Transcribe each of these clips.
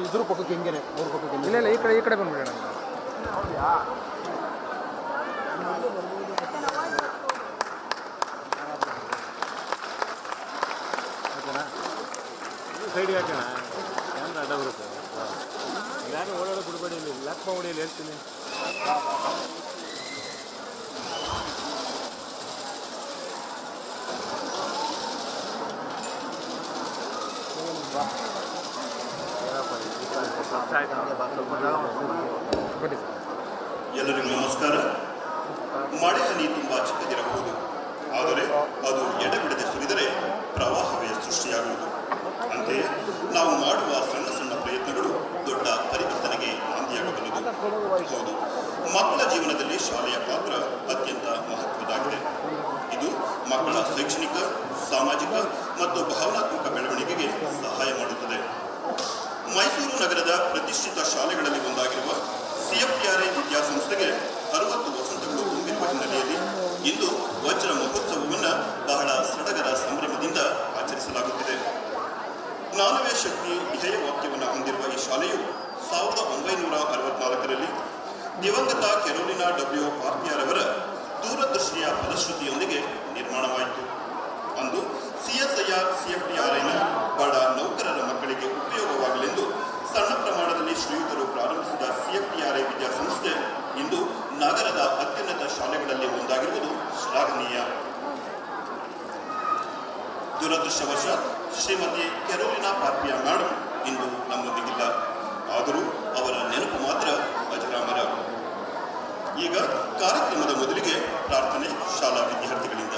ಇದ್ರ ಪಕ್ಕಕ್ಕೆ ಹೆಂಗೇನೆ ಅವ್ರ ಪಕ್ಕಕ್ಕೆ ಇಲ್ಲ ಇಲ್ಲ ಈ ಕಡೆ ಬಂದ್ಬಿಡೋಣ. ಸೈಡ್ಗೆ ಹಾಕೋಣ, ಕ್ಯಾಮ್ರಾ ಅಡ್ಡ ಬರುತ್ತೆ. ಯಾರು ಓಡಾಡೋ ಬಿಡಬೇಡಿ, ಇಲ್ಲಿ ಲಾಕ್ ಮಾಡಿ ಹೇಳ್ತೀನಿ. ಎಲ್ಲರಿಗೂ ನಮಸ್ಕಾರ. ಮಳೆ ಹನಿ ತುಂಬಾ ಚಿಕ್ಕದಿರಬಹುದು, ಆದರೆ ಅದು ಎಡೆಬಿಡದೆ ಸುರಿದರೆ ಪ್ರವಾಹವೇ ಸೃಷ್ಟಿಯಾಗುವುದು. ಅಂತೆಯೇ ನಾವು ಮಾಡುವ ಸಣ್ಣ ಸಣ್ಣ ಪ್ರಯತ್ನಗಳು ದೊಡ್ಡ ಪರಿವರ್ತನೆಗೆ ನಾಂದಿಯಾಗಬಲ್ಲದು. ಹೌದು, ಮಕ್ಕಳ ಜೀವನದಲ್ಲಿ ಶಾಲೆಯ ಪಾತ್ರ ಅತ್ಯಂತ ಮಹತ್ವದಾಗಿದೆ. ಇದು ಮಕ್ಕಳ ಶೈಕ್ಷಣಿಕ, ಸಾಮಾಜಿಕ ಮತ್ತು ಭಾವನಾತ್ಮಕ ಬೆಳವಣಿಗೆಗೆ ಸಹಾಯ ಮಾಡುತ್ತದೆ. ಮೈಸೂರು ನಗರದ ಪ್ರತಿಷ್ಠಿತ ಶಾಲೆಗಳಲ್ಲಿ ಒಂದಾಗಿರುವ CFTRI ವಿದ್ಯಾಸಂಸ್ಥೆಗೆ 60 ವಸಂತಗಳು ತುಂಬಿರುವ ಹಿನ್ನೆಲೆಯಲ್ಲಿ ಇಂದು ವಜ್ರ ಮಹೋತ್ಸವವನ್ನು ಬಹಳ ಸಡಗರ ಸಂಭ್ರಮದಿಂದ ಆಚರಿಸಲಾಗುತ್ತಿದೆ. ಜ್ಞಾನವೇ ಶಕ್ತಿ ಧ್ಯೇಯ ವಾಕ್ಯವನ್ನು ಹೊಂದಿರುವ ಈ ಶಾಲೆಯು 1964ರಲ್ಲಿ ದಿವಂಗತ ಕೆರೋಲಿನಾ W. ಪಾರ್ಪಿಯರ್ ದೂರದೃಷ್ಟಿಯ ಫಲಶ್ರುತಿಯೊಂದಿಗೆ ನಿರ್ಮಾಣವಾಯಿತು. ಅಂದು CSIR CFTRIನ ಬಡ ನೌಕರರ ಮಕ್ಕಳಿಗೆ ಉಪಯೋಗವಾಗಲೆಂದು ಸಣ್ಣ ಪ್ರಮಾಣದಲ್ಲಿ ಶ್ರೀಯುತರು ಪ್ರಾರಂಭಿಸಿದ CFTRI ವಿದ್ಯಾಸಂಸ್ಥೆ ಇಂದು ನಗರದ ಅತ್ಯುನ್ನತ ಶಾಲೆಗಳಲ್ಲಿ ಒಂದಾಗಿರುವುದು ಶ್ಲಾಘನೀಯ. ದುರದೃಷ್ಟವಶಾತ್ ಶ್ರೀಮತಿ ಕೆರೋಲಿನಾ ಪಾರ್ಪಿಯರ್ ಮೇಡಮ್ ಇಂದು ನಮ್ಮೊಂದಿಗಿಲ್ಲ. ಆದರೂ ಅವರ ನೆನಪು ಮಾತ್ರ ಅಜರಾಮರ. ಈಗ ಕಾರ್ಯಕ್ರಮದ ಮೊದಲಿಗೆ ಪ್ರಾರ್ಥನೆ ಶಾಲಾ ವಿದ್ಯಾರ್ಥಿಗಳಿಂದ.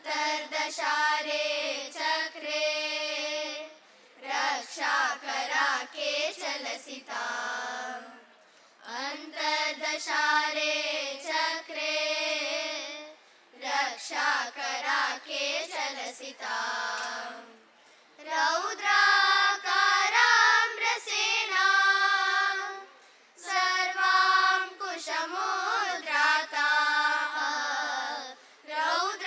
ಅಂತರ್ದಶಾರೆ ಚಕ್ರೆ ರಕ್ಷಾ ಕರಾಕೆ ಚಲಸಿತಾ ಅಂತರ್ದಶಾರೆ ಚಕ್ರೆ ರಕ್ಷಾ ಕರಾಕೆ ಚಲಸಿತಾ ರೌದ್ರಾಕಾರಾಮ್ರಸೇನಾ ಸರ್ವಾಂ ಕುಶಮೋದ್ರಾತಾ ರೌದ್ರಾಕಾರಾಮ್ರಸೇನಾ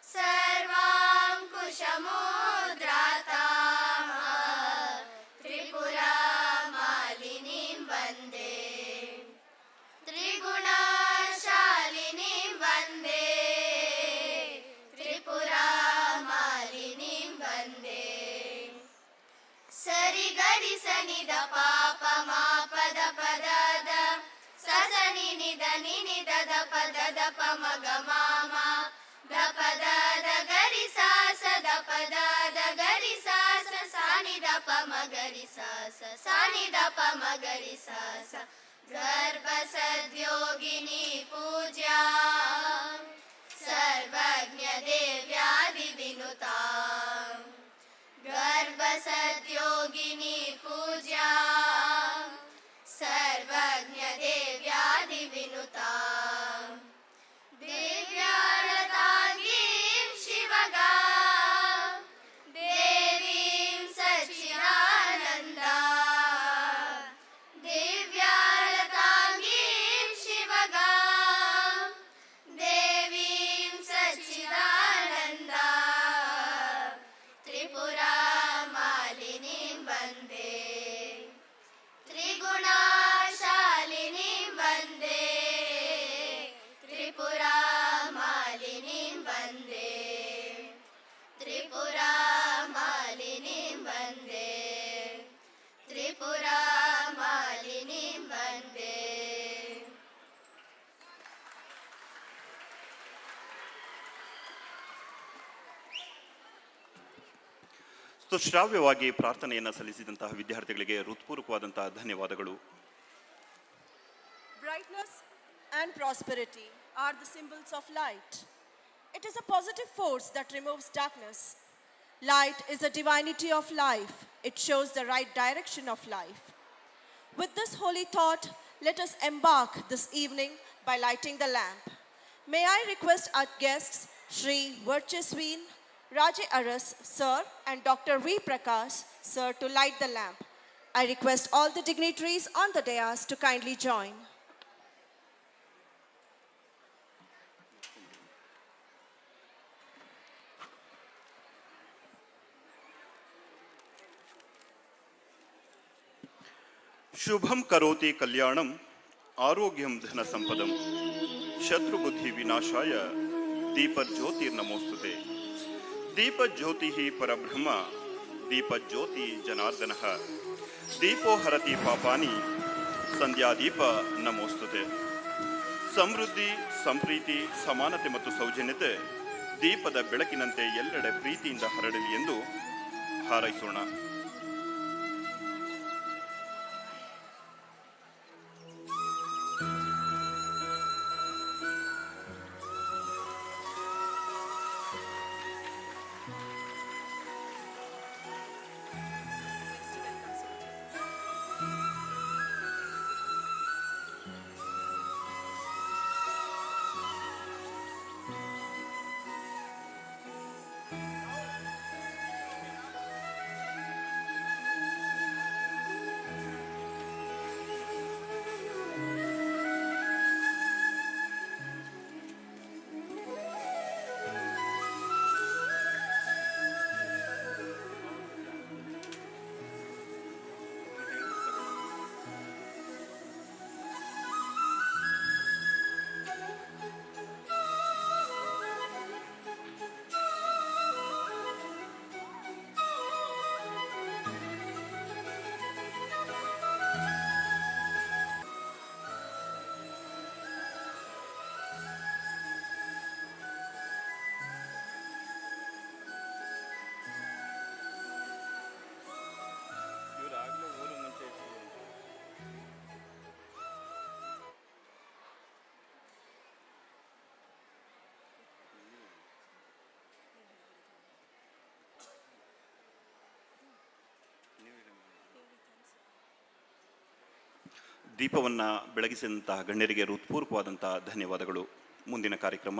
ಸರ್ವಾಂ ಕುಶಮೋದ್ರಾತಾ ತ್ರಿಪುರಾ ಮಾಲಿನೀಂ ವಂದೇ ತ್ರಿಗುಣಶಾಲಿನೀಂ ವಂದೇ ತ್ರಿಪುರಾ ಮಾಲಿನೀಂ ವಂದೇ ಸರಿ ಗರಿ ಸನಿದ ಪಾಪ ಮಾಪದ ಪದದ ಸಸನಿ ನಿದ ನಿನಿದದ ಪದದ ಪಮಗ ಮಾಮ ದ ಪದದ ಗರಿ ಸಾಸದ ಪದದ ಗರಿ ಸಾಸ ಸಾನಿದ ಪಮಗರಿ ಸಾಸ ಸಾನಿದ ಪಮಗರಿ ಸಾಸ ಗರ್ಭ ಸದ್ಯೋಗಿನಿ ಪೂಜ್ಯಾ ಸರ್ವಜ್ಞ ದೇವ್ಯಾದಿ ವಿನುತಾ ಗರ್ಭ ಸದ್ಯೋಗಿನಿ ಪೂಜ್ಯಾ ಸುಶ್ರಾವ್ಯವಾಗಿ ಪ್ರಾರ್ಥನೆಯನ್ನು ಸಲ್ಲಿಸಿದಂತಹ ವಿದ್ಯಾರ್ಥಿಗಳಿಗೆ ಹೃತ್ಪೂರ್ವಕವಾದಂತಹ ಧನ್ಯವಾದಗಳು. Brightness and prosperity are the symbols of light. It is a positive force that removes darkness. Light is the divinity of life. It shows the right direction of life. With this holy thought, let us embark this evening by lighting the lamp. May I request our guests, Shri Varchesween Raje Aras, Sir, and Dr. V. Prakash, Sir, to light the lamp. I request all the dignitaries on the dais to kindly join. ಶುಭಂ ಕರೋತಿ ಕಲ್ಯಾಣಂ ಆರೋಗ್ಯಂ ಧನ ಸಂಪದಂ ಶತ್ರುಬುದ್ಧಿ ವಿನಾಶಾಯ ದೀಪಜ್ಯೋತಿರ್ನಮೋಸ್ತುತೆ. ದೀಪಜ್ಯೋತಿ ಪರಬ್ರಹ್ಮ ದೀಪಜ್ಯೋತಿ ಜನಾರ್ದನಃ ದೀಪೋ ಹರತಿ ಪಾಪಾನಿ ಸಂಧ್ಯಾದೀಪ ನಮೋಸ್ತುತೆ. ಸಮೃದ್ಧಿ, ಸಂಪ್ರೀತಿ, ಸಮಾನತೆ ಮತ್ತು ಸೌಜನ್ಯತೆ ದೀಪದ ಬೆಳಕಿನಂತೆ ಎಲ್ಲೆಡೆ ಪ್ರೀತಿಯಿಂದ ಹರಡಲಿ ಎಂದು ಹಾರೈಸೋಣ. ದೀಪವನ್ನು ಬೆಳಗಿಸಿದಂತಹ ಗಣ್ಯರಿಗೆ ಹೃತ್ಪೂರ್ವಕವಾದಂತಹ ಧನ್ಯವಾದಗಳು. ಮುಂದಿನ ಕಾರ್ಯಕ್ರಮ.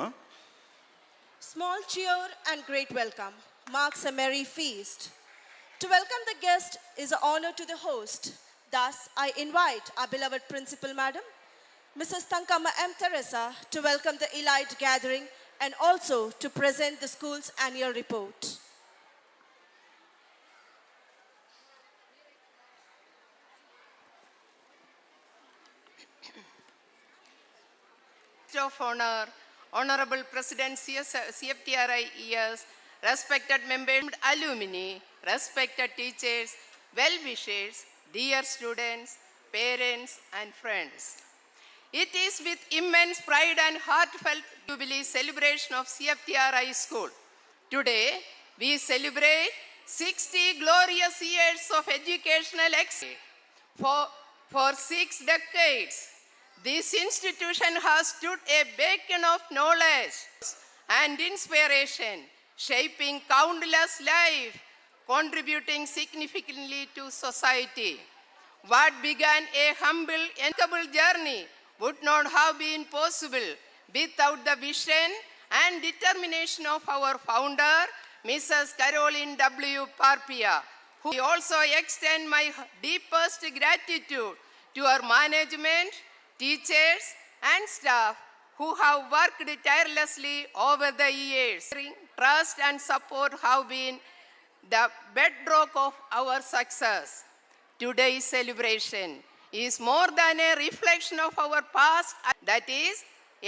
Small cheer and great welcome marks a merry feast. To welcome the guest is an honor to the host. Thus, I invite our beloved Principal Madam, Mrs. Thankama M. Teresa, to welcome the elite gathering and also to present the school's annual report. Of honor, Honorable President Cftri ES, respected members, alumni, respected teachers, well-wishers, dear students, parents and friends. It is with immense pride and heartfelt Jubilee celebration of Cftri School. Today, we celebrate 60 glorious years of educational excellence. For 6 decades, this institution has stood a beacon of knowledge and inspiration, shaping countless lives, contributing significantly to society. What began a humble and humble journey would not have been possible without the vision and determination of our founder, Mrs. Caroline W. Parpia, who I also extend my deepest gratitude to our management, teachers and staff who have worked tirelessly over the years. Trust and support have been the bedrock of our success. Today's celebration is more than a reflection of our past, that is,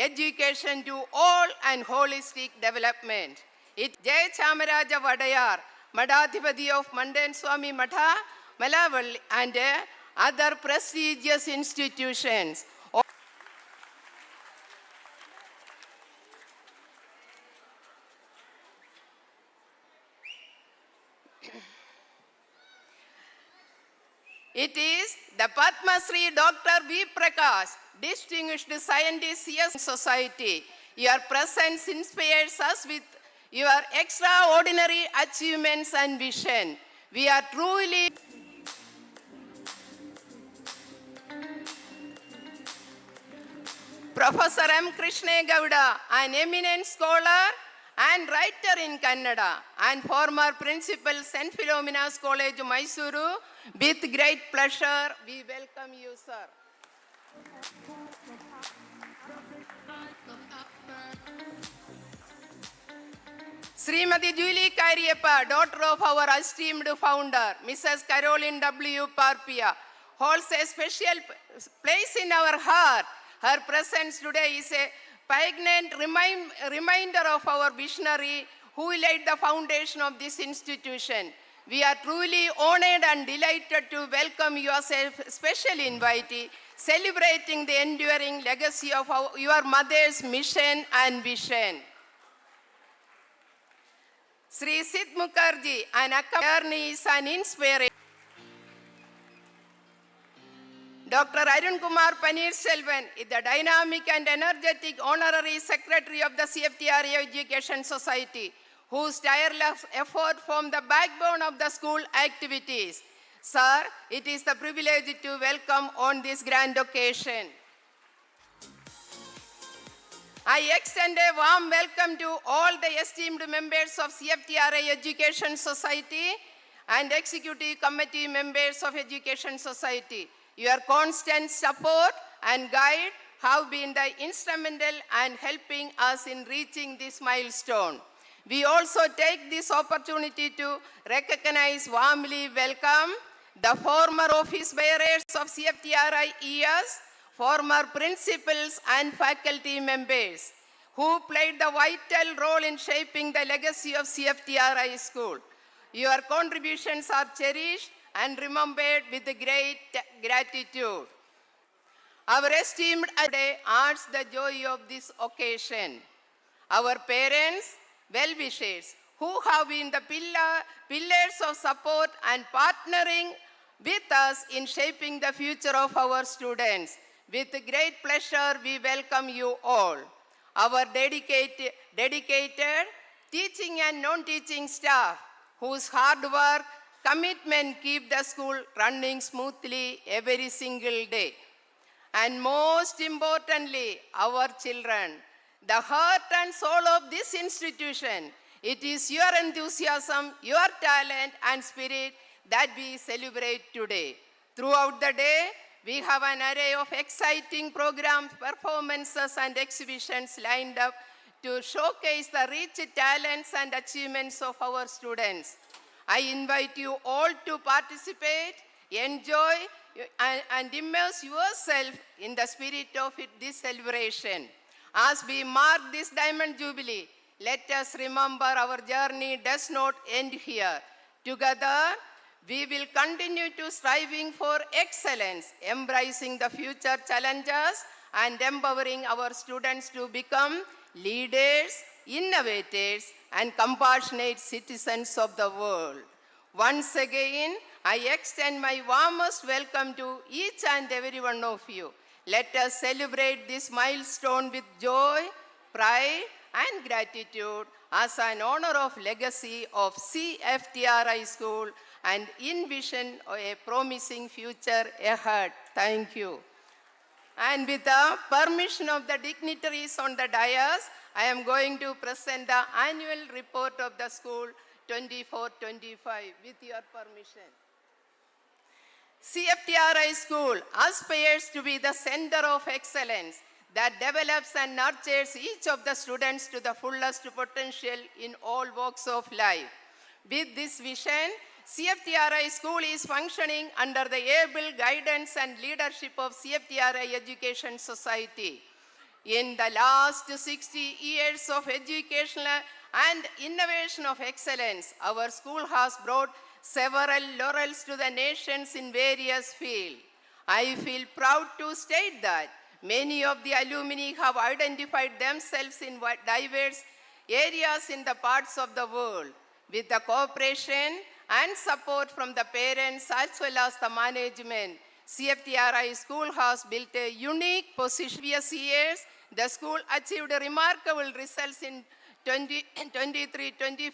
education to all and holistic development. It Jay Chamaraja Vadayar, Madhathipati of Mandan Swami Matha, Malavalli, and other prestigious institutions. Padma Shri Dr. V. Prakash, Distinguished Scientist, CS Society. Your presence inspires us with your extraordinary achievements and vision. We are truly Professor M. Krishna Gowda, an eminent scholar and writer in Kannada and former principal St. Philomena's College, Mysuru. With great pleasure, we welcome you, sir. Srimati Jubilee Kairiyappa, daughter of our esteemed founder, Mrs. Caroline W. Parpia, holds a special place in our heart. Her presence today is a poignant reminder of our visionary who laid the foundation of this institution. We are truly honored and delighted to welcome you as a special invitee, celebrating the enduring legacy of your mother's mission and vision. Sri Sid Mukherjee, an journey is an inspiration. Dr. Arun Kumar Paneerselvan is the dynamic and energetic Honorary Secretary of the Cftri Education Society, whose tireless effort form the backbone of the school activities. Sir, it is the privilege to welcome on this grand occasion. I extend a warm welcome to all the esteemed members of Cftri Education Society and Executive Committee members of Education Society. Your constant support and guide have been the instrumental and helping us in reaching this milestone. We also take this opportunity to recognize, warmly welcome the former office bearers of Cftri ES, former principals and faculty members who played the vital role in shaping the legacy of Cftri School. Your contributions are cherished and remembered with great gratitude. Our esteemed today adds the joy of this occasion. Our parents, well-wishers, who have been the pillars of support and partnering with us in shaping the future of our students. With great pleasure, we welcome you all. Our dedicated teaching and non-teaching staff, whose hard work, commitment keep the school running smoothly every single day. And most importantly, our children, the heart and soul of this institution. It is your enthusiasm, your talent and spirit that we celebrate today. Throughout the day, we have an array of exciting programs, performances and exhibitions lined up to showcase the rich talents and achievements of our students. I invite you all to participate, enjoy and immerse yourself in the spirit of this celebration. As we mark this Diamond Jubilee, let us remember our journey does not end here. Together, we will continue to striving for excellence, embracing the future challenges and empowering our students to become leaders, innovators, and compassionate citizens of the world. Once again, I extend my warmest welcome to each and every one of you. Let us celebrate this milestone with joy, pride, and gratitude as an honor of legacy of Cftri School and envision a promising future ahead. Thank you. And with the permission of the dignitaries on the dais, I am going to present the annual report of the school 24-25 with your permission. Cftri School aspires to be the center of excellence that develops and nurtures each of the students to the fullest potential in all walks of life. With this vision, Cftri School is functioning under the able guidance and leadership of Cftri Education Society. In the last 60 years of educational and innovation of excellence, our school has brought several laurels to the nations in various fields. I feel proud to state that many of the alumni have identified themselves in diverse areas in the parts of the world. With the cooperation and support from the parents as well as the management, CFTRI school has built a unique position. Previous years, the school achieved remarkable results in 23-24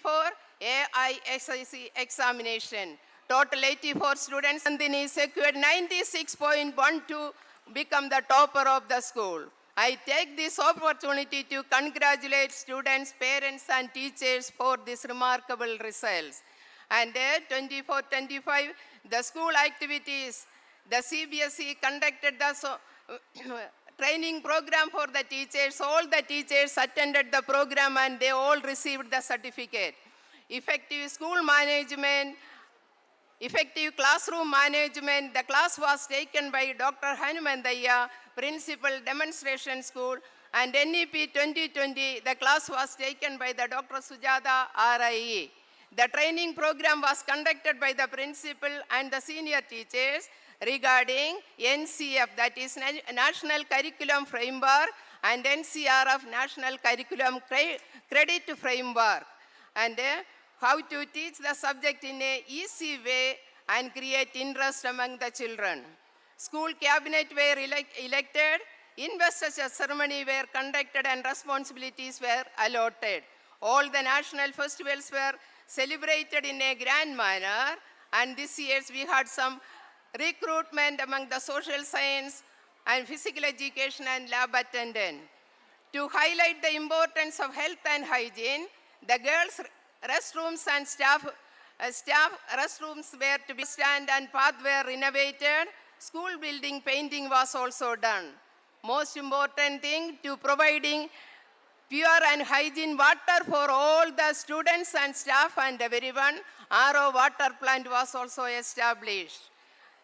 AISIC examination. Total 84 students. Nandini secured 96.1 to become the topper of the school. I take this opportunity to congratulate students, parents, and teachers for these remarkable results. And 24-25, the school activities, the CBSE conducted the training program for the teachers. All the teachers attended the program and they all received the certificate. Effective school management, effective classroom management. The class was taken by Dr. Hanumandaya, Principal Demonstration School, and NEP 2020, the class was taken by the Dr. Sujata RIE. The training program was conducted by the principal and the senior teachers regarding NCF, that is National Curriculum Framework, and NCRF, National Curriculum Credit Framework, and how to teach the subject in an easy way and create interest among the children. School cabinet were elected, investiture ceremony were conducted, and responsibilities were allotted. All the national festivals were celebrated in a grand manner, and this year we had some recruitment among the social science and physical education and lab attendant. To highlight the importance of health and hygiene, the girls' restrooms and staff restrooms were to be stand and path were renovated. School building painting was also done. Most important thing, to providing pure and hygiene water for all the students and staff and everyone. RO water plant was also established.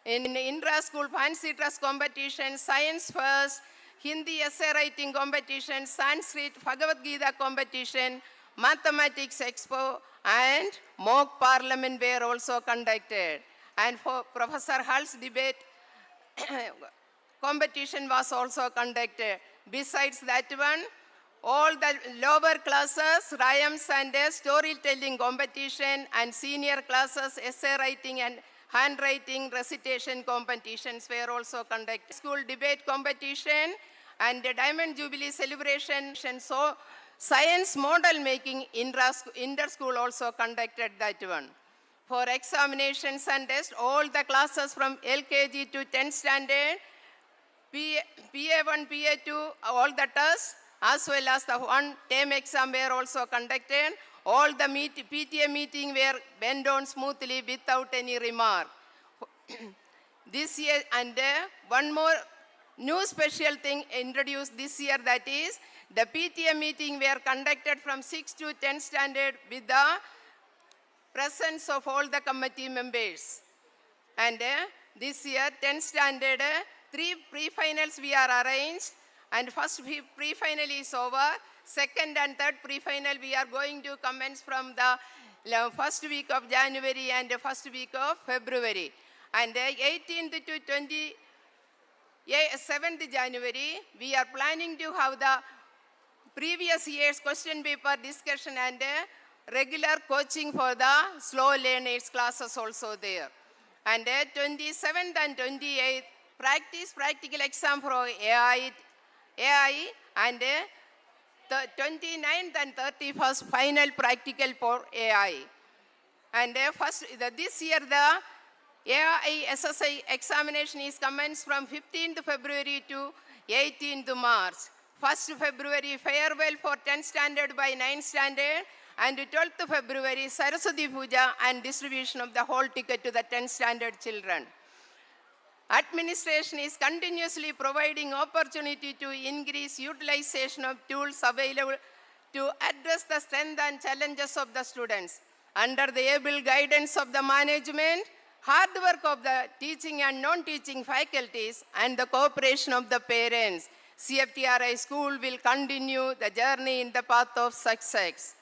In intra-school fancy dress competition, science first, Hindi essay writing competition, Sanskrit Bhagavad Gita competition, mathematics expo, and mock parliament were also conducted. And for Professor Hull's debate competition was also conducted. Besides that one, all the lower classes, rhymes and storytelling competition, and senior classes, essay writing and handwriting recitation competitions were also conducted. School debate competition and the Diamond Jubilee celebration. So science model making inter-school also conducted that one. For examinations and tests, all the classes from LKG to 10th standard, PA1, PA2, all the tests, as well as the one term exam were also conducted. All the PTA meeting were went on smoothly without any remark. This year, and one more new special thing introduced this year, that is the PTA meeting were conducted from 6th to 10th standard with the presence of all the committee members. And this year, 10th standard, 3 pre-finals we are arranged, and first pre-final is over. Second and third pre-final we are going to commence from the first week of January and the first week of February. And 18th to 27th January, we are planning to have the previous year's question paper discussion and regular coaching for the slow learners classes also there. And 27th and 28th, practical exam for AI and the 29th and 31st final practical for AI. And this year the AI SSI examination is commenced from 15th February to 18th March. 1st February farewell for 10th standard by 9th standard, and 12th February Saraswati Puja and distribution of the whole ticket to the 10th standard children. Administration is continuously providing opportunity to increase utilization of tools available to address the strengths and challenges of the students. Under the able guidance of the management, hard work of the teaching and non-teaching faculties, and the cooperation of the parents, CFTRI school will continue the journey in the path of success.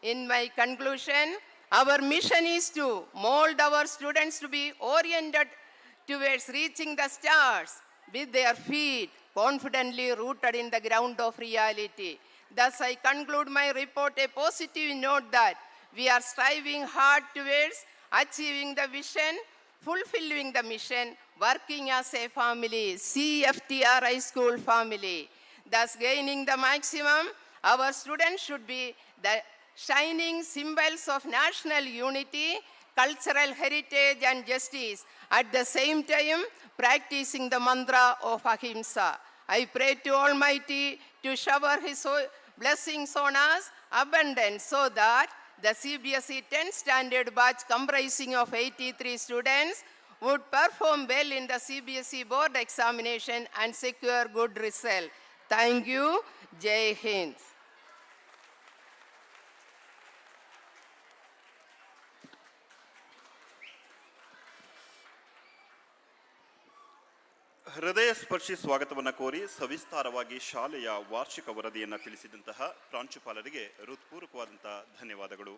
In my conclusion, our mission is to mold our students to be oriented towards reaching the stars with their feet confidently rooted in the ground of reality. Thus, I conclude my report a positive note that we are striving hard towards achieving the vision fulfilling the mission, working as a family, CFTRI school family. Thus gaining the maximum, our students should be the shining symbols of national unity, cultural heritage and justice, at the same time practicing the mantra of Ahimsa. I pray to Almighty to shower His blessings on us abundant so that the CBSE 10th standard batch comprising of 83 students would perform well in the CBSE board examination and secure good result. Thank you. Jai Hind. ಹೃದಯ ಸ್ಪರ್ಶಿ ಸ್ವಾಗತವನ್ನು ಕೋರಿ ಸವಿಸ್ತಾರವಾಗಿ ಶಾಲೆಯ ವಾರ್ಷಿಕ ವರದಿಯನ್ನು ತಿಳಿಸಿದಂತಹ ಪ್ರಾಂಶುಪಾಲರಿಗೆ ಹೃತ್ಪೂರ್ವಕವಾದಂತಹ ಧನ್ಯವಾದಗಳು.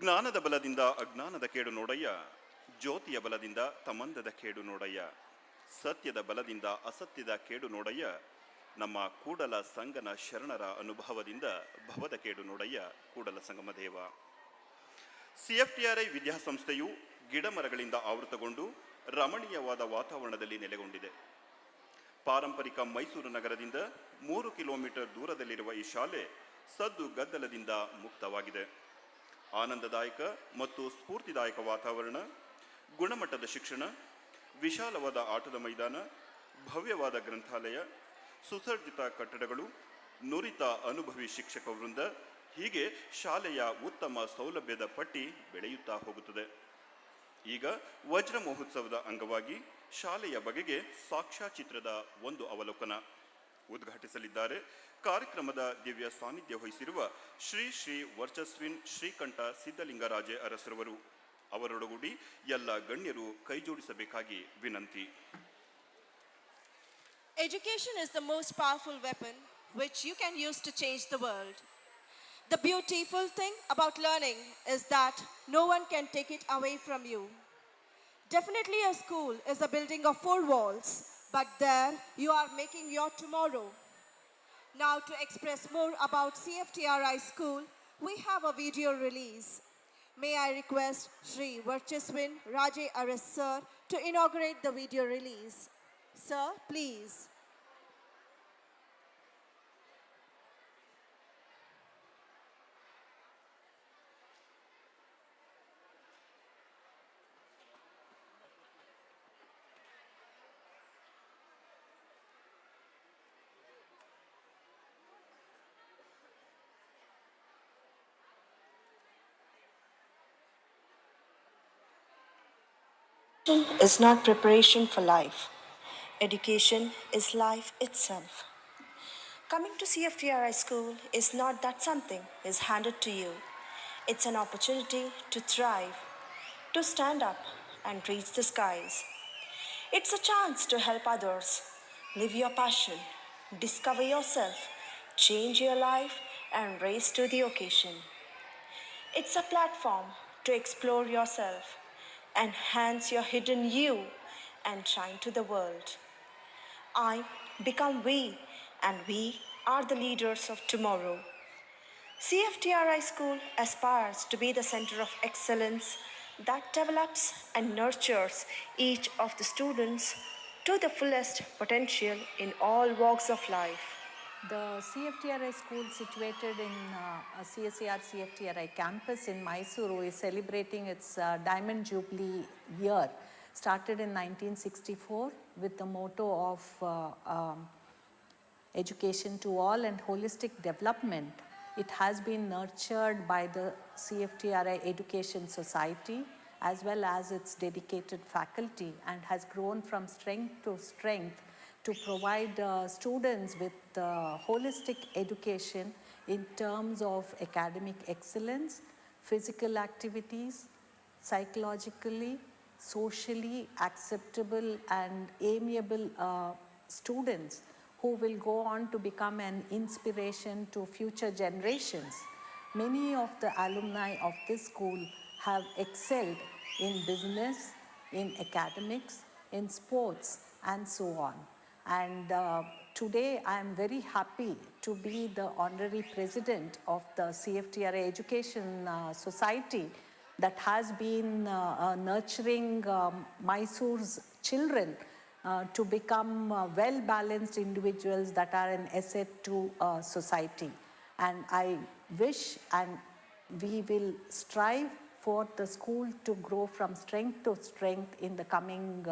ಜ್ಞಾನದ ಬಲದಿಂದ ಅಜ್ಞಾನದ ಕೇಡು ನೋಡಯ್ಯ, ಜ್ಯೋತಿಯ ಬಲದಿಂದ ತಮಂದದ ಕೇಡು ನೋಡಯ್ಯ, ಸತ್ಯದ ಬಲದಿಂದ ಅಸತ್ಯದ ಕೇಡು ನೋಡಯ್ಯ, ನಮ್ಮ ಕೂಡಲ ಸಂಗನ ಶರಣರ ಅನುಭವದಿಂದ ಭವದ ಕೇಡು ನೋಡಯ್ಯ ಕೂಡಲ ಸಂಗಮ ದೇವ. CFTRI ವಿದ್ಯಾಸಂಸ್ಥೆಯು ಗಿಡಮರಗಳಿಂದ ಆವೃತಗೊಂಡು ರಮಣೀಯವಾದ ವಾತಾವರಣದಲ್ಲಿ ನೆಲೆಗೊಂಡಿದೆ. ಪಾರಂಪರಿಕ ಮೈಸೂರು ನಗರದಿಂದ 3 ಕಿಲೋಮೀಟರ್ ದೂರದಲ್ಲಿರುವ ಈ ಶಾಲೆ ಸದ್ದು ಗದ್ದಲದಿಂದ ಮುಕ್ತವಾಗಿದೆ. ಆನಂದದಾಯಕ ಮತ್ತು ಸ್ಫೂರ್ತಿದಾಯಕ ವಾತಾವರಣ, ಗುಣಮಟ್ಟದ ಶಿಕ್ಷಣ, ವಿಶಾಲವಾದ ಆಟದ ಮೈದಾನ, ಭವ್ಯವಾದ ಗ್ರಂಥಾಲಯ, ಸುಸಜ್ಜಿತ ಕಟ್ಟಡಗಳು, ನುರಿತ ಅನುಭವಿ ಶಿಕ್ಷಕ ವೃಂದ, ಹೀಗೆ ಶಾಲೆಯ ಉತ್ತಮ ಸೌಲಭ್ಯದ ಪಟ್ಟಿ ಬೆಳೆಯುತ್ತಾ ಹೋಗುತ್ತದೆ. ಈಗ ವಜ್ರ ಮಹೋತ್ಸವದ ಅಂಗವಾಗಿ ಶಾಲೆಯ ಬಗೆಗೆ ಸಾಕ್ಷ್ಯಚಿತ್ರದ ಒಂದು ಅವಲೋಕನ ಉದ್ಘಾಟಿಸಲಿದ್ದಾರೆ. ಕಾರ್ಯಕ್ರಮದ ದಿವ್ಯ ಸಾನ್ನಿಧ್ಯ ವಹಿಸಿರುವ ಶ್ರೀ ಶ್ರೀ ವರ್ಚಸ್ವಿನ್ ಶ್ರೀಕಂಠ ಸಿದ್ಧಲಿಂಗರಾಜೆ ಅರಸರವರು. ಅವರೊಡಗೂಡಿ ಎಲ್ಲ ಗಣ್ಯರು ಕೈಜೋಡಿಸಬೇಕಾಗಿ ವಿನಂತಿ. Education is the most powerful weapon which you can use to change the world. The beautiful thing about learning is that no one can take it away from you. Definitely a school is a building of 4 walls, but there you are making your tomorrow. Now to express more about CFTRI school, we have a video release. May I request Shri Varchaswin Raje Aras sir to inaugurate the video release. Sir, please. Education is not preparation for life. Education is life itself. Coming to CFTRI school is not that something is handed to you. It's an opportunity to thrive, to stand up and reach the skies. It's a chance to help others, live your passion, discover yourself, change your life and raise to the occasion. It's a platform to explore yourself, enhance your hidden you and shine to the world. I become we and we are the leaders of tomorrow. CFTRI school aspires to be the center of excellence that develops and nurtures each of the students to the fullest potential in all walks of life. The CFTRI school situated in CSER CFTRI campus in Mysuru is celebrating its Diamond Jubilee year. Started in 1964 with the motto of education to all and holistic development. It has been nurtured by the CFTRI Education Society as well as its dedicated faculty and has grown from strength to strength to provide students with holistic education in terms of academic excellence, physical activities, psychologically, socially acceptable and amiable students who will go on to become an inspiration to future generations. Many of the alumni of this school have excelled in business, in academics, in sports, and so on. And today I am very happy to be the honorary president of the CFTRI Education Society that has been nurturing Mysure's children to become well-balanced individuals that are an asset to society. And I wish and we will strive for the school to grow from strength to strength in the coming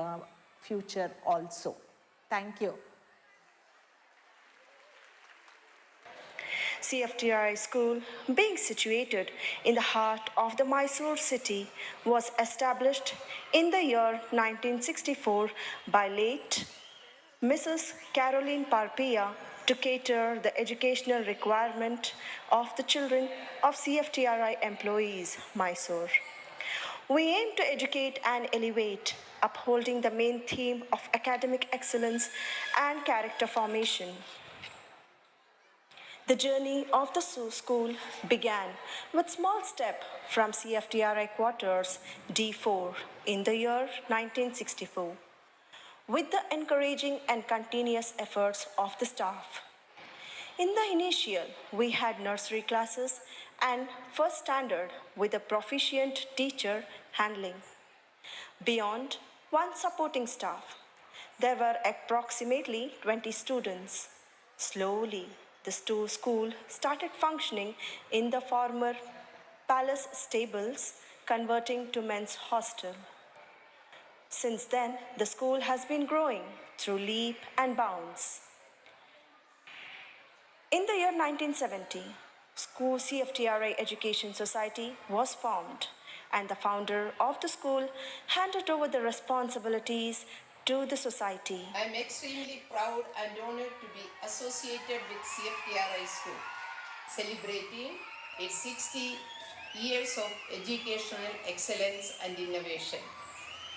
future also. Thank you. CFTRI school, being situated in the heart of the Mysore city, was established in the year 1964 by late Mrs. Caroline Parpia to cater the educational requirement of the children of CFTRI employees, Mysore. We aim to educate and elevate, upholding the main theme of academic excellence and character formation. The journey of the school began with small step from CFTRI quarters D4 in the year 1964 with the encouraging and continuous efforts of the staff. In the initial, we had nursery classes and first standard with a proficient teacher handling. Beyond one supporting staff, there were approximately 20 students. Slowly, the school started functioning in the former palace stables, converting to men's hostel. Since then, the school has been growing through leap and bounds. In the year 1970, School CFTRI Education Society was formed, and the founder of the school handed over the responsibilities to the society. I am extremely proud and honored to be associated with CFTRI School, celebrating its 60 years of educational excellence and innovation.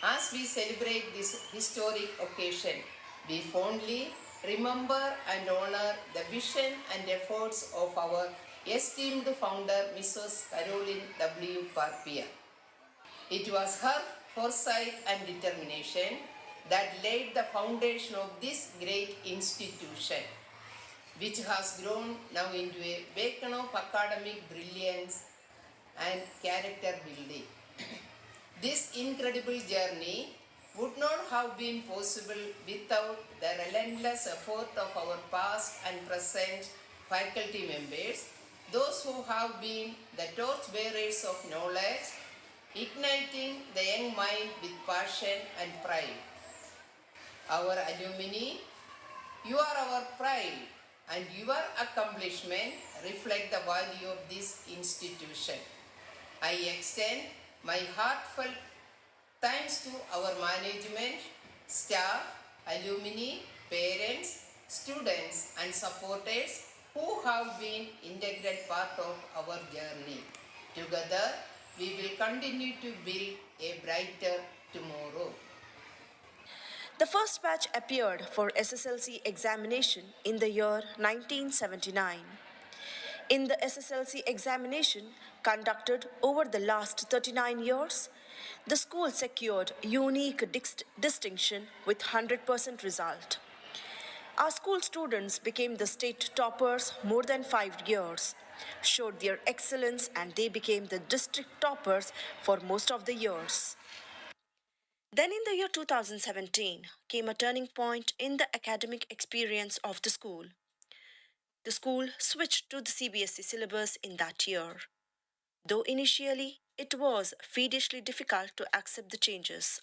As we celebrate this historic occasion, we fondly remember and honor the vision and efforts of our esteemed founder, Mrs. Caroline W. Parpia. It was her foresight and determination that laid the foundation of this great institution, which has grown now into a beacon of academic brilliance and character building. This incredible journey would not have been possible without the relentless effort of our past and present faculty members, those who have been the torchbearers of knowledge, igniting the young mind with passion and pride. Our alumni, you are our pride, and your accomplishment reflect the value of this institution. I extend my heartfelt thanks to our management, staff, alumni, parents, students and supporters who have been integral part of our journey. Together, we will continue to build a brighter tomorrow. The first batch appeared for SSLC examination in the year 1979. In the SSLC examination conducted over the last 39 years, the school secured unique distinction with 100% result. Our school students became the state toppers more than 5 years, showed their excellence, and they became the district toppers for most of the years. Then in the year 2017 came a turning point in the academic experience of the school. The school switched to the CBSE syllabus in that year, though initially it was fiendishly difficult to accept the changes.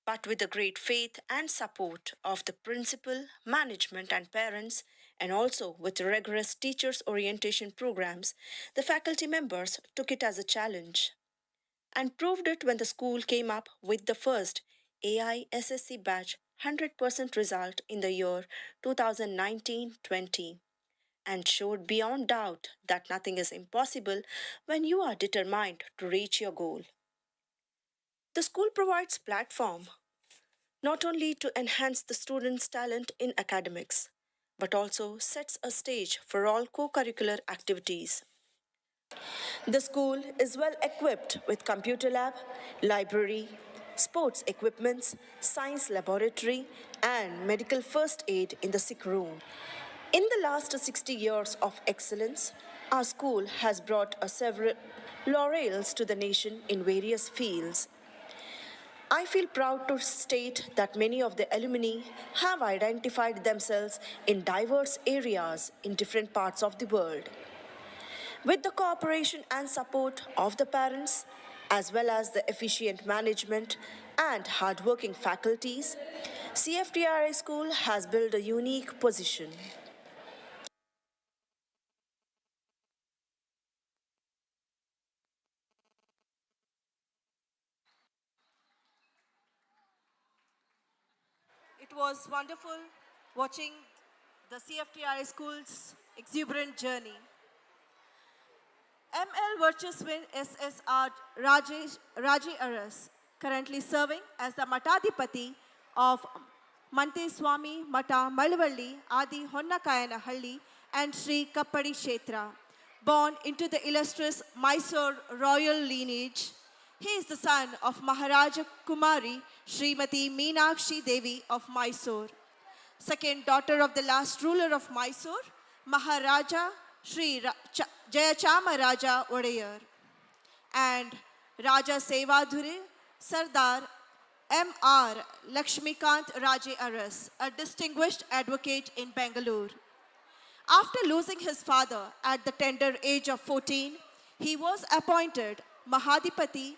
But with the great faith and support of the principal, management and parents, and also with rigorous teachers' orientation programs, the faculty members took it as a challenge and proved it when the school came up with the first AI SSC batch 100% result in the year 2019-20 and showed beyond doubt that nothing is impossible when you are determined to reach your goal. The school provides platform not only to enhance the students' talent in academics, but also sets a stage for all co-curricular activities. The school is well equipped with computer lab, library, sports equipments, science laboratory, and medical first aid in the sick room. In the last 60 years of excellence, our school has brought several laurels to the nation in various fields. I feel proud to state that many of the alumni have identified themselves in diverse areas in different parts of the world. With the cooperation and support of the parents, as well as the efficient management and hardworking faculties, CFTRI School has built a unique position. It was wonderful watching the CFTRI School's exuberant journey. ML Virtueswin SSR Raji Aras, currently serving as the Matadipati of Mante Swami Mata Malavalli Adi Honnakayanahalli and Sri Kappadi Kshetra. Born into the illustrious Mysore royal lineage, he is the son of Maharaja Kumari Srimati Meenakshi Devi of Mysore. Second daughter of the last ruler of Mysore, Maharaja Sri Jayachama Raja Odayar. And Raja Sevadhure Sardar M.R. Lakshmikant Raje Aras, a distinguished advocate in Bangalore. After losing his father at the tender age of 14, he was appointed Matadipati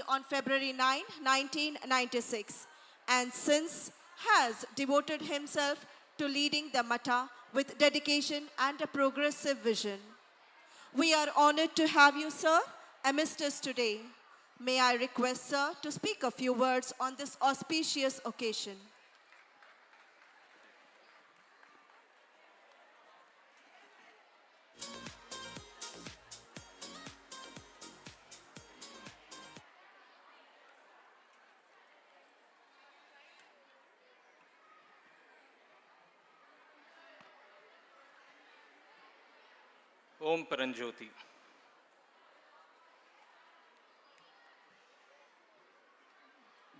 on February 9, 1996, and since has devoted himself to leading the Mata with dedication and a progressive vision. We are honored to have you, sir, amidst us today. May I request, sir, to speak a few words on this auspicious occasion. Om Paranjyoti.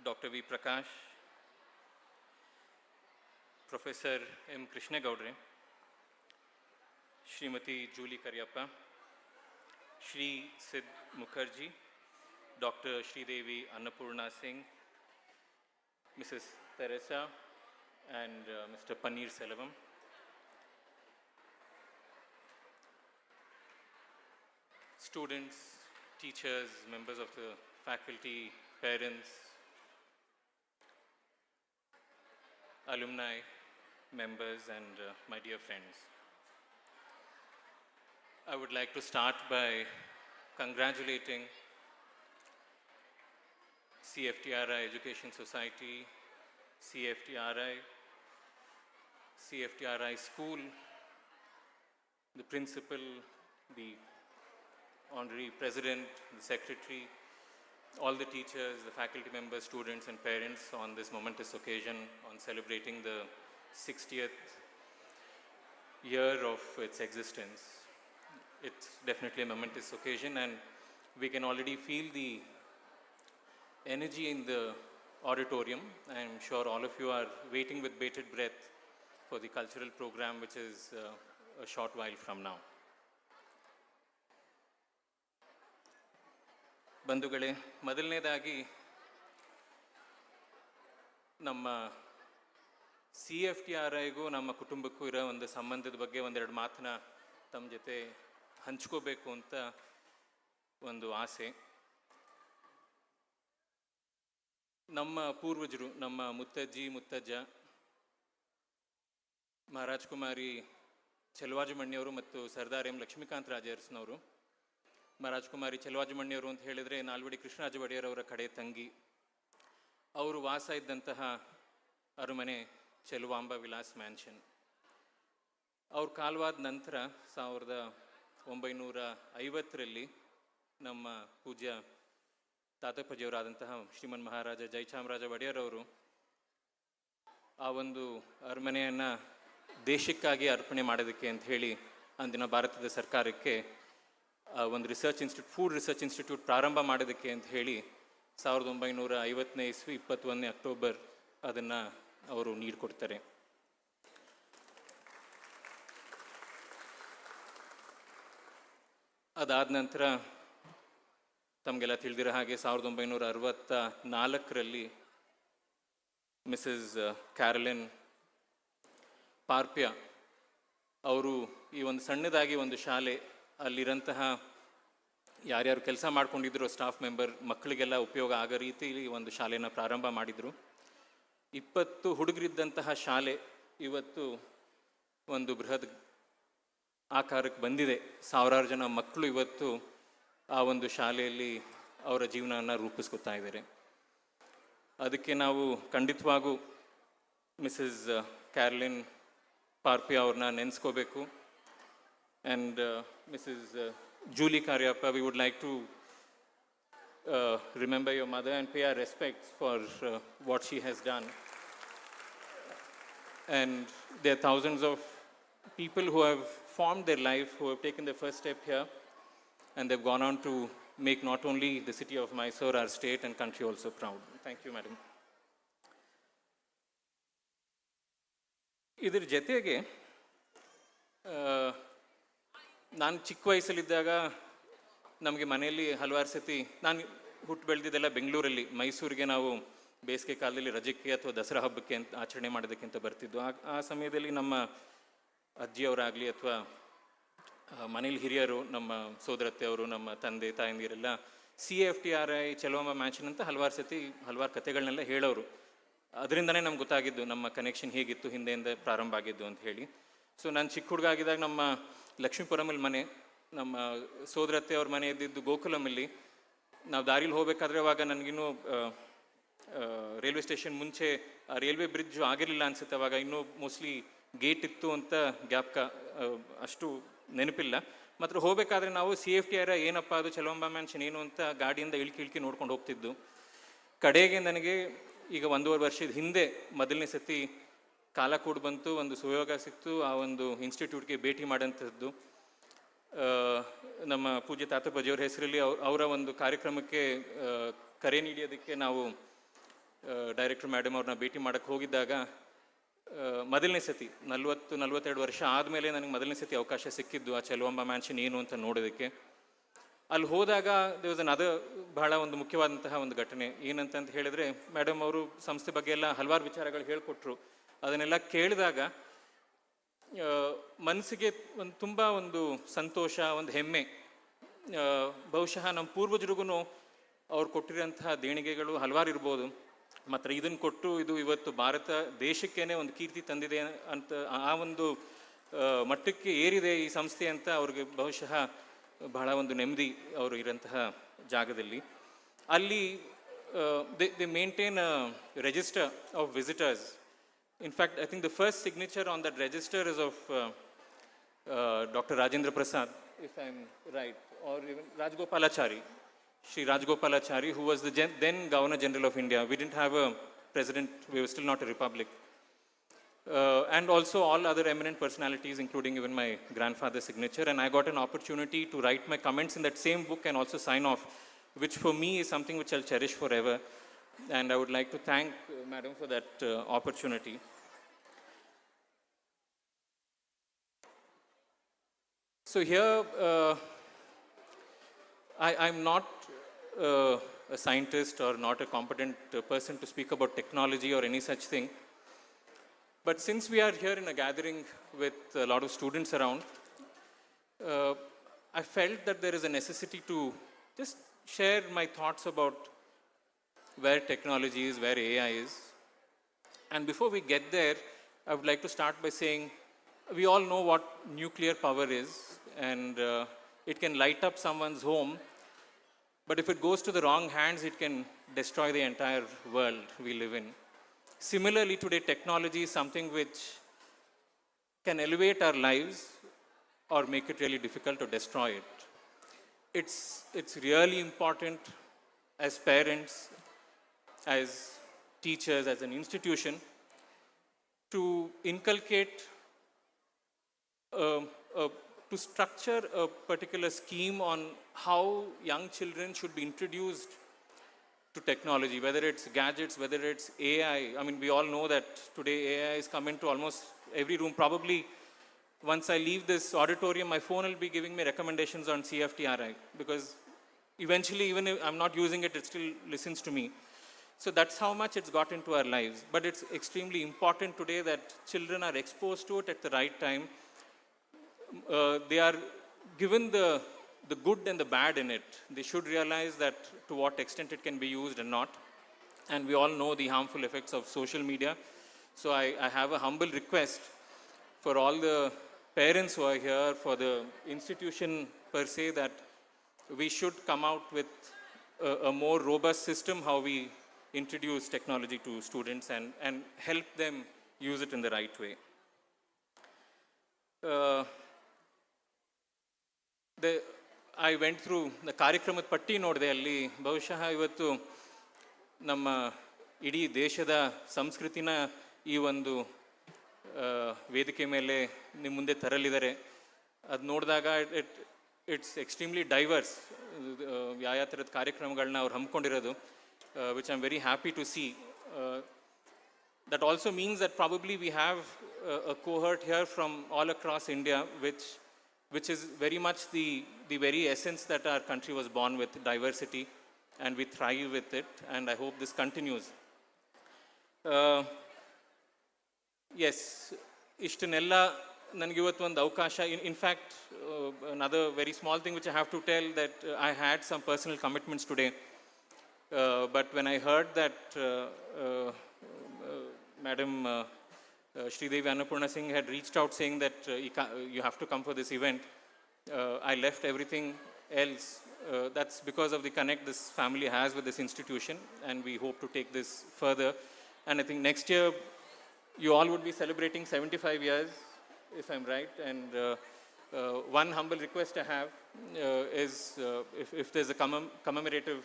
Dr. V. Prakash, Professor M. Krishna Gaudre, Srimati Julie Karyappa, Shri Sid Mukherjee, Dr. Sridevi Annapurna Singh, Mrs. Teresa, and Mr. Paneer Selvam. Students, teachers, members of the faculty, parents, alumni, members, and my dear friends. I would like to start by congratulating CFTRI Education Society, CFTRI School, the principal, the honorary president, the secretary, all the teachers, the faculty members, students, and parents on this momentous occasion on celebrating the 60th year of its existence. It's definitely a momentous occasion, and we can already feel the energy in the auditorium. I'm sure all of you are waiting with bated breath for the cultural program, which is a short while from now. ಬಂಧುಗಳೇ, ಮೊದಲನೇದಾಗಿ ನಮ್ಮ CFTRIಗೂ ನಮ್ಮ ಕುಟುಂಬಕ್ಕೂ ಇರೋ ಒಂದು ಸಂಬಂಧದ ಬಗ್ಗೆ ಒಂದೆರಡು ಮಾತನ್ನ ತಮ್ಮ ಜೊತೆ ಹಂಚ್ಕೋಬೇಕು ಅಂತ ಒಂದು ಆಸೆ. ನಮ್ಮ ಪೂರ್ವಜರು, ನಮ್ಮ ಮುತ್ತಜ್ಜಿ ಮುತ್ತಜ್ಜ ಮಹಾರಾಜ್ ಕುಮಾರಿ ಚೆಲುವಾಜುಮಣ್ಣಿಯವರು ಮತ್ತು ಸರ್ದಾರ್ ಎಂ ಲಕ್ಷ್ಮೀಕಾಂತ್ ರಾಜರ್ಸ್ನವರು. ಮಹಾರಾಜ್ ಕುಮಾರಿ ಚೆಲುವಾಜುಮಣ್ಣಿಯವರು ಅಂತ ಹೇಳಿದರೆ ನಾಲ್ವಡಿ ಕೃಷ್ಣರಾಜ ಒಡೆಯರ್ ಅವರ ಕಡೆ ತಂಗಿ. ಅವರು ವಾಸ ಇದ್ದಂತಹ ಅರಮನೆ ಚೆಲುವಾಂಬ ವಿಲಾಸ್ ಮ್ಯಾನ್ಷನ್. ಅವ್ರ ಕಾಲವಾದ ನಂತರ 1950ರಲ್ಲಿ ನಮ್ಮ ಪೂಜ್ಯ ತಾತಪ್ಪಜಿಯವರಾದಂತಹ ಶ್ರೀಮನ್ ಮಹಾರಾಜ ಜಯಚಾಮರಾಜ ಒಡೆಯರ್ ಅವರು ಆ ಒಂದು ಅರಮನೆಯನ್ನು ದೇಶಕ್ಕಾಗಿ ಅರ್ಪಣೆ ಮಾಡೋದಕ್ಕೆ ಅಂತ ಹೇಳಿ ಅಂದಿನ ಭಾರತದ ಸರ್ಕಾರಕ್ಕೆ ಒಂದು ಫುಡ್ ರಿಸರ್ಚ್ ಇನ್ಸ್ಟಿಟ್ಯೂಟ್ ಪ್ರಾರಂಭ ಮಾಡೋದಕ್ಕೆ ಅಂತ ಹೇಳಿ 1950ನೇ ಇಸ್ವಿ 21ನೇ ಅಕ್ಟೋಬರ್ ಅದನ್ನು ಅವರು ನೀಡಿಕೊಡ್ತಾರೆ. ಅದಾದ ನಂತರ ತಮಗೆಲ್ಲ ತಿಳಿದಿರೋ ಹಾಗೆ 1964ರಲ್ಲಿ ಮಿಸಸ್ ಕ್ಯಾರಲಿನ್ ಪಾರ್ಪ್ಯ ಅವರು ಈ ಒಂದು ಸಣ್ಣದಾಗಿ ಒಂದು ಶಾಲೆ, ಅಲ್ಲಿರಂತಹ ಯಾರ್ಯಾರು ಕೆಲಸ ಮಾಡ್ಕೊಂಡಿದ್ರು ಸ್ಟಾಫ್ ಮೆಂಬರ್ ಮಕ್ಕಳಿಗೆಲ್ಲ ಉಪಯೋಗ ಆಗೋ ರೀತಿಯಲ್ಲಿ ಒಂದು ಶಾಲೆನ ಪ್ರಾರಂಭ ಮಾಡಿದರು. 20 ಹುಡುಗರಿದ್ದಂತಹ ಶಾಲೆ ಇವತ್ತು ಒಂದು ಬೃಹತ್ ಆಕಾರಕ್ಕೆ ಬಂದಿದೆ. ಸಾವಿರಾರು ಜನ ಮಕ್ಕಳು ಇವತ್ತು ಆ ಒಂದು ಶಾಲೆಯಲ್ಲಿ ಅವರ ಜೀವನವನ್ನು ರೂಪಿಸ್ಕೊತಾ ಇದ್ದಾರೆ. ಅದಕ್ಕೆ ನಾವು ಖಂಡಿತವಾಗೂ ಮಿಸಸ್ ಕ್ಯಾರಲಿನ್ ಪಾರ್ಪಿ ಅವ್ರನ್ನ ನೆನೆಸ್ಕೋಬೇಕು. And Mrs Julie Karyappa, we would like to remember your mother and pay our respects for what she has done. And there are thousands of people who have formed their life, who have taken their first step here, and they've gone on to make not only the city of Mysore, our state and country also proud. Thank you, madam. ಇದರ ಜೊತೆಗೆ ನಾನು ಚಿಕ್ಕ ವಯಸ್ಸಲ್ಲಿದ್ದಾಗ ನಮಗೆ ಮನೆಯಲ್ಲಿ ಹಲವಾರು ಸತಿ, ನಾನು ಹುಟ್ಟು ಬೆಳೆದಿದ್ದೆಲ್ಲ ಬೆಂಗಳೂರಲ್ಲಿ, ಮೈಸೂರಿಗೆ ನಾವು ಬೇಸಿಗೆ ಕಾಲದಲ್ಲಿ ರಜಕ್ಕೆ ಅಥವಾ ದಸರಾ ಹಬ್ಬಕ್ಕೆ ಅಂತ ಆಚರಣೆ ಮಾಡೋದಕ್ಕಿಂತ ಬರ್ತಿದ್ದು. ಆ ಸಮಯದಲ್ಲಿ ನಮ್ಮ ಅಜ್ಜಿಯವರಾಗಲಿ ಅಥವಾ ಮನೇಲಿ ಹಿರಿಯರು, ನಮ್ಮ ಸೋದರತ್ತೆಯವರು, ನಮ್ಮ ತಂದೆ ತಾಯಂದಿರೆಲ್ಲ CFTRI ಚೆಲುವಮ್ಮ ಮ್ಯಾನ್ಷನ್ ಅಂತ ಹಲವಾರು ಕಥೆಗಳನ್ನೆಲ್ಲ ಹೇಳೋರು. ಅದರಿಂದನೇ ನಮ್ಗೆ ಗೊತ್ತಾಗಿದ್ದು ನಮ್ಮ ಕನೆಕ್ಷನ್ ಹೇಗಿತ್ತು, ಹಿಂದೆಯಿಂದ ಪ್ರಾರಂಭ ಆಗಿದ್ದು ಅಂತ ಹೇಳಿ. ಸೊ ನಾನು ಚಿಕ್ಕ ಹುಡುಗ ಆಗಿದ್ದಾಗ ನಮ್ಮ ಲಕ್ಷ್ಮೀಪುರಮಲ್ಲಿ ಮನೆ, ನಮ್ಮ ಸೋದರತ್ತೆ ಅವ್ರ ಮನೆ ಇದ್ದಿದ್ದು ಗೋಕುಲಮಲ್ಲಿ. ನಾವು ದಾರಿಲಿ ಹೋಗ್ಬೇಕಾದ್ರೆ ಅವಾಗ ನನಗಿನ್ನೂ ರೈಲ್ವೆ ಸ್ಟೇಷನ್ ಮುಂಚೆ ರೈಲ್ವೆ ಬ್ರಿಡ್ಜ್ ಆಗಿರಲಿಲ್ಲ ಅನ್ಸುತ್ತೆ. ಅವಾಗ ಇನ್ನೂ ಮೋಸ್ಟ್ಲಿ ಗೇಟ್ ಇತ್ತು ಅಂತ ಜ್ಞಾಪಕ, ಅಷ್ಟು ನೆನಪಿಲ್ಲ. ಮಾತ್ರ ಹೋಗಬೇಕಾದ್ರೆ ನಾವು CFTRI ಏನಪ್ಪ ಅದು ಚೆಲುವಂಬ ಮ್ಯಾನ್ಷನ್ ಏನು ಅಂತ ಗಾಡಿಯಿಂದ ಇಳ್ಕಿ ನೋಡ್ಕೊಂಡು ಹೋಗ್ತಿದ್ದು. ಕಡೆಗೆ ನನಗೆ ಈಗ 1.5 ವರ್ಷದ ಹಿಂದೆ ಮೊದಲನೇ ಸತಿ ಕಾಲ ಕೂಡ ಬಂತು, ಒಂದು ಸುಯೋಗ ಸಿಕ್ತು, ಆ ಒಂದು ಇನ್ಸ್ಟಿಟ್ಯೂಟ್ಗೆ ಭೇಟಿ ಮಾಡೋಂಥದ್ದು. ನಮ್ಮ ಪೂಜ್ಯ ತಾತಪ್ಪಾಜಿಯವ್ರ ಹೆಸರಲ್ಲಿ ಅವರ ಒಂದು ಕಾರ್ಯಕ್ರಮಕ್ಕೆ ಕರೆ ನೀಡಿಯೋದಕ್ಕೆ ನಾವು ಡೈರೆಕ್ಟರ್ ಮೇಡಮ್ ಅವ್ರನ್ನ ಭೇಟಿ ಮಾಡೋಕ್ಕೆ ಹೋಗಿದ್ದಾಗ ಮೊದಲನೇ ಸತಿ 42 ವರ್ಷ ಆದಮೇಲೆ ನನಗೆ ಮೊದಲನೇ ಸತಿ ಅವಕಾಶ ಸಿಕ್ಕಿದ್ದು ಆ ಚೆಲುವಂಬ ಮ್ಯಾನ್ಷನ್ ಏನು ಅಂತ ನೋಡೋದಕ್ಕೆ. ಅಲ್ಲಿ ಹೋದಾಗ ಅದು ಬಹಳ ಒಂದು ಮುಖ್ಯವಾದಂತಹ ಒಂದು ಘಟನೆ. ಏನಂತ ಹೇಳಿದ್ರೆ, ಮೇಡಮ್ ಅವರು ಸಂಸ್ಥೆ ಬಗ್ಗೆ ಎಲ್ಲ ಹಲವಾರು ವಿಚಾರಗಳು ಹೇಳಿಕೊಟ್ರು. ಅದನ್ನೆಲ್ಲ ಕೇಳಿದಾಗ ಮನಸ್ಸಿಗೆ ತುಂಬ ಒಂದು ಸಂತೋಷ, ಒಂದು ಹೆಮ್ಮೆ. ಬಹುಶಃ ನಮ್ಮ ಪೂರ್ವಜರಿಗೂ ಅವ್ರು ಕೊಟ್ಟಿರೋಂತಹ ದೇಣಿಗೆಗಳು ಹಲವಾರು ಇರ್ಬೋದು, ಮಾತ್ರ ಇದನ್ನು ಕೊಟ್ಟು ಇದು ಇವತ್ತು ಭಾರತ ದೇಶಕ್ಕೇನೆ ಒಂದು ಕೀರ್ತಿ ತಂದಿದೆ ಅಂತ, ಆ ಒಂದು ಮಟ್ಟಕ್ಕೆ ಏರಿದೆ ಈ ಸಂಸ್ಥೆ ಅಂತ ಅವ್ರಿಗೆ ಬಹುಶಃ ಬಹಳ ಒಂದು ನೆಮ್ಮದಿ ಅವರು ಇರೋಂತಹ ಜಾಗದಲ್ಲಿ. ಅಲ್ಲಿ they maintain register of visitors. In fact, I think the first signature on that register is of Dr. Rajendra Prasad, if I'm right, or even Rajgopalachari, Shri Rajgopalachari, who was the then Governor General of India. We didn't have a president, we were still not a republic. And also all other eminent personalities, including even my grandfather's signature. And I got an opportunity to write my comments in that same book and also sign off, which for me is something which I'll cherish forever. And I would like to thank Madam for that opportunity. So here, I'm not a scientist or not a competent person to speak about technology or any such thing. But since we are here in a gathering with a lot of students around, I felt that there is a necessity to just share my thoughts about where technology is, where AI is. And before we get there, I would like to start by saying, we all know what nuclear power is, and it can light up someone's home, but if it goes to the wrong hands, it can destroy the entire world we live in. Similarly, today technology is something which can elevate our lives or make it really difficult to destroy it. It's really important as parents, as teachers, as an institution, to inculcate, to structure a particular scheme on how young children should be introduced to technology, whether it's gadgets, whether it's AI. I mean, we all know that today AI has come into almost every room. Probably once I leave this auditorium, my phone will be giving me recommendations on CFTRI, because eventually, even if I'm not using it, it still listens to me. So that's how much it's got into our lives. But it's extremely important today that children are exposed to it at the right time. They are given the good and the bad in it. They should realize that to what extent it can be used and not. And we all know the harmful effects of social media. So I have a humble request for all the parents who are here, for the institution per se, that we should come out with a more robust system how we introduce technology to students and help them use it in the right way. I went through the ಕಾರ್ಯಕ್ರಮದ ಪಟ್ಟಿ ನೋಡಿದೆ. ಅಲ್ಲಿ ಬಹುಶಃ ಇವತ್ತು ನಮ್ಮ ಇಡೀ ದೇಶದ ಸಂಸ್ಕೃತಿನ ಈ ಒಂದು ವೇದಿಕೆ ಮೇಲೆ ನಿಮ್ಮ ಮುಂದೆ ತರಲಿದ್ದಾರೆ. ಅದು ನೋಡಿದಾಗ ಇಟ್ಸ್ ಎಕ್ಸ್ಟ್ರೀಮ್ಲಿ ಡೈವರ್ಸ್. ಯಾವ ಥರದ ಕಾರ್ಯಕ್ರಮಗಳನ್ನ ಅವ್ರು ಹಮ್ಮಿಕೊಂಡಿರೋದು, which I'm very happy to see. That also means that probably we have a cohort here from all across India, which is very much the very essence that our country was born with, diversity, and we thrive with it, and I hope this continues. Yes, ಇಷ್ಟನ್ನೆಲ್ಲ ನನಗಿವತ್ತು ಒಂದು ಅವಕಾಶ. In fact, another very small thing which I have to tell, that I had some personal commitments today. But when I heard that Madam Sridevi Annapurna Singh had reached out saying that you have to come for this event, I left everything else. That's because of the connect this family has with this institution, and we hope to take this further. And I think next year you all would be celebrating 75 years, if I'm right. And one humble request I have is if there's a commemorative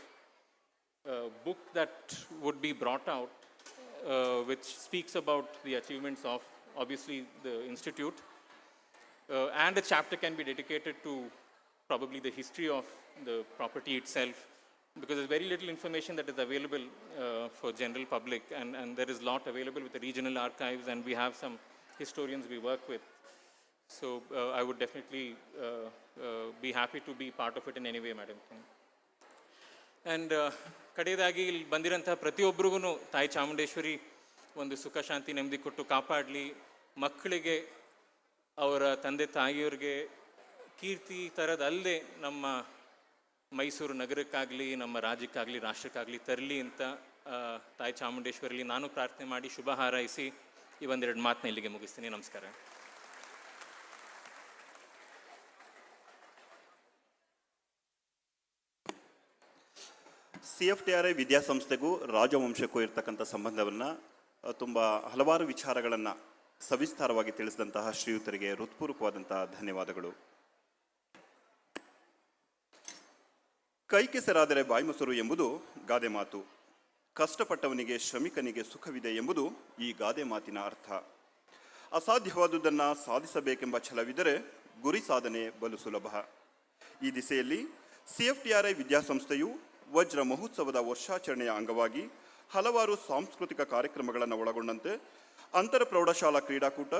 book that would be brought out, which speaks about the achievements of obviously the institute, and a chapter can be dedicated to probably the history of the property itself, because there's very little information that is available for general public, and there is a lot available with the regional archives, and we have some historians we work with. So I would definitely be happy to be part of it in any way, madam. And ಕಡೆಯದಾಗಿ ಇಲ್ಲಿ ಬಂದಿರೋಂಥ ಪ್ರತಿಯೊಬ್ಬರಿಗೂ ತಾಯಿ ಚಾಮುಂಡೇಶ್ವರಿ ಒಂದು ಸುಖ ಶಾಂತಿ ನೆಮ್ಮದಿ ಕೊಟ್ಟು ಕಾಪಾಡಲಿ. ಮಕ್ಕಳಿಗೆ ಅವರ ತಂದೆ ತಾಯಿಯವ್ರಿಗೆ ಕೀರ್ತಿ ತರದಲ್ಲದೆ ನಮ್ಮ ಮೈಸೂರು ನಗರಕ್ಕಾಗಲಿ ನಮ್ಮ ರಾಜ್ಯಕ್ಕಾಗಲಿ ರಾಷ್ಟ್ರಕ್ಕಾಗಲಿ ತರಲಿ ಅಂತ ತಾಯಿ ಚಾಮುಂಡೇಶ್ವರಿಲಿ ನಾನು ಪ್ರಾರ್ಥನೆ ಮಾಡಿ ಶುಭ ಹಾರೈಸಿ ಈ ಒಂದೆರಡು ಮಾತನ್ನ ಇಲ್ಲಿಗೆ ಮುಗಿಸ್ತೀನಿ. ನಮಸ್ಕಾರ. CFTRI ವಿದ್ಯಾಸಂಸ್ಥೆಗೂ ರಾಜವಂಶಕ್ಕೂ ಇರ್ತಕ್ಕಂಥ ಸಂಬಂಧವನ್ನು ತುಂಬ ಹಲವಾರು ವಿಚಾರಗಳನ್ನು ಸವಿಸ್ತಾರವಾಗಿ ತಿಳಿಸಿದಂತಹ ಶ್ರೀಯುತರಿಗೆ ಹೃತ್ಪೂರ್ವಕವಾದಂತಹ ಧನ್ಯವಾದಗಳು. ಕೈ ಕೆಸರಾದರೆ ಬಾಯಿ ಮೊಸರು ಎಂಬುದು ಗಾದೆ ಮಾತು. ಕಷ್ಟಪಟ್ಟವನಿಗೆ ಶ್ರಮಿಕನಿಗೆ ಸುಖವಿದೆ ಎಂಬುದು ಈ ಗಾದೆ ಮಾತಿನ ಅರ್ಥ. ಅಸಾಧ್ಯವಾದುದನ್ನು ಸಾಧಿಸಬೇಕೆಂಬ ಛಲವಿದ್ದರೆ ಗುರಿ ಸಾಧನೆ ಬಲು ಸುಲಭ. ಈ ದಿಸೆಯಲ್ಲಿ CFTRI ವಿದ್ಯಾಸಂಸ್ಥೆಯು ವಜ್ರ ಮಹೋತ್ಸವದ ವರ್ಷಾಚರಣೆಯ ಅಂಗವಾಗಿ ಹಲವಾರು ಸಾಂಸ್ಕೃತಿಕ ಕಾರ್ಯಕ್ರಮಗಳನ್ನು ಒಳಗೊಂಡಂತೆ ಅಂತರ ಪ್ರೌಢಶಾಲಾ ಕ್ರೀಡಾಕೂಟ,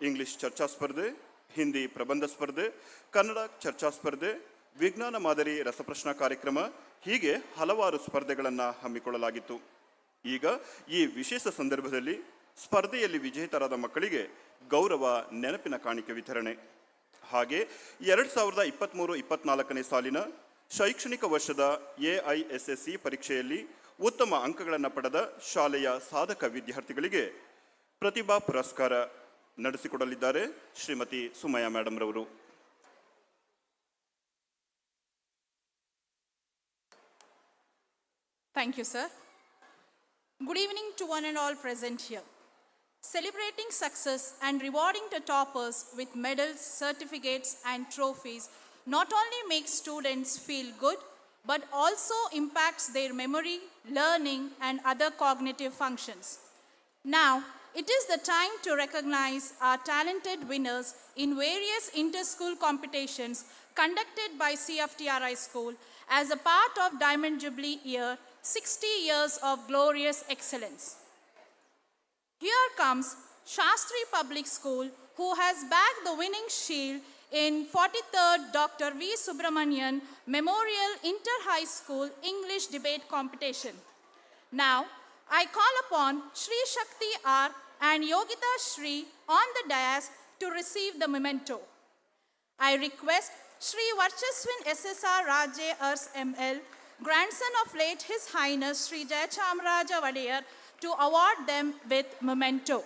ಇಂಗ್ಲಿಷ್ ಚರ್ಚಾ ಸ್ಪರ್ಧೆ, ಹಿಂದಿ ಪ್ರಬಂಧ ಸ್ಪರ್ಧೆ, ಕನ್ನಡ ಚರ್ಚಾ ಸ್ಪರ್ಧೆ, ವಿಜ್ಞಾನ ಮಾದರಿ ರಸಪ್ರಶ್ನಾ ಕಾರ್ಯಕ್ರಮ, ಹೀಗೆ ಹಲವಾರು ಸ್ಪರ್ಧೆಗಳನ್ನು ಹಮ್ಮಿಕೊಳ್ಳಲಾಗಿತ್ತು. ಈಗ ಈ ವಿಶೇಷ ಸಂದರ್ಭದಲ್ಲಿ ಸ್ಪರ್ಧೆಯಲ್ಲಿ ವಿಜೇತರಾದ ಮಕ್ಕಳಿಗೆ ಗೌರವ ನೆನಪಿನ ಕಾಣಿಕೆ ವಿತರಣೆ. ಹಾಗೆ 2023-24ನೇ ಸಾಲಿನ ಶೈಕ್ಷಣಿಕ ವರ್ಷದ AISSE ಪರೀಕ್ಷೆಯಲ್ಲಿ ಉತ್ತಮ ಅಂಕಗಳನ್ನು ಪಡೆದ ಶಾಲೆಯ ಸಾಧಕ ವಿದ್ಯಾರ್ಥಿಗಳಿಗೆ ಪ್ರತಿಭಾ ಪುರಸ್ಕಾರ ನಡೆಸಿಕೊಡಲಿದ್ದಾರೆ ಶ್ರೀಮತಿ ಸುಮಯ್ಯ ಮೇಡಮ್ ರವರು. Thank you, sir. Good evening to one and all present here. Celebrating success and rewarding the toppers with medals, certificates, and trophies not only makes students feel good, but also impacts their memory, learning, and other cognitive functions. Now, it is the time to recognize our talented winners in various inter-school competitions conducted by CFTRI School as a part of Diamond Jubilee Year, 60 years of glorious excellence. Here comes Shastri Public School, who has bagged the winning shield in 43rd Dr. V. Subramanian Memorial Inter-High School English Debate Competition. Now, I call upon Shri Shakti R and Yogita Shri on the dais to receive the memento. I request Shri Varchaswin SSR Raje Ars ML, grandson of late His Highness Shri Jayachamraja Vadeyar, to award them with memento.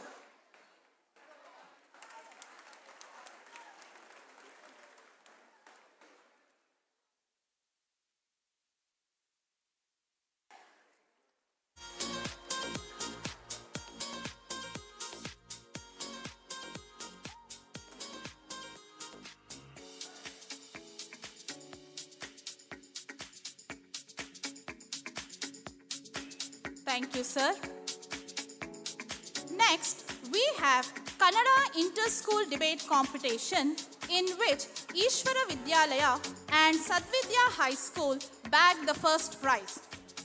Thank you, sir. Next, we have Kannada Inter-School Debate Competition, in which Ishvara Vidyalaya and Sadvidya High School bagged the first prize.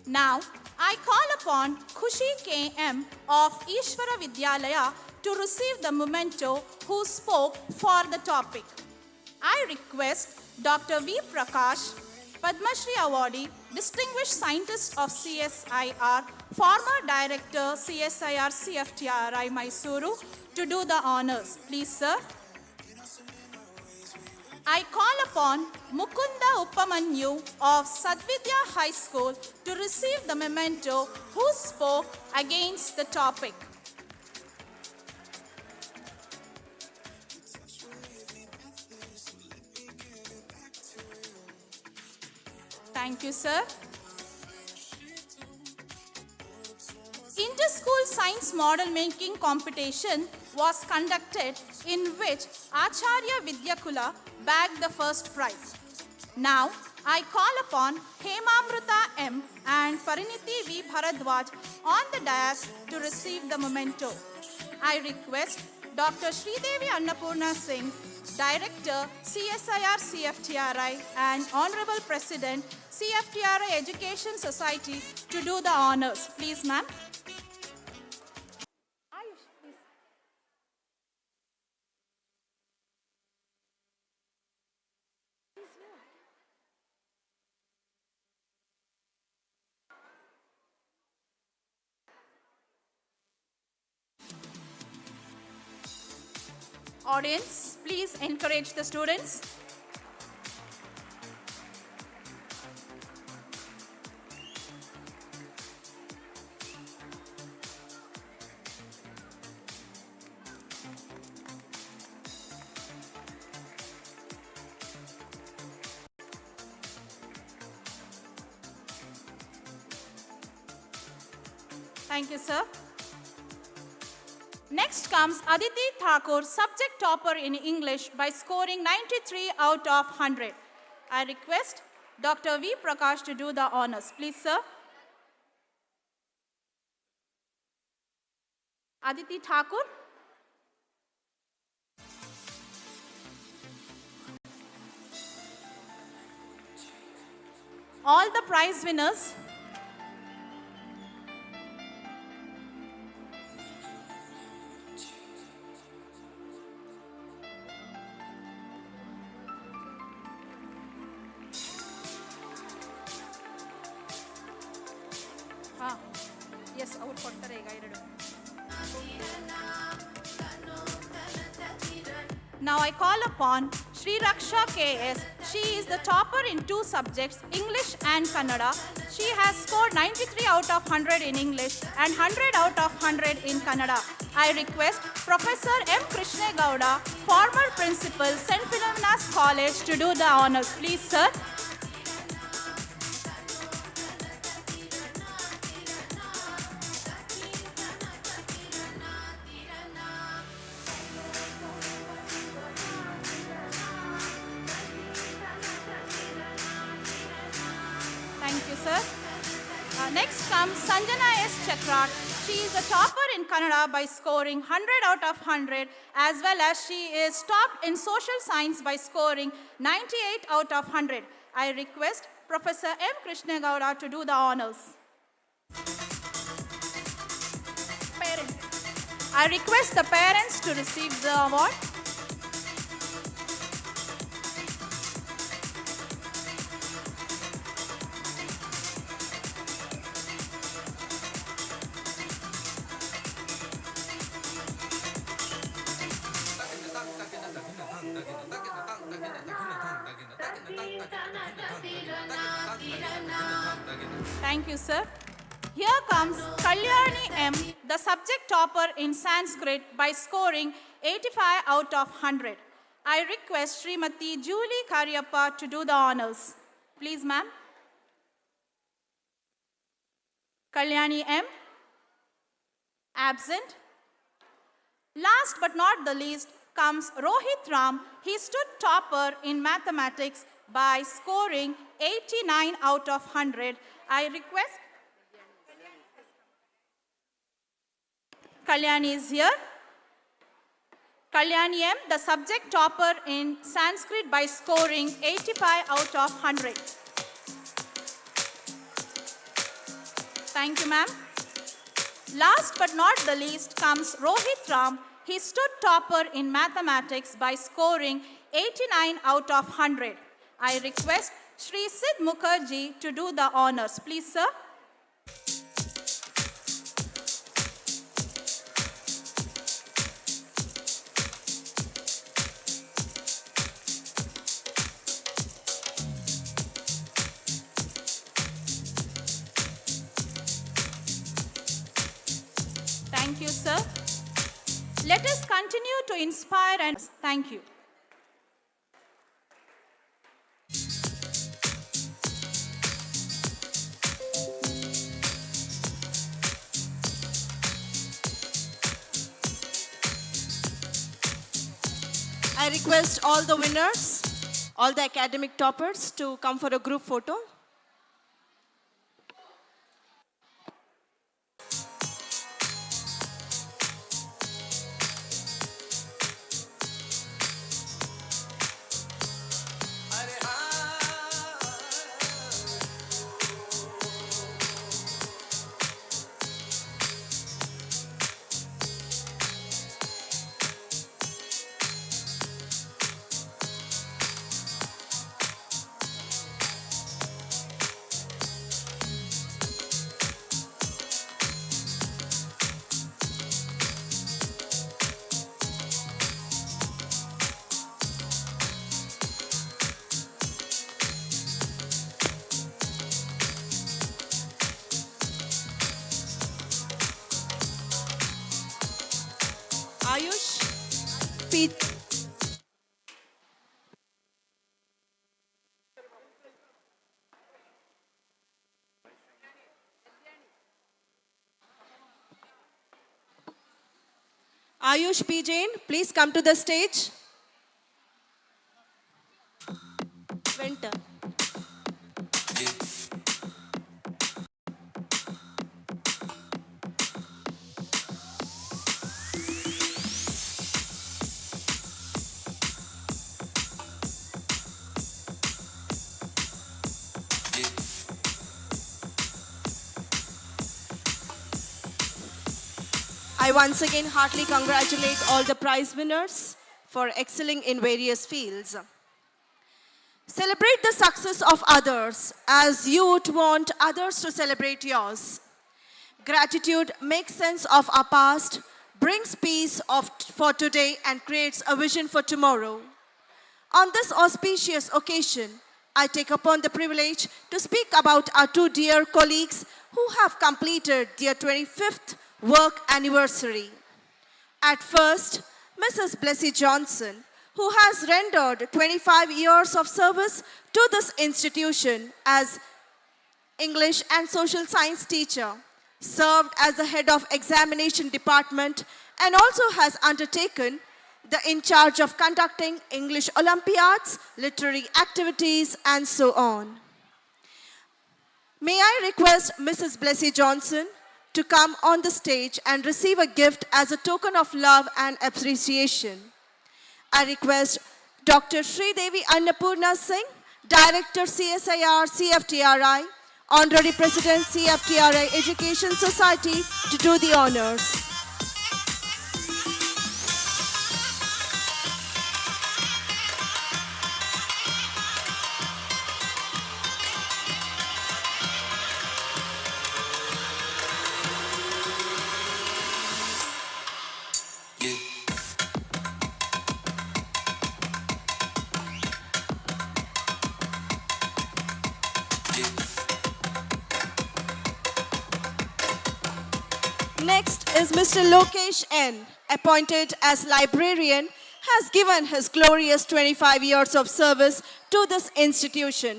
Now, I call upon Khushi KM of Ishvara Vidyalaya to receive the memento, who spoke for the topic. I request Dr. V. Prakash, Padma Shri Awardee, Distinguished Scientist of CSIR, former Director CSIR CFTRI Mysuru, to do the honors. Please, sir. I call upon Mukunda Upamanyu of Sadvidya High School to receive the memento, who spoke against the topic. Thank you, sir. Inter-School Science Model Making Competition was conducted, in which Acharya Vidyakula bagged the first prize. Now, I call upon Hemamrita M and Pariniti V. Bharadwaj on the dais to receive the memento. I request Dr. Sridevi Annapurna Singh, Director, CSIR CFTRI and Honorable President, CFTRI Education Society, to do the honors. Please, ma'am. Audience, please encourage the students. Thank you, sir. Next comes Aditi Thakur, subject topper in English by scoring 93 out of 100. I request Dr. V. Prakash to do the honors. Please, sir. Aditi Thakur. All the prize winners. Yes, I would put the guided. Now I call upon Sri Raksha KS. She is the topper in 2 subjects, English and Kannada. She has scored 93 out of 100 in English and 100 out of 100 in Kannada. I request Professor M. Krishna Gowda, former principal, St. Philomena's College, to do the honors. Please, sir. Thank you, sir. Next comes Sanjana S. Chakrat. She is a topper in Kannada by scoring 100 out of 100, as well as she is topped in social science by scoring 98 out of 100. I request Professor M. Krishna Gowda to do the honors. Parents. I request the parents to receive the award. Thank you, sir. Here comes Kalyani M, the subject topper in Sanskrit by scoring 85 out of 100. I request Srimati Jubilee Karyappa to do the honors. Please, ma'am. Kalyani M. Absent. Last but not the least comes Rohit Ram. He stood topper in mathematics by scoring 89 out of 100. I request Kalyani is here. Kalyani M, the subject topper in Sanskrit by scoring 85 out of 100. Thank you, ma'am. Last but not the least comes Rohit Ram. He stood topper in mathematics by scoring 89 out of 100. I request Shri Sid Mukherjee to do the honors. Please, sir. Thank you, sir. Let us continue to inspire and thank you. I request all the winners, all the academic toppers to come for a group photo. Ayush, Pete. Ayush P. Jain, please come to the stage. Winter. I once again heartily congratulate all the prize winners for excelling in various fields. Celebrate the success of others as you would want others to celebrate yours. Gratitude makes sense of our past, brings peace for today, and creates a vision for tomorrow. On this auspicious occasion, I take upon the privilege to speak about our two dear colleagues who have completed their 25th work anniversary. At first, Mrs. Blessy Johnson, who has rendered 25 years of service to this institution as English and social science teacher, served as the head of examination department, and also has undertaken the in charge of conducting English Olympiads, literary activities, and so on. May I request Mrs. Blessy Johnson to come on the stage and receive a gift as a token of love and appreciation. I request Dr. Sridevi Annapurna Singh, Director CSIR CFTRI, Honorary President CFTRI Education Society, to do the honors. Next is Mr. Lokesh N., appointed as librarian, has given his glorious 25 years of service to this institution.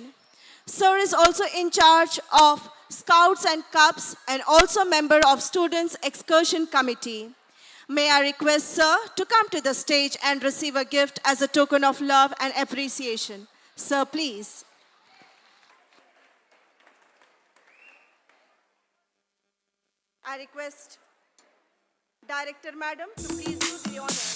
Sir is also in charge of Scouts and Cubs and also member of Students' Excursion Committee. May I request Sir to come to the stage and receive a gift as a token of love and appreciation. Sir, please. I request Director Madam to please do the honors.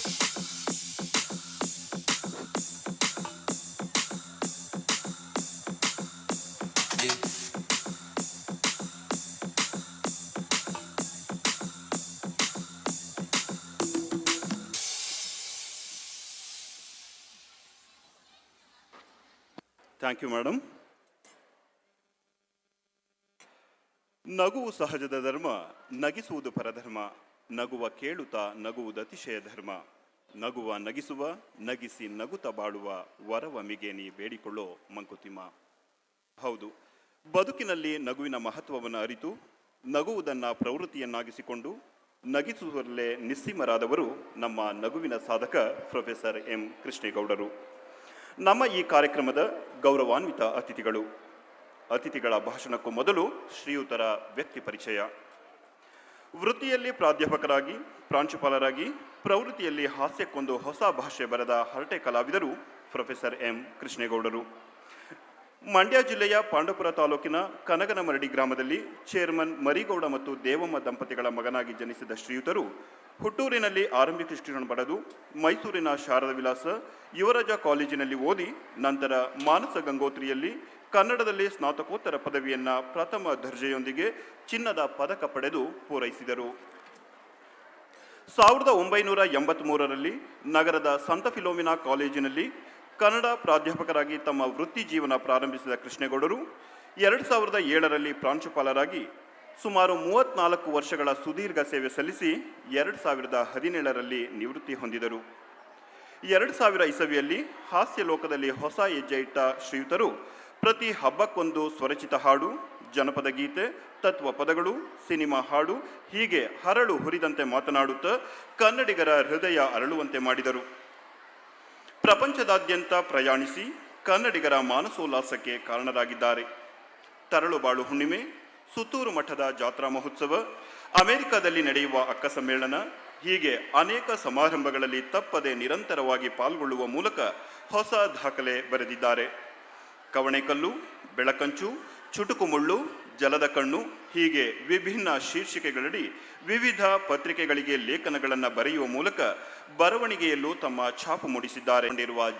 Thank you madam. ನಗುವು ಸಹಜದ ಧರ್ಮ, ನಗಿಸುವುದು ಪರಧರ್ಮ. ನಗುವ ಕೇಳುತ್ತ ನಗುವುದತಿಶಯ ಧರ್ಮ. ನಗುವ ನಗಿಸುವ, ನಗಿಸಿ ನಗುತ್ತ ಬಾಳುವ ವರವ ಮಿಗೆ ನೀ ಬೇಡಿಕೊಳ್ಳೋ ಮಂಕುತಿಮ್ಮ. ಹೌದು, ಬದುಕಿನಲ್ಲಿ ನಗುವಿನ ಮಹತ್ವವನ್ನು ಅರಿತು ನಗುವುದನ್ನು ಪ್ರವೃತ್ತಿಯನ್ನಾಗಿಸಿಕೊಂಡು ನಗಿಸುವಲ್ಲೇ ನಿಸ್ಸೀಮರಾದವರು ನಮ್ಮ ನಗುವಿನ ಸಾಧಕ ಪ್ರೊಫೆಸರ್ ಎಂ ಕೃಷ್ಣೇಗೌಡರು. ನಮ್ಮ ಈ ಕಾರ್ಯಕ್ರಮದ ಗೌರವಾನ್ವಿತ ಅತಿಥಿಗಳು. ಅತಿಥಿಗಳ ಭಾಷಣಕ್ಕೂ ಮೊದಲು ಶ್ರೀಯುತರ ವ್ಯಕ್ತಿ ಪರಿಚಯ. ವೃತ್ತಿಯಲ್ಲಿ ಪ್ರಾಧ್ಯಾಪಕರಾಗಿ, ಪ್ರಾಂಶುಪಾಲರಾಗಿ, ಪ್ರವೃತ್ತಿಯಲ್ಲಿ ಹಾಸ್ಯಕ್ಕೊಂದು ಹೊಸ ಭಾಷೆ ಬರೆದ ಹರಟೆ ಕಲಾವಿದರು ಪ್ರೊಫೆಸರ್ ಎಂ ಕೃಷ್ಣೇಗೌಡರು. ಮಂಡ್ಯ ಜಿಲ್ಲೆಯ ಪಾಂಡವಪುರ ತಾಲೂಕಿನ ಕನಗನಮರಡಿ ಗ್ರಾಮದಲ್ಲಿ ಚೇರ್ಮನ್ ಮರಿಗೌಡ ಮತ್ತು ದೇವಮ್ಮ ದಂಪತಿಗಳ ಮಗನಾಗಿ ಜನಿಸಿದ ಶ್ರೀಯುತರು ಹುಟ್ಟೂರಿನಲ್ಲಿ ಆರಂಭಿಕ ಶಿಕ್ಷಣ ಪಡೆದು ಮೈಸೂರಿನ ಶಾರದಾ ವಿಲಾಸ ಯುವರಾಜ ಕಾಲೇಜಿನಲ್ಲಿ ಓದಿ ನಂತರ ಮಾನಸ ಗಂಗೋತ್ರಿಯಲ್ಲಿ ಕನ್ನಡದಲ್ಲಿ ಸ್ನಾತಕೋತ್ತರ ಪದವಿಯನ್ನು ಪ್ರಥಮ ದರ್ಜೆಯೊಂದಿಗೆ ಚಿನ್ನದ ಪದಕ ಪಡೆದು ಪೂರೈಸಿದರು. 1983ರಲ್ಲಿ ನಗರದ ಸಂತ ಫಿಲೋಮಿನಾ ಕಾಲೇಜಿನಲ್ಲಿ ಕನ್ನಡ ಪ್ರಾಧ್ಯಾಪಕರಾಗಿ ತಮ್ಮ ವೃತ್ತಿ ಜೀವನ ಪ್ರಾರಂಭಿಸಿದ ಕೃಷ್ಣೇಗೌಡರು 2007ರಲ್ಲಿ ಪ್ರಾಂಶುಪಾಲರಾಗಿ ಸುಮಾರು 34 ವರ್ಷಗಳ ಸುದೀರ್ಘ ಸೇವೆ ಸಲ್ಲಿಸಿ 2017ರಲ್ಲಿ ನಿವೃತ್ತಿ ಹೊಂದಿದರು. 2000 ಇಸವಿಯಲ್ಲಿ ಹಾಸ್ಯ ಲೋಕದಲ್ಲಿ ಹೊಸ ಹೆಜ್ಜೆ ಇಟ್ಟ ಶ್ರೀಯುತರು ಪ್ರತಿ ಹಬ್ಬಕ್ಕೊಂದು ಸ್ವರಚಿತ ಹಾಡು, ಜನಪದ ಗೀತೆ, ತತ್ವ ಪದಗಳು, ಸಿನಿಮಾ ಹಾಡು ಹೀಗೆ ಹರಳು ಹುರಿದಂತೆ ಮಾತನಾಡುತ್ತಾ ಕನ್ನಡಿಗರ ಹೃದಯ ಅರಳುವಂತೆ ಮಾಡಿದರು. ಪ್ರಪಂಚದಾದ್ಯಂತ ಪ್ರಯಾಣಿಸಿ ಕನ್ನಡಿಗರ ಮಾನಸೋಲ್ಲಾಸಕ್ಕೆ ಕಾರಣರಾಗಿದ್ದಾರೆ. ತರಳುಬಾಳು ಹುಣ್ಣಿಮೆ, ಸುತ್ತೂರು ಮಠದ ಜಾತ್ರಾ ಮಹೋತ್ಸವ, ಅಮೆರಿಕದಲ್ಲಿ ನಡೆಯುವ ಅಕ್ಕ ಸಮ್ಮೇಳನ ಹೀಗೆ ಅನೇಕ ಸಮಾರಂಭಗಳಲ್ಲಿ ತಪ್ಪದೆ ನಿರಂತರವಾಗಿ ಪಾಲ್ಗೊಳ್ಳುವ ಮೂಲಕ ಹೊಸ ದಾಖಲೆ ಬರೆದಿದ್ದಾರೆ. ಕವಣೆಕಲ್ಲು, ಬೆಳಕಂಚು, ಚುಟುಕು ಮುಳ್ಳು, ಜಲದ ಕಣ್ಣು ಹೀಗೆ ವಿಭಿನ್ನ ಶೀರ್ಷಿಕೆಗಳಡಿ ವಿವಿಧ ಪತ್ರಿಕೆಗಳಿಗೆ ಲೇಖನಗಳನ್ನು ಬರೆಯುವ ಮೂಲಕ ಬರವಣಿಗೆಯಲ್ಲೂ ತಮ್ಮ ಛಾಪು ಮೂಡಿಸಿದ್ದಾರೆ.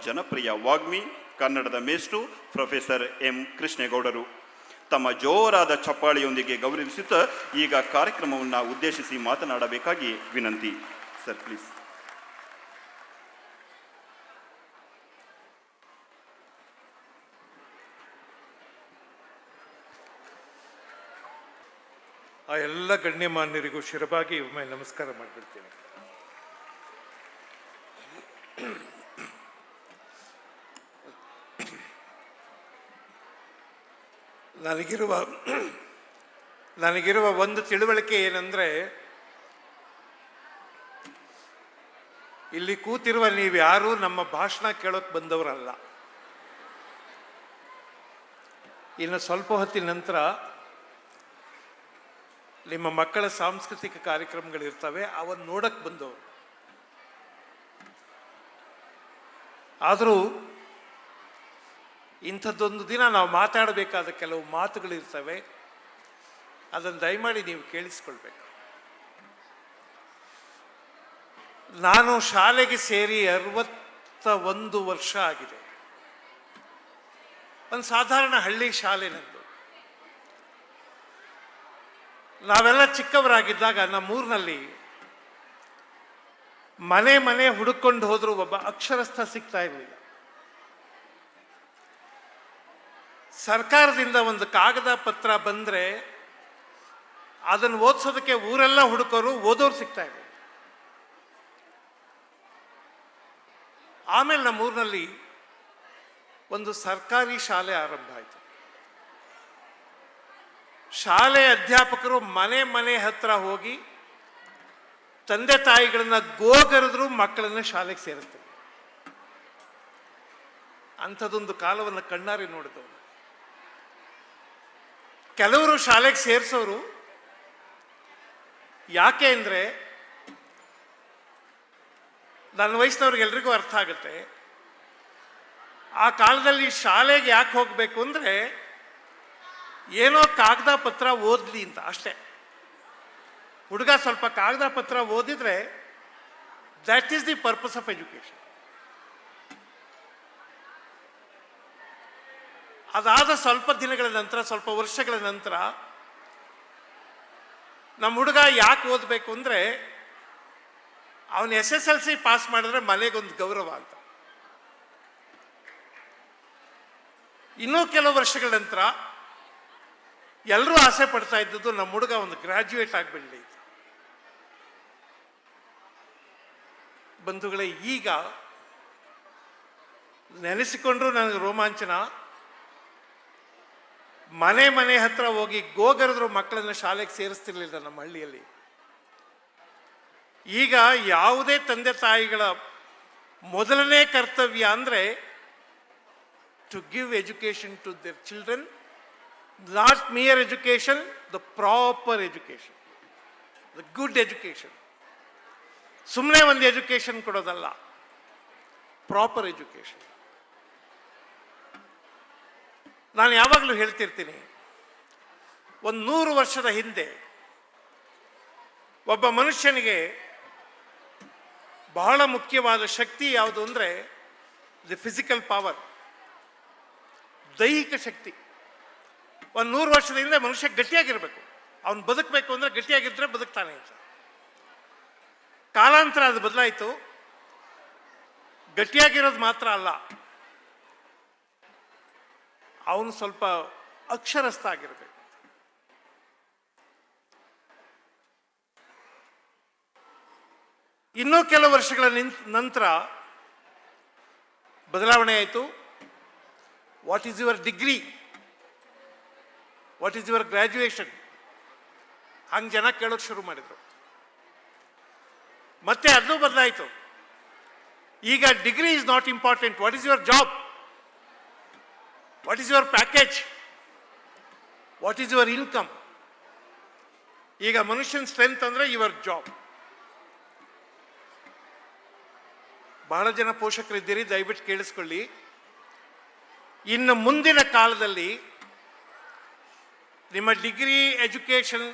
ಜನಪ್ರಿಯ ವಾಗ್ಮಿ, ಕನ್ನಡದ ಮೇಷ್ಟ್ರು ಪ್ರೊಫೆಸರ್ ಎಂ ಕೃಷ್ಣೇಗೌಡರು ತಮ್ಮ ಜೋರಾದ ಚಪ್ಪಾಳೆಯೊಂದಿಗೆ ಗೌರವಿಸುತ್ತಾ ಈಗ ಕಾರ್ಯಕ್ರಮವನ್ನು ಉದ್ದೇಶಿಸಿ ಮಾತನಾಡಬೇಕಾಗಿ ವಿನಂತಿ. Sir please. ಆ ಎಲ್ಲ ಗಣ್ಯಮಾನ್ಯರಿಗೂ ಶಿರಬಾಗಿ ಒಮ್ಮೆ ನಮಸ್ಕಾರ ಮಾಡಿಬಿಡ್ತೀನಿ. ನನಗಿರುವ ಒಂದು ತಿಳುವಳಿಕೆ ಏನಂದರೆ, ಇಲ್ಲಿ ಕೂತಿರುವ ನೀವ್ಯಾರೂ ನಮ್ಮ ಭಾಷಣ ಕೇಳೋಕೆ ಬಂದವರಲ್ಲ. ಇನ್ನು ಸ್ವಲ್ಪ ಹೊತ್ತಿನ ನಂತರ ನಿಮ್ಮ ಮಕ್ಕಳ ಸಾಂಸ್ಕೃತಿಕ ಕಾರ್ಯಕ್ರಮಗಳಿರ್ತವೆ, ಅವನ್ನು ನೋಡಕ್ಕೆ ಬಂದವರು. ಆದರೂ ಇಂಥದ್ದೊಂದು ದಿನ ನಾವು ಮಾತಾಡಬೇಕಾದ ಕೆಲವು ಮಾತುಗಳಿರ್ತವೆ, ಅದನ್ನು ದಯಮಾಡಿ ನೀವು ಕೇಳಿಸ್ಕೊಳ್ಬೇಕು. ನಾನು ಶಾಲೆಗೆ ಸೇರಿ 61 ವರ್ಷ ಆಗಿದೆ. ಒಂದು ಸಾಧಾರಣ ಹಳ್ಳಿ ಶಾಲೆ ನಂದು. ನಾವೆಲ್ಲ ಚಿಕ್ಕವರಾಗಿದ್ದಾಗ ನಮ್ಮೂರಿನಲ್ಲಿ ಮನೆ ಮನೆ ಹುಡುಕೊಂಡು ಹೋದರೂ ಒಬ್ಬ ಅಕ್ಷರಸ್ಥ ಸಿಗ್ತಾ ಇರಲಿಲ್ಲ. ಸರ್ಕಾರದಿಂದ ಒಂದು ಕಾಗದ ಪತ್ರ ಬಂದರೆ ಅದನ್ನು ಓದಿಸೋದಕ್ಕೆ ಊರೆಲ್ಲ ಹುಡುಕೋರು, ಓದೋರು ಸಿಗ್ತಾ ಇರಲಿಲ್ಲ. ಆಮೇಲೆ ನಮ್ಮೂರಿನಲ್ಲಿ ಒಂದು ಸರ್ಕಾರಿ ಶಾಲೆ ಆರಂಭ ಆಯಿತು. ಶಾಲೆ ಅಧ್ಯಾಪಕರು ಮನೆ ಮನೆ ಹತ್ರ ಹೋಗಿ ತಂದೆ ತಾಯಿಗಳನ್ನ ಗೋಗರೆದ್ರು ಮಕ್ಕಳನ್ನ ಶಾಲೆಗೆ ಸೇರಿಸ್ತಾರೆ. ಅಂಥದ್ದೊಂದು ಕಾಲವನ್ನು ಕಣ್ಣಾರಿ ನೋಡಿದವರು. ಕೆಲವರು ಶಾಲೆಗೆ ಸೇರಿಸೋರು ಯಾಕೆ ಅಂದರೆ, ನನ್ನ ವಯಸ್ಸಿನವ್ರಿಗೆ ಎಲ್ರಿಗೂ ಅರ್ಥ ಆಗುತ್ತೆ. ಆ ಕಾಲದಲ್ಲಿ ಶಾಲೆಗೆ ಯಾಕೆ ಹೋಗಬೇಕು ಅಂದರೆ, ಏನೋ ಕಾಗದ ಪತ್ರ ಓದಲಿ ಅಂತ ಅಷ್ಟೇ. ಹುಡುಗ ಸ್ವಲ್ಪ ಕಾಗದ ಪತ್ರ ಓದಿದ್ರೆ that is the purpose of education. ಅದಾದ ಸ್ವಲ್ಪ ದಿನಗಳ ನಂತರ, ಸ್ವಲ್ಪ ವರ್ಷಗಳ ನಂತರ ನಮ್ಮ ಹುಡುಗ ಯಾಕೆ ಓದಬೇಕು ಅಂದರೆ, ಅವನು SSLC ಪಾಸ್ ಮಾಡಿದ್ರೆ ಮನೆಗೊಂದು ಗೌರವ ಅಂತ. ಇನ್ನೂ ಕೆಲವು ವರ್ಷಗಳ ನಂತರ ಎಲ್ಲರೂ ಆಸೆ ಪಡ್ತಾ ಇದ್ದದ್ದು ನಮ್ಮ ಹುಡುಗ ಒಂದು ಗ್ರಾಜ್ಯುಯೇಟ್ ಆಗಿಬಿಡಲಿ. ಬಂಧುಗಳೇ, ಈಗ ನೆನೆಸಿಕೊಂಡ್ರು ನನಗೆ ರೋಮಾಂಚನ. ಮನೆ ಮನೆ ಹತ್ರ ಹೋಗಿ ಗೋಗರೆದ್ರು ಮಕ್ಕಳನ್ನ ಶಾಲೆಗೆ ಸೇರಿಸ್ತಿರ್ಲಿಲ್ಲ ನಮ್ಮ ಹಳ್ಳಿಯಲ್ಲಿ. ಈಗ ಯಾವುದೇ ತಂದೆ ತಾಯಿಗಳ ಮೊದಲನೇ ಕರ್ತವ್ಯ ಅಂದರೆ to give education to their children. Not mere education, the proper education, the good education. ಸುಮ್ಮನೆ ಒಂದು ಎಜುಕೇಶನ್ ಕೊಡೋದಲ್ಲ, ಪ್ರಾಪರ್ ಎಜುಕೇಶನ್. ನಾನು ಯಾವಾಗಲೂ ಹೇಳ್ತಿರ್ತೀನಿ, ಒಂದು 100 ವರ್ಷದ ಹಿಂದೆ ಒಬ್ಬ ಮನುಷ್ಯನಿಗೆ ಬಹಳ ಮುಖ್ಯವಾದ ಶಕ್ತಿ ಯಾವುದು ಅಂದರೆ ದಿ ಫಿಸಿಕಲ್ ಪವರ್, ದೈಹಿಕ ಶಕ್ತಿ. ಒಂದು 100 ವರ್ಷದ ಹಿಂದೆ ಮನುಷ್ಯ ಗಟ್ಟಿಯಾಗಿರಬೇಕು, ಅವನು ಬದುಕಬೇಕು ಅಂದರೆ ಗಟ್ಟಿಯಾಗಿದ್ದರೆ ಬದುಕ್ತಾನೆ ಅಂತ. ಕಾಲಾಂತರ ಅದು ಬದಲಾಯಿತು. ಗಟ್ಟಿಯಾಗಿರೋದು ಮಾತ್ರ ಅಲ್ಲ, ಅವನು ಸ್ವಲ್ಪ ಅಕ್ಷರಸ್ಥ ಆಗಿರಬೇಕು. ಇನ್ನೂ ಕೆಲವು ವರ್ಷಗಳ ನಂತರ ಬದಲಾವಣೆ ಆಯಿತು. What is your degree, what is your graduation, ಹಂಗೆ ಜನ ಕೇಳೋಕೆ ಶುರು ಮಾಡಿದರು. ಮತ್ತೆ ಅದು ಬದಲಾಯಿತು. ಈಗ degree is not important, what is your job, what is your package, what is your income. ಈಗ ಮನುಷ್ಯನ ಸ್ಟ್ರೆಂತ್ ಅಂದರೆ ಯುವರ್ ಜಾಬ್. ಬಹಳ ಜನ ಪೋಷಕರಿದ್ದೀರಿ, ದಯವಿಟ್ಟು ಕೇಳಿಸ್ಕೊಳ್ಳಿ. ಇನ್ನು ಮುಂದಿನ ಕಾಲದಲ್ಲಿ ನಿಮ್ಮ ಡಿಗ್ರಿ ಎಜುಕೇಷನ್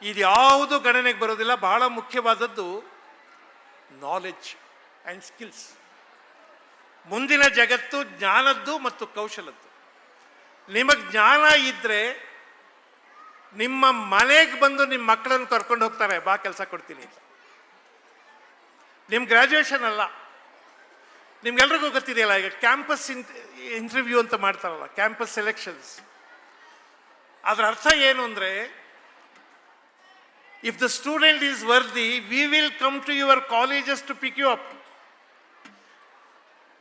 ಇದ್ಯಾವುದು ಗಣನೆಗೆ ಬರೋದಿಲ್ಲ. ಬಹಳ ಮುಖ್ಯವಾದದ್ದು ನಾಲೆಡ್ಜ್ ಆ್ಯಂಡ್ ಸ್ಕಿಲ್ಸ್. ಮುಂದಿನ ಜಗತ್ತು ಜ್ಞಾನದ್ದು ಮತ್ತು ಕೌಶಲದ್ದು. ನಿಮಗೆ ಜ್ಞಾನ ಇದ್ದರೆ ನಿಮ್ಮ ಮನೆಗೆ ಬಂದು ನಿಮ್ಮ ಮಕ್ಕಳನ್ನು ಕರ್ಕೊಂಡು ಹೋಗ್ತಾರೆ, ಬಾ ಕೆಲಸ ಕೊಡ್ತೀನಿ. ನಿಮ್ಮ ಗ್ರ್ಯಾಜುಯೇಷನ್ ಅಲ್ಲ. ನಿಮ್ಗೆಲ್ರಿಗೂ ಗೊತ್ತಿದೆಯಲ್ಲ, ಈಗ ಕ್ಯಾಂಪಸ್ ಇಂಟರ್ವ್ಯೂ ಅಂತ ಮಾಡ್ತಾರಲ್ಲ, ಕ್ಯಾಂಪಸ್ ಸೆಲೆಕ್ಷನ್ಸ್. ಅದರ ಅರ್ಥ ಏನು ಅಂದರೆ, if the student is worthy, we will come to your colleges to pick you up.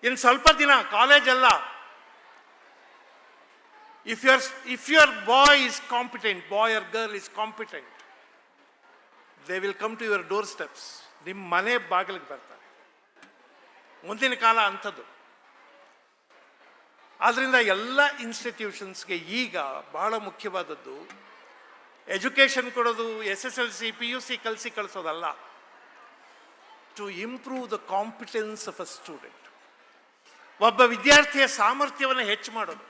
ಇನ್ನು ಸ್ವಲ್ಪ ದಿನ, ಕಾಲೇಜ್ ಅಲ್ಲ, if your boy is competent, boy or girl is competent, they will come to your door steps. ನಿಮ್ಮ ಮನೆ ಬಾಗಿಲಿಗೆ ಬರ್ತಾರೆ. ಮುಂದಿನ ಕಾಲ ಅಂಥದ್ದು. ಆದ್ದರಿಂದ ಎಲ್ಲ ಇನ್ಸ್ಟಿಟ್ಯೂಷನ್ಸ್ಗೆ ಈಗ ಬಹಳ ಮುಖ್ಯವಾದದ್ದು ಎಜುಕೇಷನ್ ಕೊಡೋದು, SSLC PUC ಕಳಿಸೋದಲ್ಲ, to improve the competence of a student. ಒಬ್ಬ ವಿದ್ಯಾರ್ಥಿಯ ಸಾಮರ್ಥ್ಯವನ್ನು ಹೆಚ್ಚು ಮಾಡೋದು.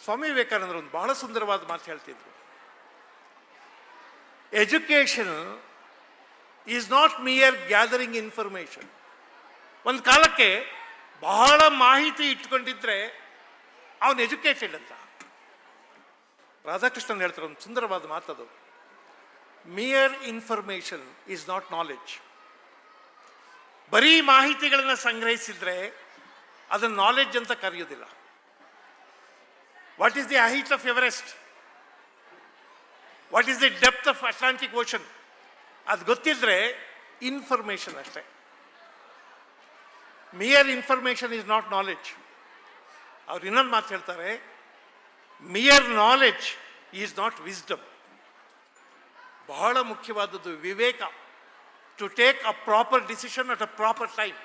ಸ್ವಾಮಿ ವಿವೇಕಾನಂದರು ಒಂದು ಬಹಳ ಸುಂದರವಾದ ಮಾತು ಹೇಳ್ತಿದ್ರು. Education is not mere gathering information. ಒಂದು ಕಾಲಕ್ಕೆ ಬಹಳ ಮಾಹಿತಿ ಇಟ್ಕೊಂಡಿದ್ರೆ ಅವನು ಎಜುಕೇಟೆಡ್ ಅಂತ. ರಾಧಾಕೃಷ್ಣನ್ ಹೇಳ್ತಾರೆ ಒಂದು ಸುಂದರವಾದ ಮಾತದು. Mere information is not knowledge. ಬರೀ ಮಾಹಿತಿಗಳನ್ನು ಸಂಗ್ರಹಿಸಿದ್ರೆ ಅದನ್ನು ನಾಲೆಡ್ಜ್ ಅಂತ ಕರೆಯೋದಿಲ್ಲ. What is the height of Everest, what is the depth of Atlantic Ocean, ಅದು ಗೊತ್ತಿದ್ರೆ ಇನ್ಫಾರ್ಮೇಷನ್ ಅಷ್ಟೇ. Mere information is not knowledge. ಅವ್ರು ಇನ್ನೊಂದು ಮಾತು ಹೇಳ್ತಾರೆ, mere knowledge is not wisdom. ಬಹಳ ಮುಖ್ಯವಾದದ್ದು ವಿವೇಕ, to take a proper decision at a proper time.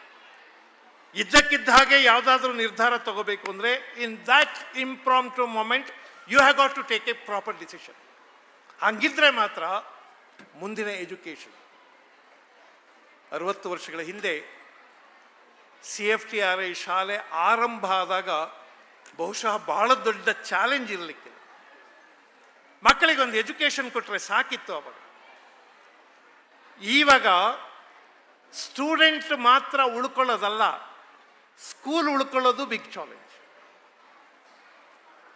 ಇದ್ದಕ್ಕಿದ್ದ ಹಾಗೆ ಯಾವುದಾದ್ರೂ ನಿರ್ಧಾರ ತಗೋಬೇಕು ಅಂದರೆ in that impromptu moment you have got to take a proper decision. ಹಂಗಿದ್ರೆ ಮಾತ್ರ ಮುಂದಿನ ಎಜುಕೇಷನ್. 60 ವರ್ಷಗಳ ಹಿಂದೆ CFTRI ಶಾಲೆ ಆರಂಭ ಆದಾಗ ಬಹುಶಃ ಬಹಳ ದೊಡ್ಡ ಚಾಲೆಂಜ್ ಇರಲಿಕ್ಕಿಲ್ಲ. ಮಕ್ಕಳಿಗೊಂದು ಎಜುಕೇಷನ್ ಕೊಟ್ಟರೆ ಸಾಕಿತ್ತು ಅವಾಗ. ಇವಾಗ ಸ್ಟೂಡೆಂಟ್ ಮಾತ್ರ ಉಳ್ಕೊಳ್ಳೋದಲ್ಲ, ಸ್ಕೂಲ್ ಉಳ್ಕೊಳ್ಳೋದು big challenge.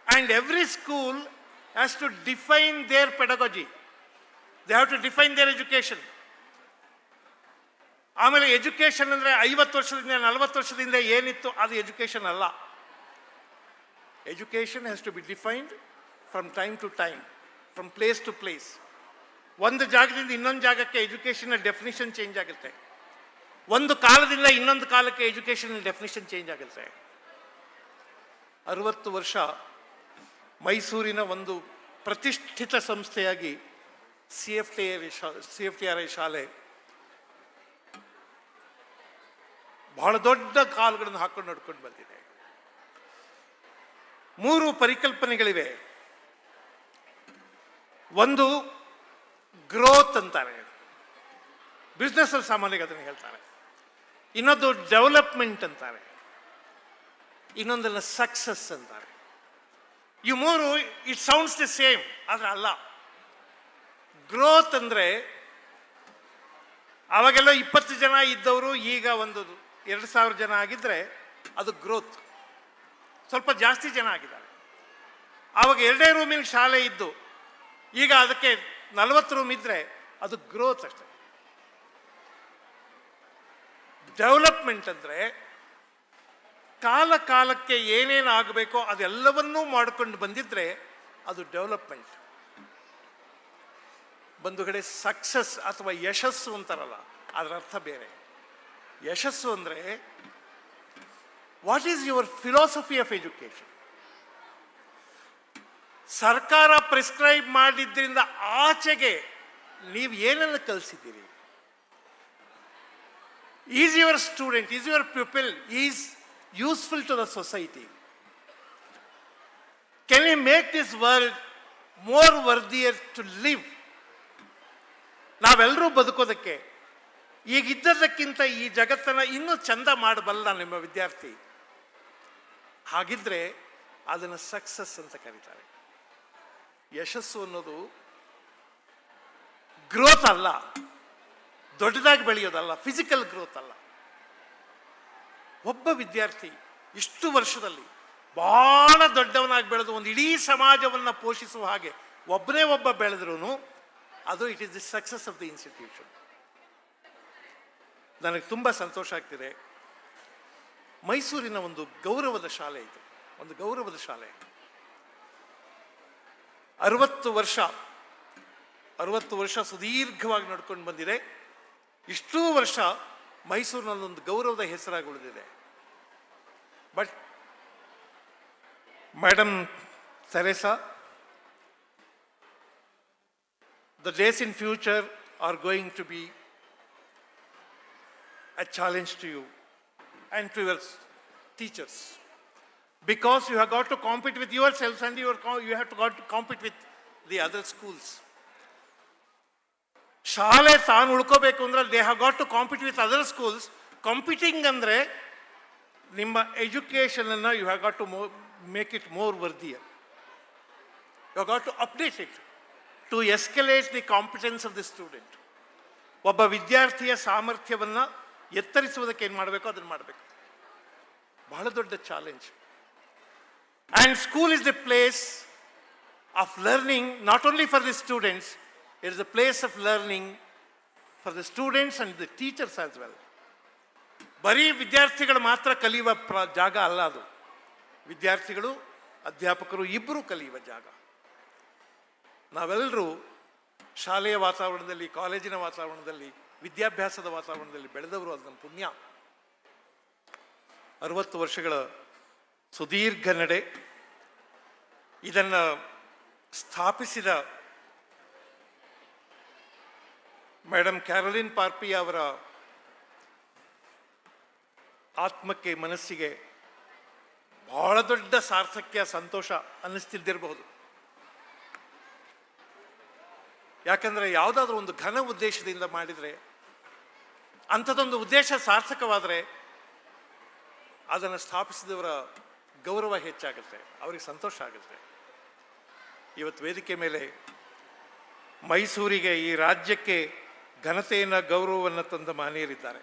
And every school has to define their pedagogy. They have to define their education. ಆಮೇಲೆ ಎಜುಕೇಷನ್ ಅಂದರೆ 50 ವರ್ಷದಿಂದ 40 ವರ್ಷದಿಂದ ಏನಿತ್ತು ಅದು ಎಜುಕೇಷನ್ ಅಲ್ಲ. Education has to be defined from time to time, from place to place. ಒಂದು ಜಾಗದಿಂದ ಇನ್ನೊಂದು ಜಾಗಕ್ಕೆ ಎಜುಕೇಷನ್ನ ಡೆಫಿನಿಷನ್ ಚೇಂಜ್ ಆಗುತ್ತೆ. ಒಂದು ಕಾಲದಿಂದ ಇನ್ನೊಂದು ಕಾಲಕ್ಕೆ ಎಜುಕೇಷನ್ ಡೆಫಿನಿಷನ್ ಚೇಂಜ್ ಆಗುತ್ತೆ. 60 ವರ್ಷ ಮೈಸೂರಿನ ಒಂದು ಪ್ರತಿಷ್ಠಿತ ಸಂಸ್ಥೆಯಾಗಿ CFTRI ಶಾಲೆ ಬಹಳ ದೊಡ್ಡ ಕಾಲುಗಳನ್ನು ಹಾಕೊಂಡು ನಡ್ಕೊಂಡು ಬಂದಿದೆ. 3 ಪರಿಕಲ್ಪನೆಗಳಿವೆ. ಒಂದು ಗ್ರೋತ್ ಅಂತಾರೆ, ಬಿಸ್ನೆಸ್ ಅಲ್ಲಿ ಸಾಮಾನ್ಯವಾಗಿ ಅದನ್ನು ಹೇಳ್ತಾರೆ. ಇನ್ನೊಂದು ಡೆವಲಪ್ಮೆಂಟ್ ಅಂತಾರೆ, ಇನ್ನೊಂದನ್ನು ಸಕ್ಸಸ್ ಅಂತಾರೆ. ಈ 3 ಇಟ್ ಸೌಂಡ್ಸ್ ದ ಸೇಮ್, ಆದರೆ ಅಲ್ಲ. ಗ್ರೋತ್ ಅಂದರೆ ಅವಾಗೆಲ್ಲ 20 ಜನ ಇದ್ದವರು ಈಗ ಒಂದು 2000 ಜನ ಆಗಿದ್ದರೆ ಅದು ಗ್ರೋತ್. ಸ್ವಲ್ಪ ಜಾಸ್ತಿ ಜನ ಆಗಿದ್ದಾರೆ. ಆವಾಗ 2 ರೂಮಿನ ಶಾಲೆ ಇದ್ದು ಈಗ ಅದಕ್ಕೆ 40 ರೂಮ್ ಇದ್ದರೆ ಅದು ಗ್ರೋತ್ ಅಷ್ಟೆ. ಡೆವಲಪ್ಮೆಂಟ್ ಅಂದರೆ ಕಾಲ ಕಾಲಕ್ಕೆ ಏನೇನು ಆಗಬೇಕೋ ಅದೆಲ್ಲವನ್ನೂ ಮಾಡಿಕೊಂಡು ಬಂದಿದ್ರೆ ಅದು ಡೆವಲಪ್ಮೆಂಟ್. ಬಂಧುಗಳೇ, ಸಕ್ಸಸ್ ಅಥವಾ ಯಶಸ್ಸು ಅಂತಾರಲ್ಲ, ಅದರ ಅರ್ಥ ಬೇರೆ. ಯಶಸ್ಸು ಅಂದರೆ what is your philosophy of education. ಸರ್ಕಾರ ಪ್ರಿಸ್ಕ್ರೈಬ್ ಮಾಡಿದ್ರಿಂದ ಆಚೆಗೆ ನೀವು ಏನನ್ನು ಕಲಿಸಿದ್ದೀರಿ. Is your student, is your pupil is useful to the society. Can you make this world more worthier to live. ನಾವೆಲ್ಲರೂ ಬದುಕೋದಕ್ಕೆ ಈಗಿದ್ದದಕ್ಕಿಂತ ಈ ಜಗತ್ತನ್ನು ಇನ್ನೂ ಚಂದ ಮಾಡಬಲ್ಲ ನಿಮ್ಮ ವಿದ್ಯಾರ್ಥಿ. ಹಾಗಿದ್ರೆ ಅದನ್ನು ಸಕ್ಸಸ್ ಅಂತ ಕರೀತಾರೆ. ಯಶಸ್ಸು ಅನ್ನೋದು ಗ್ರೋತ್ ಅಲ್ಲ, ದೊಡ್ಡದಾಗಿ ಬೆಳೆಯೋದಲ್ಲ, ಫಿಸಿಕಲ್ ಗ್ರೋತ್ ಅಲ್ಲ. ಒಬ್ಬ ವಿದ್ಯಾರ್ಥಿ ಇಷ್ಟು ವರ್ಷದಲ್ಲಿ ಬಹಳ ದೊಡ್ಡವನಾಗಿ ಬೆಳೆದು ಒಂದು ಇಡೀ ಸಮಾಜವನ್ನು ಪೋಷಿಸುವ ಹಾಗೆ ಒಬ್ಬನೇ ಒಬ್ಬ ಬೆಳೆದ್ರೂ ಅದು it is the success of the institution. ನನಗೆ ತುಂಬ ಸಂತೋಷ ಆಗ್ತಿದೆ. ಮೈಸೂರಿನ ಒಂದು ಗೌರವದ ಶಾಲೆ ಇದು, ಒಂದು ಗೌರವದ ಶಾಲೆ. 60 ವರ್ಷ ಸುದೀರ್ಘವಾಗಿ ನಡ್ಕೊಂಡು ಬಂದಿದೆ. ಇಷ್ಟೂ ವರ್ಷ ಮೈಸೂರಿನಲ್ಲೊಂದು ಗೌರವದ ಹೆಸರಾಗಿ ಉಳಿದಿದೆ. But madam Teresa, the days in future are going to be a challenge to you and to your teachers, because you have got to compete with yourselves and you have got to compete with the other schools. ಶಾಲೆ ತಾನು ಉಳ್ಕೋಬೇಕು ಅಂದ್ರೆ they have got to compete with other schools. Competing ಅಂದರೆ ನಿಮ್ಮ ಎಜುಕೇಷನನ್ನು you have got to make it more worthier. You have got to update it to escalate the competence of the student. ಒಬ್ಬ ವಿದ್ಯಾರ್ಥಿಯ ಸಾಮರ್ಥ್ಯವನ್ನು ಎತ್ತರಿಸುವುದಕ್ಕೆ ಏನು ಮಾಡಬೇಕು ಅದನ್ನು ಮಾಡಬೇಕು. ಬಹಳ ದೊಡ್ಡ challenge. And school is the place of learning, not only for the students, it is a place of learning for the students and the teachers as well. ಬರೀ ವಿದ್ಯಾರ್ಥಿಗಳು ಮಾತ್ರ ಕಲಿಯುವ ಜಾಗ ಅಲ್ಲ ಅದು. ವಿದ್ಯಾರ್ಥಿಗಳು ಅಧ್ಯಾಪಕರು ಇಬ್ಬರು ಕಲಿಯುವ ಜಾಗ. ನಾವೆಲ್ಲರೂ ಶಾಲೆಯ ವಾತಾವರಣದಲ್ಲಿ, ಕಾಲೇಜಿನ ವಾತಾವರಣದಲ್ಲಿ, ವಿದ್ಯಾಭ್ಯಾಸದ ವಾತಾವರಣದಲ್ಲಿ ಬೆಳೆದವರು. ಅದು ನಮ್ಮ ಪುಣ್ಯ. 60 ವರ್ಷಗಳ ಸುದೀರ್ಘ ನಡೆ. ಇದನ್ನು ಸ್ಥಾಪಿಸಿದ ಮೇಡಮ್ ಕ್ಯಾರೋಲಿನ್ ಪಾರ್ಪಿ ಅವರ ಆತ್ಮಕ್ಕೆ, ಮನಸ್ಸಿಗೆ ಬಹಳ ದೊಡ್ಡ ಸಾರ್ಥಕ್ಯ, ಸಂತೋಷ ಅನ್ನಿಸ್ತಿದ್ದಿರಬಹುದು. ಯಾಕಂದರೆ ಯಾವುದಾದ್ರೂ ಒಂದು ಘನ ಉದ್ದೇಶದಿಂದ ಮಾಡಿದರೆ, ಅಂಥದ್ದೊಂದು ಉದ್ದೇಶ ಸಾರ್ಥಕವಾದರೆ ಅದನ್ನು ಸ್ಥಾಪಿಸಿದವರ ಗೌರವ ಹೆಚ್ಚಾಗುತ್ತೆ, ಅವರಿಗೆ ಸಂತೋಷ ಆಗುತ್ತೆ. ಇವತ್ತು ವೇದಿಕೆ ಮೇಲೆ ಮೈಸೂರಿಗೆ, ಈ ರಾಜ್ಯಕ್ಕೆ ಘನತೆಯನ್ನು, ಗೌರವವನ್ನು ತಂದ ಮಹನೀಯರಿದ್ದಾರೆ.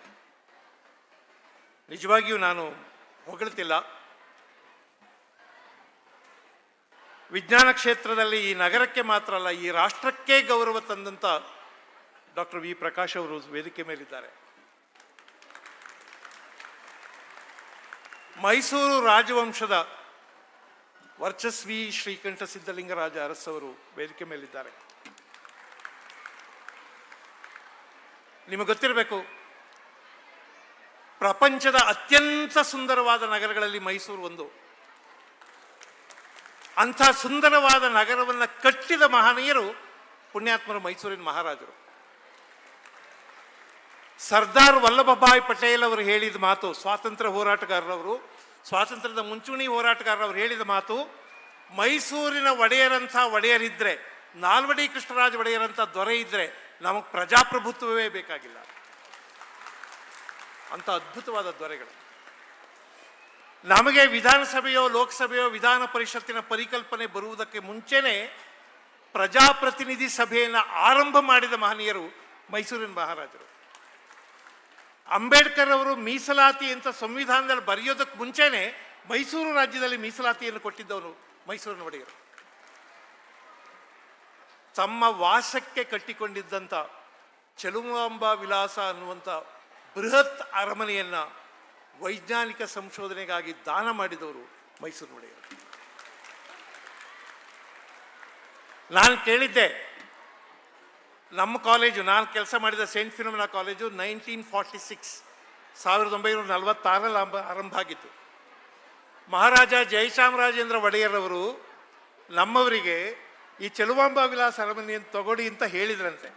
ನಿಜವಾಗಿಯೂ ನಾನು ಹೊಗಳ್ತಿಲ್ಲ. ವಿಜ್ಞಾನ ಕ್ಷೇತ್ರದಲ್ಲಿ ಈ ನಗರಕ್ಕೆ ಮಾತ್ರ ಅಲ್ಲ, ಈ ರಾಷ್ಟ್ರಕ್ಕೆ ಗೌರವ ತಂದಂಥ ಡಾಕ್ಟರ್ ವಿ ಪ್ರಕಾಶ್ ಅವರು ವೇದಿಕೆ ಮೇಲಿದ್ದಾರೆ. ಮೈಸೂರು ರಾಜವಂಶದ ವರ್ಚಸ್ವಿ ಶ್ರೀಕಂಠ ಸಿದ್ಧಲಿಂಗರಾಜ ಅರಸವರು ವೇದಿಕೆ ಮೇಲಿದ್ದಾರೆ. ನಿಮಗೆ ಗೊತ್ತಿರಬೇಕು, ಪ್ರಪಂಚದ ಅತ್ಯಂತ ಸುಂದರವಾದ ನಗರಗಳಲ್ಲಿ ಮೈಸೂರು ಒಂದು. ಅಂಥ ಸುಂದರವಾದ ನಗರವನ್ನು ಕಟ್ಟಿದ ಮಹನೀಯರು ಪುಣ್ಯಾತ್ಮರು ಮೈಸೂರಿನ ಮಹಾರಾಜರು. ಸರ್ದಾರ್ ವಲ್ಲಭಭಾಯ್ ಪಟೇಲ್ ಅವರು ಹೇಳಿದ ಮಾತು, ಸ್ವಾತಂತ್ರ್ಯ ಹೋರಾಟಗಾರರವರು, ಸ್ವಾತಂತ್ರ್ಯದ ಮುಂಚೂಣಿ ಹೋರಾಟಗಾರರವರು ಹೇಳಿದ ಮಾತು, ಮೈಸೂರಿನ ಒಡೆಯರಂಥ ಒಡೆಯರಿದ್ದರೆ, ನಾಲ್ವಡಿ ಕೃಷ್ಣರಾಜ ಒಡೆಯರಂಥ ದೊರೆ ಇದ್ದರೆ ನಮಗೆ ಪ್ರಜಾಪ್ರಭುತ್ವವೇ ಬೇಕಾಗಿಲ್ಲ. ಅಂಥ ಅದ್ಭುತವಾದ ದೊರೆಗಳು. ನಮಗೆ ವಿಧಾನಸಭೆಯೋ ಲೋಕಸಭೆಯೋ ವಿಧಾನ ಪರಿಷತ್ತಿನ ಪರಿಕಲ್ಪನೆ ಬರುವುದಕ್ಕೆ ಮುಂಚೆನೇ ಪ್ರಜಾಪ್ರತಿನಿಧಿ ಸಭೆಯನ್ನು ಆರಂಭ ಮಾಡಿದ ಮಹನೀಯರು ಮೈಸೂರಿನ ಮಹಾರಾಜರು. ಅಂಬೇಡ್ಕರ್ ಅವರು ಮೀಸಲಾತಿ ಅಂತ ಸಂವಿಧಾನದಲ್ಲಿ ಬರೆಯೋದಕ್ಕೆ ಮುಂಚೆನೇ ಮೈಸೂರು ರಾಜ್ಯದಲ್ಲಿ ಮೀಸಲಾತಿಯನ್ನು ಕೊಟ್ಟಿದ್ದವರು ಮೈಸೂರಿನ ಒಡೆಯರು. ತಮ್ಮ ವಾಸಕ್ಕೆ ಕಟ್ಟಿಕೊಂಡಿದ್ದಂಥ ಚೆಲುವಾಂಬ ವಿಲಾಸ ಅನ್ನುವಂಥ ಬೃಹತ್ ಅರಮನೆಯನ್ನು ವೈಜ್ಞಾನಿಕ ಸಂಶೋಧನೆಗಾಗಿ ದಾನ ಮಾಡಿದವರು ಮೈಸೂರು ಒಡೆಯರು. ನಾನು ಕೇಳಿದ್ದೆ, ನಮ್ಮ ಕಾಲೇಜು, ನಾನು ಕೆಲಸ ಮಾಡಿದ ಸೇಂಟ್ ಫಿಲೋಮಿನಾ ಕಾಲೇಜು 1946, 1946ರಲ್ಲಿ ಆರಂಭ ಆಗಿತ್ತು. ಮಹಾರಾಜ ಜಯಚಾಮರಾಜೇಂದ್ರ ಒಡೆಯರವರು ನಮ್ಮವರಿಗೆ ಈ ಚೆಲುವಾಂಬ ವಿಲಾಸ ಅರಮನೆಯನ್ನು ತಗೊಳ್ಳಿ ಅಂತ ಹೇಳಿದ್ರಂತೆ.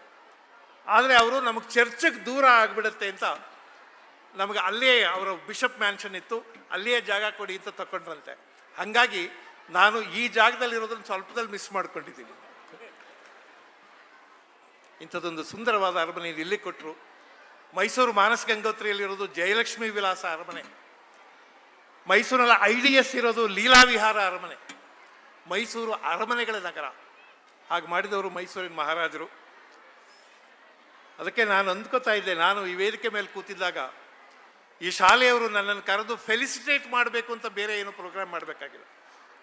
ಆದರೆ ಅವರು ನಮಗೆ ಚರ್ಚ್ಗೆ ದೂರ ಆಗಿಬಿಡುತ್ತೆ ಅಂತ ನಮಗೆ ಅಲ್ಲಿಯೇ ಅವರ ಬಿಷಪ್ ಮ್ಯಾನ್ಷನ್ ಇತ್ತು, ಅಲ್ಲಿಯೇ ಜಾಗ ಕೊಡಿ ಅಂತ ತಗೊಂಡ್ರಂತೆ. ಹಾಗಾಗಿ ನಾನು ಈ ಜಾಗದಲ್ಲಿರೋದನ್ನು ಸ್ವಲ್ಪದಲ್ಲಿ ಮಿಸ್ ಮಾಡ್ಕೊಂಡಿದ್ದೀನಿ. ಇಂಥದ್ದೊಂದು ಸುಂದರವಾದ ಅರಮನೆಯನ್ನು ಇಲ್ಲಿ ಕೊಟ್ಟರು. ಮೈಸೂರು ಮಾನಸ ಗಂಗೋತ್ರಿಯಲ್ಲಿರೋದು ಜಯಲಕ್ಷ್ಮಿ ವಿಲಾಸ ಅರಮನೆ, ಮೈಸೂರಲ್ಲಿ IDS ಇರೋದು ಲೀಲಾವಿಹಾರ ಅರಮನೆ. ಮೈಸೂರು ಅರಮನೆಗಳ ನಗರ. ಹಾಗೆ ಮಾಡಿದವರು ಮೈಸೂರಿನ ಮಹಾರಾಜರು. ಅದಕ್ಕೆ ನಾನು ಅಂದ್ಕೋತಾ ಇದ್ದೆ, ನಾನು ಈ ವೇದಿಕೆ ಮೇಲೆ ಕೂತಿದ್ದಾಗ ಈ ಶಾಲೆಯವರು ನನ್ನನ್ನು ಕರೆದು ಫೆಲಿಸಿಟೇಟ್ ಮಾಡಬೇಕು ಅಂತ ಬೇರೆ ಏನು ಪ್ರೋಗ್ರಾಮ್ ಮಾಡಬೇಕಾಗಿಲ್ಲ.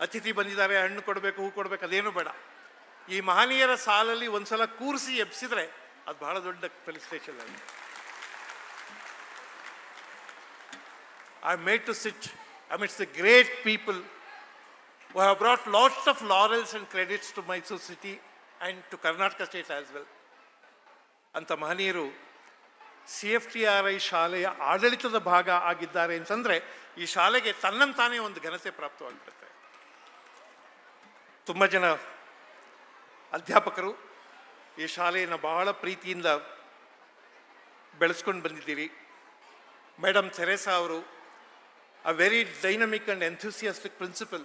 ಅತಿಥಿ ಬಂದಿದ್ದಾರೆ, ಹಣ್ಣು ಕೊಡಬೇಕು, ಹೂ ಕೊಡಬೇಕು, ಅದೇನು ಬೇಡ. ಈ ಮಹನೀಯರ ಸಾಲಲ್ಲಿ ಒಂದ್ಸಲ ಕೂರಿಸಿ ಎಬ್ಸಿದ್ರೆ ಅದು ಬಹಳ ದೊಡ್ಡ ಫೆಲಿಸಿಟೇಷನ್ ಆಗಿದೆ. I am made to sit amidst the great people who have brought lots of laurels and credits to Mysore city and to Karnataka state as well. ಅಂತ ಮಹನೀಯರು CFTRI ಶಾಲೆಯ ಆಡಳಿತದ ಭಾಗ ಆಗಿದ್ದಾರೆ ಅಂತಂದರೆ ಈ ಶಾಲೆಗೆ ತನ್ನಂತಾನೇ ಒಂದು ಘನತೆ ಪ್ರಾಪ್ತವಾಗಿಬಿಡುತ್ತೆ. ತುಂಬ ಜನ ಅಧ್ಯಾಪಕರು ಈ ಶಾಲೆಯನ್ನು ಬಹಳ ಪ್ರೀತಿಯಿಂದ ಬೆಳೆಸ್ಕೊಂಡು ಬಂದಿದ್ದೀರಿ. ಮೇಡಮ್ ಥೆರೇಸಾ ಅವರು a very dynamic and enthusiastic principal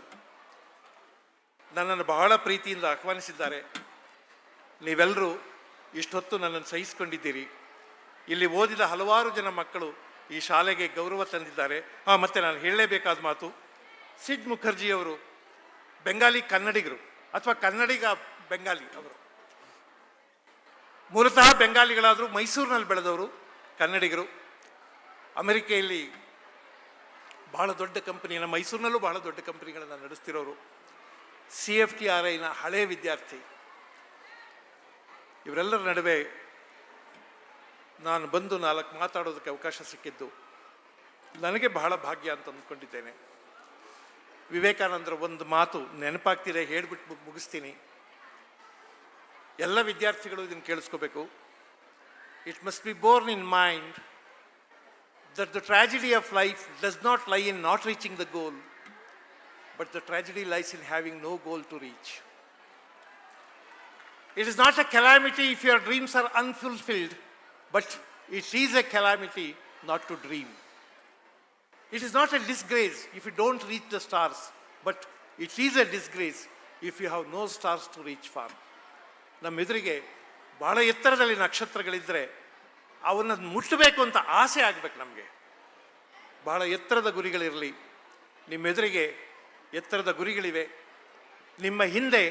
ನನ್ನನ್ನು ಬಹಳ ಪ್ರೀತಿಯಿಂದ ಆಹ್ವಾನಿಸಿದ್ದಾರೆ. ನೀವೆಲ್ಲರೂ ಇಷ್ಟೊತ್ತು ನನ್ನನ್ನು ಸಹಿಸಿಕೊಂಡಿದ್ದೀರಿ. ಇಲ್ಲಿ ಓದಿದ ಹಲವಾರು ಜನ ಮಕ್ಕಳು ಈ ಶಾಲೆಗೆ ಗೌರವ ತಂದಿದ್ದಾರೆ. ಮತ್ತು ನಾನು ಹೇಳಲೇಬೇಕಾದ ಮಾತು, ಸಿಡ್ ಮುಖರ್ಜಿಯವರು ಬೆಂಗಾಲಿ ಕನ್ನಡಿಗರು, ಅಥವಾ ಕನ್ನಡಿಗ ಬೆಂಗಾಲಿ ಅವರು. ಮೂಲತಃ ಬೆಂಗಾಲಿಗಳಾದರೂ ಮೈಸೂರಿನಲ್ಲಿ ಬೆಳೆದವರು ಕನ್ನಡಿಗರು. ಅಮೆರಿಕೆಯಲ್ಲಿ ಬಹಳ ದೊಡ್ಡ ಕಂಪನಿಯನ್ನು, ಮೈಸೂರಿನಲ್ಲೂ ಬಹಳ ದೊಡ್ಡ ಕಂಪನಿಗಳನ್ನು ನಡೆಸ್ತಿರೋರು. CFTRIನ ಹಳೆಯ ವಿದ್ಯಾರ್ಥಿ. ಇವರೆಲ್ಲರ ನಡುವೆ ನಾನು ಬಂದು 4 ಮಾತಾಡೋದಕ್ಕೆ ಅವಕಾಶ ಸಿಕ್ಕಿದ್ದು ನನಗೆ ಬಹಳ ಭಾಗ್ಯ ಅಂತ ಅಂದ್ಕೊಂಡಿದ್ದೇನೆ. ವಿವೇಕಾನಂದರ ಒಂದು ಮಾತು ನೆನಪಾಗ್ತಿದೆ, ಹೇಳ್ಬಿಟ್ಟು ಮುಗಿಸ್ತೀನಿ. ಎಲ್ಲ ವಿದ್ಯಾರ್ಥಿಗಳು ಇದನ್ನು ಕೇಳಿಸ್ಕೋಬೇಕು. It must be borne in mind that the tragedy of life does not lie in not reaching the goal, but the tragedy lies in having no goal to reach. It is not a calamity if your dreams are unfulfilled, but it is a calamity not to dream. It is not a disgrace if you don't reach the stars, but it is a disgrace if you have no stars to reach far. ನಮ್ಮ ಎದುರಿಗೆ ಭಾಳ ಎತ್ತರದಲ್ಲಿ ನಕ್ಷತ್ರಗಳಿದ್ದರೆ ಅವನ್ನ ಮುಟ್ಟಬೇಕು ಅಂತ ಆಸೆ ಆಗಬೇಕು ನಮಗೆ. ಭಾಳ ಎತ್ತರದ ಗುರಿಗಳಿರಲಿ. ನಿಮ್ಮ ಎದುರಿಗೆ ಎತ್ತರದ ಗುರಿಗಳಿವೆ. ನಿಮ್ಮ ಹಿಂದೆ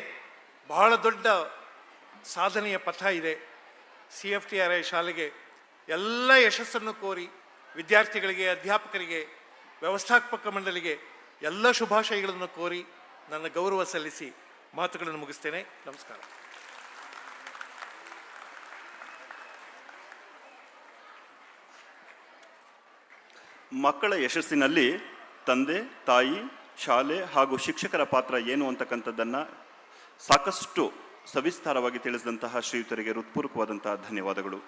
ಬಹಳ ದೊಡ್ಡ ಸಾಧನೆಯ ಪಥ ಇದೆ. CFTRI ಶಾಲೆಗೆ ಎಲ್ಲ ಯಶಸ್ಸನ್ನು ಕೋರಿ ವಿದ್ಯಾರ್ಥಿಗಳಿಗೆ, ಅಧ್ಯಾಪಕರಿಗೆ, ವ್ಯವಸ್ಥಾಪಕ ಮಂಡಳಿಗೆ ಎಲ್ಲ ಶುಭಾಶಯಗಳನ್ನು ಕೋರಿ ನನ್ನ ಗೌರವ ಸಲ್ಲಿಸಿ ಮಾತುಗಳನ್ನು ಮುಗಿಸ್ತೇನೆ. ನಮಸ್ಕಾರ. ಮಕ್ಕಳ ಯಶಸ್ಸಿನಲ್ಲಿ ತಂದೆ, ತಾಯಿ, ಶಾಲೆ ಹಾಗೂ ಶಿಕ್ಷಕರ ಪಾತ್ರ ಏನು ಅಂತಕ್ಕಂಥದ್ದನ್ನು ಸಾಕಷ್ಟು ಸವಿಸ್ತಾರವಾಗಿ ತಿಳಿಸಿದಂತಹ ಶ್ರೀಯುತರಿಗೆ ಹೃತ್ಪೂರ್ವಕವಾದಂತಹ ಧನ್ಯವಾದಗಳು.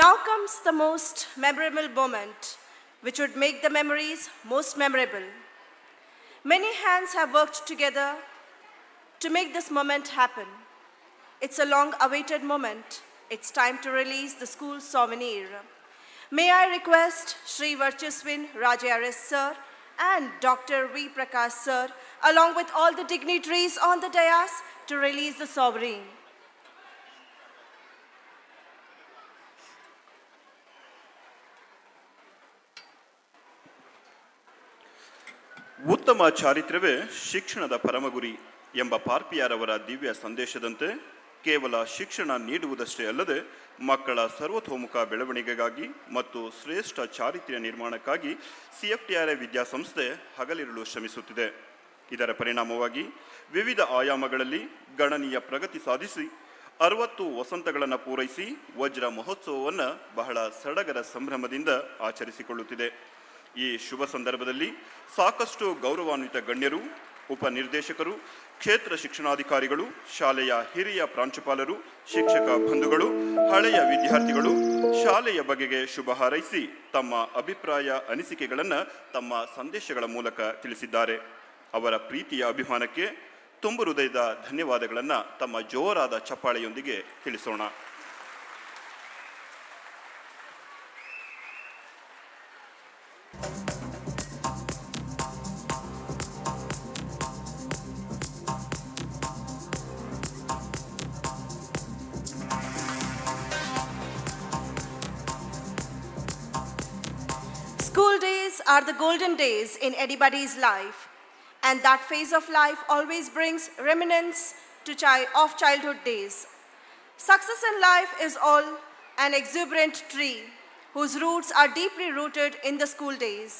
Now comes the most memorable moment, which would make the memories most memorable. Many hands have worked together to make this moment happen. It's a long-awaited moment. It's time to release the school souvenir. May I request Shri Varchaswin Rajayaris Sir and Dr. V. Prakash Sir, along with all the dignitaries on the dais, to release the souvenir. ಉತ್ತಮ ಚಾರಿತ್ರ್ಯವೇ ಶಿಕ್ಷಣದ ಪರಮಗುರಿ ಎಂಬ ಪಾರ್ಪಿಯಾರವರ ದಿವ್ಯ ಸಂದೇಶದಂತೆ ಕೇವಲ ಶಿಕ್ಷಣ ನೀಡುವುದಷ್ಟೇ ಅಲ್ಲದೆ ಮಕ್ಕಳ ಸರ್ವತೋಮುಖ ಬೆಳವಣಿಗೆಗಾಗಿ ಮತ್ತು ಶ್ರೇಷ್ಠ ಚಾರಿತ್ರ್ಯ ನಿರ್ಮಾಣಕ್ಕಾಗಿ CFTRI ವಿದ್ಯಾಸಂಸ್ಥೆ ಹಗಲಿರುಳು ಶ್ರಮಿಸುತ್ತಿದೆ. ಇದರ ಪರಿಣಾಮವಾಗಿ ವಿವಿಧ ಆಯಾಮಗಳಲ್ಲಿ ಗಣನೀಯ ಪ್ರಗತಿ ಸಾಧಿಸಿ 60 ವಸಂತಗಳನ್ನು ಪೂರೈಸಿ ವಜ್ರ ಮಹೋತ್ಸವವನ್ನು ಬಹಳ ಸಡಗರ ಸಂಭ್ರಮದಿಂದ ಆಚರಿಸಿಕೊಳ್ಳುತ್ತಿದೆ. ಈ ಶುಭ ಸಂದರ್ಭದಲ್ಲಿ ಸಾಕಷ್ಟು ಗೌರವಾನ್ವಿತ ಗಣ್ಯರು, ಉಪನಿರ್ದೇಶಕರು, ಕ್ಷೇತ್ರ ಶಿಕ್ಷಣಾಧಿಕಾರಿಗಳು, ಶಾಲೆಯ ಹಿರಿಯ ಪ್ರಾಂಶುಪಾಲರು, ಶಿಕ್ಷಕ ಬಂಧುಗಳು, ಹಳೆಯ ವಿದ್ಯಾರ್ಥಿಗಳು ಶಾಲೆಯ ಬಗೆಗೆ ಶುಭ ಹಾರೈಸಿ ತಮ್ಮ ಅಭಿಪ್ರಾಯ, ಅನಿಸಿಕೆಗಳನ್ನು ತಮ್ಮ ಸಂದೇಶಗಳ ಮೂಲಕ ತಿಳಿಸಿದ್ದಾರೆ. ಅವರ ಪ್ರೀತಿಯ ಅಭಿಮಾನಕ್ಕೆ ತುಂಬು ಹೃದಯದ ಧನ್ಯವಾದಗಳನ್ನು ತಮ್ಮ ಜೋರಾದ ಚಪ್ಪಾಳೆಯೊಂದಿಗೆ ತಿಳಿಸೋಣ. School days are the golden days in anybody's life, and that phase of life always brings remnants of childhood days. Success in life is all an exuberant tree whose roots are deeply rooted in the school days.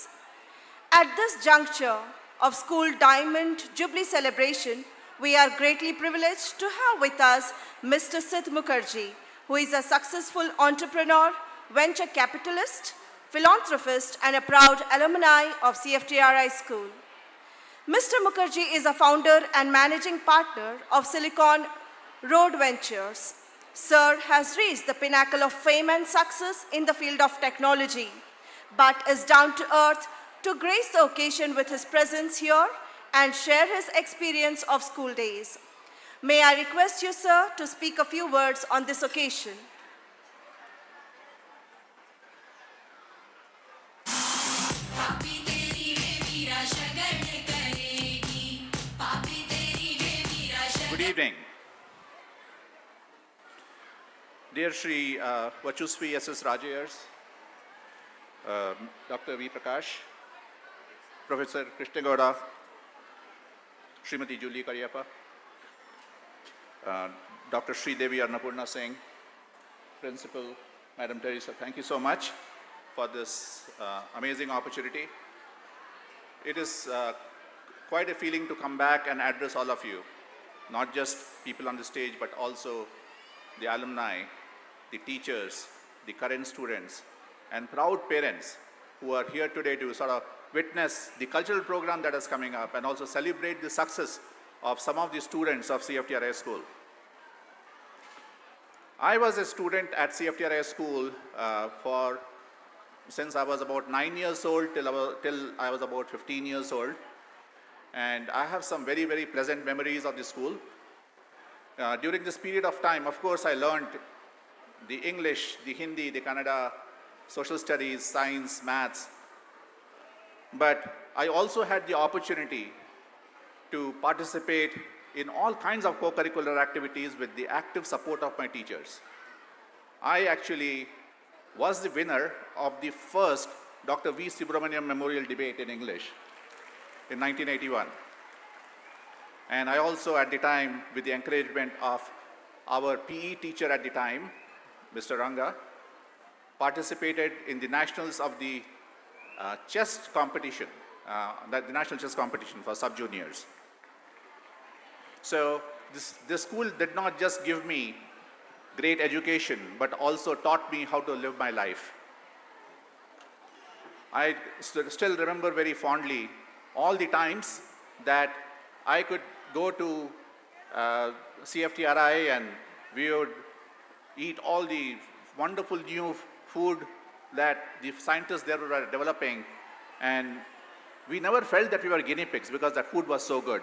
At this juncture of School Diamond Jubilee celebration, we are greatly privileged to have with us Mr. Sid Mukherjee, who is a successful entrepreneur, venture capitalist, philanthropist, and a proud alumni of CFTRI School. Mr. Mukherjee is a founder and managing partner of Silicon Road Ventures. Sir has reached the pinnacle of fame and success in the field of technology, but is down to earth to grace the occasion with his presence here and share his experience of school days. May I request you, sir, to speak a few words on this occasion. Good evening. Dear Shri Vachusvi SS Rajayars, Dr. V. Prakash, Professor Krishna Gowda, Srimati Julie Karyappa, Dr. Sri Devi Arnapurna Singh, Principal, Madam Teresa, thank you so much for this amazing opportunity. It is quite a feeling to come back and address all of you, not just people on the stage, but also the alumni, the teachers, the current students, and proud parents who are here today to sort of witness the cultural program that is coming up and also celebrate the success of some of the students of CFTRI School. I was a student at CFTRI School since I was about 9 years old till I was about 15 years old. And I have some very, very pleasant memories of the school. during this period of time, of course, I learned the English, the Hindi, the Kannada, social studies, science, maths. But I also had the opportunity to participate in all kinds of co-curricular activities with the active support of my teachers. I actually was the winner of the first Dr. V. Subramaniam Memorial Debate in English in 1981. And I also, at the time, with the encouragement of our PE teacher at the time, Mr. Ranga, participated in the nationals of the chess competition, the national chess competition for sub-juniors. So this school did not just give me great education, but also taught me how to live my life. I still remember very fondly all the times that I could go to CFTRI and we would eat all the wonderful new food that the scientists there were developing, and we never felt that we were guinea pigs because that food was so good.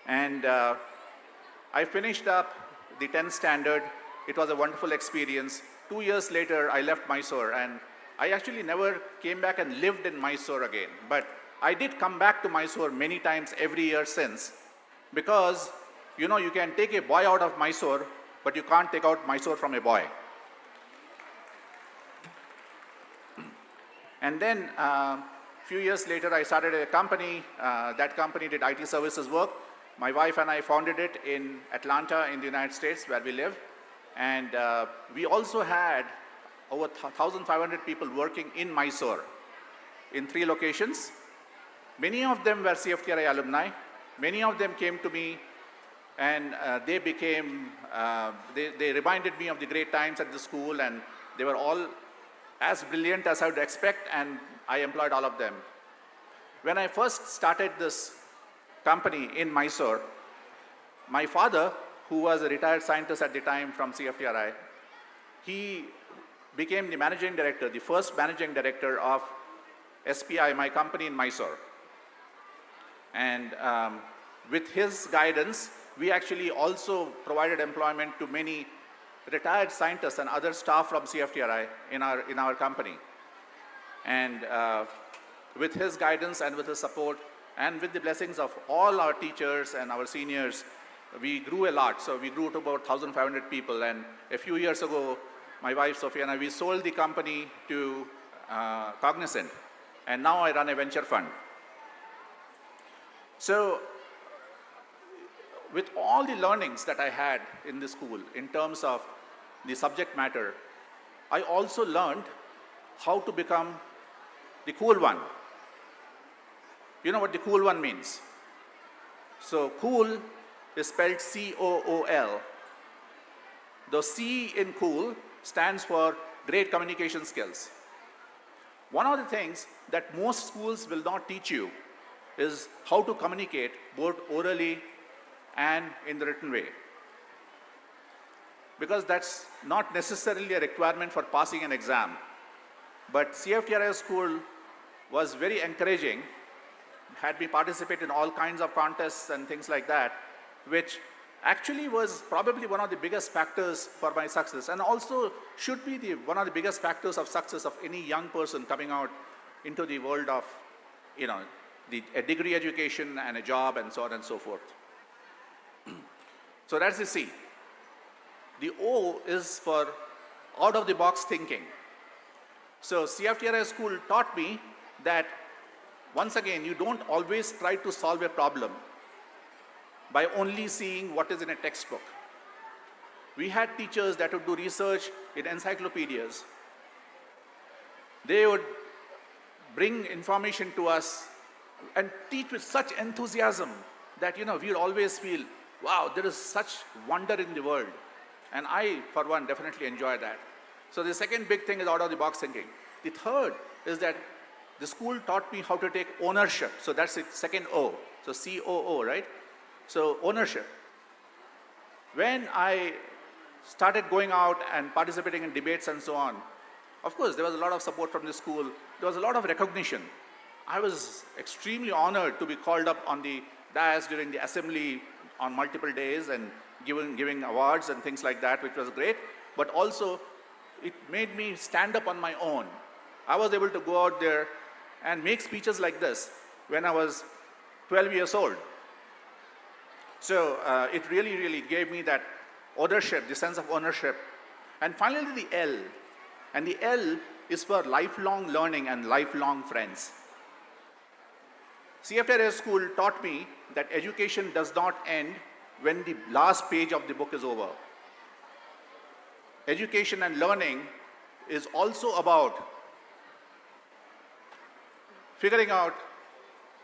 And I finished up the 10th standard. It was a wonderful experience. 2 years later, I left Mysore, and I actually never came back and lived in Mysore again. But I did come back to Mysore many times every year since, because, you know, you can take a boy out of Mysore, but you can't take out Mysore from a boy. And then a few years later, I started a company. That company did IT services work. My wife and I founded it in Atlanta in the United States, where we live. And we also had over 1,500 people working in Mysore in 3 locations. Many of them were CFTRI alumni. Many of them came to me and they reminded me of the great times at the school, and they were all as brilliant as I would expect, and I employed all of them. When I first started this company in Mysore, my father, who was a retired scientist at the time from CFTRI, he became the managing director, the first managing director of SPI, my company in Mysore. And with his guidance, we actually also provided employment to many retired scientists and other staff from CFTRI in our company. And with his guidance and with his support and with the blessings of all our teachers and our seniors, we grew a lot. So we grew to about 1,500 people. And a few years ago, my wife Sophia and I, we sold the company to Cognizant. And now I run a venture fund. So with all the learnings that I had in the school in terms of the subject matter, I also learned how to become the cool one. You know what the cool one means? So cool is spelled C-O-O-L. The C in cool stands for great communication skills. One of the things that most schools will not teach you is how to communicate both orally and in the written way. Because that's not necessarily a requirement for passing an exam. But CFTRI school was very encouraging, had me participate in all kinds of contests and things like that, which actually was probably one of the biggest factors for my success, and also should be one of the biggest factors of success of any young person coming out into the world of, you know, a degree education and a job and so on and so forth. So that's the C. The O is for out-of-the-box thinking. So CFTRI school taught me that, once again, you don't always try to solve a problem by only seeing what is in a textbook. We had teachers that would do research in encyclopedias. They would bring information to us and teach with such enthusiasm that, you know, we would always feel, wow, there is such wonder in the world. And I, for one, definitely enjoy that. So the second big thing is out-of-the-box thinking. The third is that the school taught me how to take ownership. So that's the second O. So C-O-O, right? So ownership. When I started going out and participating in debates and so on, of course, there was a lot of support from the school. There was a lot of recognition. I was extremely honored to be called up on the dais during the assembly on multiple days and giving awards and things like that, which was great. But also, it made me stand up on my own. I was able to go out there and make speeches like this when I was 12 years old. So it really, really gave me that ownership, the sense of ownership. And finally, the L. And the L is for lifelong learning and lifelong friends. CFTRI school taught me that education does not end when the last page of the book is over. Education and learning is also about figuring out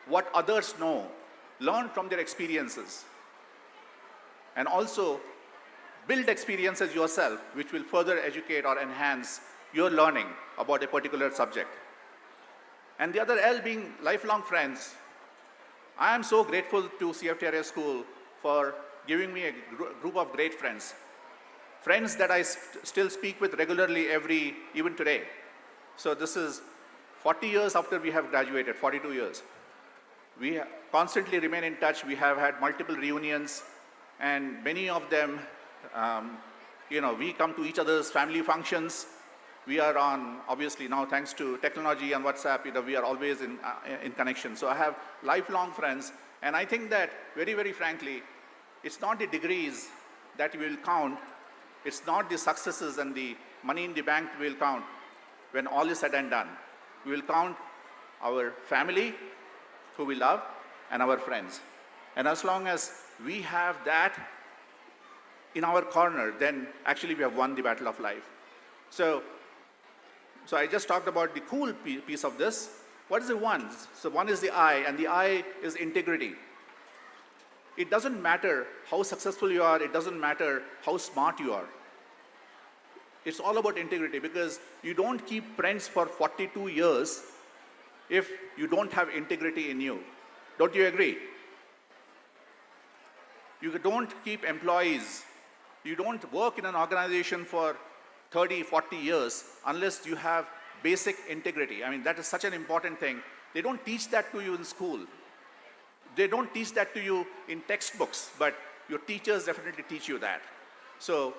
what others know, learn from their experiences, and also build experiences yourself, which will further educate or enhance your learning about a particular subject. And the other L being lifelong friends. I am so grateful to CFTRI school for giving me a group of great friends. Friends that I still speak with regularly even today. So this is 40 years after we have graduated, 42 years. We constantly remain in touch. We have had multiple reunions, and many of them, we come to each other's family functions. We are on, obviously now thanks to technology and WhatsApp, we are always in connection. So I have lifelong friends, and I think that very, very frankly, it's not the degrees that will count. It's not the successes and the money in the bank will count when all is said and done. We will count our family, who we love, and our friends. And as long as we have that in our corner, then actually we have won the battle of life. So I just talked about the cool piece of this. What is the one? So one is the I, and the I is integrity. It doesn't matter how successful you are, it doesn't matter how smart you are. It's all about integrity, because you don't keep friends for 42 years if you don't have integrity in you. Don't you agree? You don't keep employees. You don't work in an organization for 30, 40 years unless you have basic integrity. I mean, that is such an important thing. They don't teach that to you in school. They don't teach that to you in textbooks, but your teachers definitely teach you that. So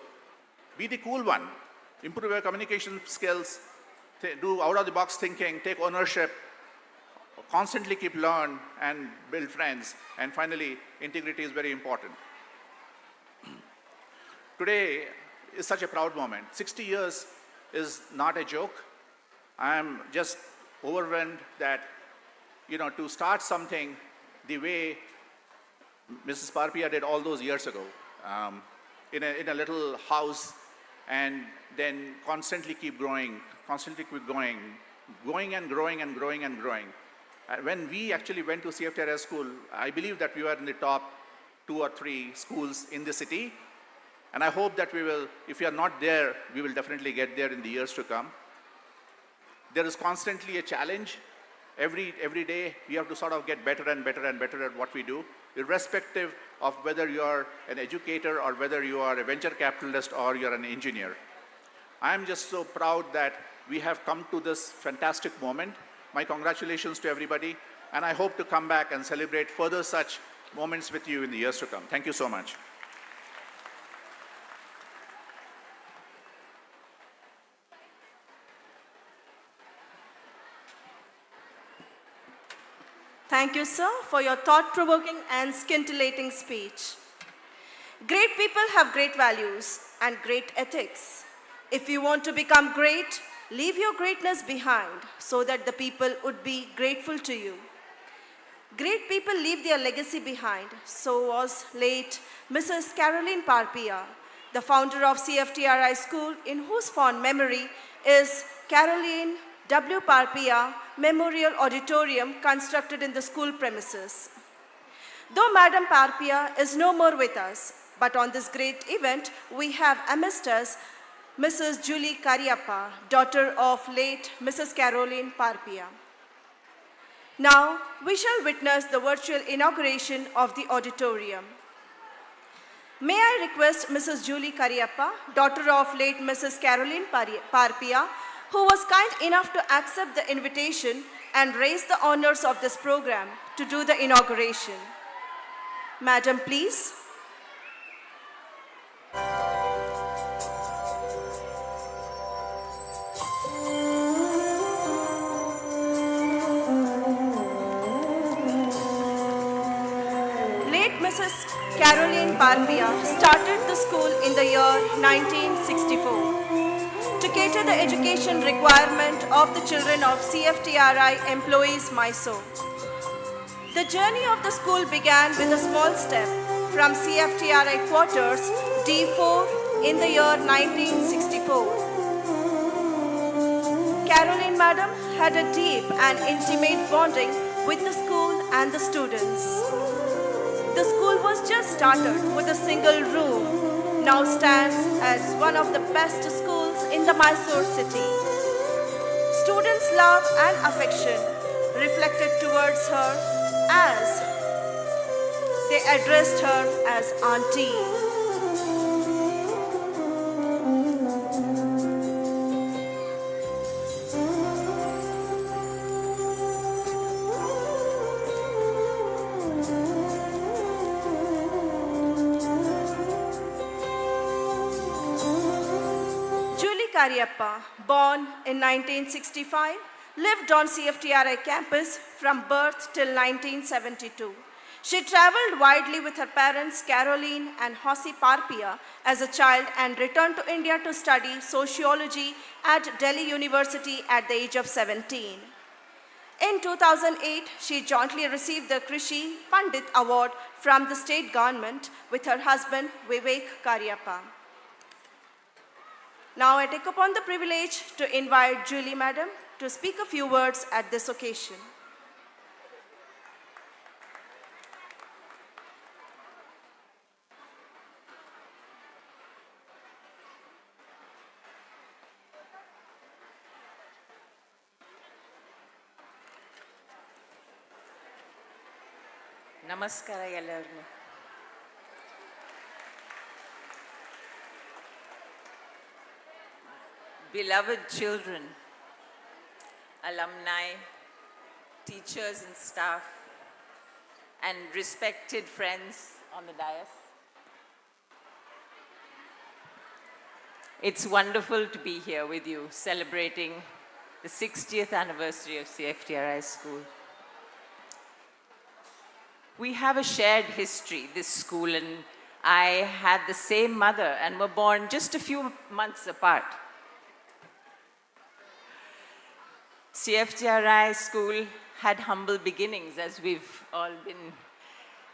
be the cool one. Improve your communication skills, do out-of-the-box thinking, take ownership, constantly keep learn and build friends. And finally, integrity is very important. Today is such a proud moment. 60 years is not a joke. I am just overwhelmed that, to start something the way Mrs. Parpia did all those years ago, in a little house, and then constantly keep growing, going and growing and growing and growing. When we actually went to CFTRI school, I believe that we were in the top 2 or 3 schools in the city. And I hope that we will, if we are not there, we will definitely get there in the years to come. There is constantly a challenge. Every day, we have to sort of get better and better and better at what we do, irrespective of whether you are an educator or whether you are a venture capitalist or you're an engineer. I am just so proud that we have come to this fantastic moment. My congratulations to everybody, and I hope to come back and celebrate further such moments with you in the years to come. Thank you so much. Thank you, sir, for your thought-provoking and scintillating speech. Great people have great values and great ethics. If you want to become great, leave your greatness behind so that the people would be grateful to you. Great people leave their legacy behind. So was late Mrs. Caroline Parpia, the founder of CFTRI School, in whose fond memory is Caroline W. Parpia Memorial Auditorium constructed in the school premises. Though Madam Parpia is no more with us, but on this great event, we have amidst us Mrs. Julie Cariappa, daughter of late Mrs. Caroline Parpia. Now, we shall witness the virtual inauguration of the auditorium. May I request Mrs. Julie Cariappa, daughter of late Mrs. Caroline Parpia, who was kind enough to accept the invitation and raise the honors of this program, to do the inauguration. Madam, please. Late Mrs. Caroline Parpia started the school in the year 1964 to cater the education requirement of the children of CFTRI employees Mysore. The journey of the school began with a small step from CFTRI quarters D4 in the year 1964. Caroline Madam had a deep and intimate bonding with the school and the students. The school was just started with a single room, now stands as one of the best schools in the Mysore city. Students' love and affection reflected towards her as they addressed her as Auntie. Karyappa, born in 1965, lived on CFTRI campus from birth till 1972. She traveled widely with her parents Caroline and Hossi Parpia as a child and returned to India to study sociology at Delhi University at the age of 17. In 2008, she jointly received the Krishi Pandit Award from the state government with her husband Vivek Karyappa. Now I take upon the privilege to invite Julie Madam to speak a few words at this occasion. Namaskara ellarnu. Beloved children, alumni, teachers and staff, and respected friends on the dais. It's wonderful to be here with you celebrating the 60th anniversary of CFTRI School. We have a shared history, this school, and I had the same mother and were born just a few months apart. CFTRI School had humble beginnings, as we've all been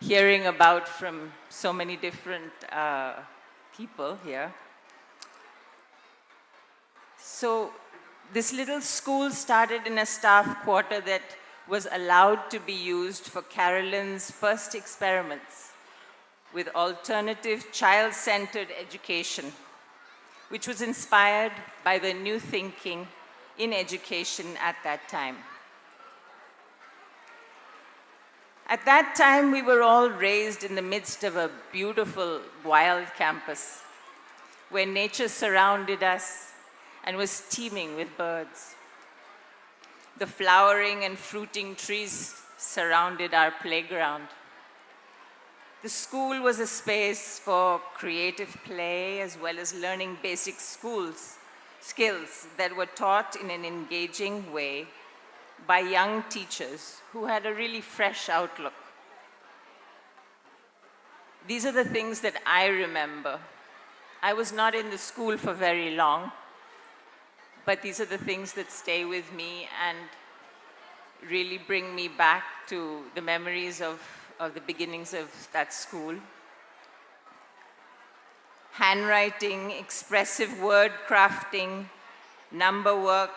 hearing about from so many different people here. So this little school started in a staff quarter that was allowed to be used for Carolyn's first experiments with alternative child-centered education, which was inspired by the new thinking in education at that time. At that time, we were all raised in the midst of a beautiful, wild campus where nature surrounded us and was teeming with birds. The flowering and fruiting trees surrounded our playground. The school was a space for creative play as well as learning basic skills that were taught in an engaging way by young teachers who had a really fresh outlook. These are the things that I remember. I was not in the school for very long, but these are the things that stay with me and really bring me back to the memories of the beginnings of that school. Handwriting, expressive word crafting, number work,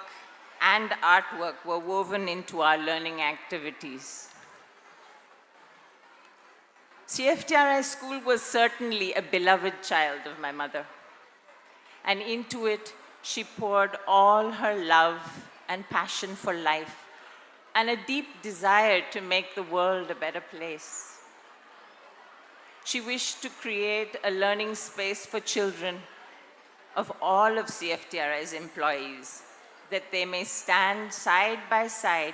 and artwork were woven into our learning activities. CFTRI School was certainly a beloved child of my mother, and into it she poured all her love and passion for life and a deep desire to make the world a better place. She wished to create a learning space for children of all of CFTRI's employees, that they may stand side by side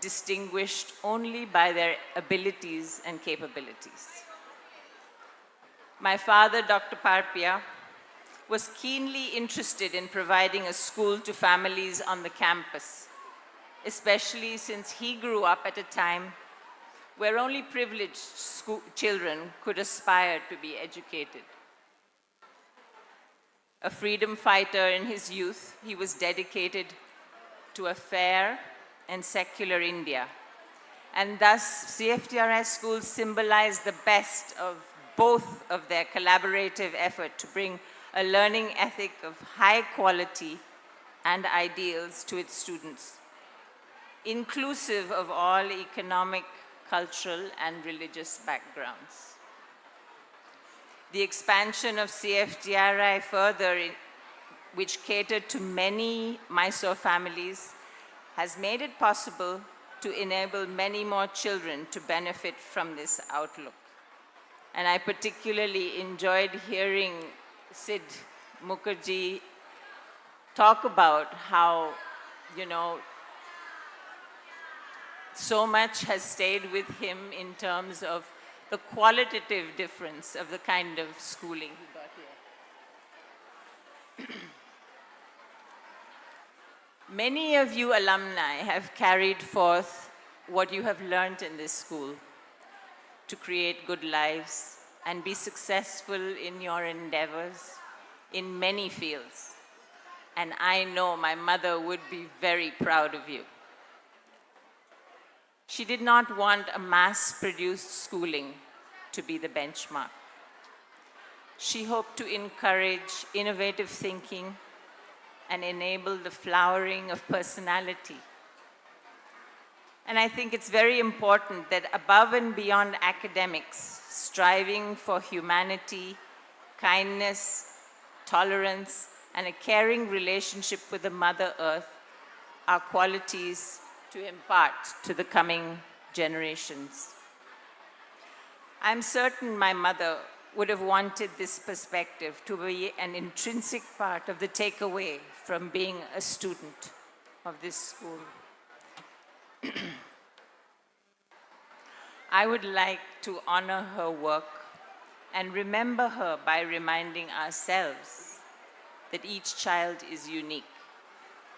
distinguished only by their abilities and capabilities. My father, Dr. Parpia, was keenly interested in providing a school to families on the campus, especially since he grew up at a time where only privileged children could aspire to be educated. A freedom fighter in his youth, he was dedicated to a fair and secular India. And thus, CFTRI schools symbolize the best of both of their collaborative effort to bring a learning ethic of high quality and ideals to its students, inclusive of all economic, cultural, and religious backgrounds. The expansion of CFTRI further, which catered to many Mysore families, has made it possible to enable many more children to benefit from this outlook. And I particularly enjoyed hearing Sid Mukherjee talk about how, so much has stayed with him in terms of the qualitative difference of the kind of schooling he got here. Many of you alumni have carried forth what you have learned in this school to create good lives and be successful in your endeavors in many fields. And I know my mother would be very proud of you. She did not want a mass-produced schooling to be the benchmark. She hoped to encourage innovative thinking and enable the flowering of personality. And I think it's very important that above and beyond academics, striving for humanity, kindness, tolerance, and a caring relationship with the Mother Earth are qualities to impart to the coming generations. I'm certain my mother would have wanted this perspective to be an intrinsic part of the takeaway from being a student of this school. I would like to honor her work and remember her by reminding ourselves that each child is unique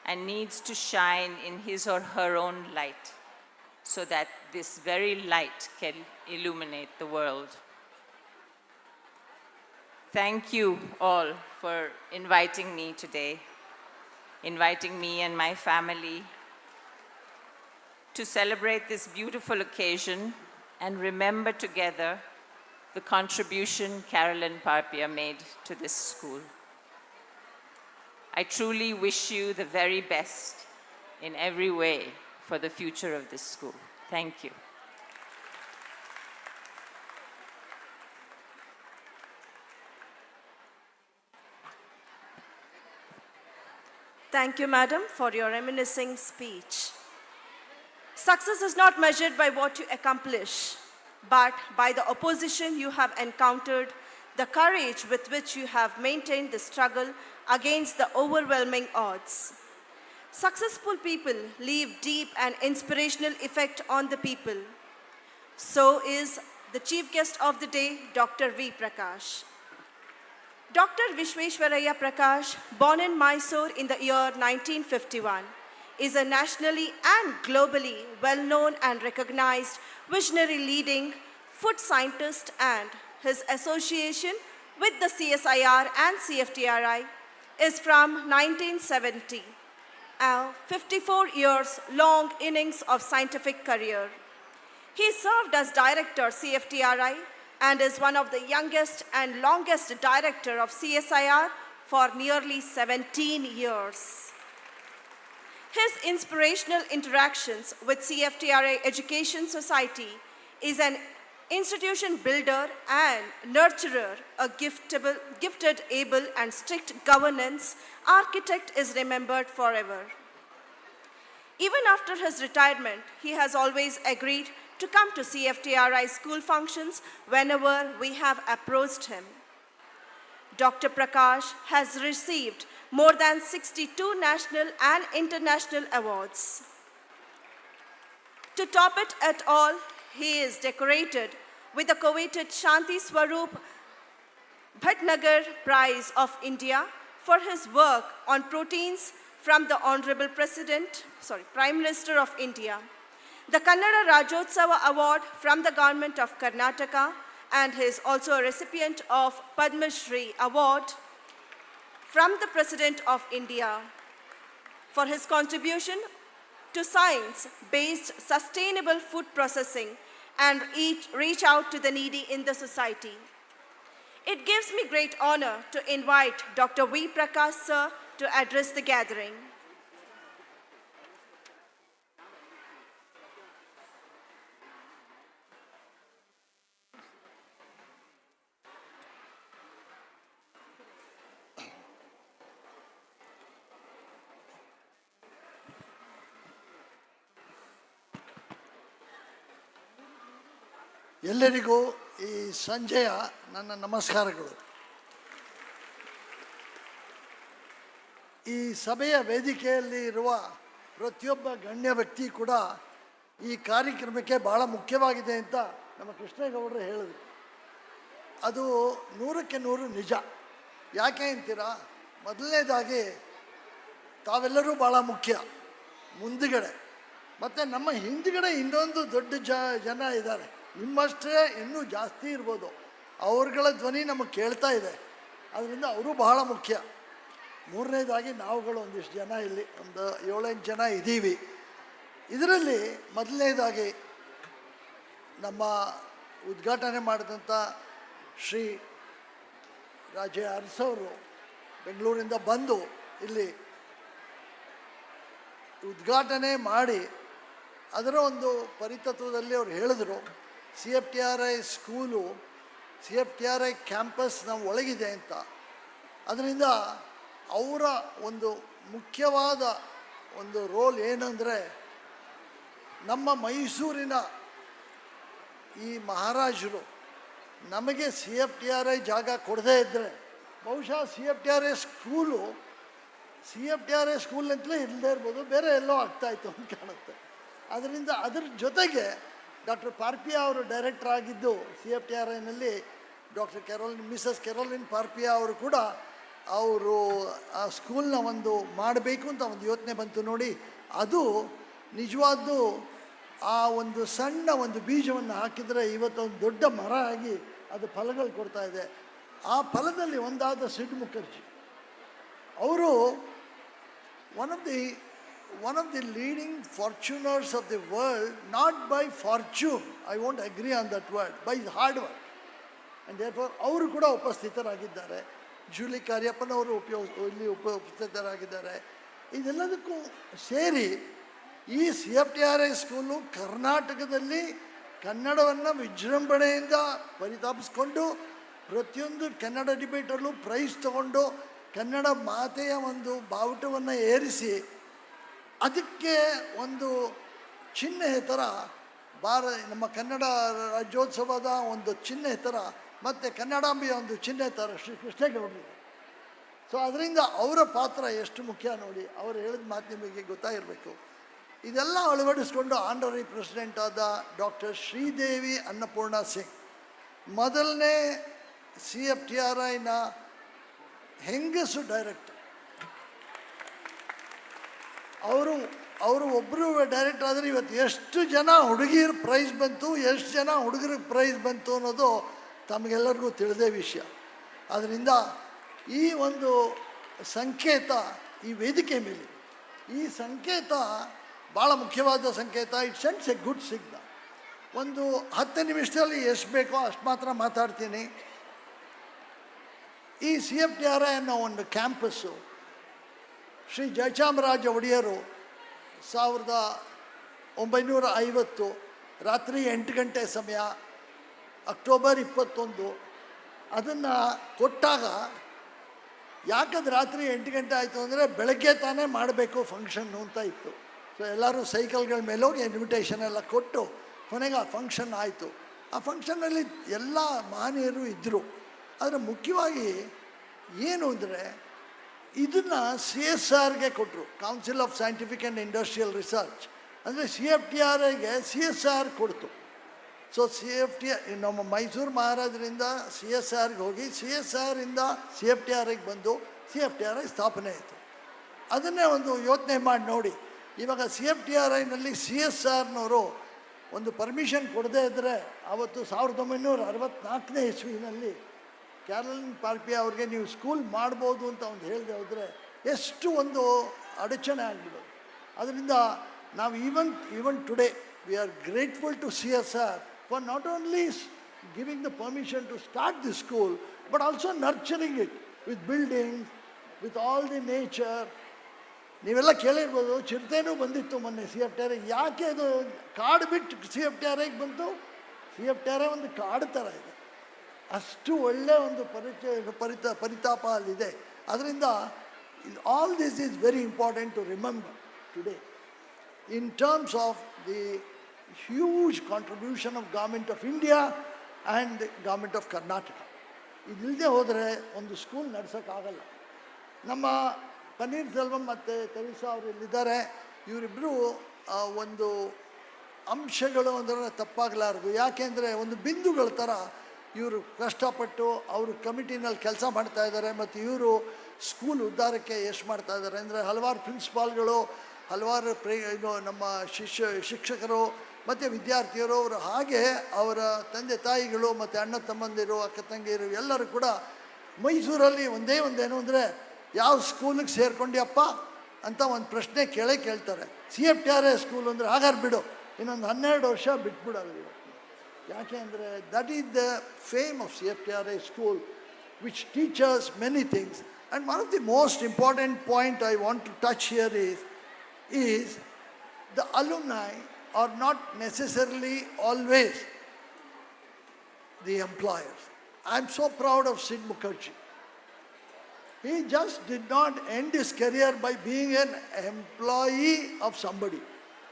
and needs to shine in his or her own light so that this very light can illuminate the world. Thank you all for inviting me today, inviting me and my family to celebrate this beautiful occasion and remember together the contribution Carolyn Parpia made to this school. I truly wish you the very best in every way for the future of this school. Thank you. Thank you, Madam, for your reminiscing speech. Success is not measured by what you accomplish, but by the opposition you have encountered, the courage with which you have maintained the struggle against the overwhelming odds. Successful people leave deep and inspirational effect on the people. So is the chief guest of the day, Dr. V. Prakash. Dr. Vishweshwaraya Prakash, born in Mysore in the year 1951, is a nationally and globally well-known and recognized visionary leading food scientist, and his association with the CSIR and CFTRI is from 1970, a 54 years long innings of scientific career. He served as director CFTRI and is one of the youngest and longest director of CSIR for nearly 17 years. His inspirational interactions with CFTRI Education Society is an institution builder and nurturer, a gifted, able, and strict governance architect is remembered forever. Even after his retirement, he has always agreed to come to CFTRI school functions whenever we have approached him. Dr. Prakash has received more than 62 national and international awards. To top it at all, he is decorated with the coveted Shanti Swaroop Bhatnagar Prize of India for his work on proteins from the Honorable Prime Minister of India, the Kannada Rajyotsava Award from the Government of Karnataka, and he is also a recipient of Padma Shri Award from the President of India for his contribution to science-based sustainable food processing and reach out to the needy in the society. It gives me great honor to invite Dr. V. Prakash sir to address the gathering. ಎಲ್ಲರಿಗೂ ಈ ಸಂಜೆಯ ನನ್ನ ನಮಸ್ಕಾರಗಳು. ಈ ಸಭೆಯ ವೇದಿಕೆಯಲ್ಲಿ ಇರುವ ಪ್ರತಿಯೊಬ್ಬ ಗಣ್ಯ ವ್ಯಕ್ತಿ ಕೂಡ ಈ ಕಾರ್ಯಕ್ರಮಕ್ಕೆ ಭಾಳ ಮುಖ್ಯವಾಗಿದೆ ಅಂತ ನಮ್ಮ ಕೃಷ್ಣೇಗೌಡರು ಹೇಳಿದರು. ಅದು 100ಕ್ಕೆ 100 ನಿಜ. ಯಾಕೆ ಅಂತೀರಾ? ಮೊದಲನೇದಾಗಿ ತಾವೆಲ್ಲರೂ ಭಾಳ ಮುಖ್ಯ ಮುಂದುಗಡೆ, ಮತ್ತು ನಮ್ಮ ಹಿಂದುಗಡೆ ಇನ್ನೊಂದು ದೊಡ್ಡ ಜನ ಇದ್ದಾರೆ, ನಿಮ್ಮಷ್ಟೇ ಇನ್ನೂ ಜಾಸ್ತಿ ಇರ್ಬೋದು. ಅವ್ರಗಳ ಧ್ವನಿ ನಮಗೆ ಕೇಳ್ತಾ ಇದೆ, ಅದರಿಂದ ಅವರು ಬಹಳ ಮುಖ್ಯ. ಮೂರನೇದಾಗಿ ನಾವುಗಳು ಒಂದಿಷ್ಟು ಜನ ಇಲ್ಲಿ ಒಂದು 7-8 ಜನ ಇದ್ದೀವಿ. ಇದರಲ್ಲಿ ಮೊದಲನೇದಾಗಿ ನಮ್ಮ ಉದ್ಘಾಟನೆ ಮಾಡಿದಂಥ ಶ್ರೀ ರಾಜೇ ಅರಸವರು ಬೆಂಗಳೂರಿಂದ ಬಂದು ಇಲ್ಲಿ ಉದ್ಘಾಟನೆ ಮಾಡಿ ಅದರ ಒಂದು ಪರಿತತ್ವದಲ್ಲಿ ಅವ್ರು ಹೇಳಿದ್ರು, CFTRI ಸ್ಕೂಲು CFTRI ಕ್ಯಾಂಪಸ್ ನಮ್ಮ ಒಳಗಿದೆ ಅಂತ. ಅದರಿಂದ ಅವರ ಒಂದು ಮುಖ್ಯವಾದ ಒಂದು ರೋಲ್ ಏನಂದರೆ, ನಮ್ಮ ಮೈಸೂರಿನ ಈ ಮಹಾರಾಜರು ನಮಗೆ CFTRI ಜಾಗ ಕೊಡದೇ ಇದ್ದರೆ ಬಹುಶಃ CFTRI ಸ್ಕೂಲ್ ಅಂತಲೇ ಇಲ್ಲದೇ ಇರ್ಬೋದು, ಬೇರೆ ಎಲ್ಲೋ ಆಗ್ತಾಯಿತ್ತು ಅಂತ ಕಾಣುತ್ತೆ. ಅದರಿಂದ ಅದ್ರ ಜೊತೆಗೆ ಡಾಕ್ಟರ್ ಪಾರ್ಪಿಯಾ ಅವರು ಡೈರೆಕ್ಟರ್ ಆಗಿದ್ದು CFTRIನಲ್ಲಿ ಮಿಸಸ್ ಕೆರೋಲಿನ್ ಪಾರ್ಪಿಯಾ ಅವರು ಕೂಡ ಅವರು ಆ ಸ್ಕೂಲ್ನ ಒಂದು ಮಾಡಬೇಕು ಅಂತ ಒಂದು ಯೋಚನೆ ಬಂತು ನೋಡಿ. ಅದು ನಿಜವಾದ್ದು ಆ ಒಂದು ಸಣ್ಣ ಒಂದು ಬೀಜವನ್ನು ಹಾಕಿದರೆ ಇವತ್ತೊಂದು ದೊಡ್ಡ ಮರ ಆಗಿ ಅದು ಫಲಗಳು ಕೊಡ್ತಾ ಇದೆ. ಆ ಫಲದಲ್ಲಿ ಒಂದಾದ ಸಿಡ್ ಮುಖರ್ಜಿ ಅವರು one of the leading fortuners of the world, not by fortune, I won't agree on that word, by hard work. And therefore ಅವರು ಕೂಡ ಉಪಸ್ಥಿತರಾಗಿದ್ದಾರೆ. ಜೂಲಿ ಕಾರ್ಯಪ್ಪನವರು ಇಲ್ಲಿ ಉಪಸ್ಥಿತರಾಗಿದ್ದಾರೆ. ಇದೆಲ್ಲದಕ್ಕೂ ಸೇರಿ ಈ CFTRI ಸ್ಕೂಲು ಕರ್ನಾಟಕದಲ್ಲಿ ಕನ್ನಡವನ್ನು ವಿಜೃಂಭಣೆಯಿಂದ ಪರಿತಾಪಿಸ್ಕೊಂಡು ಪ್ರತಿಯೊಂದು ಕನ್ನಡ ಡಿಬೇಟಲ್ಲೂ ಪ್ರೈಸ್ ತಗೊಂಡು ಕನ್ನಡ ಮಾತೆಯ ಒಂದು ಬಾವುಟವನ್ನು ಏರಿಸಿ ಅದಕ್ಕೆ ಒಂದು ಚಿಹ್ನೆ ಥರ ನಮ್ಮ ಕನ್ನಡ ರಾಜ್ಯೋತ್ಸವದ ಒಂದು ಚಿಹ್ನೆ ಥರ ಮತ್ತು ಕನ್ನಡಾಂಬೆಯ ಒಂದು ಚಿಹ್ನೆ ಥರ ಶ್ರೀ ಕೃಷ್ಣೇಗೌಡರು. ಸೊ ಅದರಿಂದ ಅವರ ಪಾತ್ರ ಎಷ್ಟು ಮುಖ್ಯ ನೋಡಿ. ಅವರು ಹೇಳಿದ ಮಾತು ನಿಮಗೆ ಗೊತ್ತಾಗಿರಬೇಕು. ಇದೆಲ್ಲ ಅಳವಡಿಸ್ಕೊಂಡು ಆನರರಿ ಪ್ರೆಸಿಡೆಂಟ್ ಆದ ಡಾಕ್ಟರ್ ಶ್ರೀದೇವಿ ಅನ್ನಪೂರ್ಣ ಸಿಂಗ್, ಮೊದಲನೇ CFTRIನ ಹೆಂಗಸು ಡೈರೆಕ್ಟರ್. ಅವರು ಒಬ್ಬರು ಡೈರೆಕ್ಟರ್ ಆದರೆ ಇವತ್ತು ಎಷ್ಟು ಜನ ಹುಡುಗಿಯರ ಪ್ರೈಸ್ ಬಂತು, ಎಷ್ಟು ಜನ ಹುಡುಗರಿಗೆ ಪ್ರೈಸ್ ಬಂತು ಅನ್ನೋದು ತಮಗೆಲ್ಲರಿಗೂ ತಿಳಿದೇ ವಿಷಯ. ಆದ್ದರಿಂದ ಈ ಒಂದು ಸಂಕೇತ ಈ ವೇದಿಕೆ ಮೇಲೆ, ಈ ಸಂಕೇತ ಭಾಳ ಮುಖ್ಯವಾದ ಸಂಕೇತ. It sends A good signal. ಒಂದು 10 ನಿಮಿಷದಲ್ಲಿ ಎಷ್ಟು ಬೇಕೋ ಅಷ್ಟು ಮಾತ್ರ ಮಾತಾಡ್ತೀನಿ. ಈ CFTRI ಅನ್ನೋ ಒಂದು ಕ್ಯಾಂಪಸ್ಸು ಶ್ರೀ ಜಯಚಾಮರಾಜ ಒಡೆಯರು 1950 ರಾತ್ರಿ 8 ಗಂಟೆ ಸಮಯ, ಅಕ್ಟೋಬರ್ 21 ಅದನ್ನು ಕೊಟ್ಟಾಗ, ಯಾಕಂದ್ರೆ ರಾತ್ರಿ 8 ಗಂಟೆ ಆಯಿತು ಅಂದರೆ ಬೆಳಗ್ಗೆ ತಾನೇ ಮಾಡಬೇಕು ಫಂಕ್ಷನ್ನು ಅಂತ ಇತ್ತು. ಸೊ ಎಲ್ಲರೂ ಸೈಕಲ್ಗಳ ಮೇಲೆ ಹೋಗಿ ಇನ್ವಿಟೇಷನ್ ಎಲ್ಲ ಕೊಟ್ಟು ಕೊನೆಗೆ ಆ ಫಂಕ್ಷನ್ ಆಯಿತು. ಆ ಫಂಕ್ಷನ್ನಲ್ಲಿ ಎಲ್ಲ ಮಹನೀಯರು ಇದ್ದರು. ಆದರೆ ಮುಖ್ಯವಾಗಿ ಏನು ಅಂದರೆ ಇದನ್ನು CSRಗೆ ಕೊಟ್ಟರು, council of scientific and industrial research. ಅಂದರೆ CFTRIಗೆ CSR ಕೊಡ್ತು. ಸೊ ನಮ್ಮ ಮೈಸೂರು ಮಹಾರಾಜರಿಂದ CSRಗೆ ಹೋಗಿ CSRಯಿಂದ CFTRIಗೆ ಬಂದು CFTRI ಸ್ಥಾಪನೆ ಆಯಿತು. ಅದನ್ನೇ ಒಂದು ಯೋಚನೆ ಮಾಡಿ ನೋಡಿ, ಇವಾಗ CFTRIನಲ್ಲಿ CSRನವರು ಒಂದು ಪರ್ಮಿಷನ್ ಕೊಡದೇ ಇದ್ದರೆ ಆವತ್ತು 1964ನೇ ಇಸ್ವಿನಲ್ಲಿ ಕ್ಯಾರೋಲಿನ್ ಪಾಲ್ಪಿ ಅವ್ರಿಗೆ ನೀವು ಸ್ಕೂಲ್ ಮಾಡ್ಬೋದು ಅಂತ ಒಂದು ಹೇಳದೆ ಹೋದರೆ ಎಷ್ಟು ಒಂದು ಅಡಚಣೆ ಆಗಿಬಿಡೋದು. ಅದರಿಂದ ನಾವು even today we are grateful to CSR for not only giving the permission to start the school, but also nurturing it with buildings, with all the nature. ನೀವೆಲ್ಲ ಕೇಳಿರ್ಬೋದು, ಚಿರತೆನೂ ಬಂದಿತ್ತು ಮೊನ್ನೆ CFTRI. ಯಾಕೆ ಅದು ಕಾಡು ಬಿಟ್ಟು CFTRIಗೆ ಬಂತು? CFTRI ಒಂದು ಕಾಡು ಥರ ಇದೆ, ಅಷ್ಟು ಒಳ್ಳೆಯ ಒಂದು ಪರಿತಾಪ ಅಲ್ಲಿದೆ. ಅದರಿಂದ all this is very important to remember today in terms of the huge contribution of Government of India and Government of Karnataka. ಇದಿಲ್ಲದೆ ಹೋದರೆ ಒಂದು ಸ್ಕೂಲ್ ನಡೆಸೋಕ್ಕಾಗಲ್ಲ. ನಮ್ಮ ಪನ್ನೀರ್ ಸೆಲ್ವಂ ಮತ್ತು ತೆರಿಸಾ ಅವರು ಇಲ್ಲಿದ್ದಾರೆ. ಇವರಿಬ್ಬರು ಒಂದು ಅಂಶಗಳು ಅಂದರೆ ತಪ್ಪಾಗಲಾರದು. ಯಾಕೆಂದರೆ ಒಂದು ಬಿಂದುಗಳ ಥರ ಇವರು ಕಷ್ಟಪಟ್ಟು ಅವರು ಕಮಿಟಿನಲ್ಲಿ ಕೆಲಸ ಮಾಡ್ತಾ ಇದ್ದಾರೆ. ಮತ್ತು ಇವರು ಸ್ಕೂಲ್ ಉದ್ಧಾರಕ್ಕೆ ಎಷ್ಟು ಮಾಡ್ತಾ ಇದ್ದಾರೆ ಅಂದರೆ ಹಲವಾರು ಪ್ರಿನ್ಸಿಪಾಲ್ಗಳು, ಹಲವಾರು ನಮ್ಮ ಶಿಕ್ಷಕರು ಮತ್ತು ವಿದ್ಯಾರ್ಥಿಯರು, ಅವರು ಹಾಗೆ ಅವರ ತಂದೆ ತಾಯಿಗಳು ಮತ್ತು ಅಣ್ಣ ತಮ್ಮಂದಿರು, ಅಕ್ಕ ತಂಗಿಯರು ಎಲ್ಲರೂ ಕೂಡ ಮೈಸೂರಲ್ಲಿ ಒಂದೇನು ಅಂದರೆ ಯಾವ ಸ್ಕೂಲಿಗೆ ಸೇರ್ಕೊಂಡ್ಯಪ್ಪ ಅಂತ ಒಂದು ಪ್ರಶ್ನೆ ಕೇಳ್ತಾರೆ. CFTRI ಸ್ಕೂಲ್ ಅಂದರೆ ಹಾಗಾದ್ರೆ ಬಿಡು, ಇನ್ನೊಂದು 12 ವರ್ಷ ಬಿಟ್ಬಿಡೋದು. ಯಾಕೆ ಅಂದರೆ that is the fame of CFTRI school which teachers many things. And one of the most important point I want to touch here is the alumni are not necessarily always the employers. I am so proud of Sid Mukherjee. He just did not end his career by being an employee of somebody.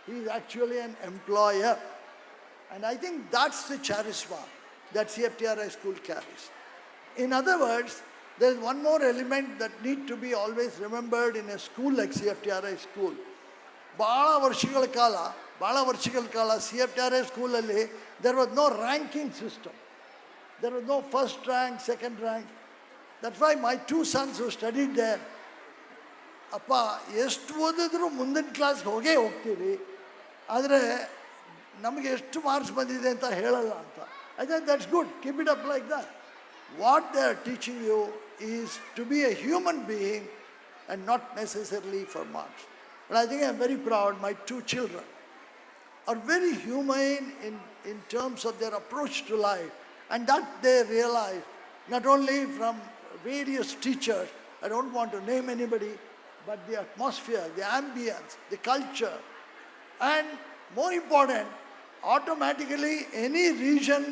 He is actually an employer. And I think that's the charisma that CFTRI school carries. In other words, there is one more element that need to be always remembered in a school like CFTRI school. ಭಾಳ ವರ್ಷಗಳ ಕಾಲ CFTRI ಸ್ಕೂಲಲ್ಲಿ there was no ranking system. There was no first rank, second rank. That's why my 2 sons who studied there, ಅಪ್ಪ ಎಷ್ಟು ಓದಿದ್ರು ಮುಂದಿನ ಕ್ಲಾಸ್ಗೆ ಹೋಗ್ತೀವಿ, ಆದರೆ ನಮಗೆ ಎಷ್ಟು ಮಾರ್ಕ್ಸ್ ಬಂದಿದೆ ಅಂತ ಹೇಳಲ್ಲ ಅಂತ. I think that's good. Keep it up like that. What they are teaching you is to be a human being and not necessarily for marks. And I think I'm very proud my 2 children are very humane in terms of their approach to life, and that they realize not only from various teachers, I don't want to name anybody, but the atmosphere, the ambience, the culture, and more important, automatically any region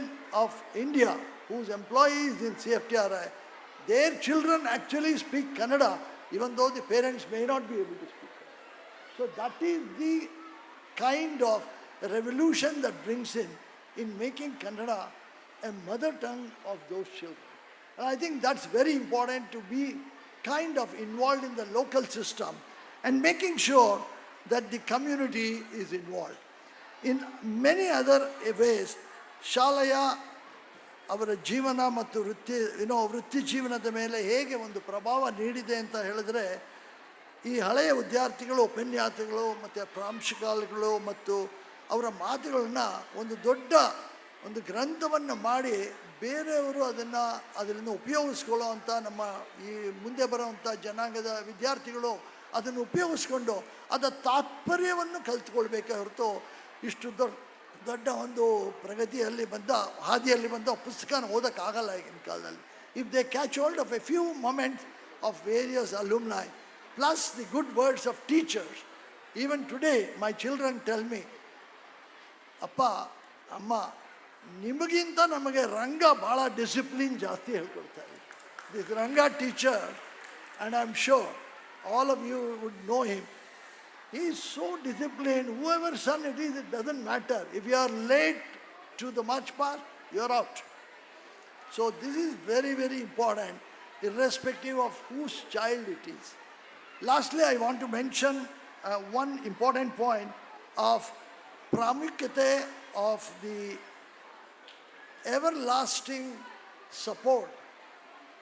of India whose employees in CFTRI, their children actually speak Kannada, even though the parents may not be able to speak. So that is the kind of revolution that brings in making Kannada a mother tongue of those children. And I think that's very important to be kind of involved in the local system and making sure that the community is involved. In many other ways, ಶಾಲೆಯ ಅವರ ಜೀವನ ಮತ್ತು ವೃತ್ತಿ ಜೀವನದ ಮೇಲೆ ಹೇಗೆ ಒಂದು ಪ್ರಭಾವ ನೀಡಿದೆ ಅಂತ ಹೇಳಿದ್ರೆ, ಈ ಹಳೆಯ ವಿದ್ಯಾರ್ಥಿಗಳು, ಉಪನ್ಯಾಸಗಳು ಮತ್ತು ಪ್ರಾಂಶುಪಾಲಗಳು ಮತ್ತು ಅವರ ಮಾತುಗಳನ್ನ ಒಂದು ದೊಡ್ಡ ಒಂದು ಗ್ರಂಥವನ್ನು ಮಾಡಿ ಬೇರೆಯವರು ಅದರಿಂದ ಉಪಯೋಗಿಸ್ಕೊಳ್ಳೋ ಅಂಥ ನಮ್ಮ ಈ ಮುಂದೆ ಬರೋವಂಥ ಜನಾಂಗದ ವಿದ್ಯಾರ್ಥಿಗಳು ಅದನ್ನು ಉಪಯೋಗಿಸ್ಕೊಂಡು ಅದರ ತಾತ್ಪರ್ಯವನ್ನು ಕಲ್ತ್ಕೊಳ್ಬೇಕೇ ಹೊರತು ಇಷ್ಟು ದೊಡ್ಡ ಒಂದು ಹಾದಿಯಲ್ಲಿ ಬಂದ ಪುಸ್ತಕನ ಓದೋಕ್ಕಾಗಲ್ಲ ಈಗಿನ ಕಾಲದಲ್ಲಿ. If they catch hold of A few moments of various alumni plus the good words of teachers. Even today, my children tell me, Appa, Amma, nimaginta namage Ranga bhala discipline ಜಾಸ್ತಿ ಹೇಳ್ಕೊಡ್ತಾರೆ. This Ranga teacher, and I'm sure all of you would know him, he is so disciplined. Whoever son it is, it doesn't matter. If you are late to the march past, you're out. So this is very, very important, irrespective of whose child it is. Lastly, I want to mention one important point. of pramukhate of the everlasting support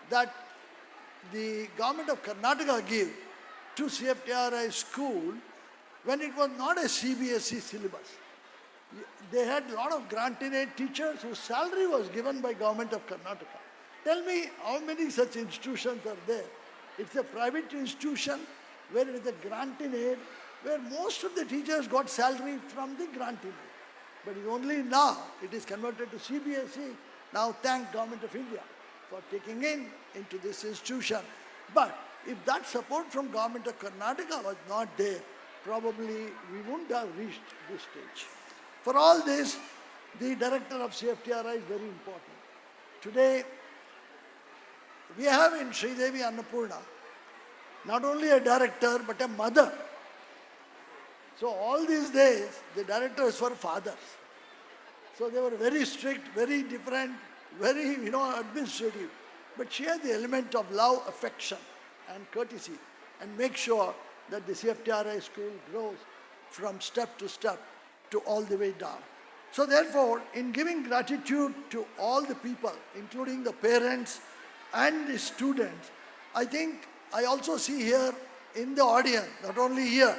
that the government of Karnataka gave to CFTRI school when it was not a CBSE syllabus. They had a lot of grant-in-aid teachers whose salary was given by government of Karnataka. Tell me how many such institutions are there? It's a private institution where it is a grant-in-aid, where most of the teachers got salary from the grant-in-aid. But only now it is converted to CBSE. Now thank Government of India for taking into this institution. But if that support from Government of Karnataka was not there, probably we wouldn't have reached this stage. For all this, the director of CFTRI is very important. Today, we have in Sridevi Annapurna not only a director but a mother. So all these days, the directors were fathers. So they were very strict, very different, very, administrative. But she has the element of love, affection, and courtesy, and make sure that the CFTRI school grows from step to all the way down. So therefore, in giving gratitude to all the people, including the parents and the students, I think I also see here in the audience, not only here,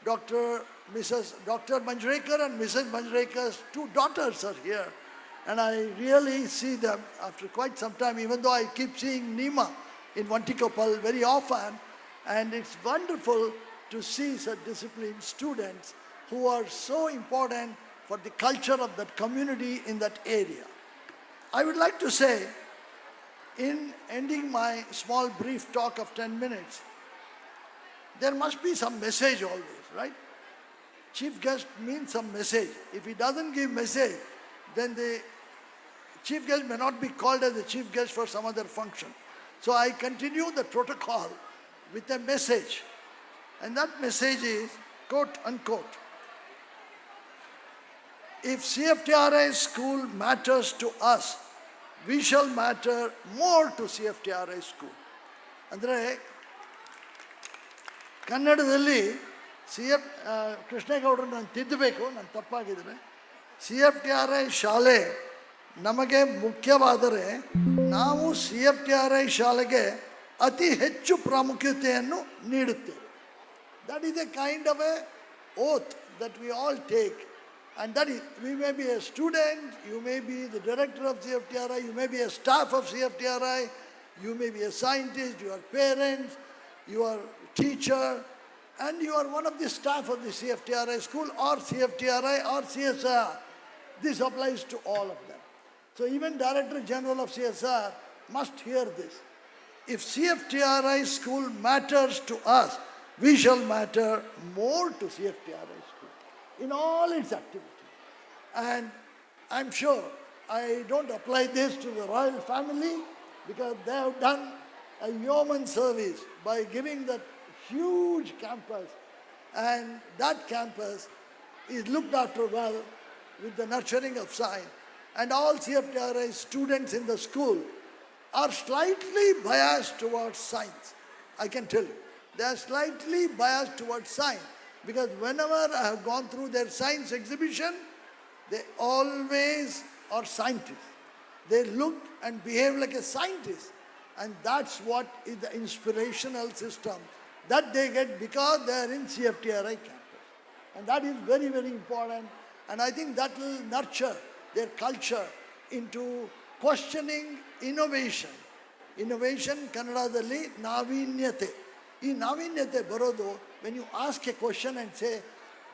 Dr. Manjrekar and Mrs. Manjrekar's two daughters are here. And I really see them after quite some time, even though I keep seeing Nima in Vantikopal very often. And it's wonderful to see such disciplined students who are so important for the culture of that community in that area. I would like to say, in ending my small brief talk of 10 minutes, there must be some message always, right? Chief guest means some message. If he doesn't give message, then the chief guest may not be called as the chief guest for some other function. So I continue the protocol with a message. And that message is, quote unquote, if CFTRI school matters to us, we shall matter more to CFTRI school. ಅಂದರೆ ಕನ್ನಡದಲ್ಲಿ ಕೃಷ್ಣೇಗೌಡರು ನಾನು ತಿದ್ದಬೇಕು, ನಾನು ತಪ್ಪಾಗಿದ್ರೆ, CFTRI ಶಾಲೆ ನಮಗೆ ಮುಖ್ಯವಾದರೆ ನಾವು CFTRI ಶಾಲೆಗೆ ಅತಿ ಹೆಚ್ಚು ಪ್ರಾಮುಖ್ಯತೆಯನ್ನು ನೀಡುತ್ತೇವೆ. That is a kind of a oath that we all take. And that is, we may be a student, you may be the director of CFTRI, you may be a staff of CFTRI, you may be a scientist, you are parents, you are teacher, and you are one of the staff of the CFTRI school or CFTRI or CSR. This applies to all of them. So even Director General of CSR must hear this. If CFTRI school matters to us, we shall matter more to CFTRI school in all its activities. And I'm sure I don't apply this to the royal family because they have done a yeoman service by giving that huge campus, and that campus is looked after well with the nurturing of science. And all CFTRI students in the school are slightly biased towards science. I can tell you. They are slightly biased towards science because whenever I have gone through their science exhibition, they always are scientists. They look and behave like a scientist. And that's what is the inspirational system that they get because they are in CFTRI campus. And that is very, very important. And I think that will nurture their culture into questioning innovation. Innovation, Kannadadalli, navinyate. ಈ ನಾವೀನ್ಯತೆ ಬರೋದು when you ask a question and say,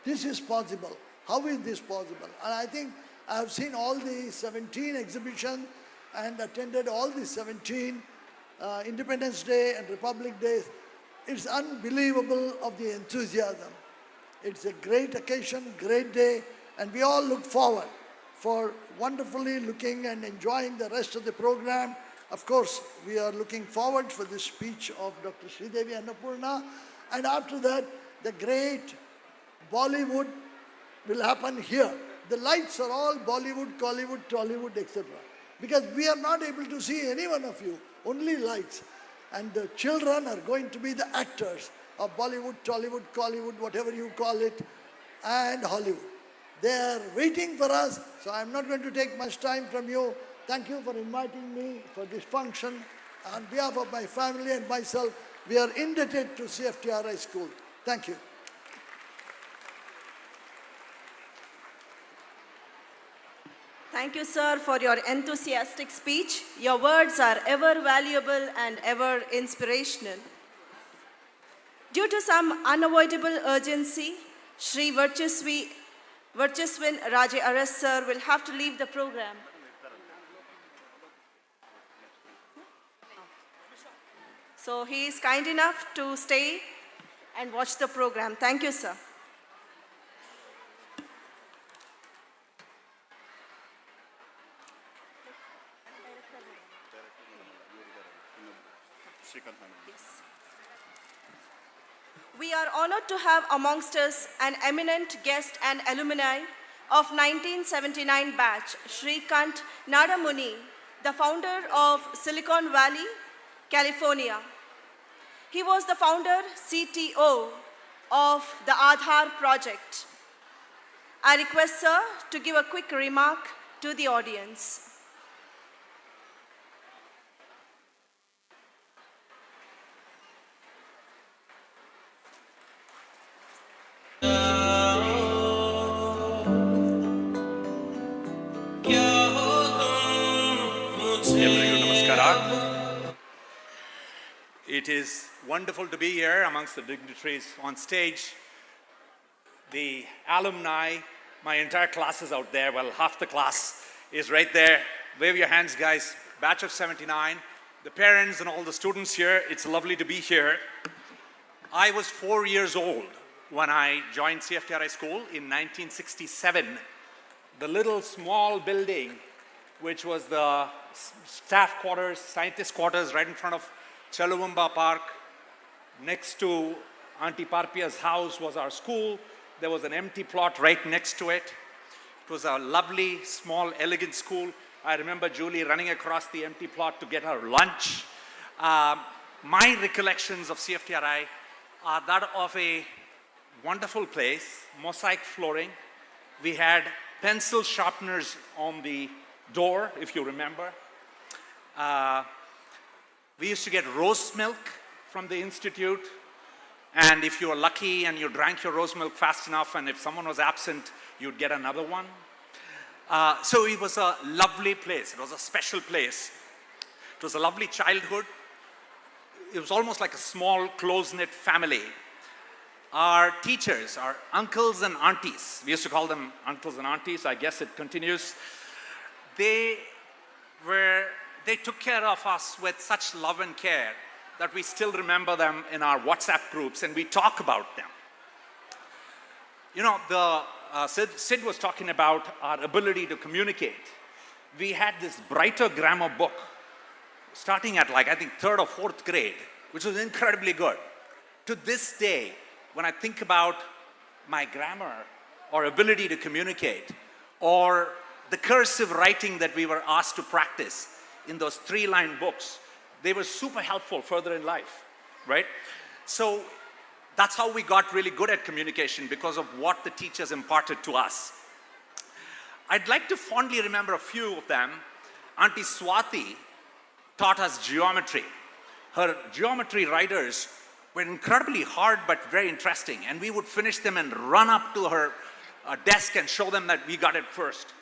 this is possible, how is this possible? And I think I have seen all the 17 exhibitions and attended all the 17 Independence Day and Republic Days. It's unbelievable of the enthusiasm. It's a great occasion, great day, and we all look forward for wonderfully looking and enjoying the rest of the program. Of course, we are looking forward for the speech of Dr. Sridevi Annapurna, and after that, the great Bollywood will happen here. The lights are all Bollywood, Collywood, Tollywood, etc. Because we are not able to see any one of you, only lights. And the children are going to be the actors of Bollywood, Tollywood, Collywood, whatever you call it. and Hollywood. They are waiting for us, so I'm not going to take much time from you. Thank you for inviting me for this function. On behalf of my family and myself, we are indebted to CFTRI School. Thank you. Thank you, sir, for your enthusiastic speech. Your words are ever valuable and ever inspirational. Due to some unavoidable urgency, Shri Varchaswin Raje Aras sir will have to leave the program. So he is kind enough to stay and watch the program. Thank you, sir. We are honored to have amongst us an eminent guest and alumni of 1979 batch, Shrikant Nadamuni, the founder of Silicon Valley, California. He was the founder, CTO of the Aadhaar project. I request sir to give a quick remark to the audience. It is wonderful to be here amongst the dignitaries on stage. The alumni, my entire class is out there. Well, half the class is right there. Wave your hands, guys. Batch of 79. The parents and all the students here, it's lovely to be here. I was 4 years old when I joined CFTRI school in 1967. The little small building, which was the staff quarters, scientist quarters right in front of Chaluvamba Park. Next to Auntie Parpia's house was our school. There was an empty plot right next to it. It was a lovely, small, elegant school. I remember Julie running across the empty plot to get her lunch. My recollections of CFTRI are that of a wonderful place, mosaic flooring. We had pencil sharpeners on the door, if you remember. We used to get rose milk from the institute, and if you were lucky and you drank your rose milk fast enough, and if someone was absent, you'd get another one. So it was a lovely place. It was a special place. It was a lovely childhood. It was almost like a small, close-knit family. Our teachers, our uncles and aunties, we used to call them uncles and aunties, I guess it continues, they took care of us with such love and care that we still remember them in our WhatsApp groups and we talk about them. You know, Sid was talking about our ability to communicate. We had this Brighter grammar book starting at I think 3rd or 4th grade, which was incredibly good. To this day, when I think about my grammar or ability to communicate or the cursive writing that we were asked to practice in those 3-line books, they were super helpful further in life, right? So that's how we got really good at communication, because of what the teachers imparted to us. I'd like to fondly remember a few of them. Auntie Swati taught us geometry. Her geometry writers were incredibly hard but very interesting, and we would finish them and run up to her desk and show them that we got it first,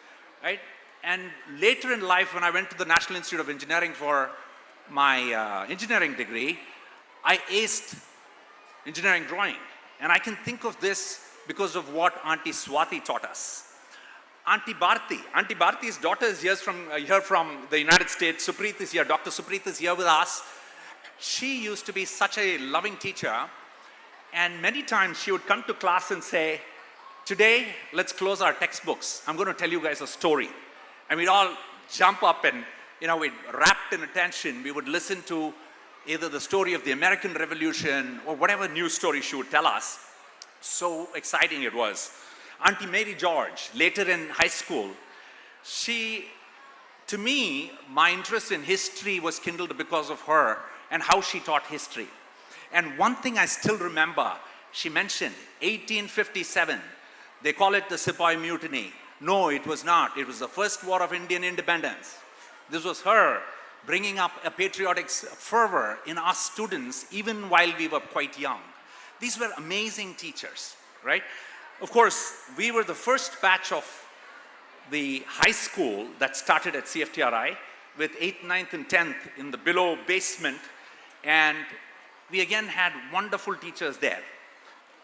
right? And later in life, when I went to the National Institute of Engineering for my engineering degree, I aced engineering drawing. And I can think of this because of what Auntie Swati taught us. Auntie Bharti's daughter is here from the United States. Supreet is here, Dr. Supreet is here with us. She used to be such a loving teacher, and many times she would come to class and say, today, let's close our textbooks. I'm going to tell you guys a story. And we'd all jump up and, we'd wrapped in attention. We would listen to either the story of the American Revolution or whatever news story she would tell us. So exciting it was. Auntie Mary George, later in high school, to me, my interest in history was kindled because of her and how she taught history. And one thing I still remember, she mentioned 1857, They call it the Sepoy Mutiny. No, it was not. It was the first war of Indian independence. This was her bringing up a patriotic fervor in us students even while we were quite young. These were amazing teachers, right? Of course, we were the first batch of the high school that started at CFTRI with 8th, 9th, and 10th in the below basement. And we again had wonderful teachers there.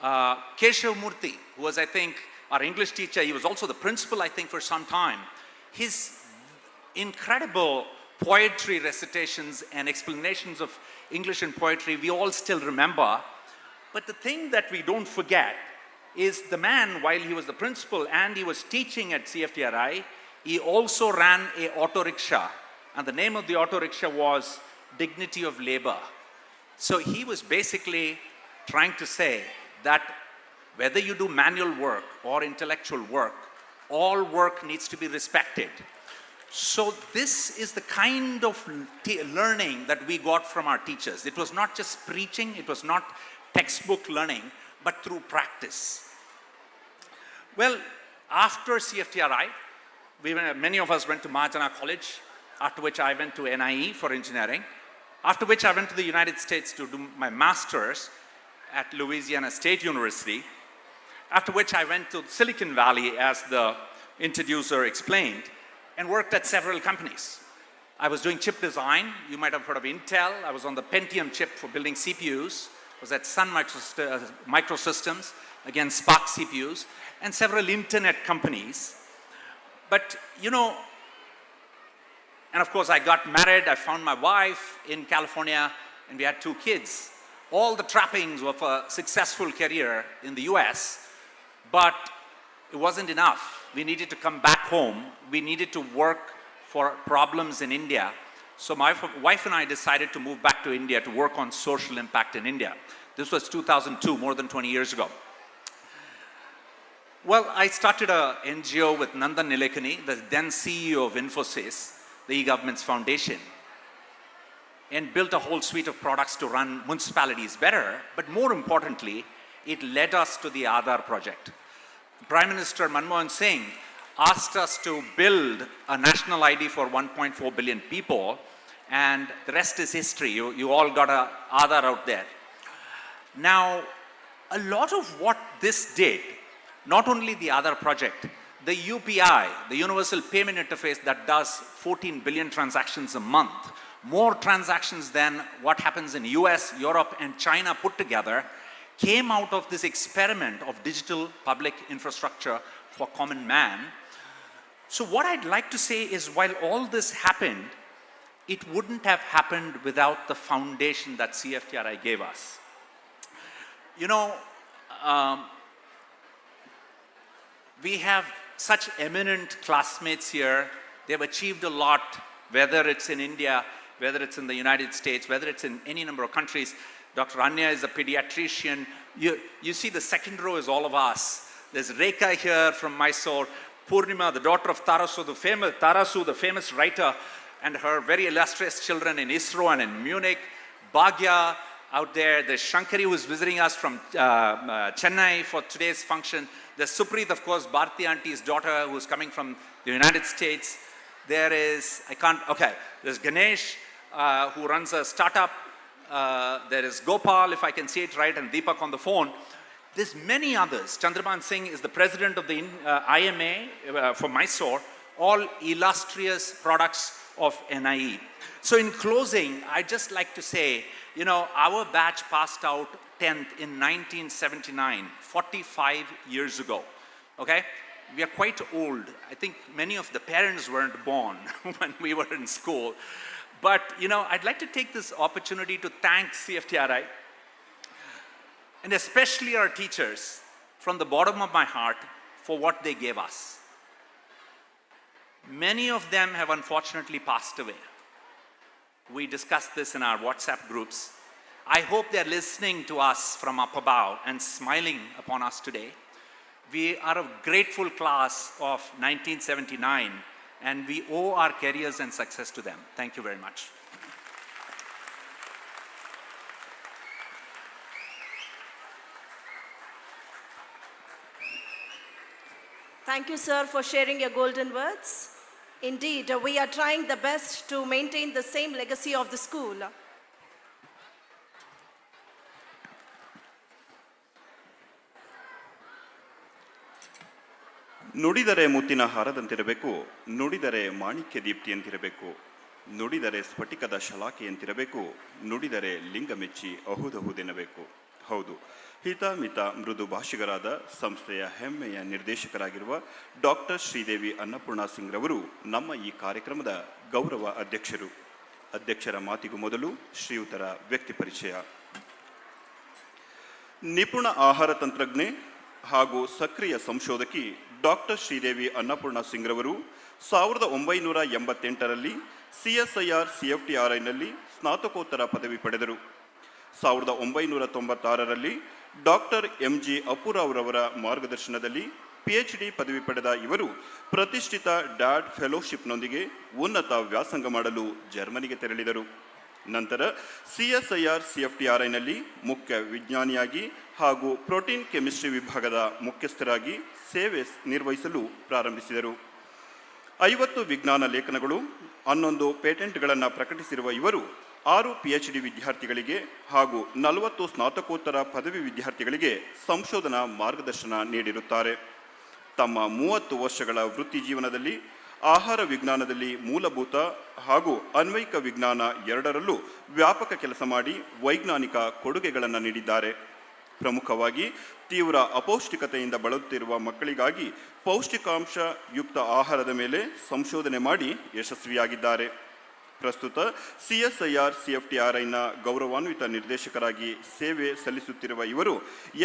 Keshav Murthy, who was, I think, our English teacher, he was also the principal, I think, for some time. His incredible poetry recitations and explanations of English and poetry, we all still remember. But the thing that we don't forget is the man, while he was the principal and he was teaching at CFTRI, he also ran a auto rickshaw. And the name of the auto rickshaw was Dignity of Labor. So he was basically trying to say that whether you do manual work or intellectual work, all work needs to be respected. So this is the kind of learning that we got from our teachers. It was not just preaching, it was not textbook learning, but through practice. Well, after CFTRI, many of us went to Mahajana College, after which I went to NIE for engineering, after which I went to the United States to do my master's at Louisiana State University, after which I went to Silicon Valley, as the introducer explained, and worked at several companies. I was doing chip design. You might have heard of Intel. I was on the Pentium chip for building CPUs. I was at Sun Microsystems, again Spark CPUs, and several internet companies. But, you know, and of course I got married, I found my wife in California, and we had 2 kids. All the trappings of a successful career in the US, but it wasn't enough. We needed to come back home. We needed to work for problems in India. So my wife and I decided to move back to India to work on social impact in India. This was 2002, more than 20 years ago. Well, I started an NGO with Nandan Nilekani, the then CEO of Infosys, the e-government's foundation, and built a whole suite of products to run municipalities better. But more importantly, it led us to the Aadhaar project. Prime Minister Manmohan Singh asked us to build a national ID for 1.4 billion people, and the rest is history. You all got an Aadhaar out there. Now, a lot of what this did, not only the Aadhaar project, the UPI, the Universal Payment Interface that does 14 billion transactions a month, more transactions than what happens in US, Europe, and China put together, came out of this experiment of digital public infrastructure for common man. So what I'd like to say is, while all this happened, it wouldn't have happened without the foundation that CFTRI gave us. You know, we have such eminent classmates here. They've achieved a lot, whether it's in India, whether it's in the United States, whether it's in any number of countries. Dr. Anya is a pediatrician. You see the second row is all of us. There's Rekha here from Mysore, Purnima, the daughter of Tarasu, the famous writer, and her very illustrious children in ISRO and in Munich. Bhagya out there. There's Shankari, who is visiting us from Chennai for today's function. There's Supreet, of course, Bharti Auntie's daughter, who's coming from the United States. There is, there's Ganesh, who runs a startup. There is Gopal, if I can say it right, and Deepak on the phone. There's many others. Chandraban Singh is the president of the IMA for Mysore, all illustrious products of NIE. So in closing, I'd just like to say, you know, our batch passed out 10th in 1979, 45 years ago, okay? We are quite old. I think many of the parents weren't born when we were in school. But, you know, I'd like to take this opportunity to thank CFTRI, and especially our teachers, from the bottom of my heart, for what they gave us. Many of them have unfortunately passed away. We discussed this in our WhatsApp groups. I hope they're listening to us from up above and smiling upon us today. We are a grateful class of 1979, and we owe our careers and success to them. Thank you very much. Thank you, sir, for sharing your golden words. Indeed, we are trying the best to maintain the same legacy of the school. ನುಡಿದರೆ ಮುತ್ತಿನ ಹಾರದಂತಿರಬೇಕು, ನುಡಿದರೆ ಮಾಣಿಕ್ಯ ದೀಪ್ತಿಯಂತಿರಬೇಕು, ನುಡಿದರೆ ಸ್ಫಟಿಕದ ಶಲಾಕೆಯಂತಿರಬೇಕು, ನುಡಿದರೆ ಲಿಂಗ ಮೆಚ್ಚಿ ಅಹುದಹುದೆನ್ನಬೇಕು. ಹೌದು, ಹಿತಮಿತ ಮೃದು ಭಾಷಿಗರಾದ ಸಂಸ್ಥೆಯ ಹೆಮ್ಮೆಯ ನಿರ್ದೇಶಕರಾಗಿರುವ ಡಾಕ್ಟರ್ ಶ್ರೀದೇವಿ ಅನ್ನಪೂರ್ಣ ಸಿಂಗ್ ರವರು ನಮ್ಮ ಈ ಕಾರ್ಯಕ್ರಮದ ಗೌರವ ಅಧ್ಯಕ್ಷರು. ಅಧ್ಯಕ್ಷರ ಮಾತಿಗೂ ಮೊದಲು ಶ್ರೀಯುತರ ವ್ಯಕ್ತಿ ಪರಿಚಯ. ನಿಪುಣ ಆಹಾರ ತಂತ್ರಜ್ಞೆ ಹಾಗೂ ಸಕ್ರಿಯ ಸಂಶೋಧಕಿ ಡಾಕ್ಟರ್ ಶ್ರೀದೇವಿ ಅನ್ನಪೂರ್ಣ ಸಿಂಗ್ ರವರು 1988ರಲ್ಲಿ CSIR CFTRIನಲ್ಲಿ ಸ್ನಾತಕೋತ್ತರ ಪದವಿ ಪಡೆದರು. 1996ರಲ್ಲಿ ಡಾಕ್ಟರ್ MG ಅಪ್ಪುರಾವ್ರವರ ಮಾರ್ಗದರ್ಶನದಲ್ಲಿ PhD ಪದವಿ ಪಡೆದ ಇವರು ಪ್ರತಿಷ್ಠಿತ ಡ್ಯಾಡ್ ಫೆಲೋಶಿಪ್ನೊಂದಿಗೆ ಉನ್ನತ ವ್ಯಾಸಂಗ ಮಾಡಲು ಜರ್ಮನಿಗೆ ತೆರಳಿದರು. ನಂತರ CSIR CFTRIನಲ್ಲಿ ಮುಖ್ಯ ವಿಜ್ಞಾನಿಯಾಗಿ ಹಾಗೂ ಪ್ರೋಟೀನ್ ಕೆಮಿಸ್ಟ್ರಿ ವಿಭಾಗದ ಮುಖ್ಯಸ್ಥರಾಗಿ ಸೇವೆ ನಿರ್ವಹಿಸಲು ಪ್ರಾರಂಭಿಸಿದರು. 50 ವಿಜ್ಞಾನ ಲೇಖನಗಳು, 11 ಪೇಟೆಂಟ್ಗಳನ್ನು ಪ್ರಕಟಿಸಿರುವ ಇವರು 6 PhD ವಿದ್ಯಾರ್ಥಿಗಳಿಗೆ ಹಾಗೂ 40 ಸ್ನಾತಕೋತ್ತರ ಪದವಿ ವಿದ್ಯಾರ್ಥಿಗಳಿಗೆ ಸಂಶೋಧನಾ ಮಾರ್ಗದರ್ಶನ ನೀಡಿರುತ್ತಾರೆ. ತಮ್ಮ 30 ವರ್ಷಗಳ ವೃತ್ತಿ ಜೀವನದಲ್ಲಿ ಆಹಾರ ವಿಜ್ಞಾನದಲ್ಲಿ ಮೂಲಭೂತ ಹಾಗೂ ಅನ್ವಯಿಕ ವಿಜ್ಞಾನ ಎರಡರಲ್ಲೂ ವ್ಯಾಪಕ ಕೆಲಸ ಮಾಡಿ ವೈಜ್ಞಾನಿಕ ಕೊಡುಗೆಗಳನ್ನು ನೀಡಿದ್ದಾರೆ. ಪ್ರಮುಖವಾಗಿ ತೀವ್ರ ಅಪೌಷ್ಟಿಕತೆಯಿಂದ ಬಳಲುತ್ತಿರುವ ಮಕ್ಕಳಿಗಾಗಿ ಪೌಷ್ಟಿಕಾಂಶ ಯುಕ್ತ ಆಹಾರದ ಮೇಲೆ ಸಂಶೋಧನೆ ಮಾಡಿ ಯಶಸ್ವಿಯಾಗಿದ್ದಾರೆ. ಪ್ರಸ್ತುತ CSIR CFTRIನ ಗೌರವಾನ್ವಿತ ನಿರ್ದೇಶಕರಾಗಿ ಸೇವೆ ಸಲ್ಲಿಸುತ್ತಿರುವ ಇವರು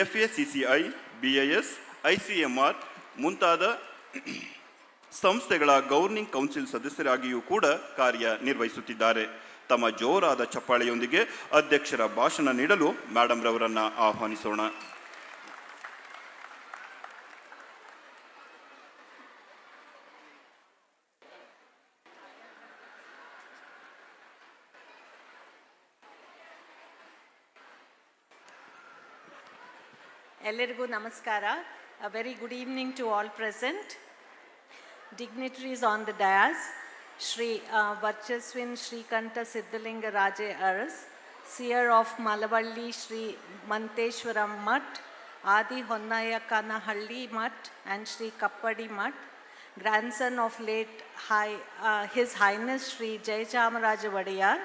FACCI, BIS, ICMR ಮುಂತಾದ ಸಂಸ್ಥೆಗಳ ಗವರ್ನಿಂಗ್ ಕೌನ್ಸಿಲ್ ಸದಸ್ಯರಾಗಿಯೂ ಕೂಡ ಕಾರ್ಯನಿರ್ವಹಿಸುತ್ತಿದ್ದಾರೆ. ತಮ್ಮ ಜೋರಾದ ಚಪ್ಪಾಳೆಯೊಂದಿಗೆ ಅಧ್ಯಕ್ಷರ ಭಾಷಣ ನೀಡಲು ಮೇಡಮ್ ರವರನ್ನು ಆಹ್ವಾನಿಸೋಣ. ಎಲ್ಲರಿಗೂ ನಮಸ್ಕಾರ. A very good evening to all present. Dignitaries on the dais, Shri Varchaswin Shri Kanta Siddhalinga Raje Aras, Seer of Malavalli Shri Manteshwaram Mutt, Adi Honnaya Kanahalli Mutt and Shri Kappadi Mutt, grandson of late His Highness Shri Jayachamaraja Vadiyar.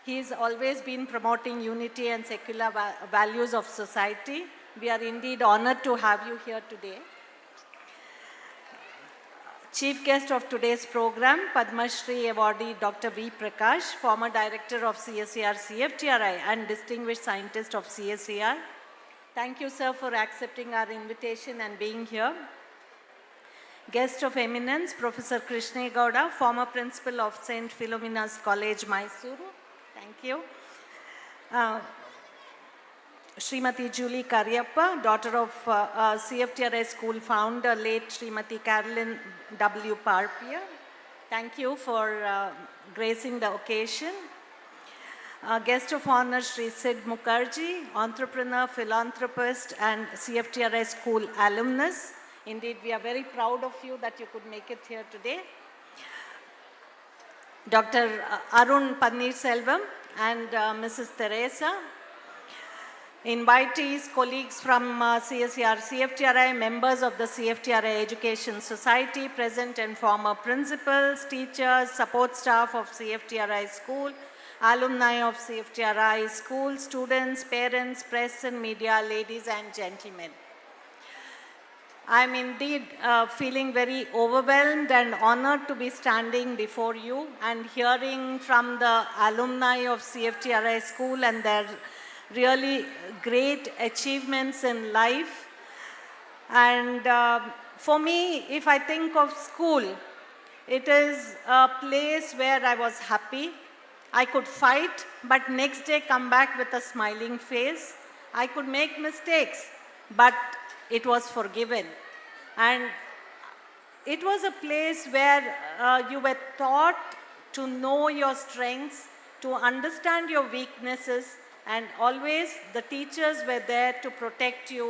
He has always been promoting unity and secular values of society. We are indeed honored to have you here today. Chief guest of today's program, Padma Shri awardee Dr. V. Prakash, former director of CSIR CFTRI and distinguished scientist of CSIR. Thank you, sir, for accepting our invitation and being here. Guest of eminence, Professor Krishna Gowda, former principal of St. Philomena's College, Mysuru. Thank you. Srimati Julie Karyappa, daughter of CFTRI school founder, late Srimati Carolyn W. Parpia. Thank you for gracing the occasion. Guest of honor, Shri Sid Mukherjee, entrepreneur, philanthropist, and CFTRI school alumnus. Indeed, we are very proud of you that you could make it here today. Dr. Arun Pannirselvam and Mrs. Teresa. Invitees, colleagues from CSIR, CFTRI, members of the CFTRI Education Society, present and former principals, teachers, support staff of CFTRI school, alumni of CFTRI school, students, parents, press and media, ladies and gentlemen. I'm indeed feeling very overwhelmed and honored to be standing before you and hearing from the alumni of CFTRI school and their really great achievements in life. And for me, if I think of school, it is a place where I was happy. I could fight, but next day come back with a smiling face. I could make mistakes, but it was forgiven. And it was a place where you were taught to know your strengths, to understand your weaknesses, and always the teachers were there to protect you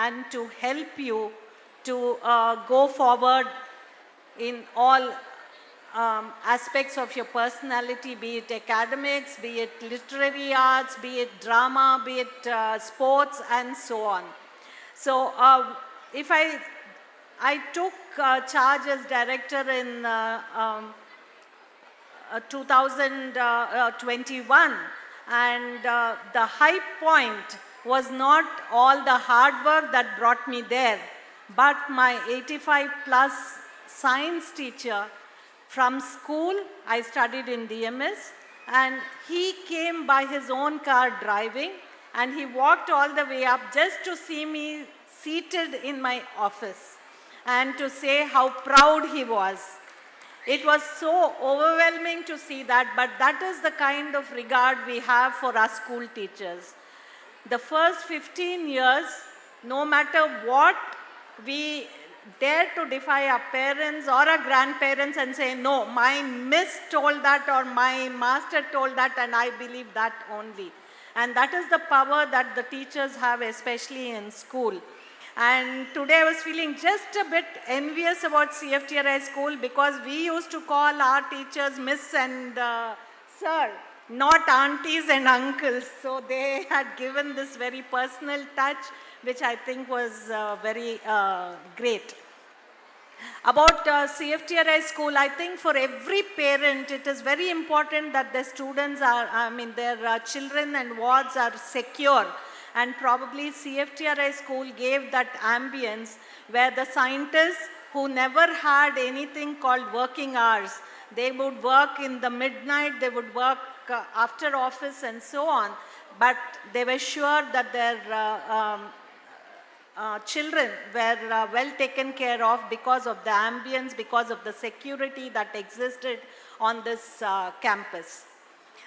and to help you to go forward in all aspects of your personality, be it academics, be it literary arts, be it drama, be it sports, and so on. So if I took charge as director in 2021, and the high point was not all the hard work that brought me there, but my 85 plus science teacher from school. I studied in DMS, and he came by his own car driving, and he walked all the way up just to see me seated in my office and to say how proud he was. It was so overwhelming to see that, but that is the kind of regard we have for our school teachers. The first 15 years, no matter what, we dare to defy our parents or our grandparents and say, no, my miss told that or my master told that and I believe that only. And that is the power that the teachers have, especially in school. And today I was feeling just a bit envious about CFTRI school because we used to call our teachers Miss and Sir, not aunties and uncles. So they had given this very personal touch, which I think was very great. About CFTRI school, I think for every parent, it is very important that their students are, their children and wards are secure. And probably CFTRI school gave that ambience where the scientists who never had anything called working hours, they would work in the midnight, they would work after office and so on, but they were sure that their children were well taken care of because of the ambience, because of the security that existed on this campus.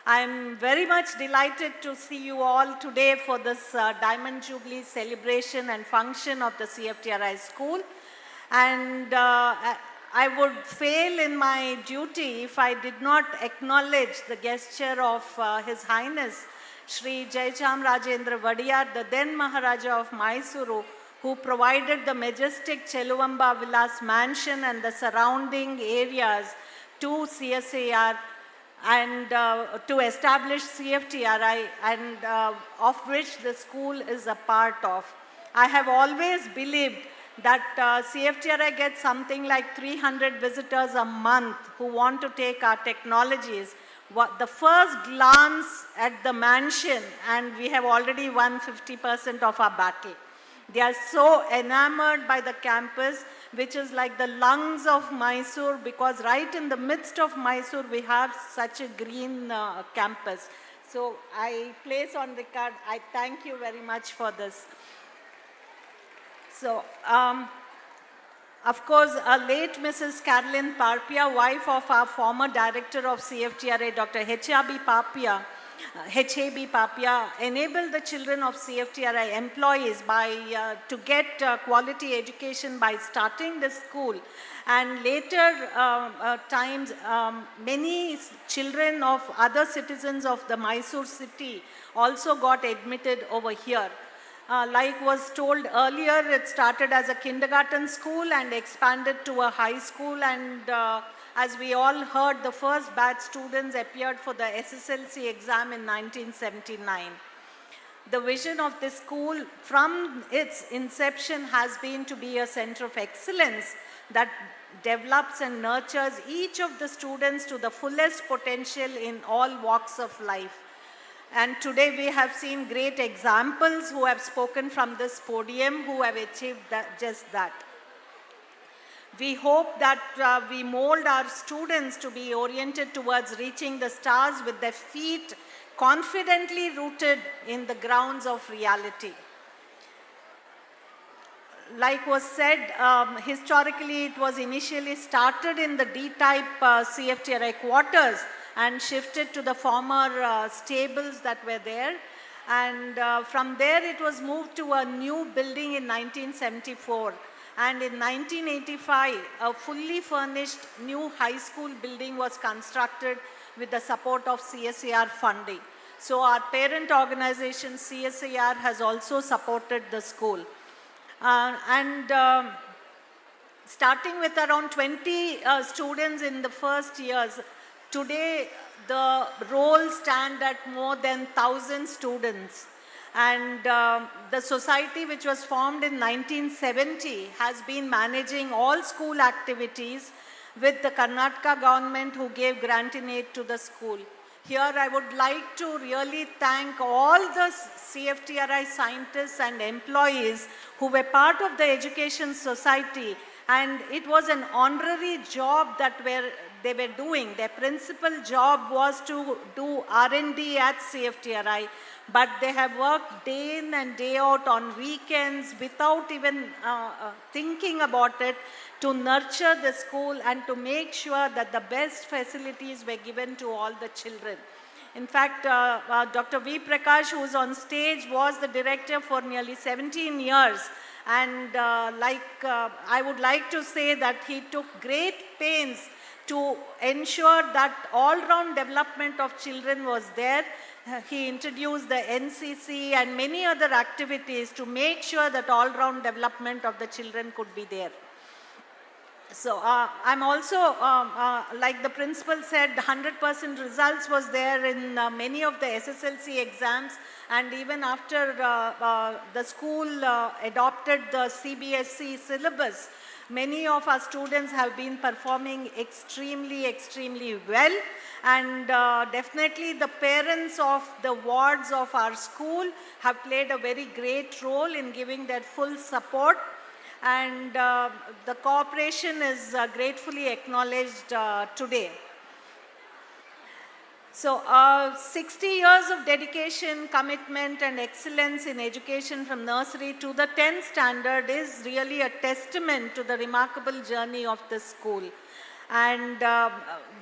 I'm very much delighted to see you all today for this Diamond Jubilee celebration and function of the CFTRI school. And I would fail in my duty if I did not acknowledge the gesture of His Highness Shri Jaicham Rajendra Vadiyar, the then Maharaja of Mysuru, who provided the majestic Cheluvamba Vilas mansion and the surrounding areas to CSIR and to establish CFTRI, and of which the school is a part of. I have always believed that CFTRI gets something like 300 visitors a month who want to take our technologies. The first glance at the mansion, and we have already won 50% of our battle. They are so enamored by the campus, which is like the lungs of Mysore, because right in the midst of Mysore, we have such a green campus. So I place on record, I thank you very much for this. So, of course, late Mrs. Carolyn Parpia, wife of our former director of CFTRA, Dr. H.A.B. Papia, enabled the children of CFTRI employees to get quality education by starting the school. And later times, many children of other citizens of the Mysore city also got admitted over here. Like was told earlier, it started as a kindergarten school and expanded to a high school, and as we all heard, the first batch students appeared for the SSLC exam in 1979. The vision of this school from its inception has been to be a center of excellence that develops and nurtures each of the students to the fullest potential in all walks of life. And today we have seen great examples who have spoken from this podium who have achieved just that. We hope that we mold our students to be oriented towards reaching the stars with their feet confidently rooted in the grounds of reality. Like was said, historically it was initially started in the D-type CFTRI quarters and shifted to the former stables that were there. And from there it was moved to a new building in 1974. And in 1985, a fully furnished new high school building was constructed with the support of CSIR funding. So our parent organization CSIR has also supported the school. starting with around 20 students in the first years. Today, the roll stand at more than 1,000 students. And the society, which was formed in 1970, has been managing all school activities with the Karnataka government, who gave grant in aid to the school. Here I would like to really thank all the CFTRI scientists and employees who were part of the education society, and it was an honorary job that they were doing. Their principal job was to do R&D at CFTRI, but they have worked day in and day out on weekends without even thinking about it, to nurture the school and to make sure that the best facilities were given to all the children. In fact, Dr. V. Prakash, who is on stage, was the director for nearly 17 years. And I would like to say that he took great pains to ensure that all-round development of children was there. He introduced the NCC and many other activities to make sure that all-round development of the children could be there. So I'm also, like the principal said, 100% results was there in many of the SSLC exams, and even after the school adopted the CBSE syllabus, many of our students have been performing extremely, extremely well. And definitely the parents of the wards of our school have played a very great role in giving their full support. And the cooperation is gratefully acknowledged today. So 60 years of dedication, commitment and excellence in education from nursery to the 10th standard is really a testament to the remarkable journey of the school. And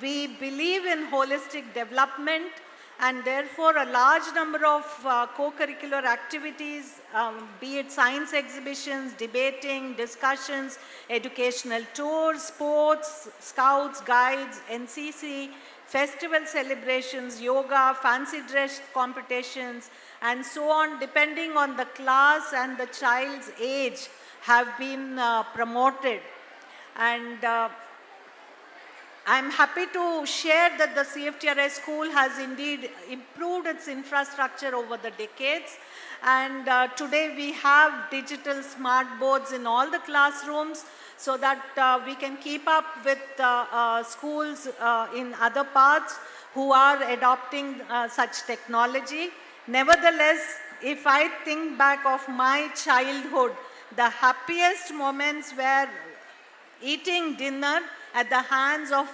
we believe in holistic development, and therefore a large number of co-curricular activities, be it science exhibitions, debating, discussions, educational tours, sports, scouts, guides, NCC, festival celebrations, yoga, fancy dress competitions, and so on, depending on the class and the child's age, have been promoted. And I'm happy to share that the CFTRI school has indeed improved its infrastructure over the decades. And today we have digital smart boards in all the classrooms, so that we can keep up with schools in other parts who are adopting such technology. Nevertheless, if I think back of my childhood, the happiest moments were eating dinner at the hands of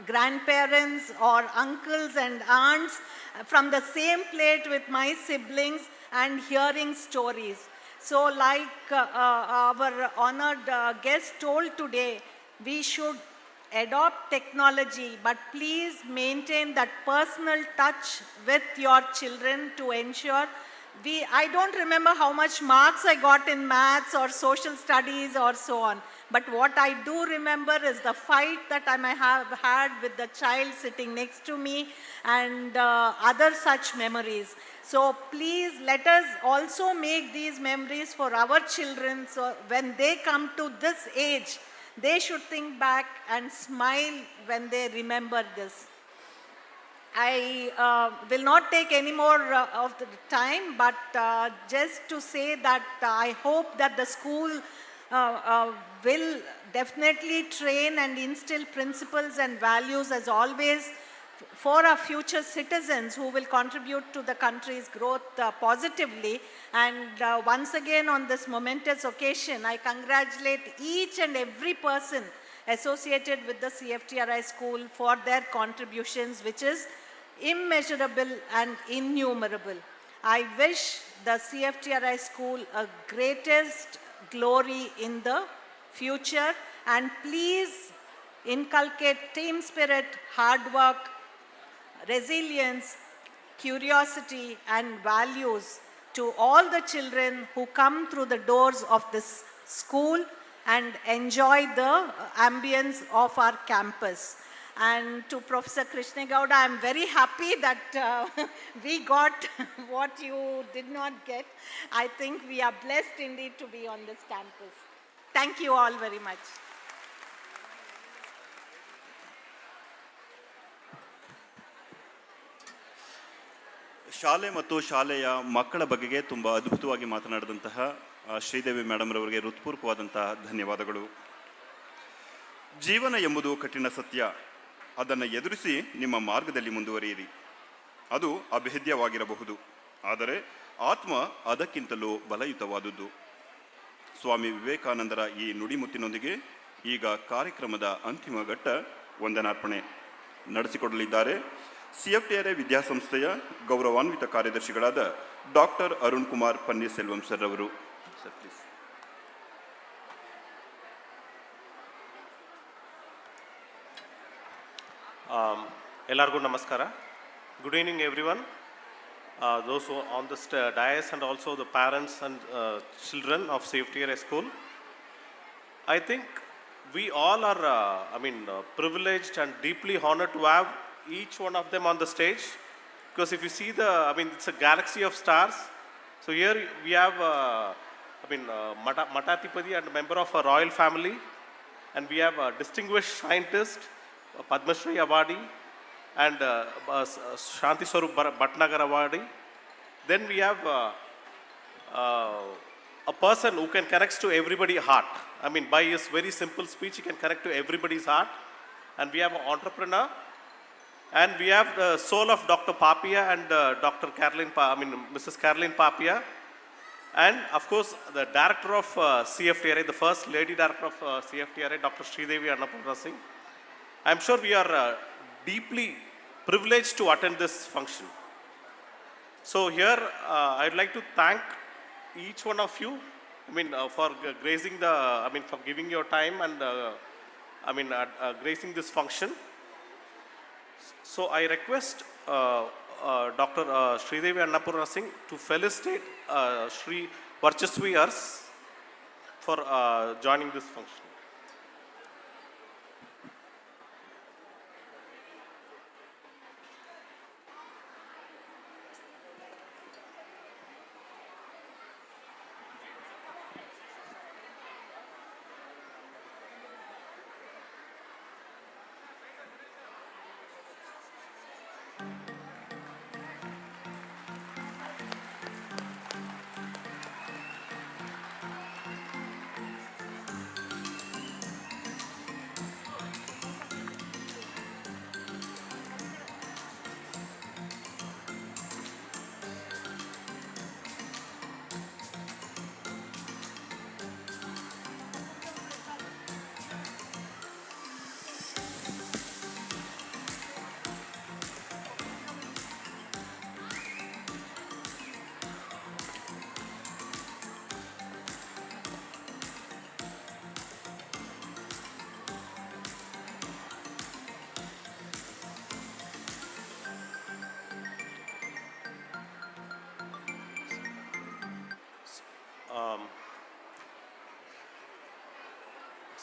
grandparents or uncles and aunts from the same plate with my siblings and hearing stories. So like our honored guest told today, we should adopt technology, but please maintain that personal touch with your children to ensure I don't remember how much marks I got in maths or social studies or so on. But what I do remember is the fight that I may have had with the child sitting next to me and other such memories. So please let us also make these memories for our children, so when they come to this age, they should think back and smile when they remember this. I will not take any more of the time, but just to say that I hope that the school will definitely train and instill principles and values as always for our future citizens who will contribute to the country's growth positively. And once again on this momentous occasion, I congratulate each and every person associated with the CFTRI school for their contributions, which is immeasurable and innumerable. I wish the CFTRI school a greatest glory in the future, and please inculcate team spirit, hard work, resilience, curiosity and values to all the children who come through the doors of this school and enjoy the ambience of our campus. And to Professor Krishnagowda, I am very happy that we got what you did not get. I think we are blessed indeed to be on this campus. Thank you all very much. ಶಾಲೆ ಮತ್ತು ಶಾಲೆಯ ಮಕ್ಕಳ ಬಗೆಗೆ ತುಂಬ ಅದ್ಭುತವಾಗಿ ಮಾತನಾಡಿದಂತಹ ಶ್ರೀದೇವಿ ಮೇಡಮ್ರವರಿಗೆ ಹೃತ್ಪೂರ್ವಕವಾದಂತಹ ಧನ್ಯವಾದಗಳು. ಜೀವನ ಎಂಬುದು ಕಠಿಣ ಸತ್ಯ. ಅದನ್ನು ಎದುರಿಸಿ ನಿಮ್ಮ ಮಾರ್ಗದಲ್ಲಿ ಮುಂದುವರಿಯಿರಿ. ಅದು ಅಭೇದ್ಯವಾಗಿರಬಹುದು, ಆದರೆ ಆತ್ಮ ಅದಕ್ಕಿಂತಲೂ ಬಲಯುತವಾದುದು. ಸ್ವಾಮಿ ವಿವೇಕಾನಂದರ ಈ ನುಡಿಮುತ್ತಿನೊಂದಿಗೆ ಈಗ ಕಾರ್ಯಕ್ರಮದ ಅಂತಿಮ ಘಟ್ಟ ವಂದನಾರ್ಪಣೆ ನಡೆಸಿಕೊಡಲಿದ್ದಾರೆ CFTRI ವಿದ್ಯಾಸಂಸ್ಥೆಯ ಗೌರವಾನ್ವಿತ ಕಾರ್ಯದರ್ಶಿಗಳಾದ ಡಾಕ್ಟರ್ ಅರುಣ್ ಕುಮಾರ್ ಪನ್ನೀರ್ಸೆಲ್ವಂ ಸರ್ ಅವರು. Sir please. ಎಲ್ಲರಿಗೂ ನಮಸ್ಕಾರ. Good evening everyone. Those who are on this dais and also the parents and children of Cftri school. I think we all are privileged and deeply honored to have each one of them on the stage, because if you see it's a galaxy of stars. So here we have Matatipadi and a member of a royal family, and we have a distinguished scientist, Padma Shri awardee, and Shanti Swarup Bhatnagar awardee. Then we have a person who can connect to everybody's heart. By his very simple speech, he can connect to everybody's heart. And we have an entrepreneur. And we have the soul of Dr. Papia and Dr. Mrs. Caroline Papia. And of course, the director of CFTRI, the first lady director of CFTRI, Dr. Sridevi Annapurna Singh. I'm sure we are deeply privileged to attend this function. So here, I'd like to thank each one of you, for gracing for giving your time and, gracing this function. So I request Dr. Sridevi Annapurna Singh to felicitate Sri Varchaswiyars for joining this function.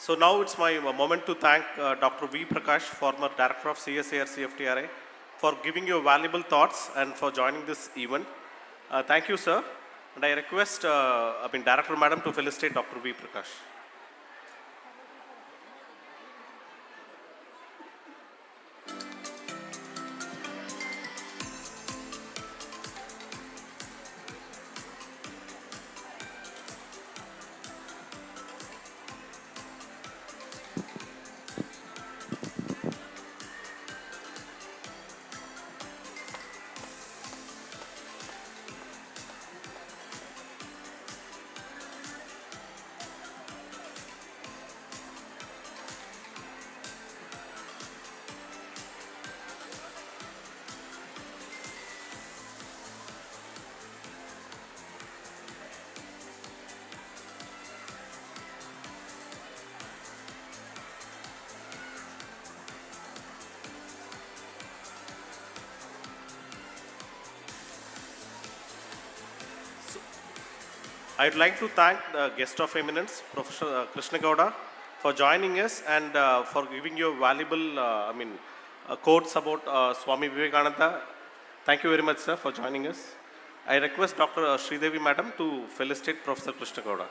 So now it's my moment to thank Dr. V. Prakash, former director of CSAR CFTRI, for giving your valuable thoughts and for joining this event. Thank you, sir. And I request Director Madam to felicitate Dr. V. Prakash. I'd like to thank the guest of eminence, Professor Krishna Gowda, for joining us and for giving you valuable quotes about Swami Vivekananda. Thank you very much, sir, for joining us. I request Dr. Sridevi Madam to felicitate Professor Krishna Gowda.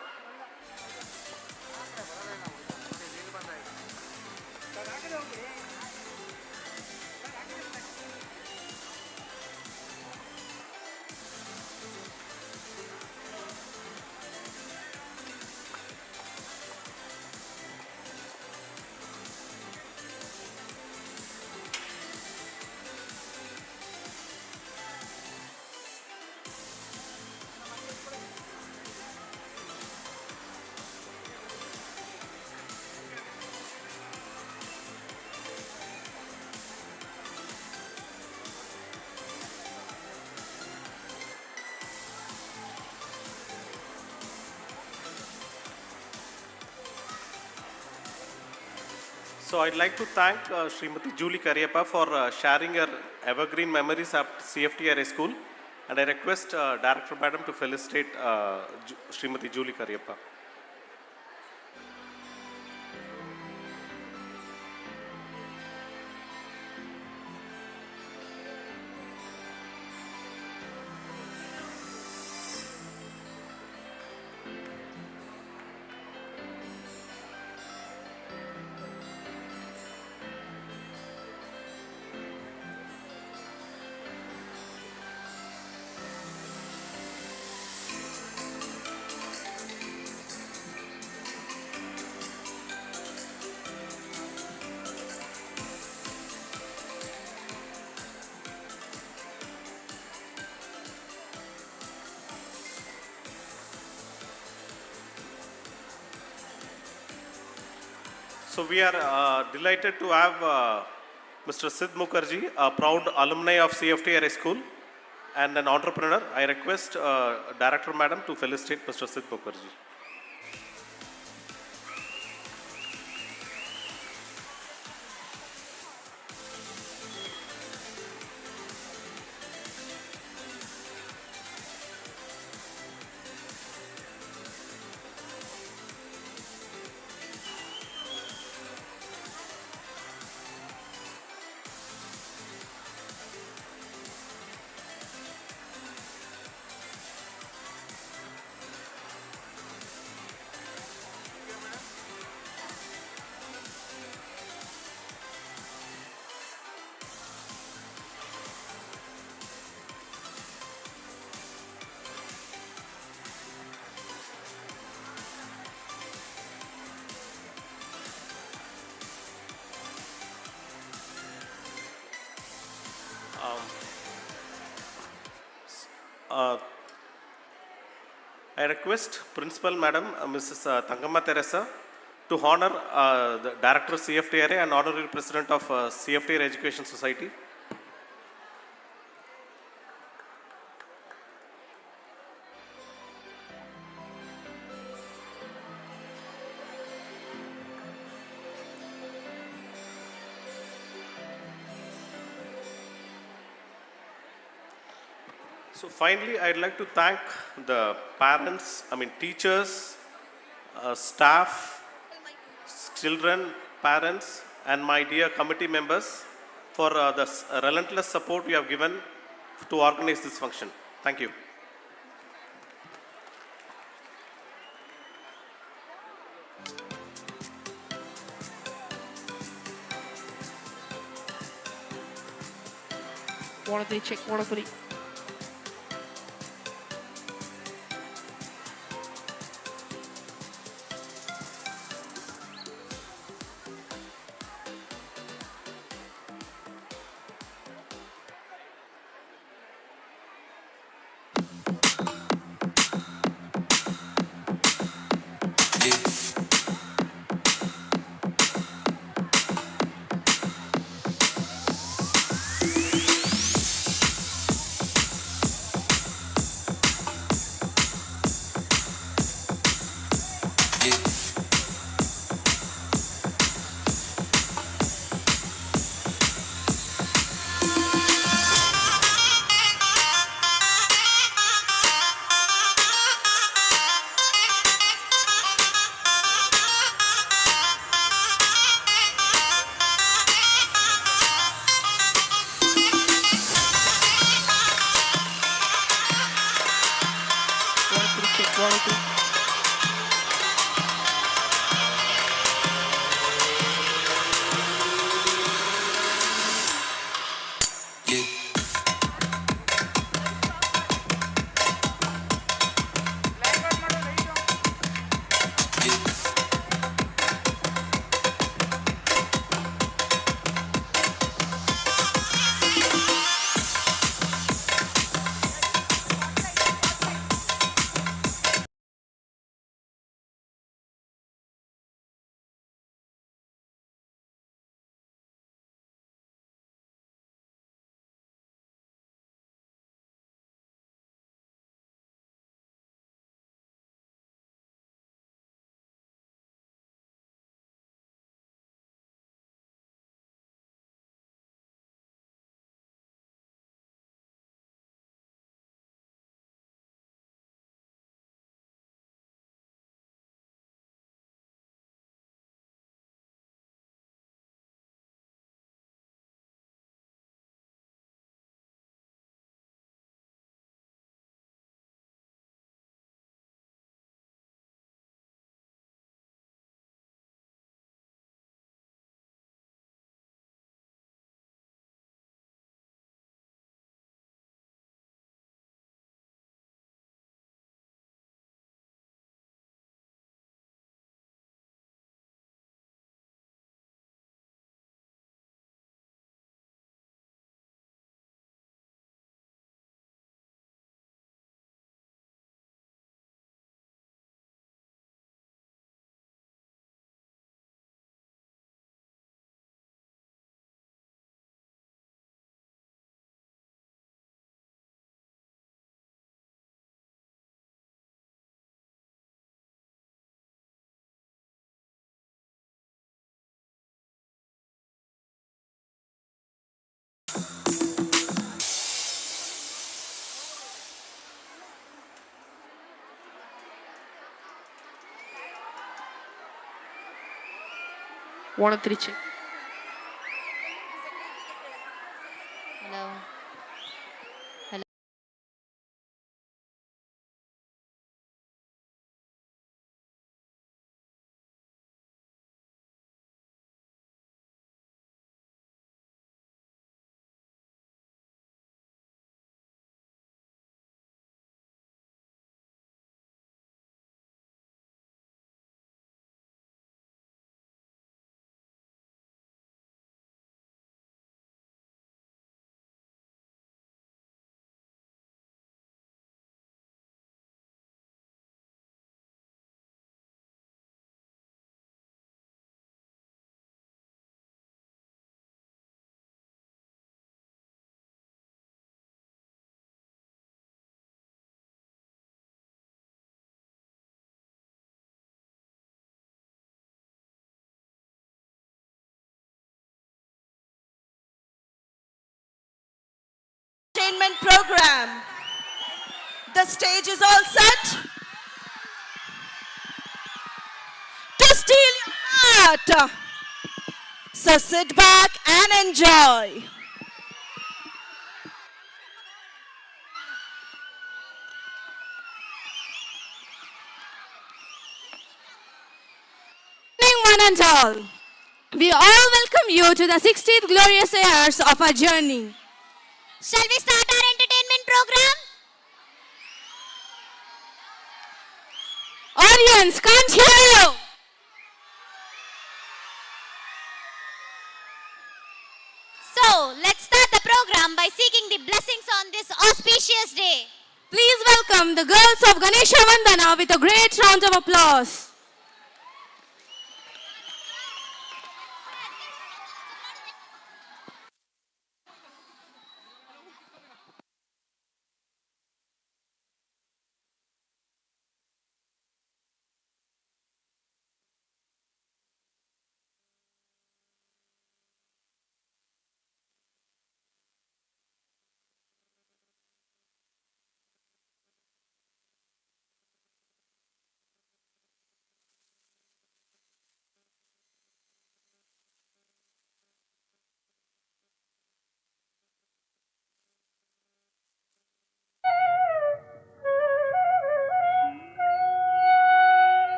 So I'd like to thank Srimati Julie Karyappa for sharing her evergreen memories at CFTRA school, and I request Director Madam to felicitate Srimati Julie Karyappa. So we are delighted to have Mr. Sid Mukherjee, a proud alumni of CFTRA school and an entrepreneur. I request Director Madam to felicitate Mr. Sid Mukherjee. I request Principal Madam Mrs. Tangamma Teresa to honor the Director of CFTRA and Honorary President of CFTRA Education Society. So finally, I'd like to thank the parents, teachers, staff, children, parents, and my dear committee members for the relentless support you have given to organize this function. Thank you. Check 103. ஓணத்திருச்சி. Hello. Hello. Entertainment program. The stage is all set to steal your heart. So sit back and enjoy. Good evening, one and all. We all welcome you to the 60th glorious years of our journey. Shall we start our entertainment program? Audience, can't hear you. So, let's start the program by seeking the blessings on this auspicious day. Please welcome the girls of Ganesha Vandana with a great round of applause.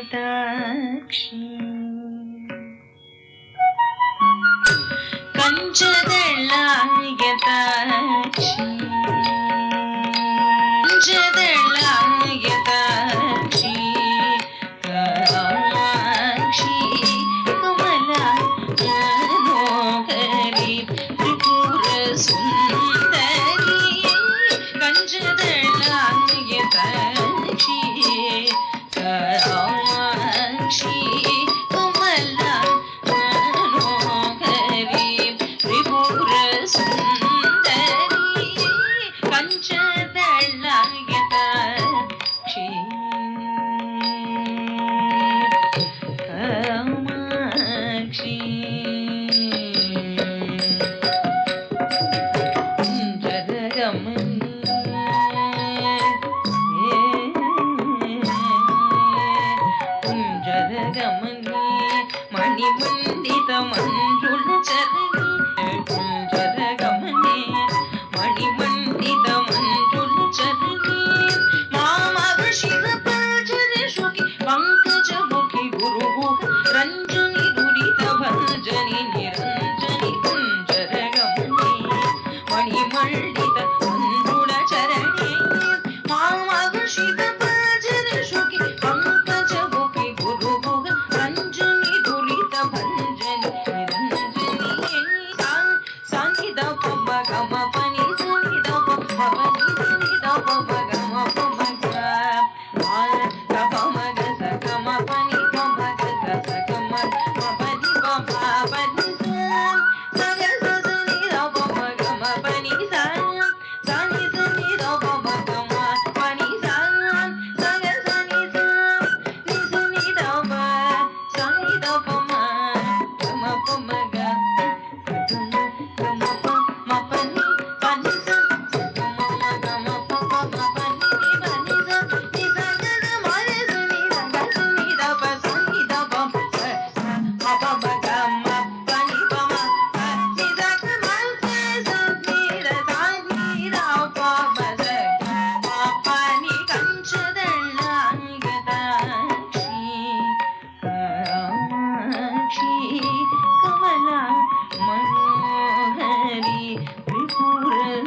ಕಂಜದಳಾಯದಾಕ್ಷಿ ಕಂಜದಳಾಯದಾಕ್ಷಿ ಕಂಜದಳಾಯದಾಕ್ಷಿ Kamakshi ಕಮಲ ಮನೋಹರಿ ತ್ರಿಪುರ ಸುಂದರಿ ಕಂಜದಳಾಯದಾಕ್ಷಿ ಕಾಮಾಕ್ಷಿ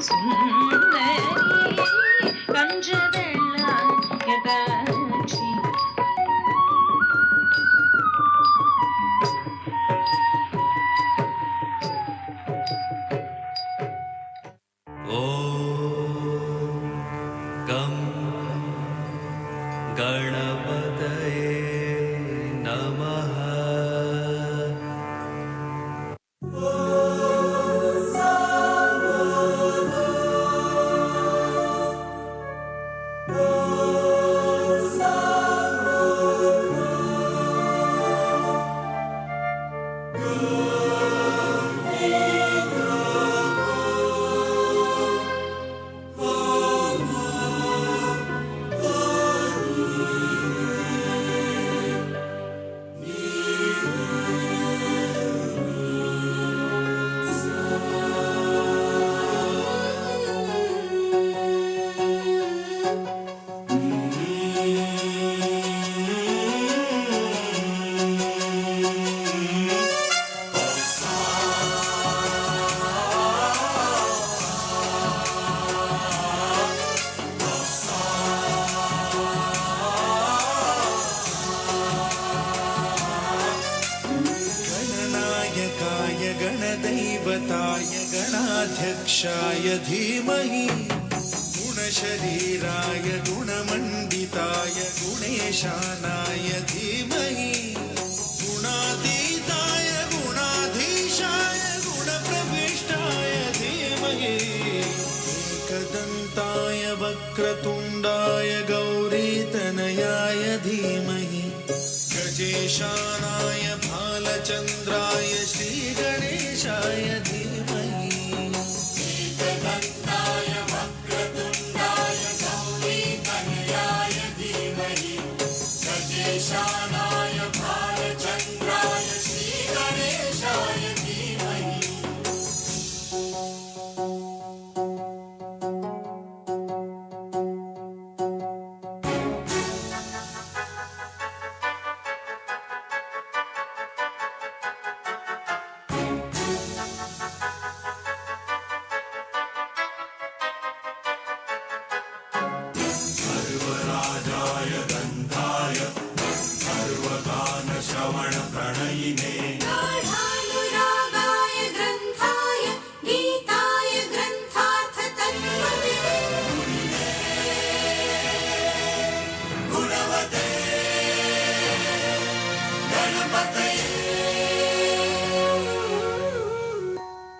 സുന്ദരി കഞ്ചവെള്ളായതാക്ഷി गणपतये नमः। गणदैवताय गणाध्यक्षाय धीमहि गुणशरीराय गुणमण्डिताय गुणेशानाय धीमहि गुणातीताय गुणाधीशाय गुणप्रविष्टाय धीमहि एकदन्ताय वक्रतुण्डाय गौरीतनयाय धीमहि गजेशानाय भालचन्द्राय श्रीगणेशाय धीमहि एकदन्ताय वक्रतुण्डाय गौरीतनयाय धीमहि गजेशानाय भालचन्द्राय श्रीगणेशाय धीमहि सर्वराजाय गन्धाय सर्वगानश्रवणप्रणयिने गाढानुरागाय ग्रन्थाय गीताय ग्रन्थार्थतन्मने गुणवते गणपतये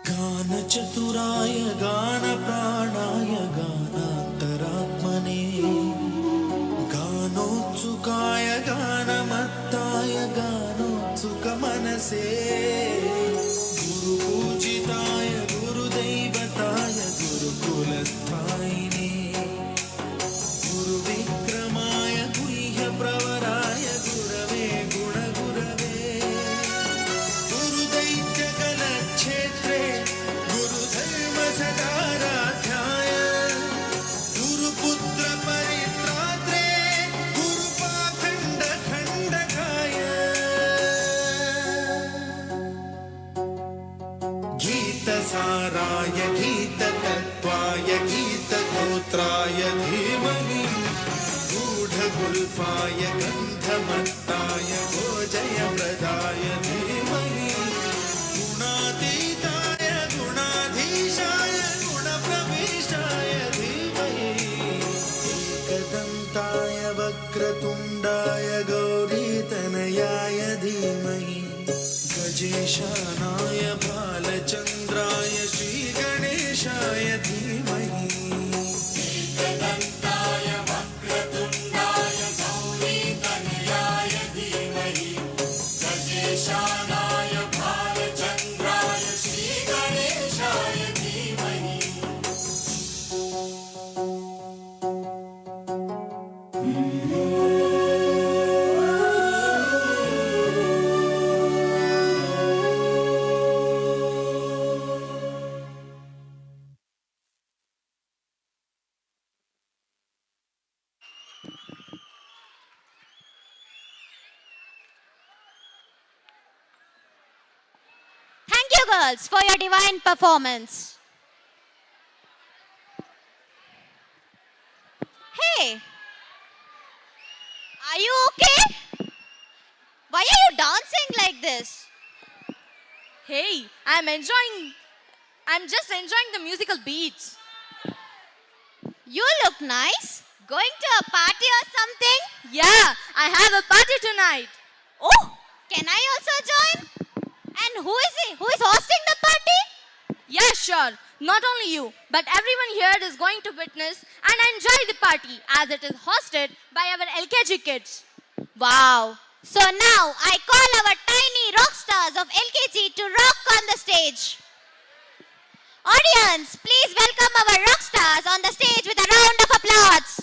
गानचतुराय गानप्राणाय गानान्तरात्मने गानोत्सुकाय गानमत्ताय गानोत्सुकमनसे गुरुपूजिताय गुरुदैवताय गुरुकुलस्थायिने गुरुविक्रमाय गुह्यप्रवराय गुरवे गुणगुरवे गुरुदैत्यगणक्षेत्रे गुरुधर्मसदाराध्याय गुरुपुत्रपरित्रात्रे गुरुपाखण्डखण्डकाय गीतसाराय गीततत्त्वाय गीतगोत्राय धीमहि गूढगुल्फाय गन्धमत्ताय गोजयप्रदाय धीमहि गुणातीताय गुणाधीशाय गुणप्रविष्टाय धीमहि एकदन्ताय वक्रतुण्डाय गौरीतनयाय धीमहि गजेशानाय भालचन्द्राय श्रीगणेशाय धीमहि एकदन्ताय वक्रतुण्डाय गौरीतनयाय धीमहि गजेशानाय भालचन्द्राय श्रीगणेशाय धीमहि Thank you, girls, for your divine performance. Hey, are you okay? Why are you dancing like this? Hey, I'm just enjoying the musical beats. You look nice. Going to a party or something? Yeah, I have a party tonight. Oh, can I also join? And who is he? Who is hosting the party? Yeah, sure. Not only you, but everyone here is going to witness and enjoy the party as it is hosted by our LKG kids. Wow. So now I call our tiny rock stars of LKG to rock on the stage. Audience, please welcome our rock stars on the stage with a round of applause.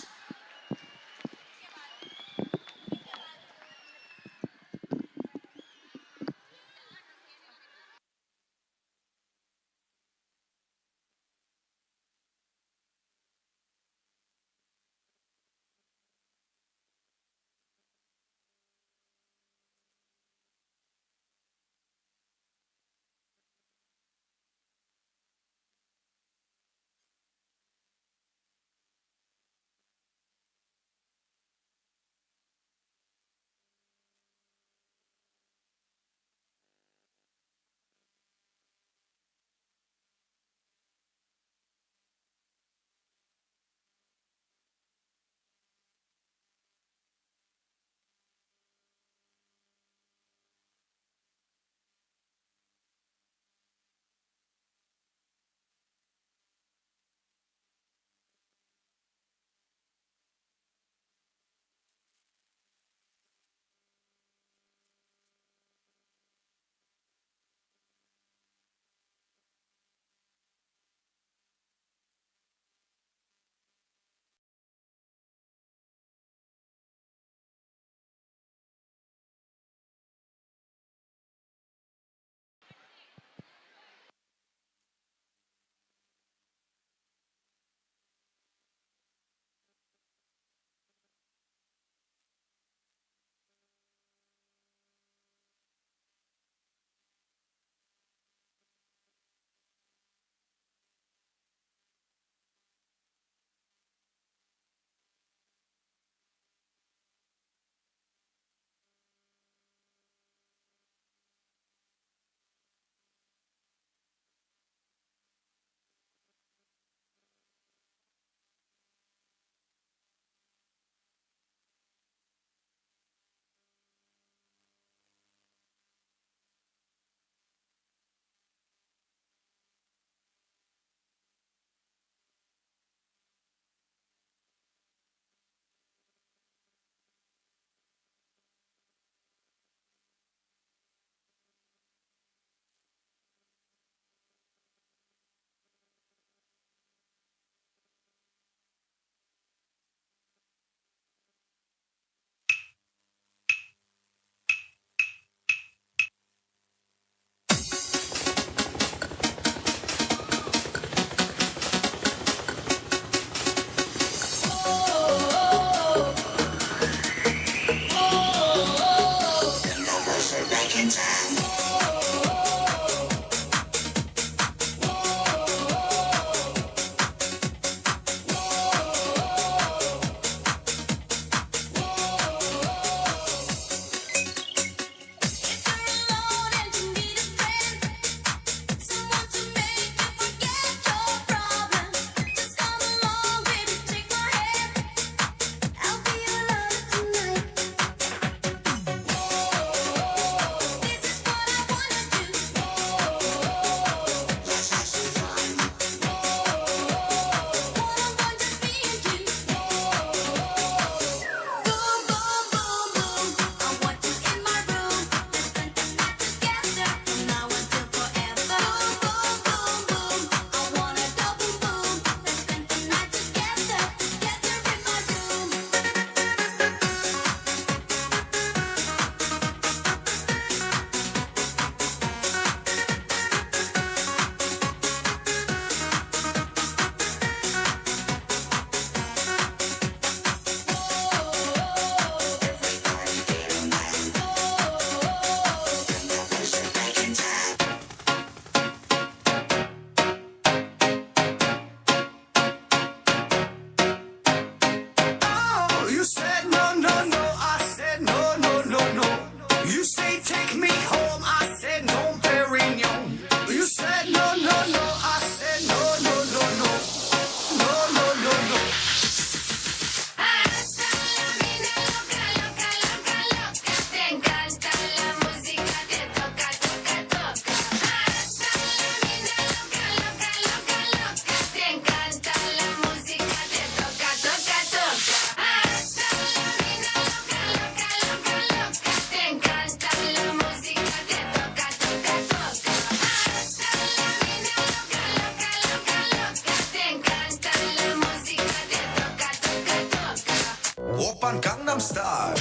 오빤 강남스타일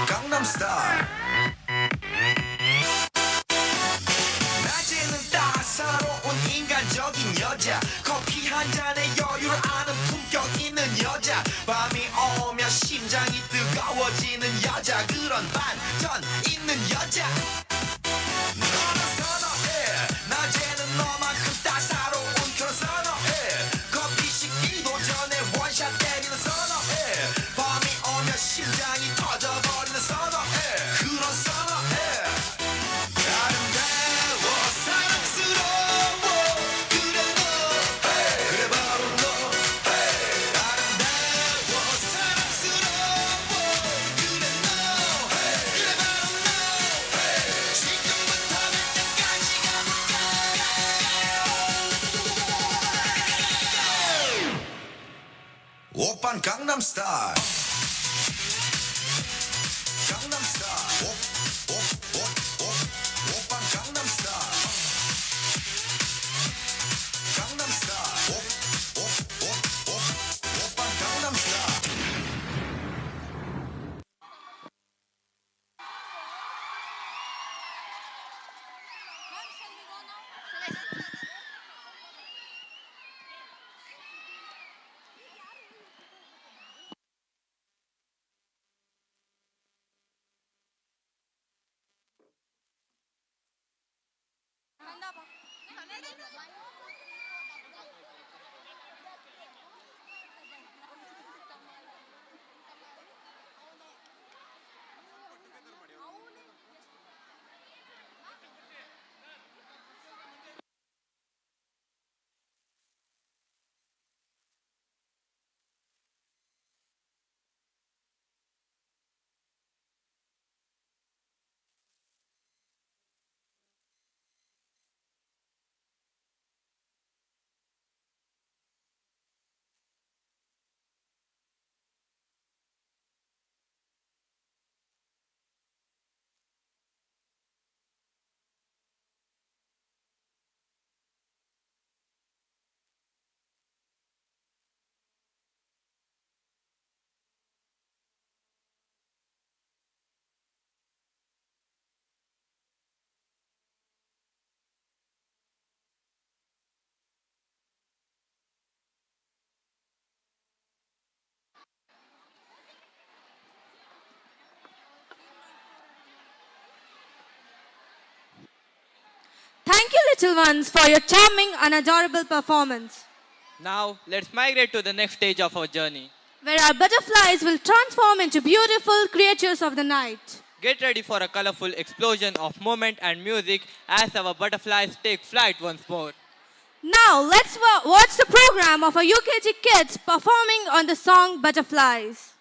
강남스타일 낮에는 따사로운 인간적인 여자 커피 한 잔에 여유를 아는 품격 있는 여자 밤이 오면 심장이 뜨거워지는 여자 그런 반전 있는 여자 너는 선어해 낮에는 너만큼 따사로운 그런 선어해 커피 식기도 전에 원샷 때리는 선어해 밤이 오면 심장이 터져버리는 선어해 그런 선어해 아름다워 사랑스러워 그래 너 그래 바로 너 아름다워 사랑스러워 그래 너 그래 바로 너 지금부터 갈 때까지 가볼까 오빤 강남스타일 강남스타일 오빤 강남스타일 강남스타일 오빤 강남스타일 Thank you, little ones, for your charming and adorable performance, Now, let's migrate to the next stage of our journey. where our butterflies will transform into beautiful creatures of the night. Get ready for a colorful explosion of movement and music as our butterflies take flight once more. Now, let's watch the program of our UKG kids performing on the song Butterflies.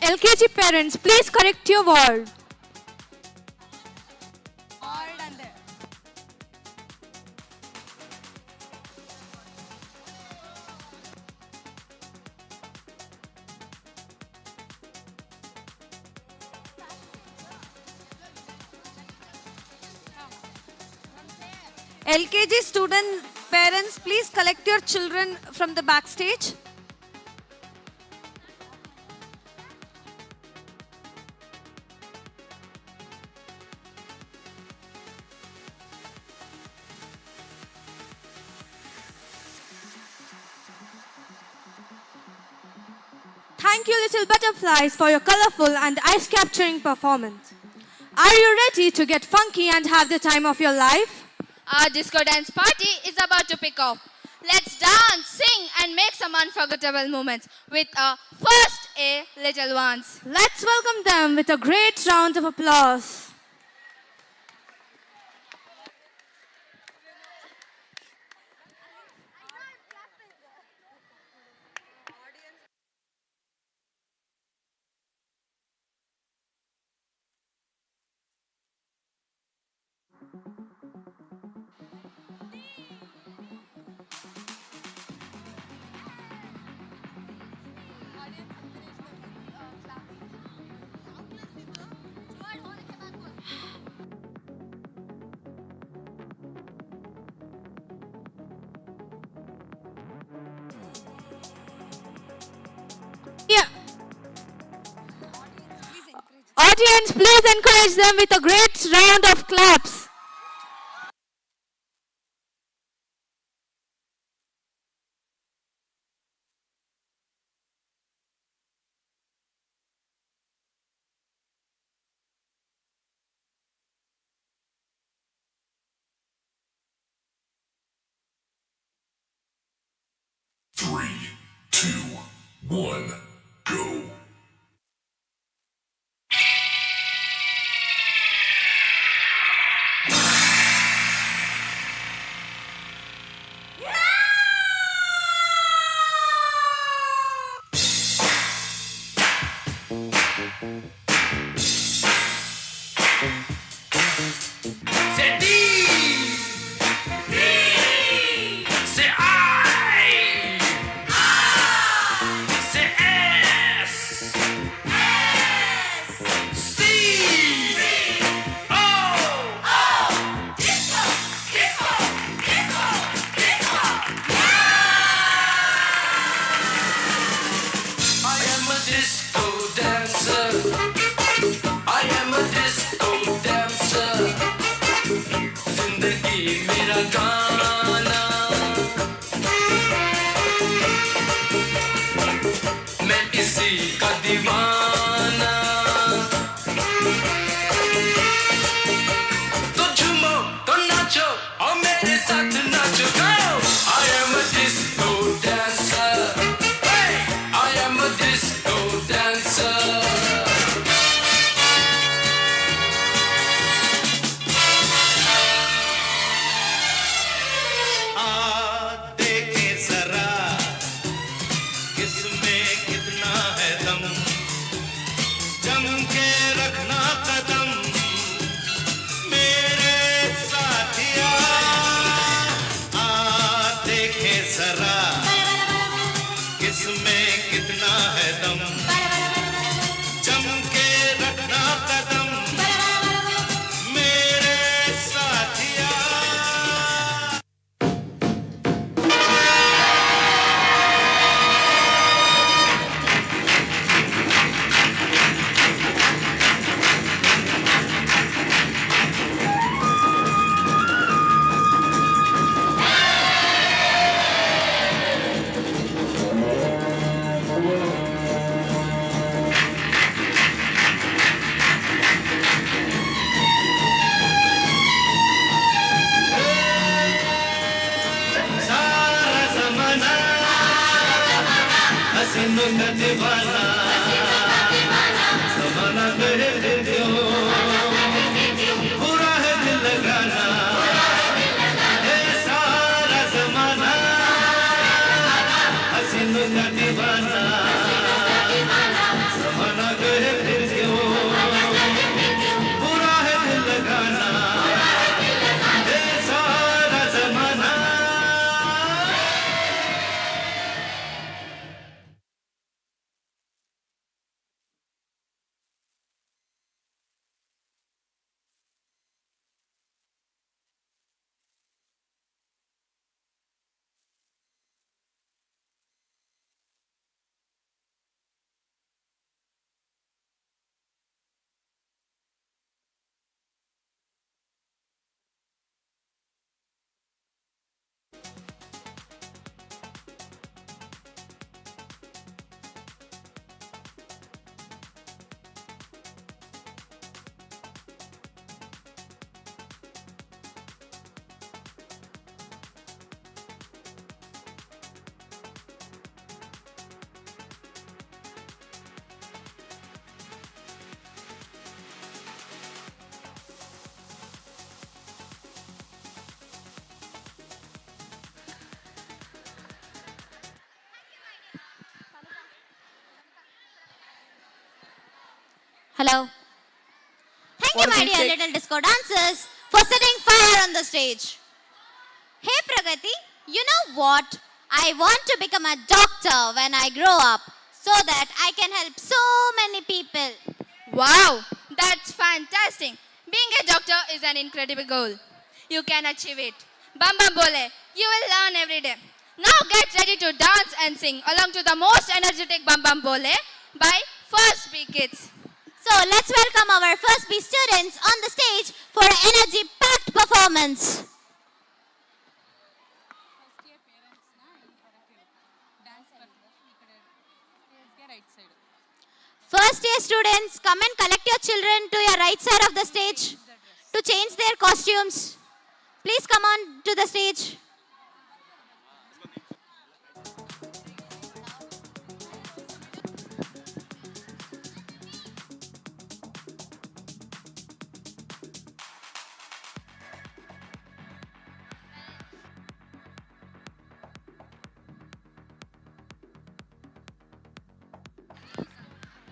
LKG parents, please correct your word. LKG student parents, please collect your children from the backstage. Thank you, little butterflies, for your colorful and ice-capturing performance. Are you ready to get funky and have the time of your life? Our disco dance party is about to pick off. Let's dance, sing, and make some unforgettable moments with our first A little ones. Let's welcome them with a great round of applause. Audience, please encourage them with a great round of claps. Three, two, one, go. C'est D. C'est I. C'est S. C. O. Disco, disco, disco, disco. I am a disco dancer. I am a disco dancer. जिंदगी मेरा गाना मैं इसी का दीवाना तो झूमो तो नाचो और मेरे साथ नाचो गाओ I am a disco dancer hey I am a disco dancer Hello. Thank you, my dear little disco dancers, for setting fire on the stage. Hey, Pragati, you know what? I want to become a doctor when I grow up so that I can help so many people. Wow, that's fantastic. Being a doctor is an incredible goal. You can achieve it. Bam Bam Bole, you will learn every day. Now get ready to dance and sing along to the most energetic Bam Bam Bole by First B Kids. So let's welcome our First B students on the stage for an energy-packed performance. First year students, come and collect your children to your right side of the stage to change their costumes. Please come on to the stage.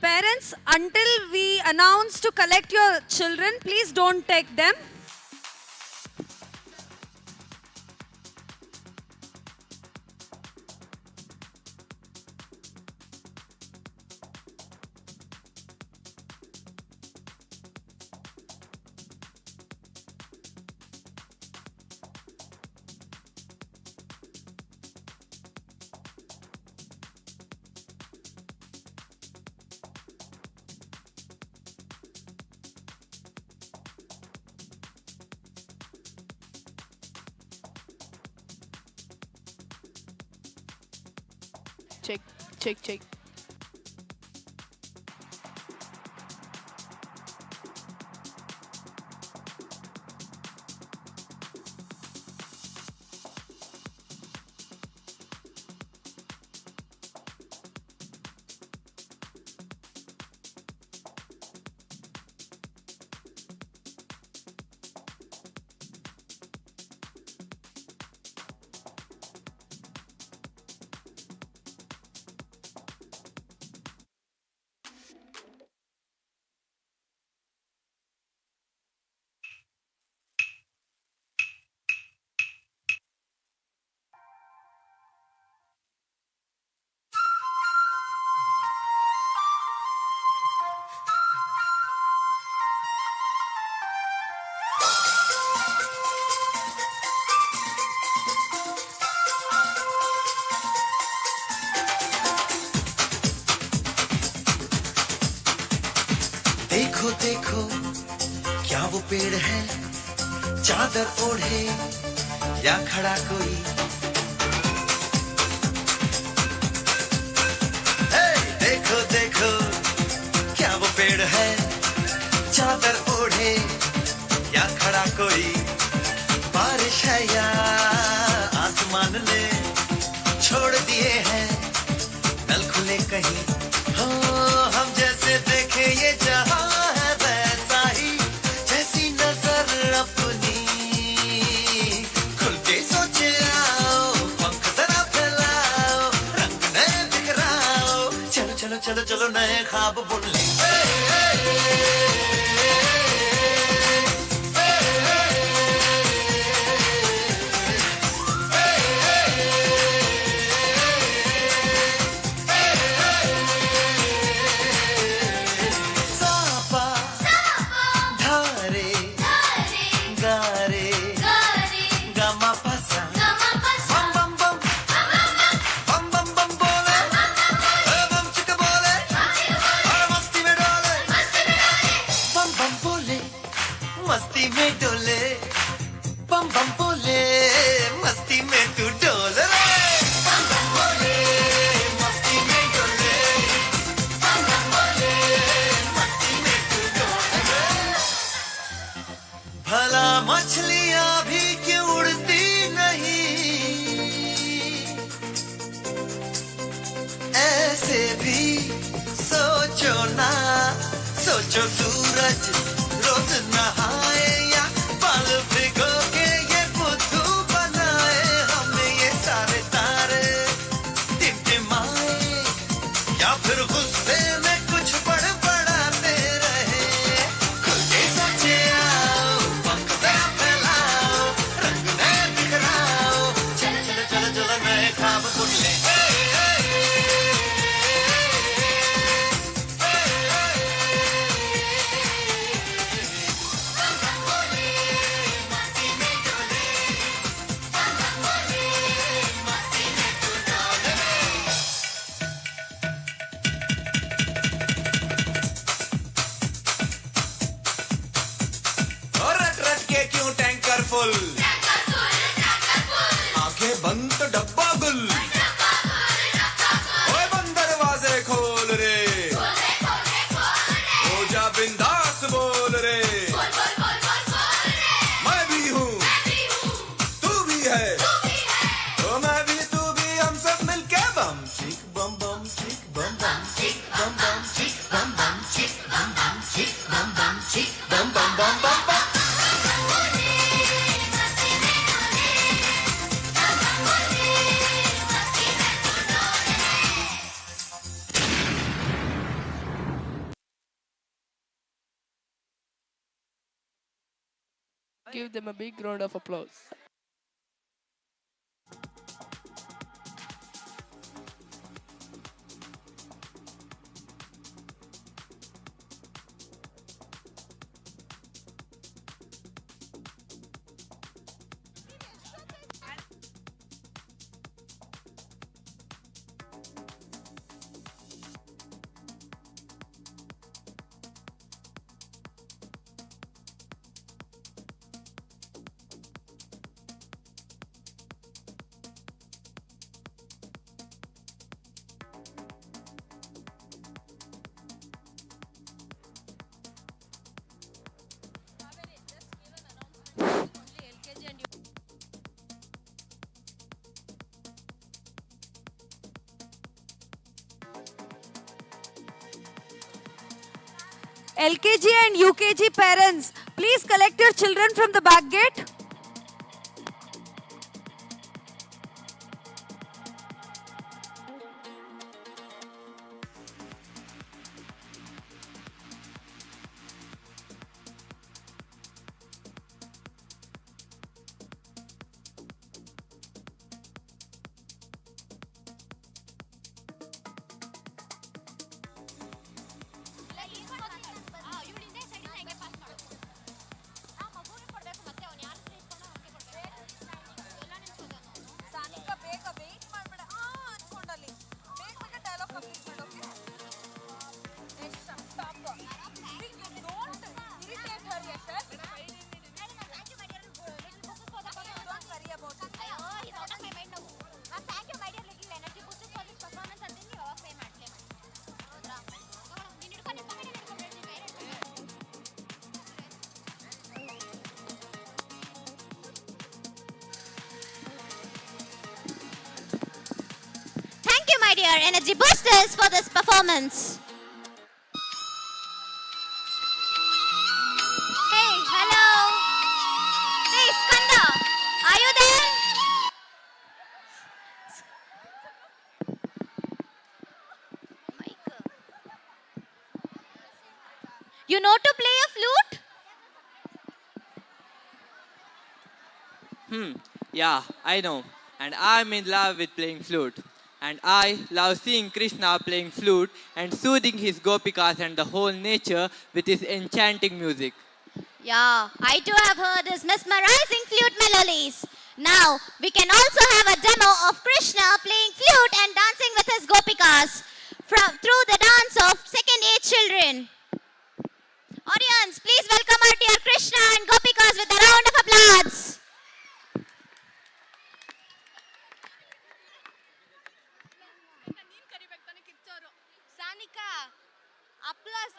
Parents, until we announce to collect your children, please don't take them. Check. देखो देखो क्या वो पेड़ है चादर ओढ़े या खड़ा कोई देखो देखो क्या वो पेड़ है चादर ओढ़े या खड़ा कोई बारिश है या आसमान ने छोड़ दिए हैं नल खुले कहीं हो हम जैसे देखे ये जहां है वैसा ही जैसी नजर अपनी खुल के सोच आओ पंख जरा फैलाओ रंग नए बिखराओ चलो चलो चलो चलो नए ख्वाब बुन ले सोचो सूरज रोज नहाए या पल भिगो के ये बुद्धू बनाए हमें ये सारे तारे टिमटिमाए या फिर गुस्से में कुछ बड़बड़ाते रहे फुल आंखें बंद तो डब्बा गुल ओए बंद दरवाजे खोल रे हो जा बिंदास बोल रे मैं भी हूँ तू भी है तो मैं भी तू भी हम सब मिलके बम चिक बम बम चिक बम बम चिक बम बम चिक बम बम चिक बम बम चिक बम बम चिक बम बम बम बम बम Give them a big round of applause. LKG and UKG parents, please collect your children from the back gate. My dear energy boosters for this performance. Hey, hello. Hey, Skanda, are you there? You know to play a flute? Yeah, I know. And I'm in love with playing flute. And I love seeing Krishna playing flute and soothing his gopikas and the whole nature with his enchanting music. Yeah, I too have heard his mesmerizing flute melodies. Now, we can also have a demo of Krishna playing flute and dancing with his gopikas through the dance of second-age children. Audience, please welcome our dear Krishna and gopikas with a round of applause. Sanika, applause.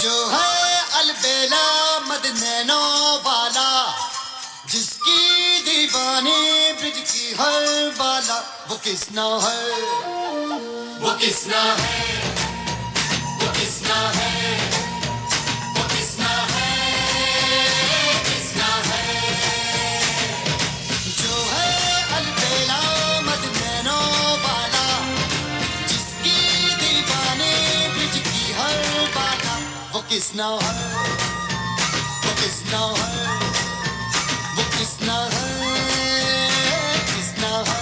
जो है अलबेला मद nano वाला, जिसकी दीवानी bridge की हर वाला, वो किसना है, वो किसना है, वो किसना है, वो किसना है, किसना है। जो है अलबेला मद नैनो वाला, जिसकी दीवानी ब्रिज की हर वाला, वो किसना है, वो किसना है, वो किसना है, किसना है।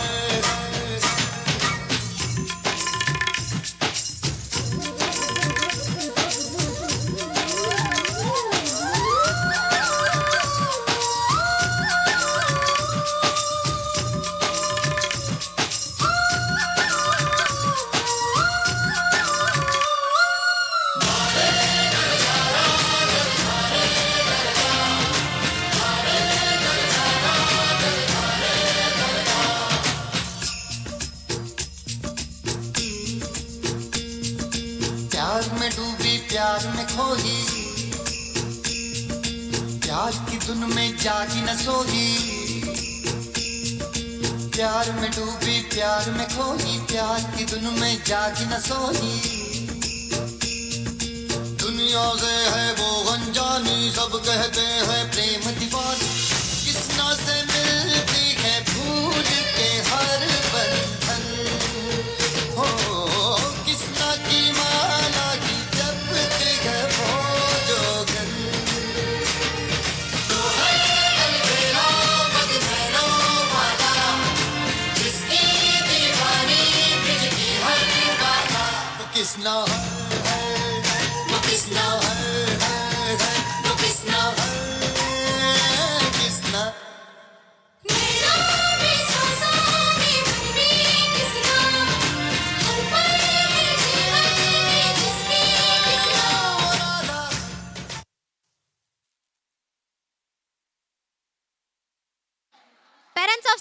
प्यार में डूबी प्यार में खोई, प्यार की धुन में जागी न सोई। प्यार में डूबी प्यार में खोई, प्यार की धुन में जागी न सोई। दुनिया से है वो अनजानी, सब कहते हैं प्रेम दीवानी। किसना से मिलती है भूल के हर बंधन, हो किसना की माला की जपती है वो जोगन। तो है अलबेला मद नैनो वाला, जिसकी दीवानी ब्रिज की हर वाला, वो किसना है, वो किसना है, वो किसना है, किसना। मेरा भी सांसों में मन भी किसना, हम पर है जीवन में जिसकी Kisna. Parents of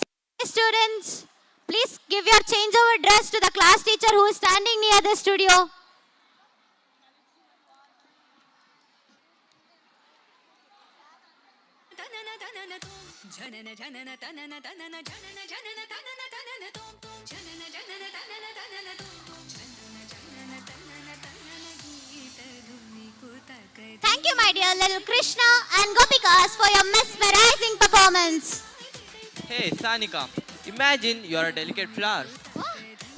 students, please give your changeover dress to the class teacher who is standing near the studio. Thank you, my dear little Krishna and Gopikas, for your mesmerizing performance. Hey, Sanika, imagine you're a delicate flower.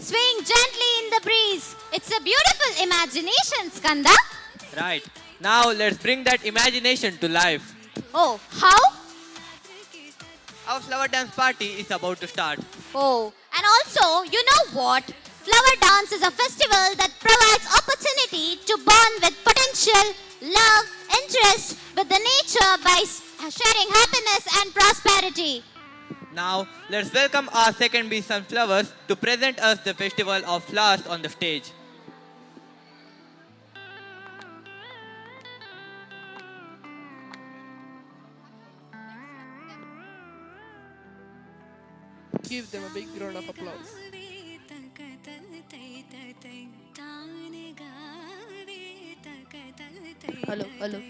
Swing gently in the breeze. It's a beautiful imagination, Skanda. Right. Now let's bring that imagination to life. Oh, how? Our flower dance party is about to start. Oh, and also, you know what? Flower dance is a festival that provides opportunity to bond with potential, love, interest with the nature by sharing happiness and prosperity. Now, let's welcome our second bee sunflowers to present us the festival of flowers on the stage. Give them a big round of applause. Hello, hello.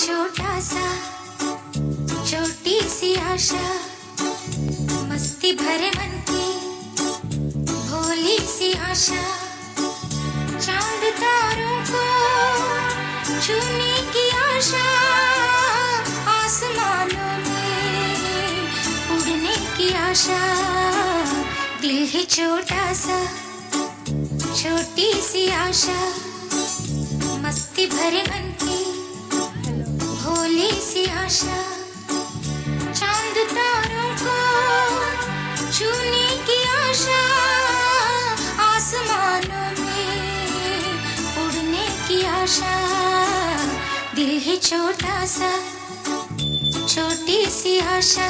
छोटा सा छोटी सी आशा, मस्ती भरे मन की भोली सी आशा, चांद तारों को छोटा सा छोटी सी आशा मस्ती भरे मन की भोली सी आशा चांद तारों को छूने की आशा आसमानों में उड़ने की आशा दिल है छोटा सा छोटी सी आशा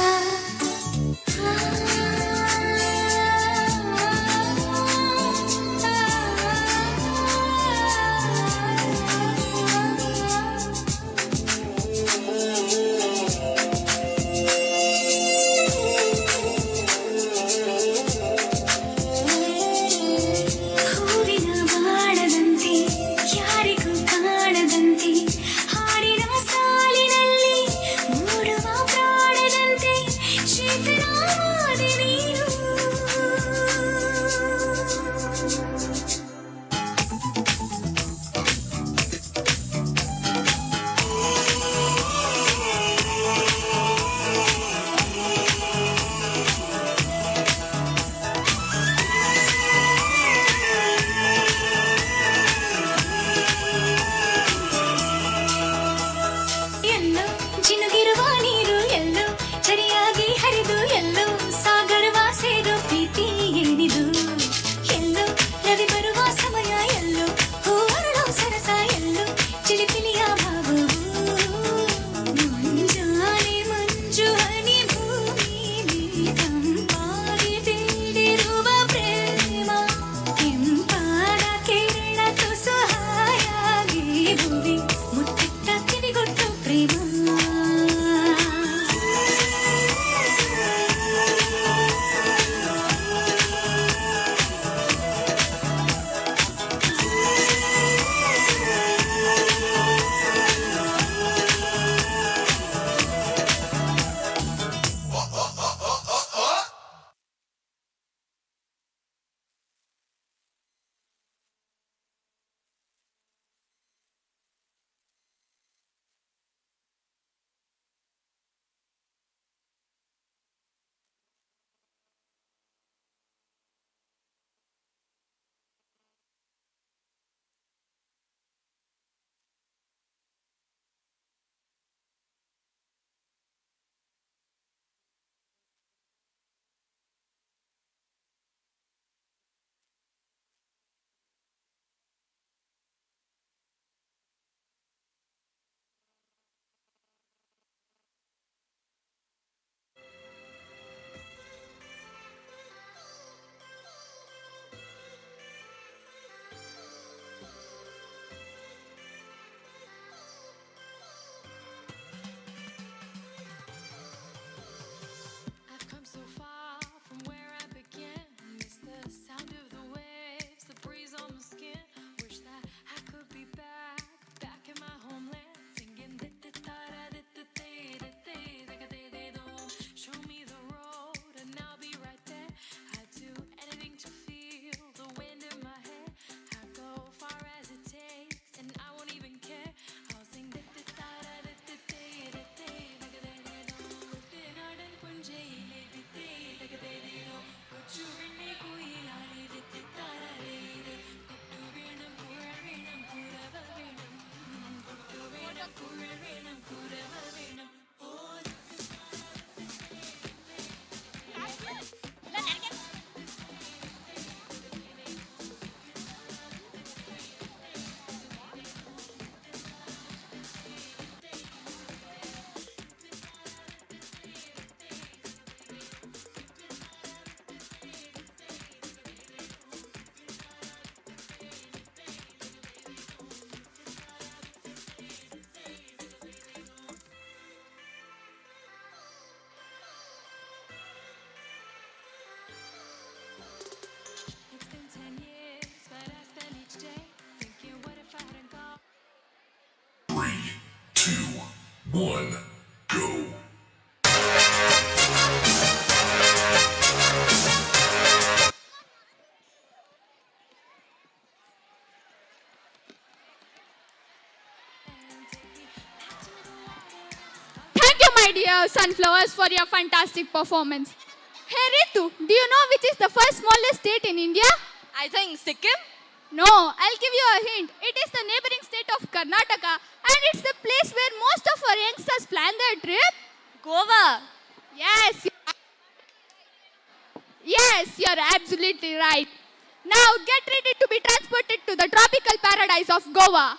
So far from where I began, miss the sound of the waves, the breeze on the skin. Wish that I could be back in my homeland, singing. Show me the road and I'll be right there. I'd do anything to feel the wind in my hair. I'd go far as it takes and I won't even care. I'll sing. It's been 10 years, but I spend each day thinking, what if I hadn't gone? 3, 2, 1, go. Thank you, my dear sunflowers, for your fantastic performance. Hey Ritu, do you know which is the first smallest state in India? I think Sikkim. No, I'll give you a hint. It is the neighboring state of Karnataka and it's the place where most of our youngsters plan their trip. Goa. Yes. Yes, you're absolutely right. Now get ready to be transported to the tropical paradise of Goa.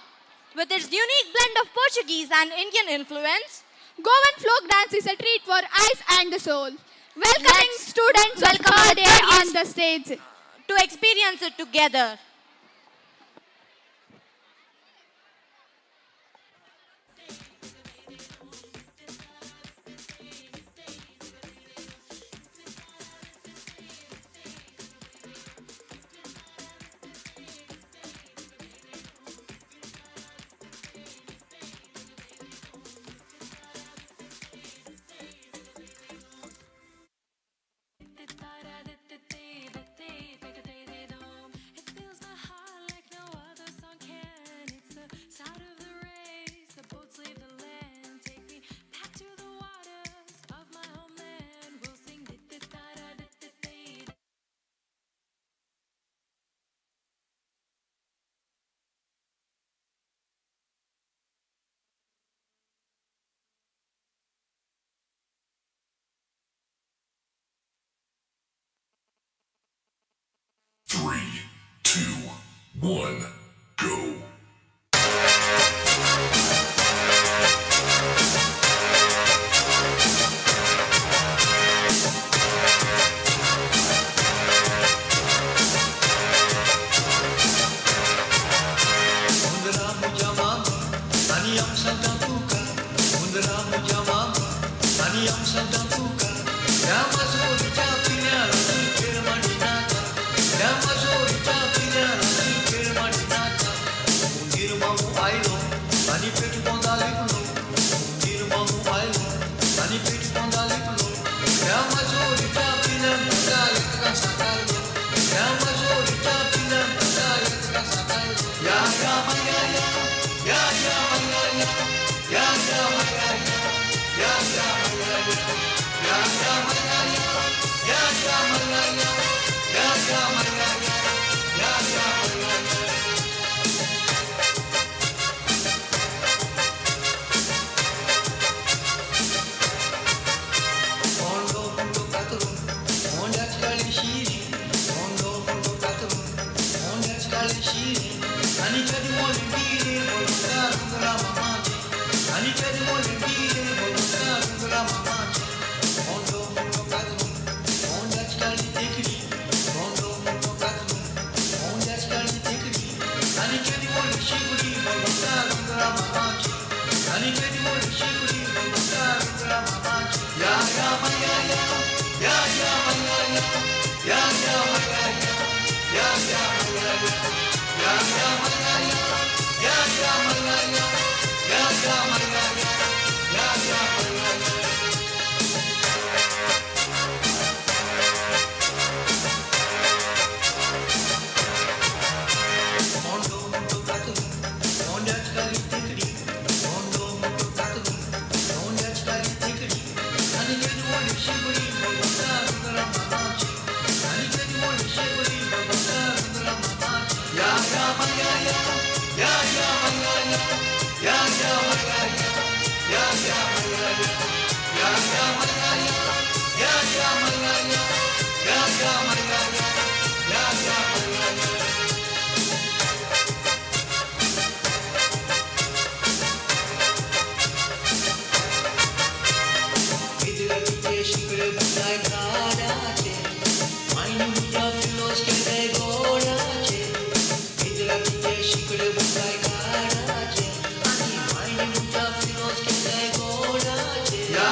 With its unique blend of Portuguese and Indian influence, Goan folk dance is a treat for eyes and the soul. Welcoming students welcome of our third year third on the stage. to experience it together. It fills my heart like no other song can. It's the sound of the race, the boats leave the land. Take me back to the waters of my homeland. We'll sing di-di-da-da-di-di-di. Three, two, one, go. Yeah.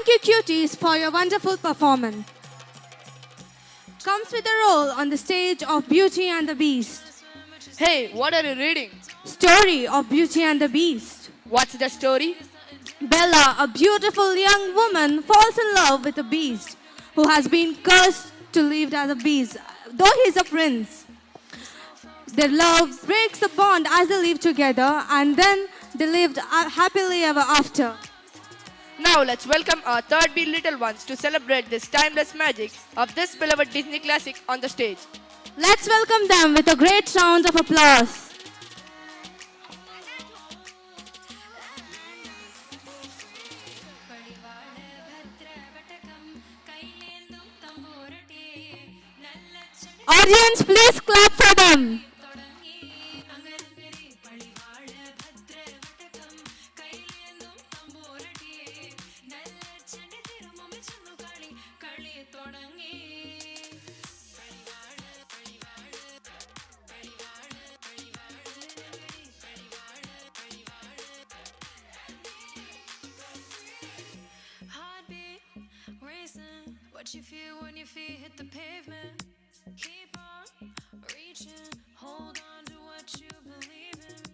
Thank you, cuties, for your wonderful performance. Comes with a role on the stage of Beauty and the Beast. Hey, what are you reading? Story of Beauty and the Beast. What's the story? Bella, a beautiful young woman, falls in love with a beast who has been cursed to live as a beast, though he's a prince. Their love breaks the bond as they live together, and then they lived happily ever after. Now let's welcome our third B little ones to celebrate this timeless magic of this beloved Disney classic on the stage. Let's welcome them with a great round of applause. Audience, please clap for them. What you feel when your feet hit the pavement. Keep on reaching, hold on to what you believe in.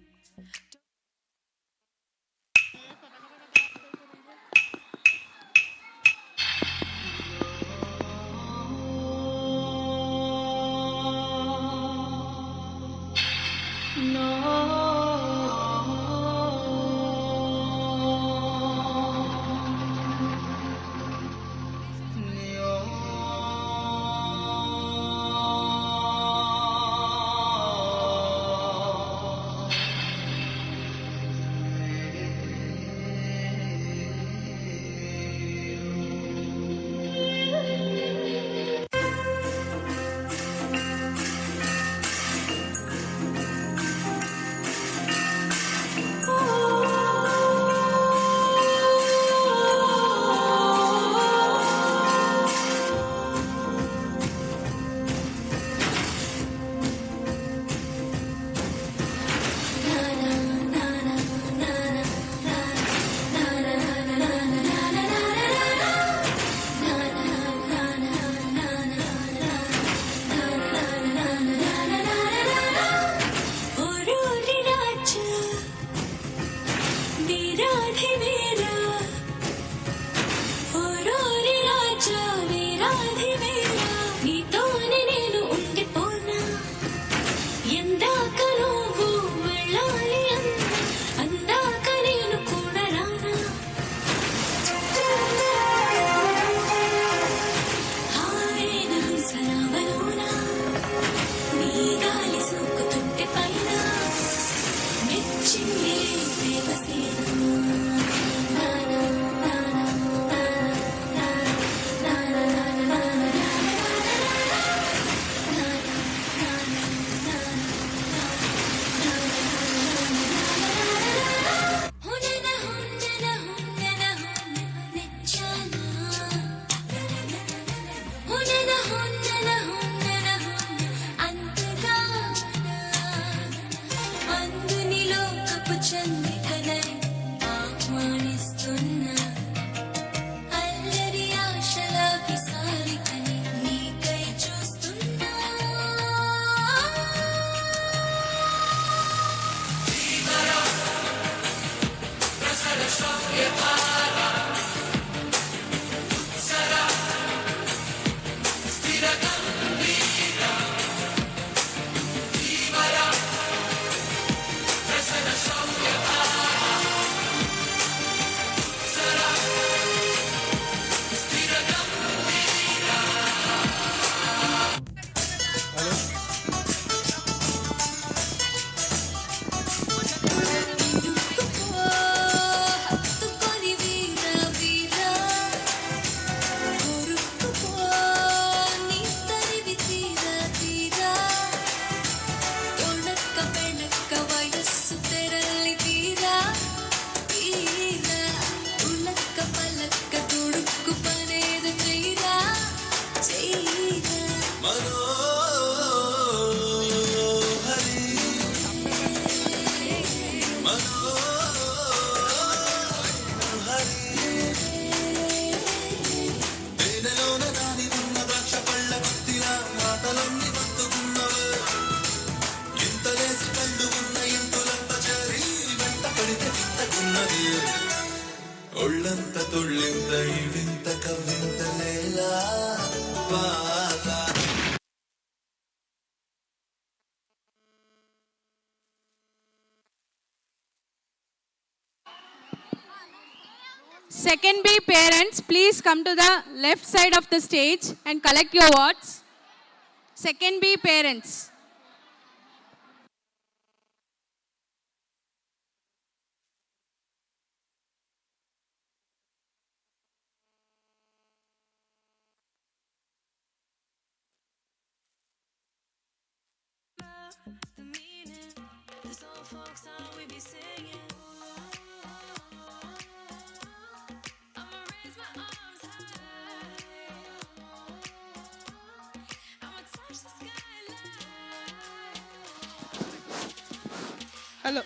ఒళ్ళంత తుళ్ళింత ఇవింత కవ్వింత లేలా Bala. Second B parents, please come to the left side of the stage and collect your votes. Second B parents. The meaning, this old folk song we be singing. I'ma raise my arms high. I'ma touch the skyline. Hello.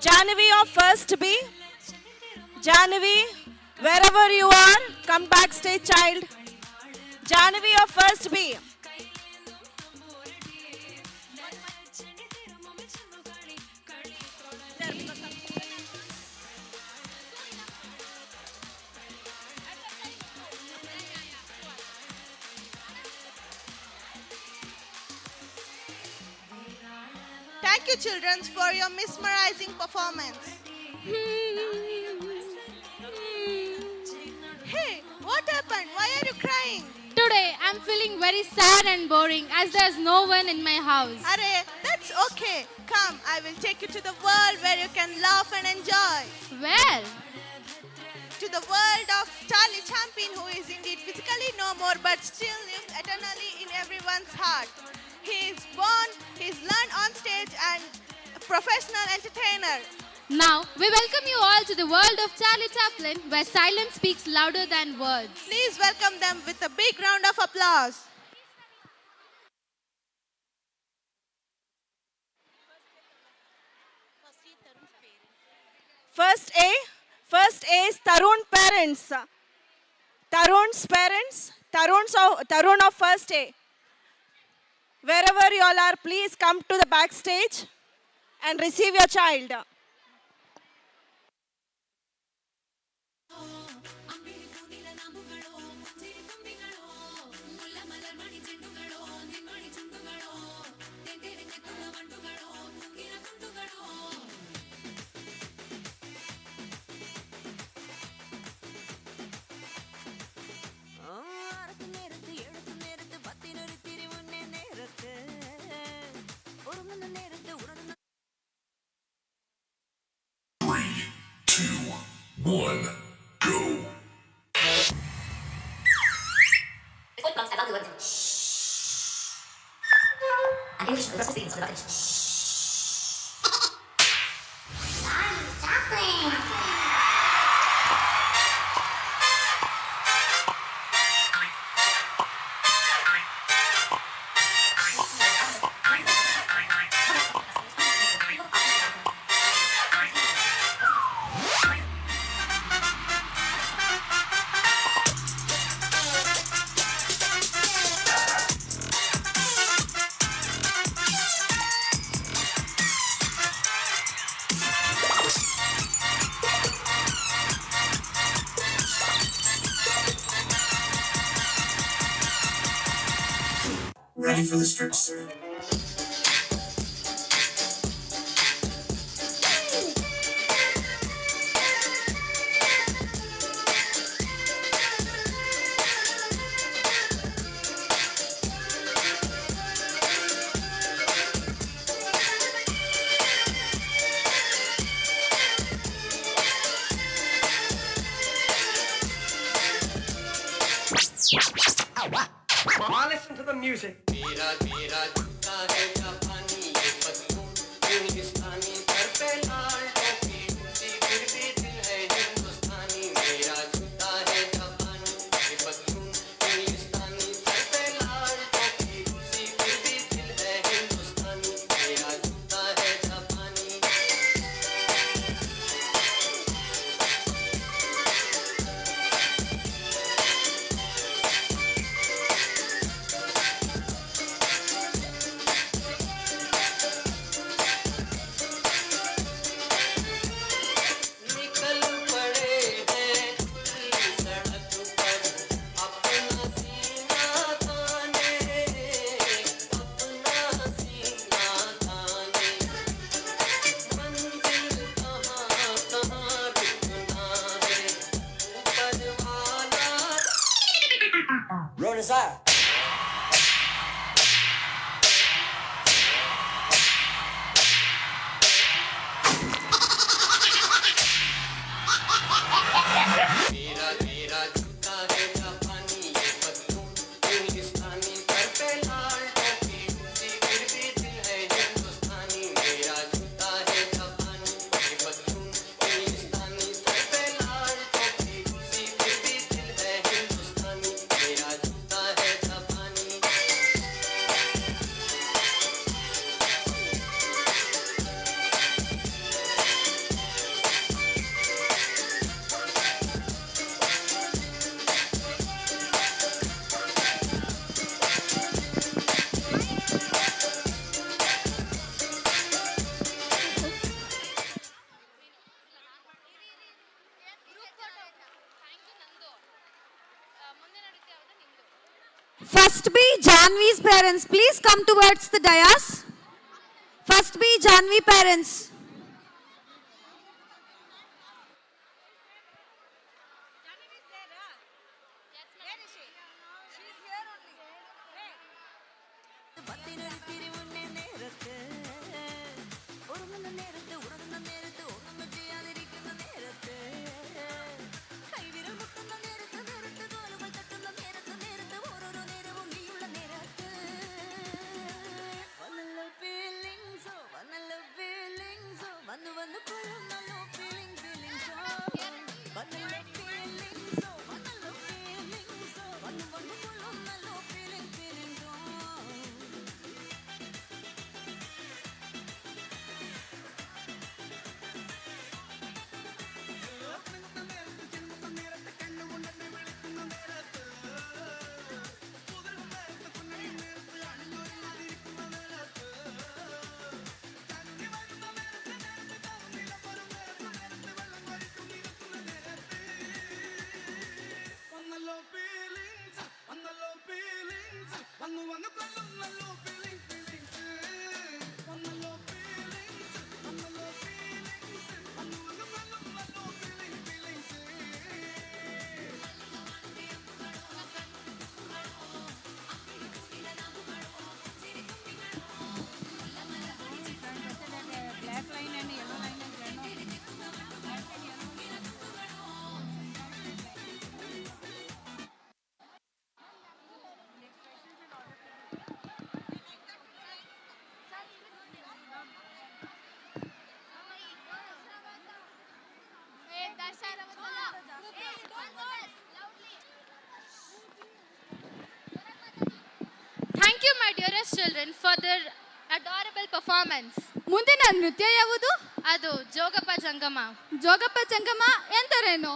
Jahnavi of first B. Jahnavi, wherever you are, come backstage, child. Jahnavi of first B. Thank you, children, for your mesmerizing performance. Hey, what happened? Why are you crying? Today, I'm feeling very sad and boring as there's no one in my house. Arey, that's okay. Come, I will take you to the world where you can laugh and enjoy. Where? To the world of Charlie Chaplin, who is indeed physically no more but still lives eternally in everyone's heart. He is born, he is learned on stage and a professional entertainer. Now, we welcome you all to the world of Charlie Chaplin, where silence speaks louder than words. Please welcome them with a big round of applause. First A is Tarun parents. Tarun's parents, Tarun of first A. Wherever you all are, please come to the backstage and receive your child. One, go. Ready for the strip, sir? Now listen to the music. Roll this out. First B, Janvi's parents, please come towards the dais. First B, Janvi parents. Thank you, my dearest children, for their adorable performance. ಮುಂದಿನ ನೃತ್ಯ ಯಾವುದು? ಅದು ಜೋಗಪ್ಪ ಜಂಗಮ. ಜೋಗಪ್ಪ ಜಂಗಮ ಎಂದರೇನು?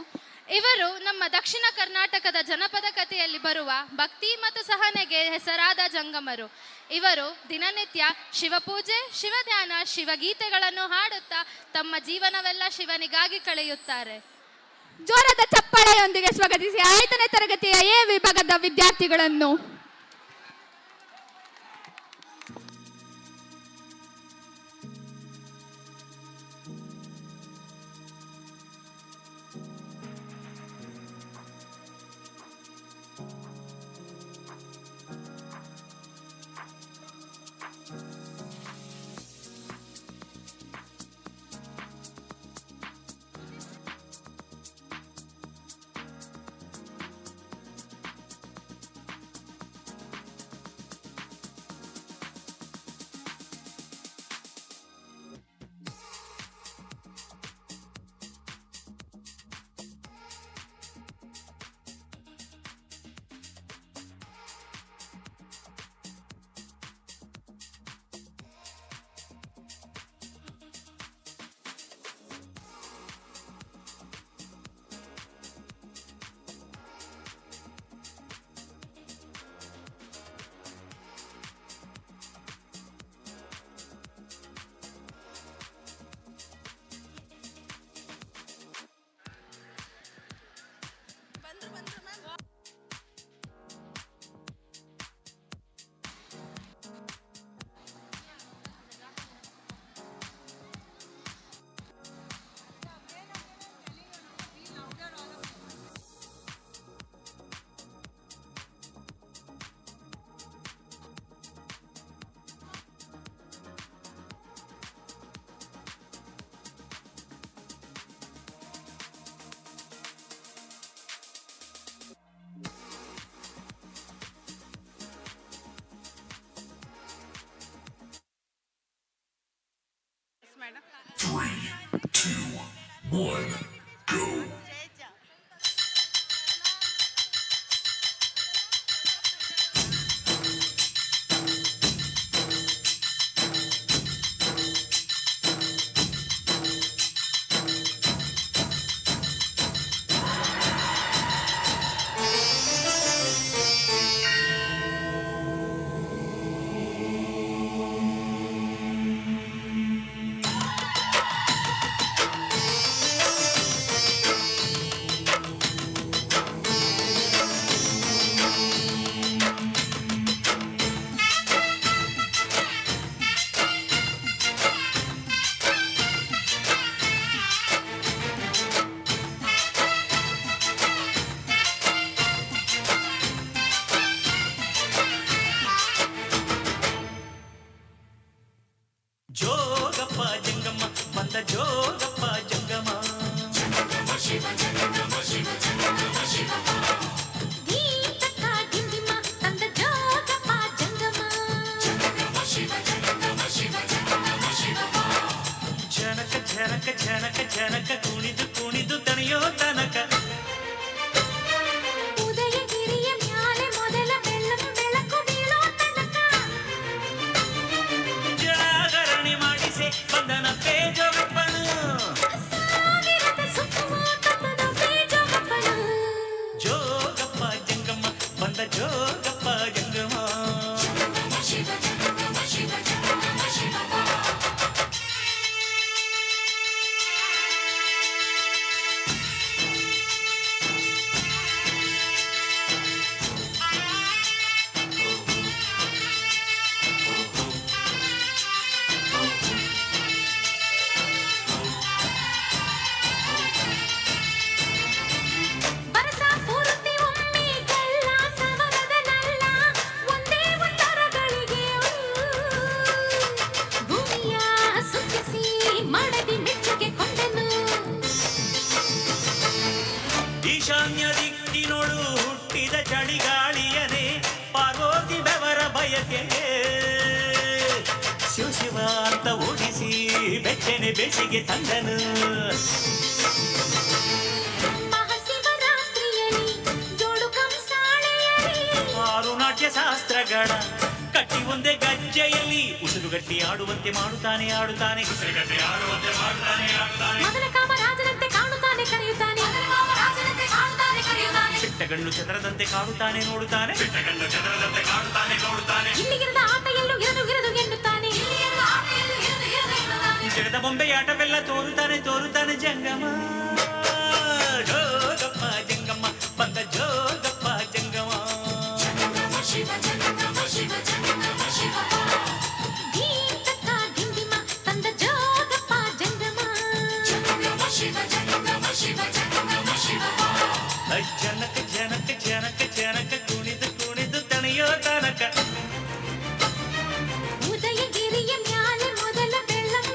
ಇವರು ನಮ್ಮ ದಕ್ಷಿಣ ಕರ್ನಾಟಕದ ಜನಪದ ಕಥೆಯಲ್ಲಿ ಬರುವ ಭಕ್ತಿ ಮತ್ತು ಸಹನೆಗೆ ಹೆಸರಾದ ಜಂಗಮರು. ಇವರು ದಿನನಿತ್ಯ ಶಿವಪೂಜೆ, ಶಿವಧ್ಯಾನ, ಶಿವಗೀತೆಗಳನ್ನು ಹಾಡುತ್ತಾ ತಮ್ಮ ಜೀವನವೆಲ್ಲ ಶಿವನಿಗಾಗಿ ಕಳೆಯುತ್ತಾರೆ. ಜೋರಾದ ಚಪ್ಪಾಳೆಯೊಂದಿಗೆ ಸ್ವಾಗತಿಸಿ 5ನೇ ತರಗತಿಯ ಎ ವಿಭಾಗದ ವಿದ್ಯಾರ್ಥಿಗಳನ್ನು. 2, 1, go. ಜೋಗಪ್ಪ ಜಂಗಮ್ಮ ಬಂದ ಜೋಗಪ್ಪ ಜಂಗಮ ಜಂಗಮ ಶಿವ ಜಂಗಮ ಶಿವ ಜಂಗಮ ಶಿವ ಗೀತಕ್ಕ ದಿಂಡಿಮ ತಂದ ಜೋಗಪ್ಪ ಜಂಗಮ ಜಂಗಮ ಶಿವ ಜಂಗಮ ಶಿವ ಜಂಗಮ ಶಿವ ಜನಕ ಜನಕ ಜನಕ ಜನಕ ಕುಣಿದು ಕುಣಿದು ತಣಿಯೋ ತನಕ ಉದಯಗಿರಿಯ ಮ್ಯಾಲೆ ಮೊದಲ ಬೆಳಕು ಬೀಳೋ ತನಕ ಜಾಗರಣೆ ಮಾಡಿಸೆ ಬಂದನ ಪೇಜೋಗಪ್ಪನು ಸಾವಿರದ ಸುತ್ತಮುತ್ತಲೂ ಜೋಗಪ್ಪನು ಜೋಗಪ್ಪ ಜಂಗಮ್ಮ ಬಂದ ಜೋಗಪ್ಪ ಜಂಗಮ ಜಂಗಮ ಶಿವ ಜಂಗಮ ಶಿವ ಜಂಗಮ ಶಿವ ಬರಸ ಪೂರ್ತಿ ಒಮ್ಮೆ ಗಲ್ಲ ಸವರದ ನಲ್ಲ ಒಂದೇ ಉತ್ತರಗಳಿಗೆ ಭೂಮಿಯ ಸುತ್ತಿಸಿ ಮಾಡದಿ ಮೆಚ್ಚುಗೆ ಕೊಂಡನು ಈಶಾನ್ಯ ದಿಕ್ಕಿನೊಳು ಹುಟ್ಟಿದ ಚಳಿಗಾಳಿಯನೇ ಪಾರ್ವತಿ ಬೆವರ ಬಯಕೆಗೆ ಶಿವ ಶಿವ ಅಂತ ಓಡಿಸಿ ಬೆಚ್ಚನೆ ಬೇಸಿಗೆ ತಂದನು ಮಹಾಶಿವರಾತ್ರಿಯಲ್ಲಿ ಜೋಡು ಕಂಸಾಳೆಯಲಿ ಆರು ನಾಟ್ಯ ಶಾಸ್ತ್ರಗಳ ಕಟ್ಟಿ ಒಂದೇ ಗಜ್ಜೆಯಲ್ಲಿ ಉಸಿರುಗಟ್ಟಿ ಆಡುವಂತೆ ಮಾಡುತ್ತಾನೆ ಆಡುತ್ತಾನೆ ಉಸಿರುಗಟ್ಟಿ ಆಡುವಂತೆ ಮಾಡುತ್ತಾನೆ ಆಡುತ್ತಾನೆ ಮದನ ಕಾಮರಾಜನಂತೆ ಕಾಣುತ್ತಾನೆ ಕರೆಯುತ್ತಾನೆ ಚಿಟ್ಟಗಳ್ಳು ಚಂದ್ರದಂತೆ ಕಾಡುತ್ತಾನೆ ನೋಡುತ್ತಾನೆ ಚಿಟ್ಟಗಳ್ಳು ಚಂದ್ರದಂತೆ ಕಾಡುತ್ತಾನೆ ನೋಡುತ್ತಾನೆ ಇಲ್ಲಿಗಿರದ ಆಟ ಎಲ್ಲೂ ಇರದು ಎನ್ನುತ್ತಾನೆ ಜಗದ ಬೊಂಬೆ ಆಟವೆಲ್ಲ ತೋರುತ್ತಾನೆ ತೋರುತ್ತಾನೆ ಜಂಗಮ ಜೋಗಪ್ಪ ಜಂಗಮ್ಮ ಬಂದ ಜೋಗಪ್ಪ ಜಂಗಮ ಜಂಗಮ ಶಿವ ಜಂಗಮ ಶಿವ ಜಂಗಮ ಶಿವ ಗೀತಕ್ಕ ದಿಂಡಿಮ ತಂದ ಜೋಗಪ್ಪ ಜಂಗಮ ಜಂಗಮ ಶಿವ ಜಂಗಮ ಶಿವ ಜಂಗಮ ಶಿವ ಜನಕ ಜನಕ ಜನಕ ಜನಕ ಕುಣಿದು ಕುಣಿದು ತಣಿಯೋ ತನಕ ಉದಯಗಿರಿಯ ಮ್ಯಾಲೆ ಮೊದಲ ಬೆಳಕು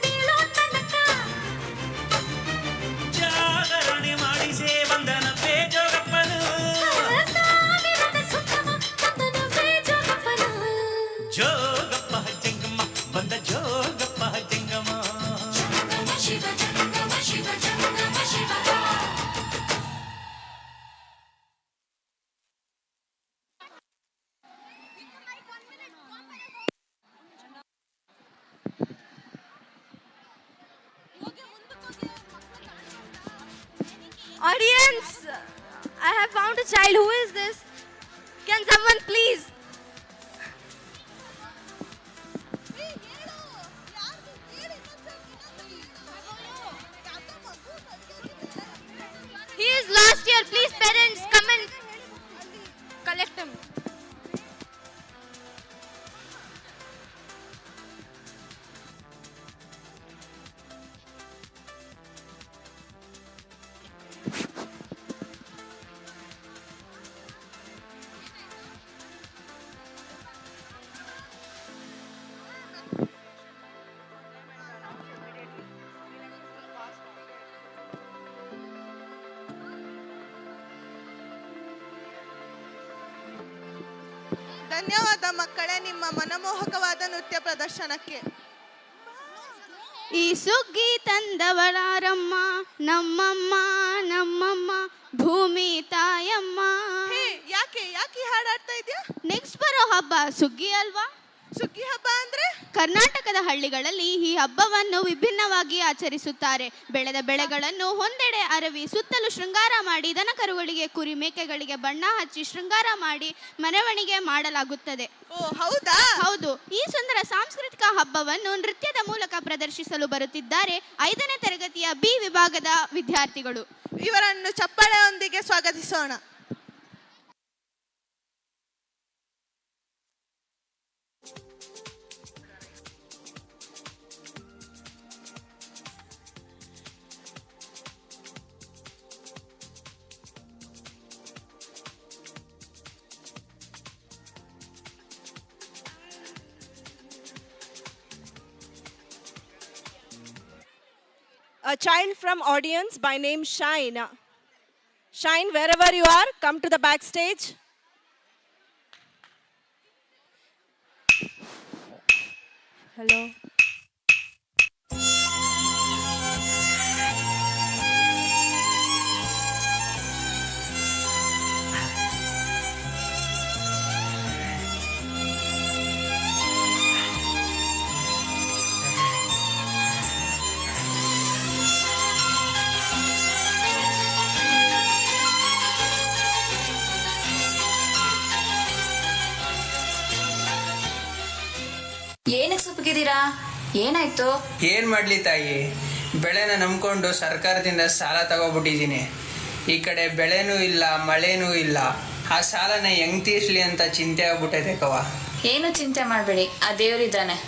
ಬೀಳೋ ತನಕ ಜಾಗರಣೆ ಮಾಡಿಸೇ ಬಂದನ ಪೇಜೋಗಪ್ಪನು ಸಾವಿರದ ಸುತ್ತಮುತ್ತಲೂ ಜೋಗಪ್ಪನು ಜೋಗಪ್ಪ ಜಂಗಮ್ಮ ಬಂದ ಜೋಗಪ್ಪ ಜಂಗಮ ಜಂಗಮ ಶಿವ ಜಂಗಮ ಶಿವ ಜಂಗಮ Shiva Audience, I have found a child. Who is this? Can someone please? He is last year. Please, parents, come and collect him. ಧನ್ಯವಾದ ಮಕ್ಕಳೇ ನಿಮ್ಮ ಮನಮೋಹಕವಾದ ನೃತ್ಯ ಪ್ರದರ್ಶನಕ್ಕೆ. ಈ ಸುಗ್ಗಿ ತಂದವಳಾರಮ್ಮ, ನಮ್ಮಮ್ಮ ನಮ್ಮಮ್ಮ ಭೂಮಿ ತಾಯಮ್ಮ. ಯಾಕೆ ಯಾಕೆ ಹಾಡಾಡ್ತಾ ಇದೆಯಾ? ನೆಕ್ಸ್ಟ್ ಬರೋ ಹಬ್ಬ ಸುಗ್ಗಿ ಅಲ್ವಾ? ಸುಗ್ಗಿ ಹಬ್ಬ ಅಂದ್ರೆ ಕರ್ನಾಟಕದ ಹಳ್ಳಿಗಳಲ್ಲಿ ಈ ಹಬ್ಬವನ್ನು ವಿಭಿನ್ನವಾಗಿ ಆಚರಿಸುತ್ತಾರೆ. ಬೆಳೆದ ಬೆಳೆಗಳನ್ನು ಒಂದೆಡೆ ಅರವಿ ಸುತ್ತಲೂ ಶೃಂಗಾರ ಮಾಡಿ ದನ ಕರುಗಳಿಗೆ ಕುರಿ ಮೇಕೆಗಳಿಗೆ ಬಣ್ಣ ಹಚ್ಚಿ ಶೃಂಗಾರ ಮಾಡಿ ಮೆರವಣಿಗೆ ಮಾಡಲಾಗುತ್ತದೆ. ಹೌದಾ? ಹೌದು. ಈ ಸುಂದರ ಸಾಂಸ್ಕೃತಿಕ ಹಬ್ಬವನ್ನು ನೃತ್ಯದ ಮೂಲಕ ಪ್ರದರ್ಶಿಸಲು ಬರುತ್ತಿದ್ದಾರೆ 5ನೇ ತರಗತಿಯ ಬಿ ವಿಭಾಗದ ವಿದ್ಯಾರ್ಥಿಗಳು. ಇವರನ್ನು ಚಪ್ಪಾಳೆಯೊಂದಿಗೆ ಸ್ವಾಗತಿಸೋಣ. A child from audience by name Shine. Shine, wherever you are, come to the backstage. Hello. ಏನಕ್ಕೆ ಸುಪ್ಪಗಿದ್ದೀರಾ? ಏನಾಯ್ತು? ಏನ್ ಮಾಡ್ಲಿ ತಾಯಿ, ಬೆಳೆನ ನಂಬ್ಕೊಂಡು ಸರ್ಕಾರದಿಂದ ಸಾಲ ತಗೋಬಿಟ್ಟಿದ್ದೀನಿ. ಈ ಕಡೆ ಬೆಳೆನೂ ಇಲ್ಲ, ಮಳೆನೂ ಇಲ್ಲ. ಆ ಸಾಲನ ಹೆಂಗ್ ತೀರ್ಸ್ಲಿ ಅಂತ ಚಿಂತೆ ಆಗ್ಬಿಟ್ಟೈತೆ ಕವ. ಏನು ಚಿಂತೆ ಮಾಡಬೇಡಿ, ಆ ದೇವರಿದ್ದಾನೆ.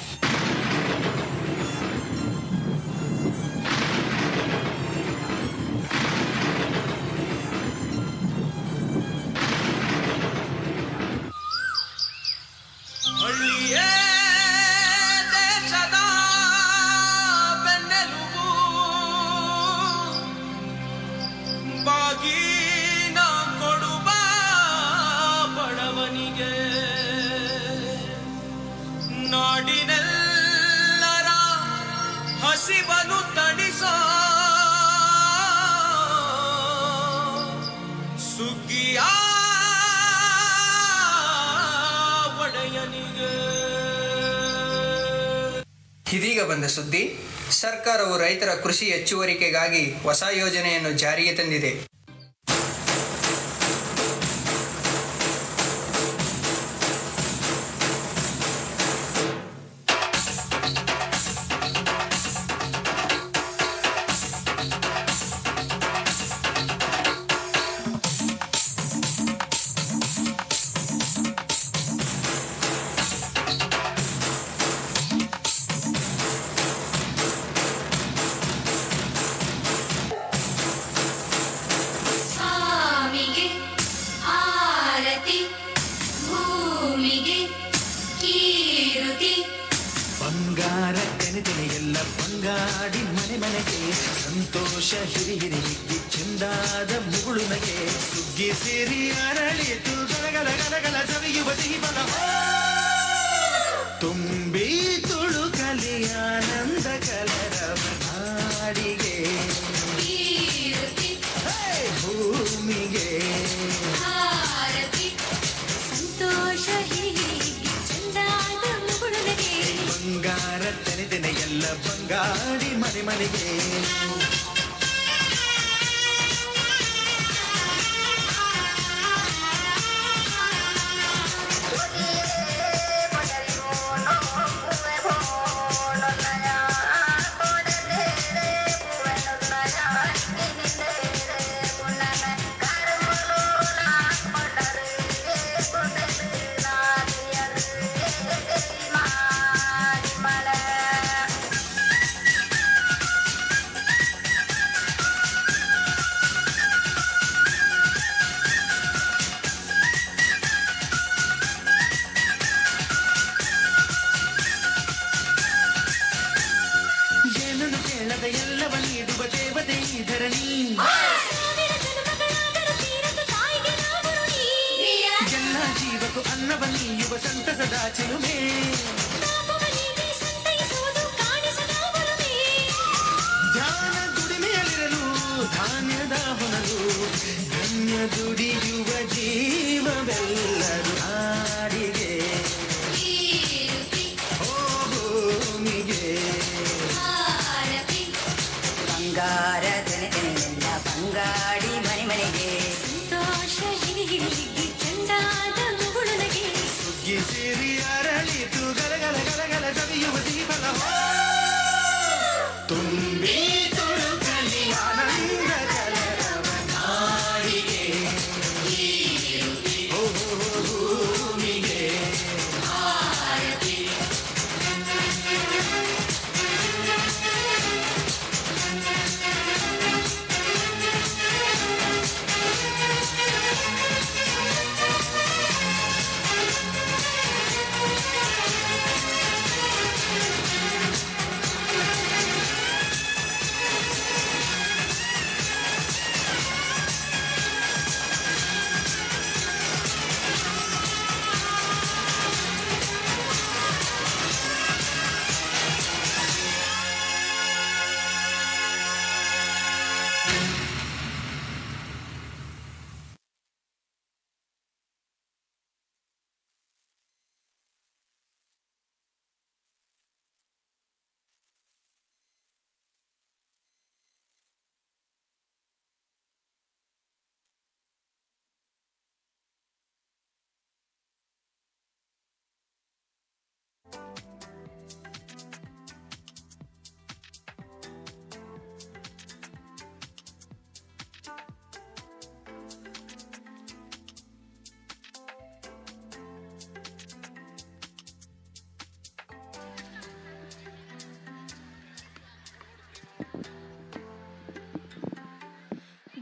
ನಾಡಿನೆಲ್ಲರ ಹಸಿವನು ತಣಿಸೋ ಸುಗ್ಗಿಯ ಒಡೆಯನಿಗೆ. ಇದೀಗ ಬಂದ ಸುದ್ದಿ, ಸರ್ಕಾರವು ರೈತರ ಕೃಷಿ ಹೆಚ್ಚುವರಿಕೆಗಾಗಿ ಹೊಸ ಯೋಜನೆಯನ್ನು ಜಾರಿಗೆ ತಂದಿದೆ. ಬಂಗಾಡಿ ಮನೆ ಮನೆಗೆ ಸಂತೋಷ ಹಿರಿ ಹಿರಿಗಿ ಚೆಂದಾದ ಮುಗುಳುನಗೆ ಸುಗ್ಗಿ ಸೇರಿ ಅರಳಿತು ಗಲಗಲ ಗಲಗಲ ಸವಿಯುವ ಸಿಹಿ ಬಲ ತುಂಬಿ ತುಳುಕಲಿ ಆನಂದ ಕಲರವ ನಾಡಿಗೆ ಭೂಮಿಗೆ ಸಂತೋಷ ಹಿರಿಗಿ ಚೆಂದಾದ ಮುಗುಳುನಗೆ ಬಂಗಾರ ತೆನೆದೆನೆ ಎಲ್ಲ ಬಂಗಾಡಿ ಮನೆ ಮನೆಗೆ ಎಲ್ಲವ ನೀಡುವ ದೇವತೆ ಈ ಧರಣಿ ಎಲ್ಲ ಜೀವಕ್ಕೂ ಅನ್ನವ ನೀಯುವ ಸಂತಸದ ಚಿಲುಮೆ ದುಡಿಯುವ ಜೀವವೆಲ್ಲರೂ ನಾಡಿಗೆ ಓ ಭೂಮಿಗೆ ಬಂಗಾರದ ನೆನೆಲ್ಲ ಬಂಗಾಡಿ ಮನೆ ಮನೆಗೆ ಸಂತೋಷ ಹಿರಿ ಹಿರಿ ಹಿಗ್ಗಿ ಚಂದಾದ ಮುಗುಳುನಗೆ ಸುಗ್ಗಿ ಸಿರಿ ಅರಳಿತು ಗಲಗಲ ಗಲಗಲ ಸವಿಯುವ ದೀಪಲ ತುಂಬಿ ತುಳುಕಲಿ ಆನಂದ ಕಲರವ ನಾಡಿಗೆ ಓ ಭೂಮಿಗೆ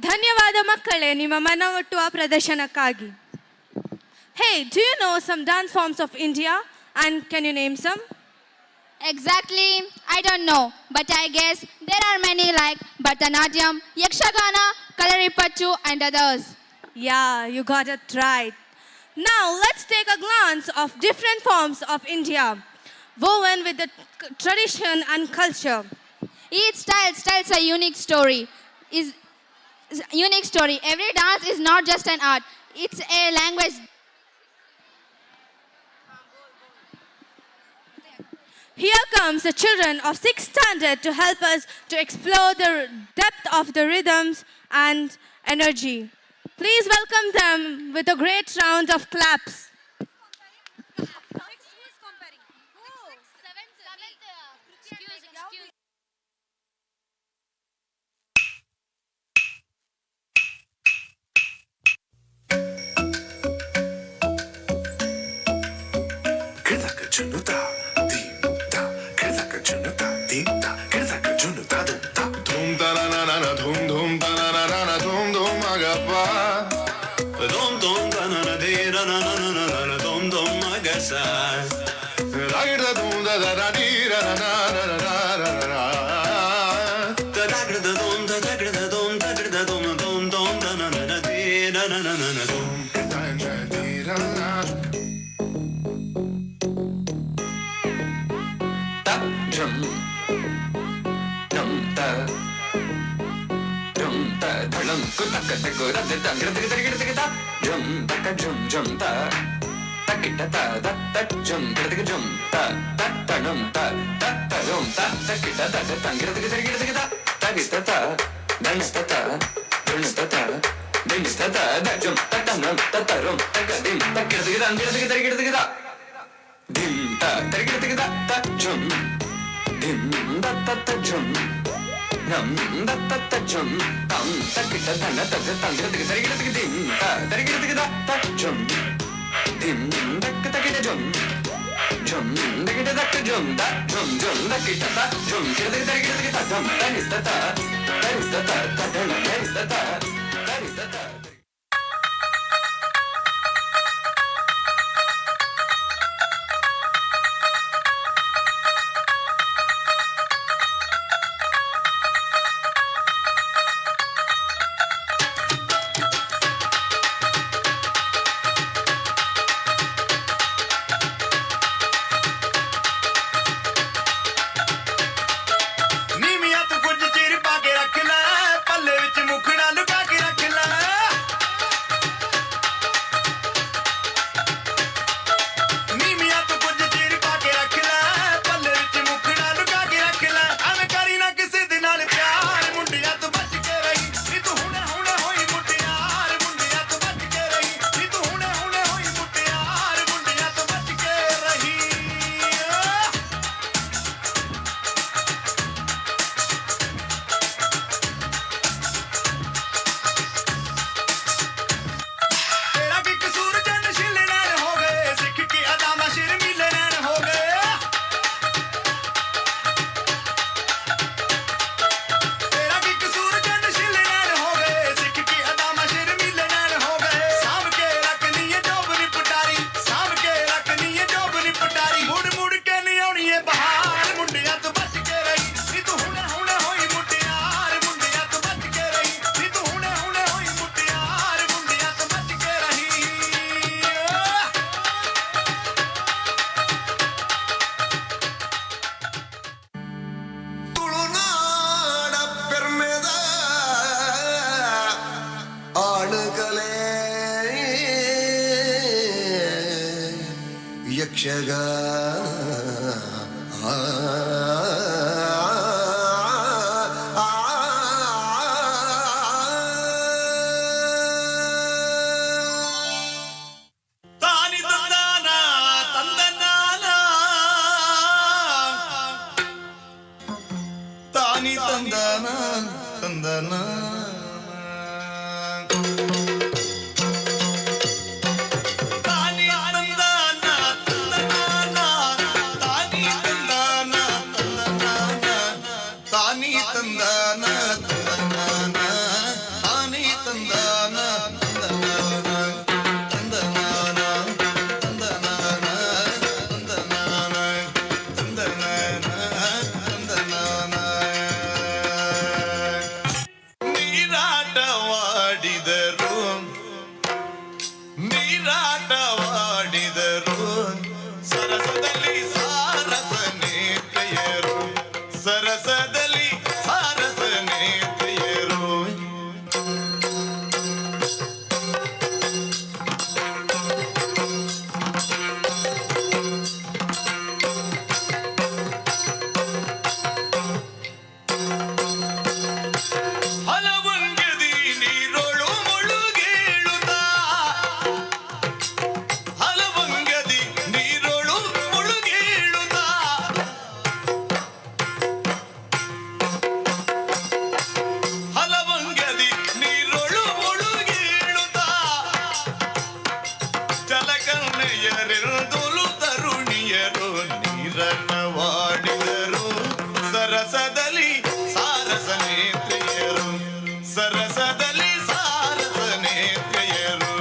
ಧನ್ಯವಾದ ಮಕ್ಕಳೇ ನಿಮ್ಮ ಮನವೊಟ್ಟುವ ಪ್ರದರ್ಶನಕ್ಕಾಗಿ. Hey, do you know some dance forms of India and can you name some? Exactly, I don't know, but I guess there are many like Bharatanatyam, Yakshagana, Kalaripattu and others. Yeah, you got it right. Now let's take a glance of different forms of India, woven with the tradition and culture. Each style tells a unique story. Every dance is not just an art, it's a language. Here comes the children of 6th standard to help us to explore the depth of the rhythms and energy. Please welcome them with a great round of claps. ਨੀਵੀਆਂ ਤੋਂ ਕੁਝ ਚਿਰ ਪਾ ਕੇ ਰੱਖ ਲੈ, ਪੱਲੇ ਵਿੱਚ ਮੁਖੜਾ ਲੁਕਾ ਕੇ ਰੱਖ ਲੈ। ಯಕ್ಷಗಾನ ತಾನಿ ತಂದಾನ ತಂದನಾನ ತಾನಿ ತಂದಾನ ತಂದನ ತಾನಿ ತಂದಾನ ತಂದನಾನ ತಾನಿ ತಂದಾನ ತಂದನಾನ ತಾನಿ ತಂದಾನ ತಂದನಾನ ತಾನಿ ತಂದಾನ ತಂದನಾನ ತಂದನಾನ ತಂದನಾನ ತಂದನಾನ ತಂದನಾನ ತಂದನಾನ ನೀರಾಟವಾಡಿದರು ನೀರಾಟವಾಡಿದರು ಸರಸದಲ್ಲಿ ಸಾರಸ ನೇತ್ರೆಯರು ಸರಸದಲ್ಲಿ ಸಾರಸ ನೇತ್ರೆಯರು ಹಲವಂಗದಿ ನೀರೊಳು ಮುಳುಗೇಳುತ್ತ ಹಲವಂಗದಿ ನೀರೊಳು ಮುಳುಗೇಳುತ್ತ ಹಲವಂಗದಿ ನೀರೊಳು ಮುಳುಗೇಳುತ್ತ ಜಲಕನ್ನೆಯರೆಂದುಲು ತರುಣಿಯರು ನೀರನ್ನವಾಡಿದರು ಸರಸದಲ್ಲಿ ಸಾರಸ ನೇತ್ರೆಯರು ಸರಸದಲ್ಲಿ ಸಾರಸ ನೇತ್ರೆಯರು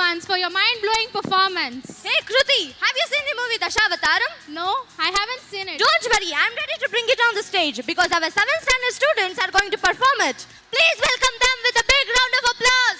ones, for your mind-blowing performance. Hey Kruti, have you seen the movie Dashavataram? No, I haven't seen it. Don't worry, I'm ready to bring it on the stage because our 7th standard students are going to perform it. Please welcome them with a big round of applause.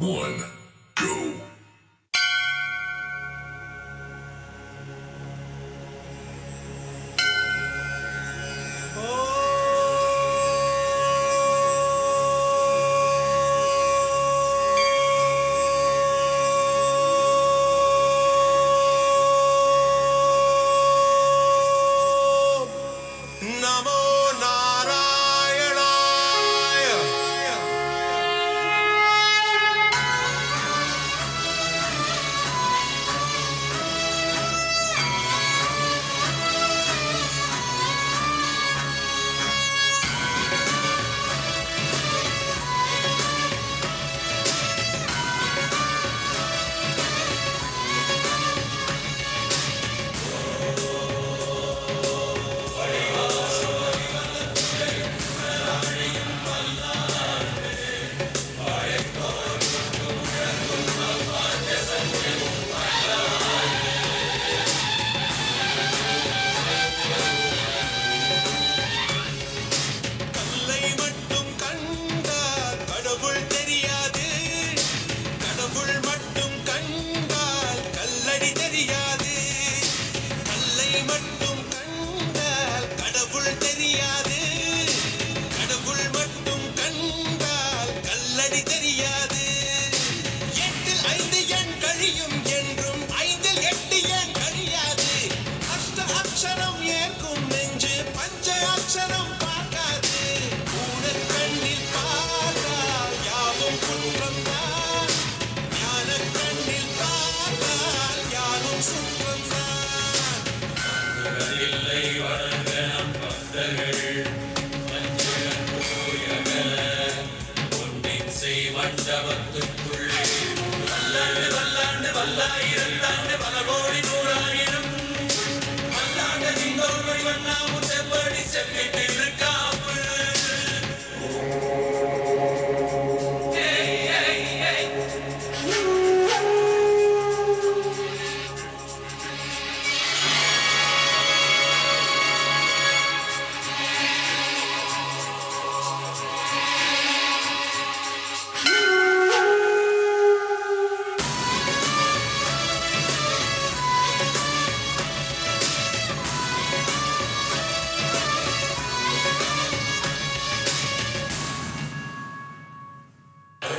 One, go. Namo Narayana.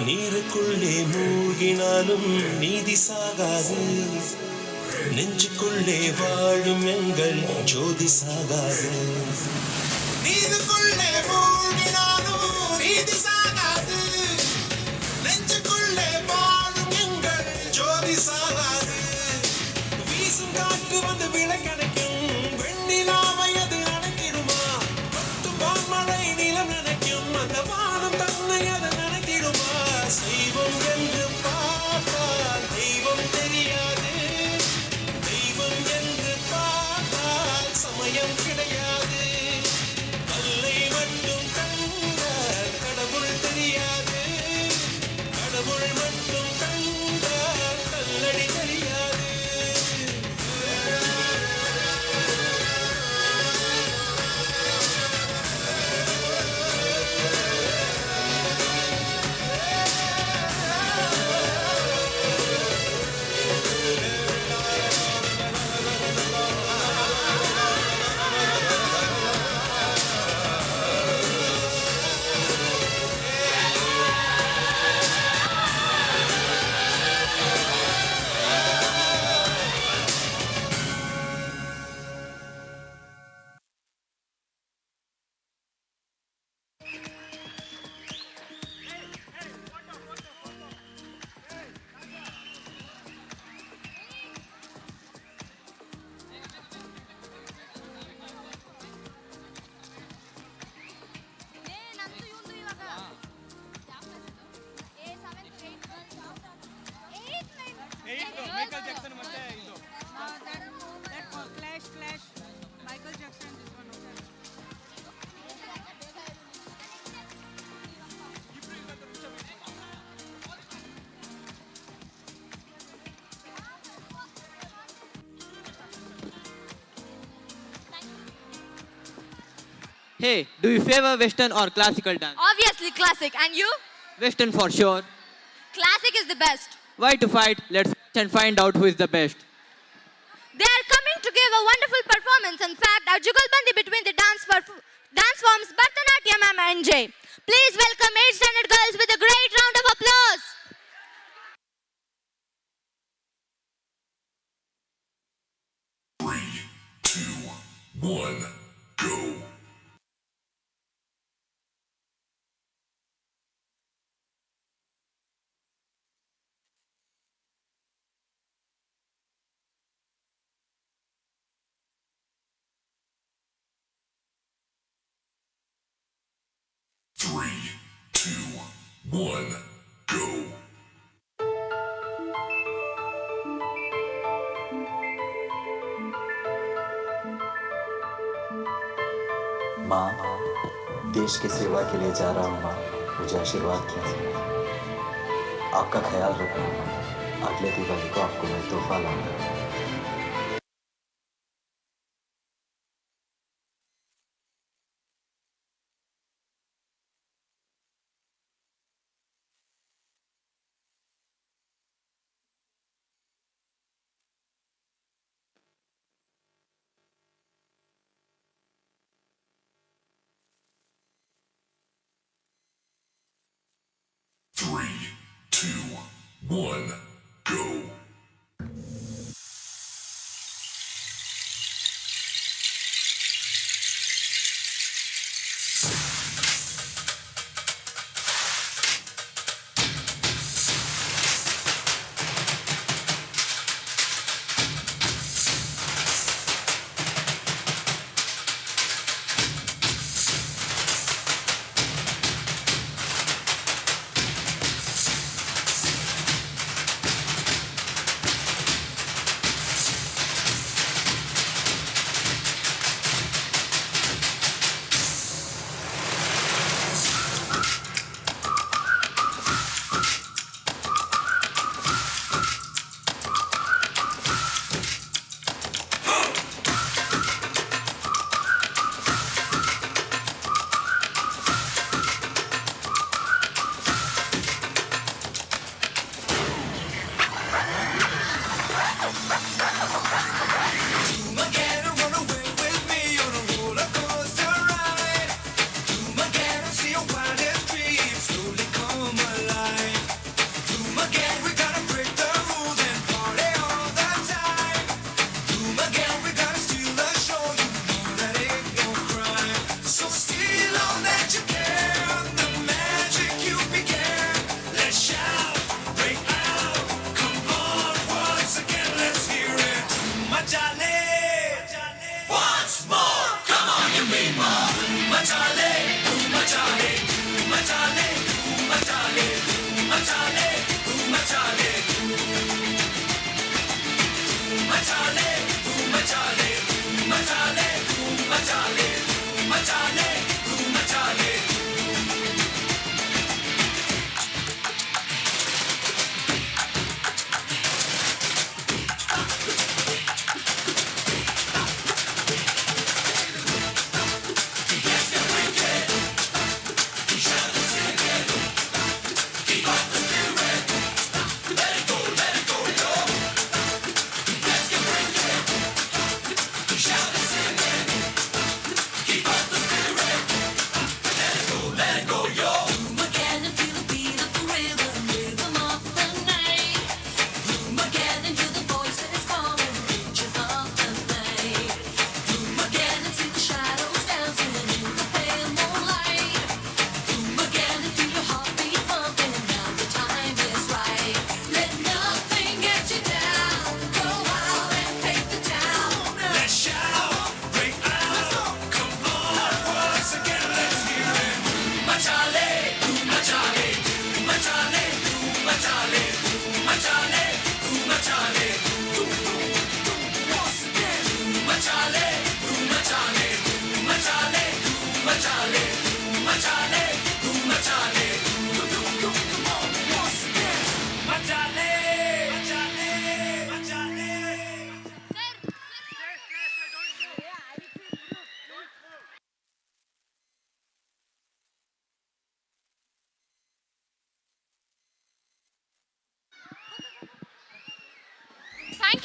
நீருக்குள்ளே மூழ்கினாலும் நீதி சாகாது, நெஞ்சுக்குள்ளே வாழும் எங்கள் ஜோதி சாகாது. நீருக்குள்ளே மூழ்கினாலும் நீதி சாகாது, நெஞ்சுக்குள்ளே வாழும் எங்கள் ஜோதி சாகாது. வீசும் காற்று வந்து விளக்கணைக்கும், வெண்ணிலாவை அது அணைக்கிடுமா? பத்தும் வான்மழை நிலம் நினைக்கும், அந்த வானம் தன்னை அதை நினைக்கிடுமா? செய்வோம் என்று பார்த்தால் தெய்வம் தெரியாது, தெய்வம் என்று பார்த்தால் சமயம் கிடையாது. கல்லை மட்டும் கண்டால் கடவுள் தெரியாது. ಮೈಕಲ್ ಜಾಕ್ಸನ್ ಮತ್ತೆ ಇದು clash Michael Jackson Hey, do you favor Western or classical dance? Obviously classic. And you? Western for sure. Classic is the best. Why to fight? Let's fight and find out who is the best. They are coming to give a wonderful performance. In fact, our jugalbandi between the dance forms Bharatanatyam and NJ. Please welcome 8th standard girls with a great round of applause. One, go. Three, two, one, go. माँ, देश की सेवा के लिए जा रहा हूँ माँ, मुझे आशीर्वाद कीजिए। आपका ख्याल रखना माँ, अगले दिवाली को आपको मैं तोहफा लाऊंगा। Three, two, one, go.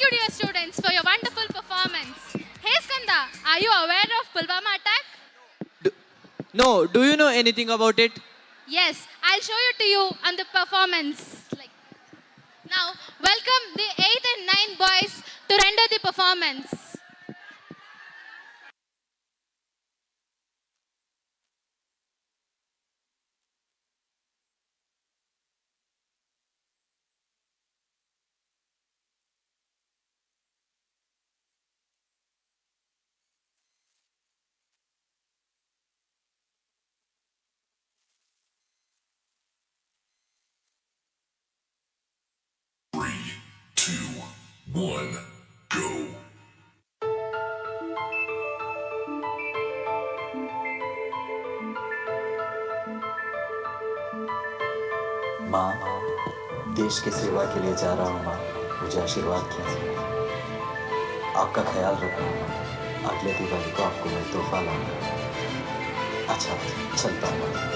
you, dear students, for your wonderful performance. Hey Skanda, are you aware of Pulwama attack? No, do you know anything about it? Yes, I'll show it to you on the performance. Now, welcome the 8th and 9th boys to render the performance. One, go. माँ, देश की सेवा के लिए जा रहा हूँ माँ, मुझे आशीर्वाद कीजिए। आपका ख्याल रखना माँ, अगले दिवाली को आपको मैं तोहफा लाऊंगा। अच्छा, चलता हूँ माँ।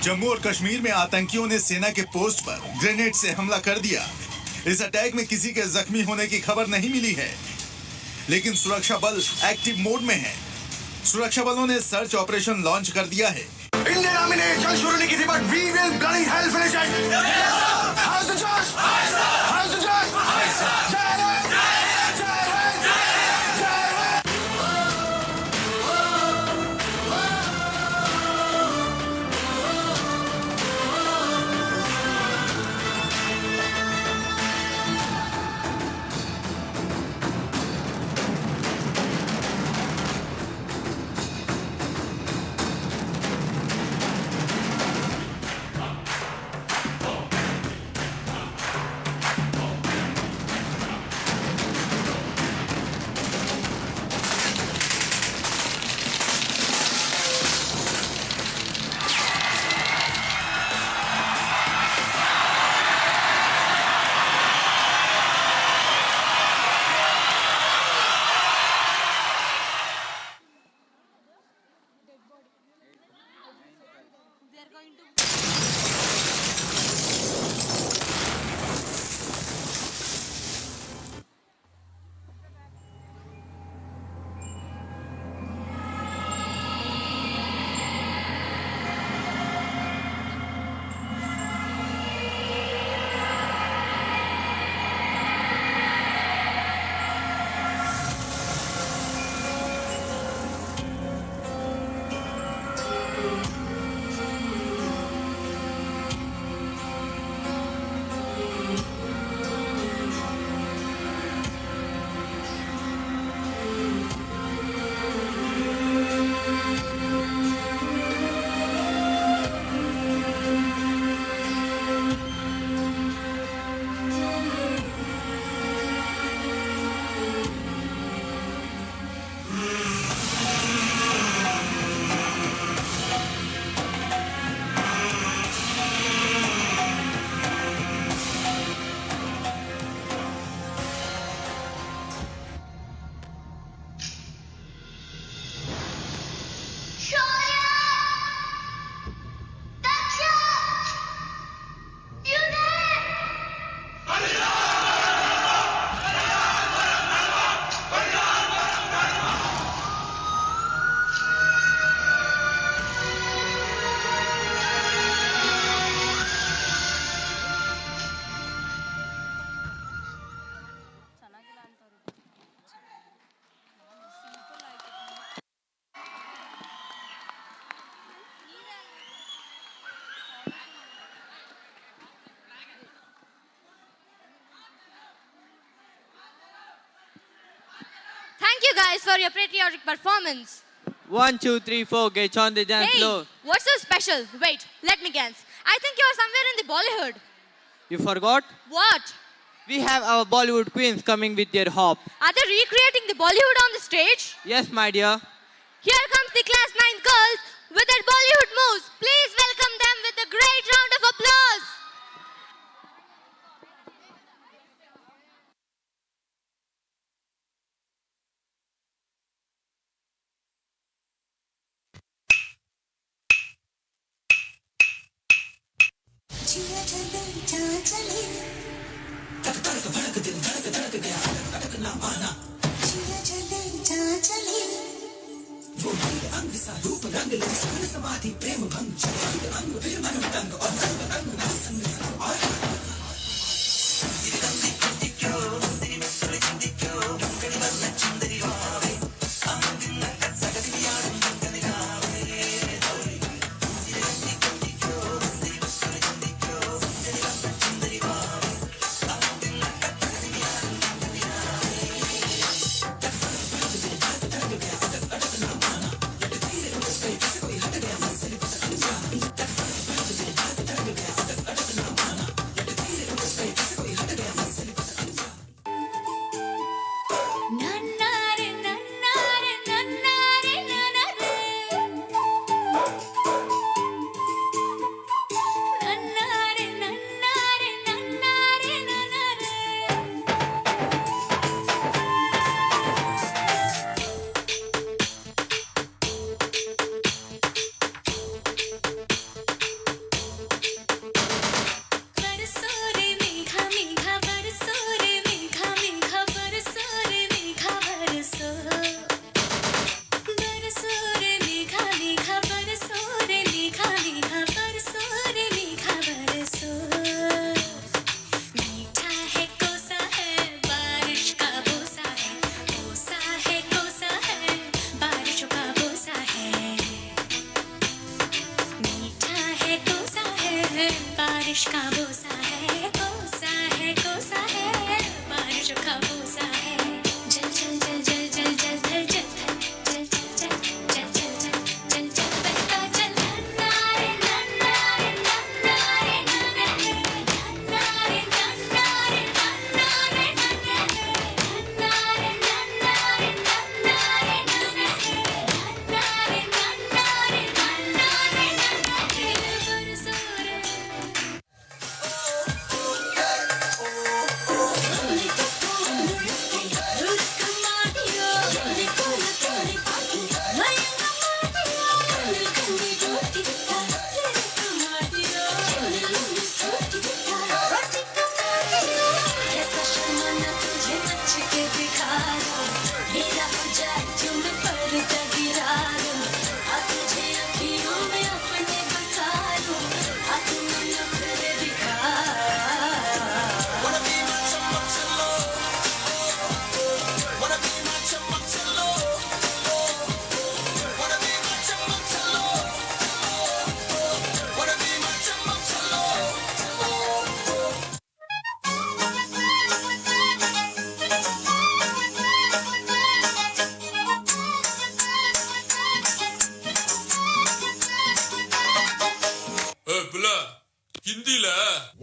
जम्मू और कश्मीर में आतंकियों ने सेना के पोस्ट पर ग्रेनेड से हमला कर दिया। इस अटैक में किसी के जख्मी होने की खबर नहीं मिली है, लेकिन सुरक्षा बल एक्टिव मोड में है। सुरक्षा बलों ने सर्च ऑपरेशन लॉन्च कर दिया है। इंडियन आर्मी ने जंग शुरू नहीं की थी, but we will bloody hell finish it. How's the Josh? How's the Josh? guys for your patriotic performance. 1, 2, 3, 4, get on the dance Hey, floor. what's so special? Wait, let me guess. I think you're somewhere in the Bollywood. You forgot? What? We have our Bollywood queens coming with their hop. Are they recreating the Bollywood on the stage? Yes, my dear. Here comes the class 9 girls with their Bollywood moves. Please welcome them with a great round of applause.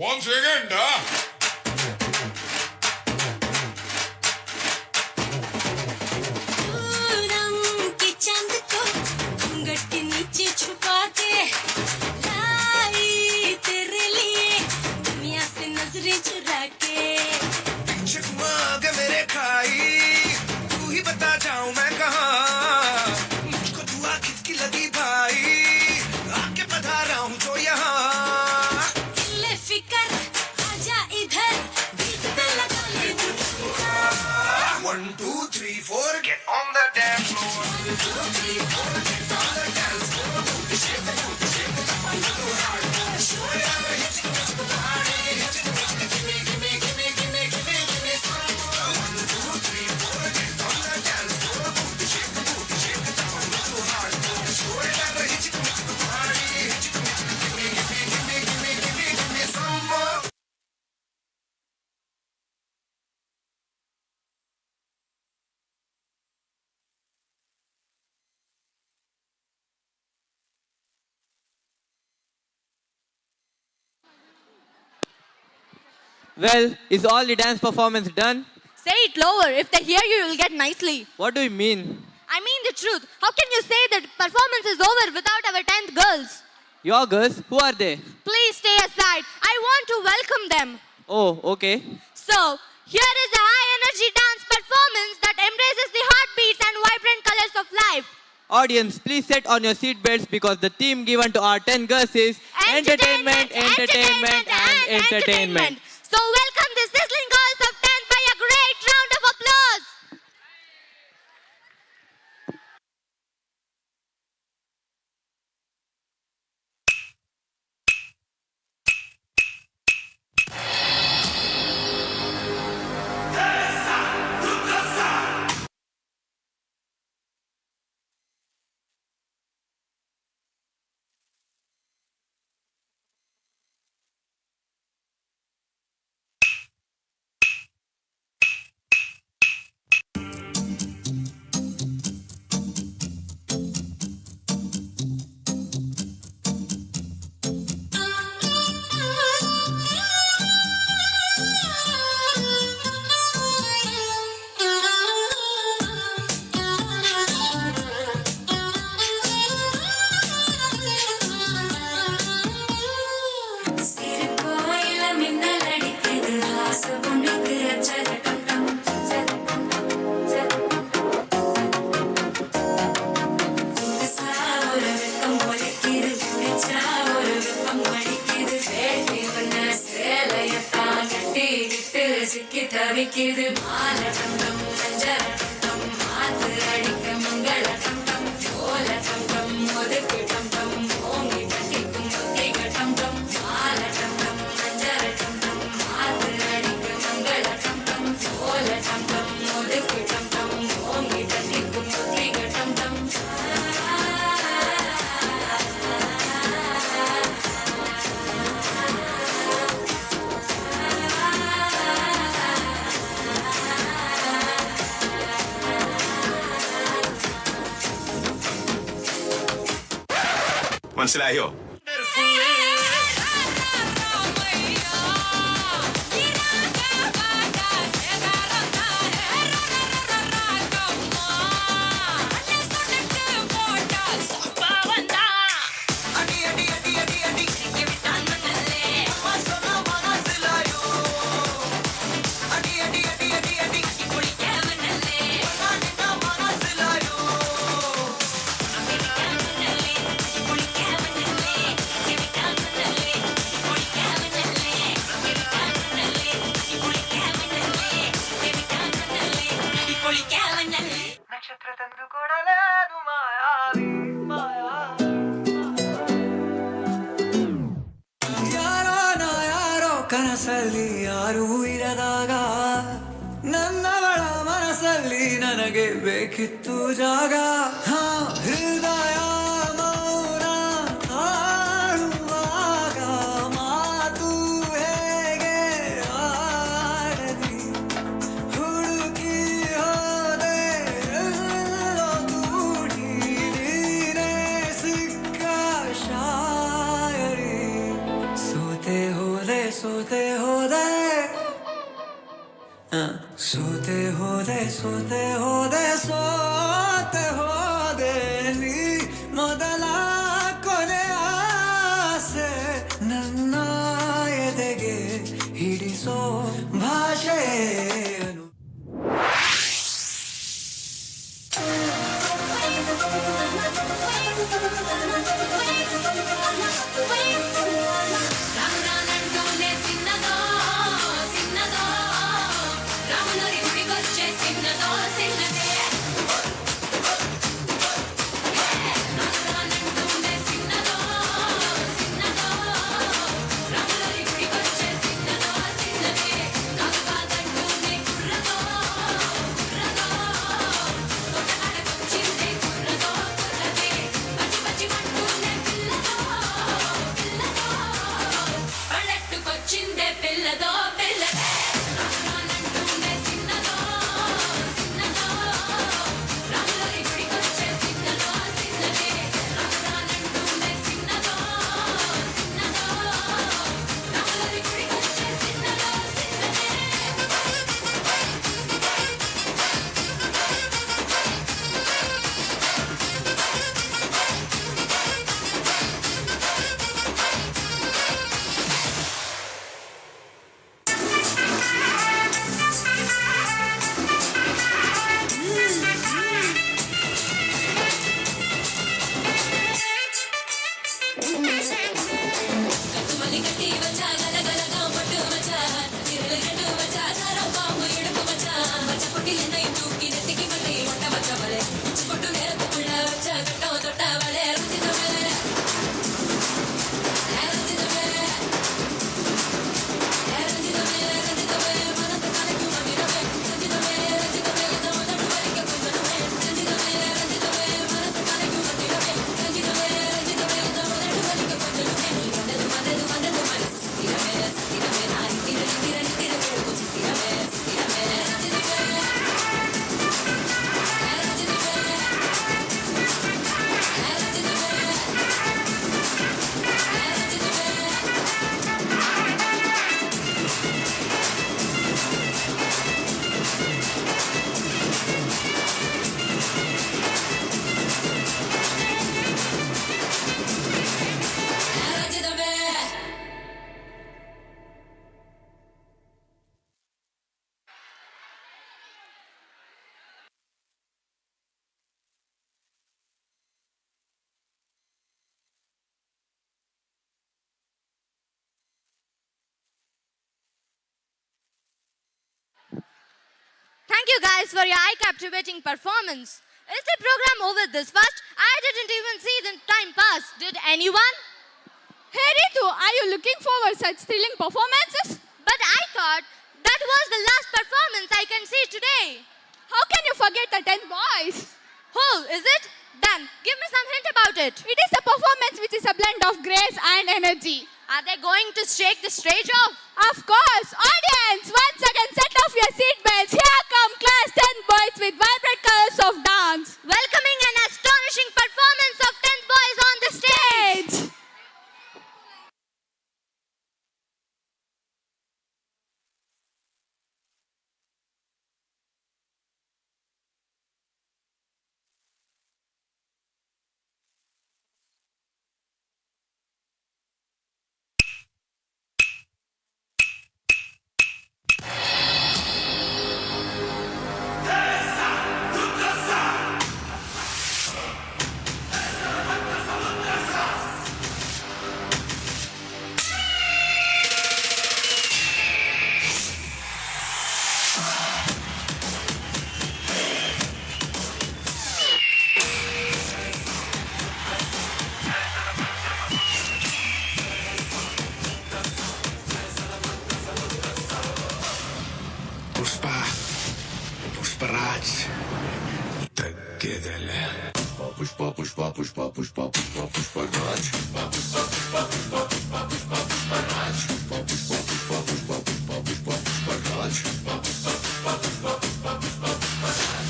Once again, da. Well, is all the dance performance done? Say it lower. If they hear you, you'll get nicely. What do you mean? I mean the truth. How can you say that performance is over without our 10th girls? Your girls? Who are they? Please stay aside. I want to welcome them. Oh, okay. So, here is a high energy dance performance that embraces the heartbeats and vibrant colors of life. Audience, please sit on your seat belts because the theme given to our 10 girls is entertainment, entertainment, and entertainment. So, welcome the sizzling girls of 10th by a great round of applause. தவிக்குது மால தங்கம் மஞ்சள் தங்கம் மாத்து அடிக்க மங்கள தங்கம் கோல தங்கம் ஒதுக்கு தங்கம் ஓங்கி தட்டிக்கும் ஒத்திக தங்கம் மால தங்கம் மஞ்சள் தங்கம் மாத்து அடிக்க மங்கள தங்கம் கோல தங்கம் ஒதுக்கு தங்கம் ஓங்கி தட்டிக்கும் ஒத்திக தங்கம் മനസ്സിലായോ? ಕನಸಲ್ಲಿ ಯಾರೂ ಇರದಾಗ ನನ್ನವಳ ಮನಸ್ಸಲ್ಲಿ ನನಗೆ ಬೇಕಿತ್ತು ಜಾಗ ಹೃದಯ ಮೌನ ಆಡುವಾಗ ಮಾತು ಹೇಗೆ ಆಡಲಿ ಹುಡುಕಿ ಹೋದೆ ಕೂಡಿ ನೀನೇ ಸಿಕ್ಕ ಶಾಯರಿ ಸೋತೆ ಹೋದೆ ಸೋತೆ ಹೋದೆ ಸೋತೆ ಹೋದೆ ಸೋತೆ ಹೋದೆ ಸೋತೆ ಹೋದೆ ನೀ ಮೊದಲ ಕೊನೆ ಆಸೆ ನನ್ನ ಎದೆಗೆ ಹಿಡಿಸೋ ಭಾಷೆಯನ್ನು పిల్లదో పిల్లదే தொட்டில் என்னையும் தூக்கி நெத்திக்கு மண்டையில் ஒட்ட வச்சவளே உச்சி கொட்டு நேரத்துக்குள்ள வச்ச கட்டவ தொட்டவளே ரஞ்சிதமே ரஞ்சிதமே ரஞ்சிதமே ரஞ்சிதமே மனசு கலைக்கும் அமிரமே ரஞ்சிதமே ரஞ்சிதமே இதோ நடு வலிக்க கொஞ்சமே ரஞ்சிதமே ரஞ்சிதமே மனசு கலைக்கும் அமிரமே ரஞ்சிதமே ரஞ்சிதமே இதோ நடு வலிக்க கொஞ்சமே நீ வந்தது வந்தது வந்தது மனசு சித்திரமே சித்திரமே நான் நித்திர நித்திர நித்திர கேட்கும் சித்திரமே சித்திரமே ரஞ்சிதமே Thank you guys for your eye-captivating performance. Is the program over this fast? I didn't even see the time pass. Did anyone? Hey Ritu, are you looking forward to such thrilling performances? But I thought that was the last performance I can see today. How can you forget the 10 boys? Oh, is it? Then give me some hint about it. It is a performance which is a blend of grace and energy. Are they going to shake the stage off? Of course. Audience, once again set off your seatbelts. Here come class 10 boys with vibrant colors of dance. Welcoming an astonishing performance of 10 boys on the stage. Pushparaj. Tagedele. Pushpa, pushpa, pushpa, pushpa, pushpa, Pushparaj. Pushpa, pushpa, pushpa, pushpa, pushpa, pushpa, Pushparaj. Pushpa, pushpa, pushpa, pushpa, pushpa, pushpa, Pushparaj. Pushpa, pushpa, pushpa, pushpa, pushpa, pushpa, Pushparaj.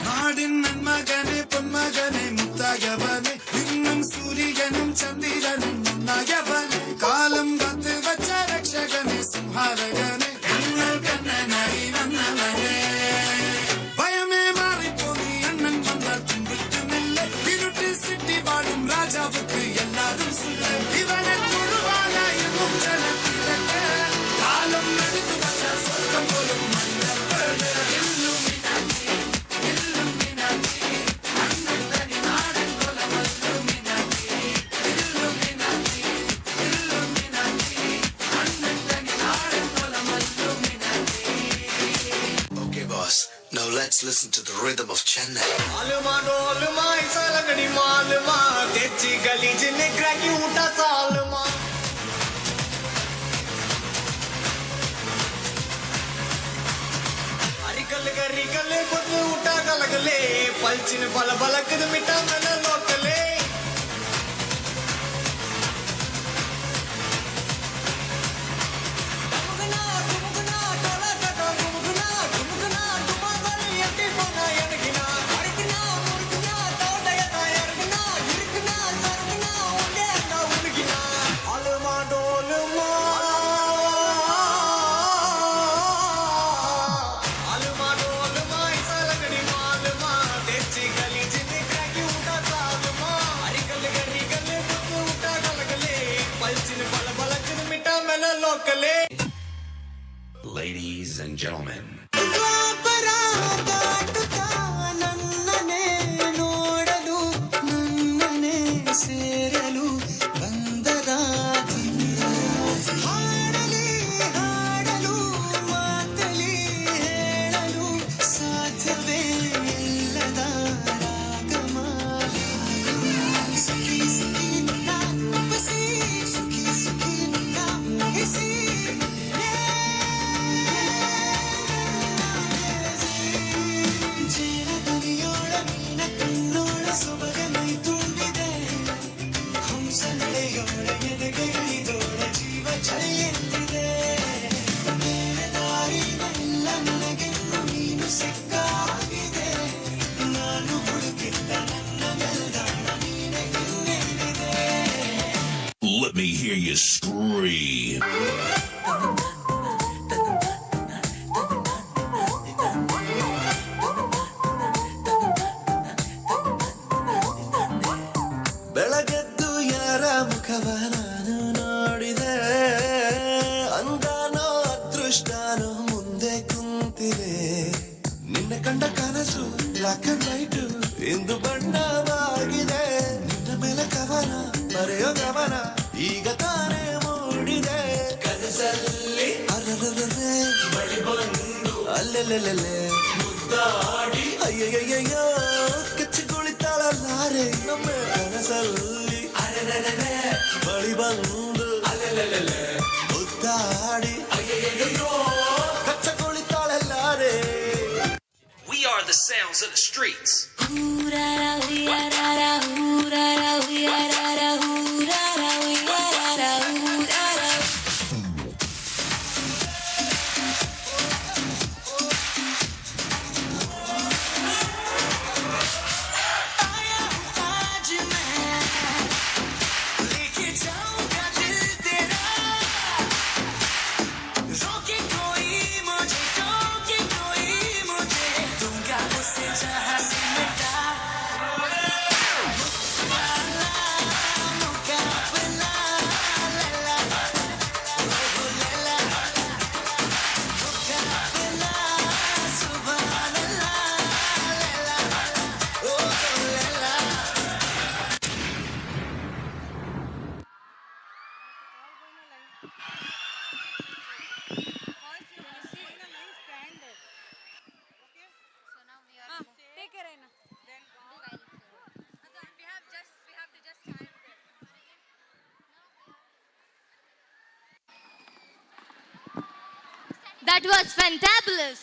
நாடின் நன்மகனே பொன்மகனே முத்தாயவனே இன்னும் சூரியனும் சந்திரனும் நன்னாயவனே காலம் காத்து வச்ச ரட்சகனே சிம்ஹாரகனே கண்ணல் கண்ணனாய் வந்தவனே பயமே மாறிப்போனி அண்ணன் வந்தால் தும்பிட்டு மெல்ல இருட்டு சிட்டி வாழும் ராஜாவுக்கு எல்லாரும் சொல்ல இவனை குழுவாலா என்னும் ஜனத்திலக்க காலம் நடித்து வச்ச சொர்க்கம் போலும் மன்னப்பட Now let's listen to the rhythm of Chennai. Aluma doluma isalagani maluma techi galij ne craki uta saluma arikal garikal kotu uta galagale palchin bala balakad mita mena lokale Ladies and gentlemen. ಹಾಡಲಿ ಹಾಡಲು ಮಾತಲಿ ಪ್ರೀತಿಲೇ ನಿನ್ನ ಕಂಡ ಕನಸು black and white ಇಂದು ಬಣ್ಣವಾಗಿದೆ ನಿನ್ನ ಮೇಲೆ ಕವನ ಬರೆಯೋ ಗಮನ ಈಗ ತಾನೇ ಮೂಡಿದೆ ಕನಸಲ್ಲಿ ಅರರರರೆ ಬಳಿ ಬಂದು ಅಲ್ಲೆಲ್ಲೆಲ್ಲೆ ಮುದ್ದಾಡಿ ಅಯ್ಯಯ್ಯಯ್ಯೋ ಕೆಚ್ಚುಗುಳಿತಾಳಲ್ಲಾರೆ ನಮ್ಮ ಕನಸಲ್ಲಿ ಅರರರರೆ ಬಳಿ ಬಂದು ಅಲ್ಲೆಲ್ಲೆಲ್ಲೆ ಮುದ್ದಾಡಿ ಅಯ್ಯಯ್ಯಯ್ಯೋ ಕೆಚ್ಚುಗುಳಿತಾಳಲ್ಲಾರೆ. We are the sounds of the streets. That was fantabulous.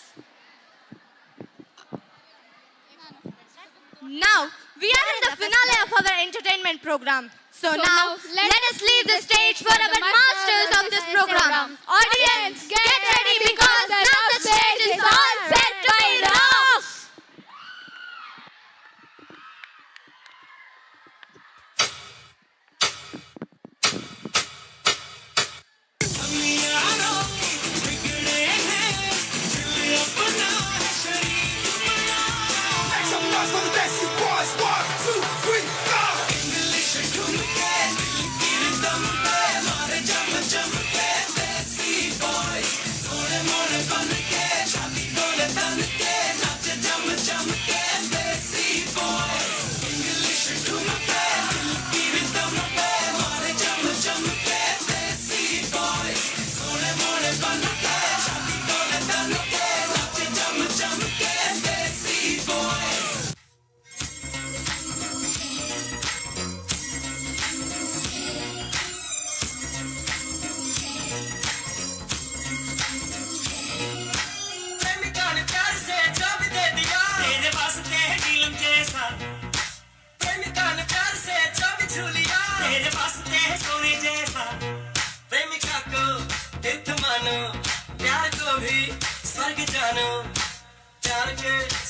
Now, we are in the finale of our entertainment program. So now, let us leave the stage for our masters of this program. Audience, get ready because now the stage is all set to be off.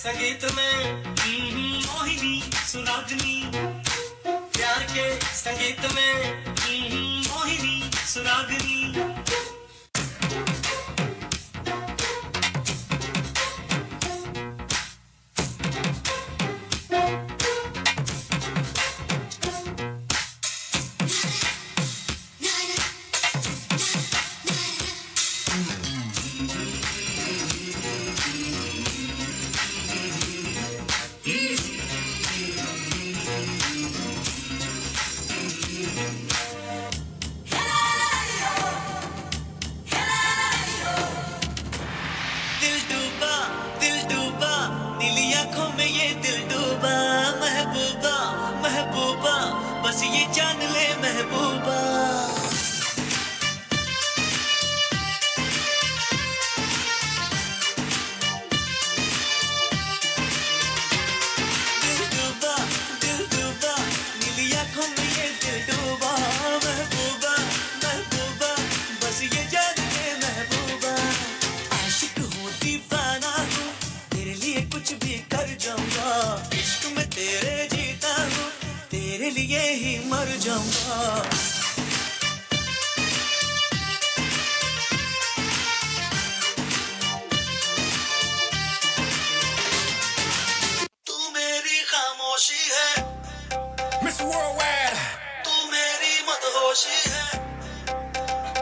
संगीत में मोहिनी सुरागनी प्यार के संगीत में Mohini सुरागनी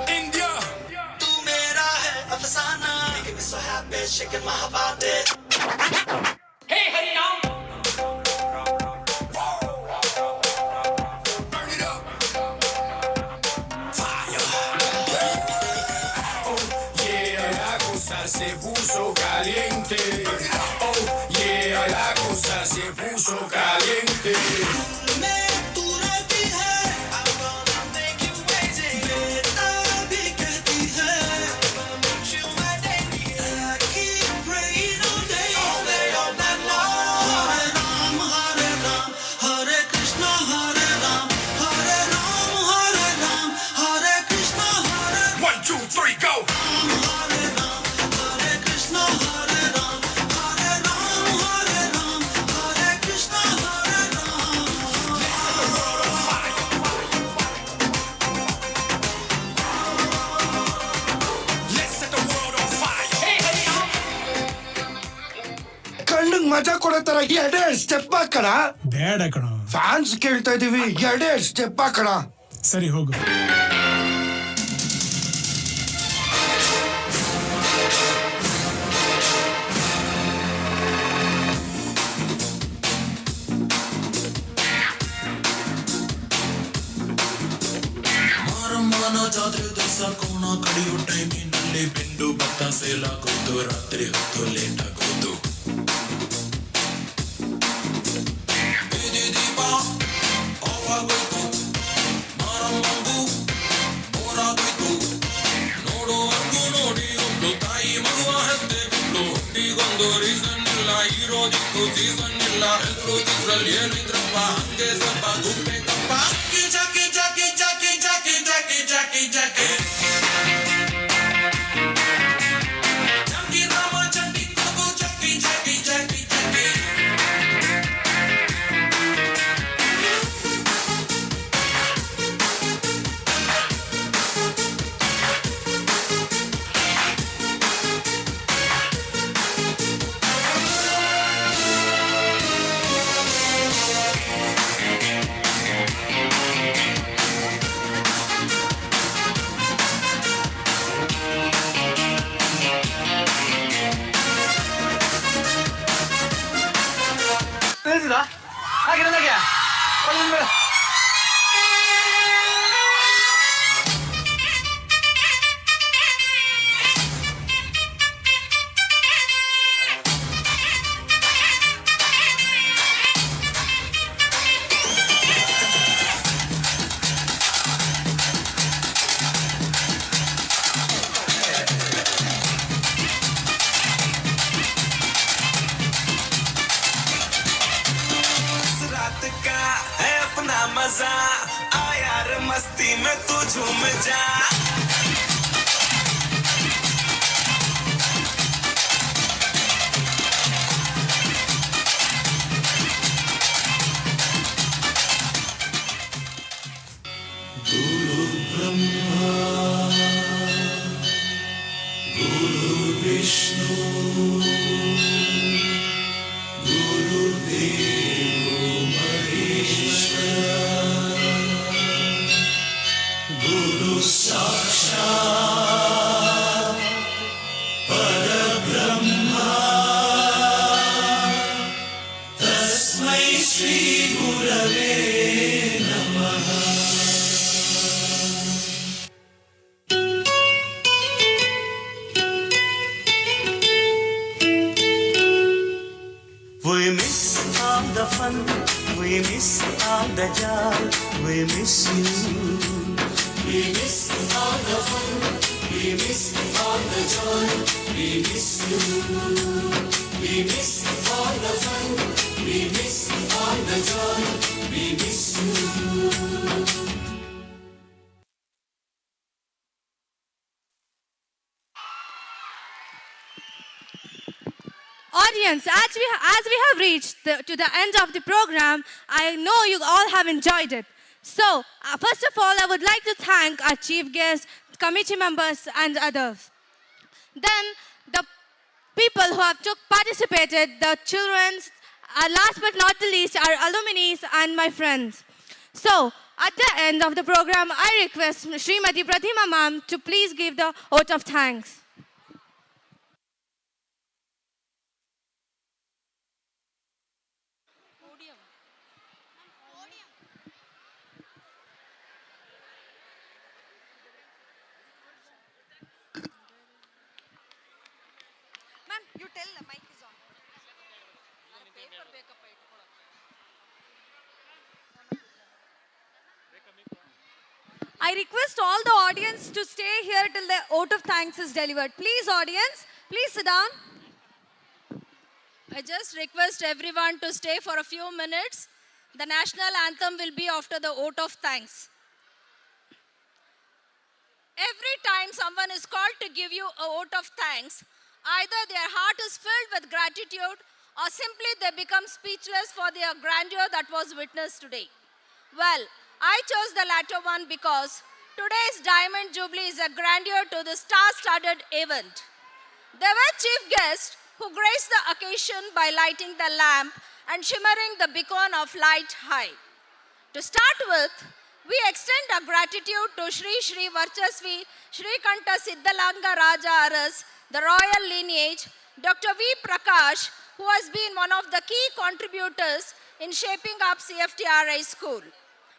India, tu mera hai afsana, make me so happy. body, shaking my body. Hey, hey, now. Burn it up. Fire. Oh, yeah, la cosa se puso caliente. Oh, yeah, la cosa se puso caliente. ಕಣ್ಣಿಗೆ ಮಜಾ ಕೊಡೋ ತರ ಎರಡೇ step ಹಾಕಣ. ಬೇಡ ಕಣ, fans ಕೇಳ್ತಾ ಇದೀವಿ, ಎರಡೇ ಸ್ಟೆಪ್ ಹಾಕಣ. ಸರಿ ಹೋಗು. ಮಾರಮ್ಮನ ಜಾತ್ರೆ ದಿವಸ ಕೋಣ ಕಡಿಯೋ ಟೈಮಿನಲ್ಲಿ ಬೆಂಡು ಭತ್ತ ಸೇಲ್ ಆಗೋದು, ರಾತ್ರಿ ಹೊತ್ತು ಲೇಟ್ ಆಗೋದು. ಬೀದಿ ದೀಪ ಆಫ್ ಆಗೋಯ್ತು, ಮಾರಮ್ಮಂಗೂ ಬೋರ್ ಆಗೋಯ್ತು. ನೋಡುವಂಗೂ ನೋಡಿ ಒಬ್ಳು ತಾಯಿ ಮಗುವ ಹೆತ್ತೆ ಬಿಟ್ಲು. ಹುಟ್ಟಿಗೊಂದು ರೀಸನ್ ಇಲ್ಲ, ಇರೋದಿಕ್ಕೂ ಸೀಸನ್ ಇಲ್ಲ. ಹೆಸರು ಇದ್ರಲ್ಲಿ ಏನಿದ್ರಪ್ಪ ಹಂಗೆ ಸ್ವಲ್ಪ ಗುಬ್ಬೇಕಪ್ಪ. ಜಾಕಿ ಜಾಕಿ ಜಾಕಿ ಜಾಕಿ ಜಾಕಿ ಜಾಕಿ ಜಾಕಿ ಜಾಕಿ ರಾಮ ಚಂಡಿ ಕೊಗು ಜಾಕಿ ಜಾಕಿ ಜಾಕಿ ಜಾಕಿ. मजा आ यार मस्ती में तू झूम जा. गुरु ब्रह्मा गुरु विष्णु गुरुदेव महेश्वर गुरु साक्षात् परब्रह्मा तस्मै श्री गुरवे नमः. We miss all the fun, we miss all the joy, we miss you. We miss all the fun, we miss all the joy, we miss you. We miss all the fun, we miss all the joy, we miss you. Audience, as we have reached to the end of the program, I know you all have enjoyed it. So, first of all, I would like to thank our chief guests, committee members, and others. Then, the people who have participated, the children, last but not the least, our alumni and my friends. So, at the end of the program, I request Ms. Srimati Pratima ma'am to please give the vote of thanks. You tell the mic is on. I request all the audience to stay here till the vote of thanks is delivered. Please, audience, please sit down. I just request everyone to stay for a few minutes. The national anthem will be after the vote of thanks. Every time someone is called to give you a vote of thanks, either their heart is filled with gratitude or simply they become speechless for their grandeur that was witnessed today. Well, I chose the latter one because today's Diamond Jubilee is a grandeur to the star-studded event. There were chief guests who graced the occasion by lighting the lamp and shimmering the beacon of light high. To start with, we extend our gratitude to Shri Varchasvi Shri Kanta Siddhalanga Raja Aras, the royal lineage, Dr. V. Prakash, who has been one of the key contributors in shaping up CFTRI school.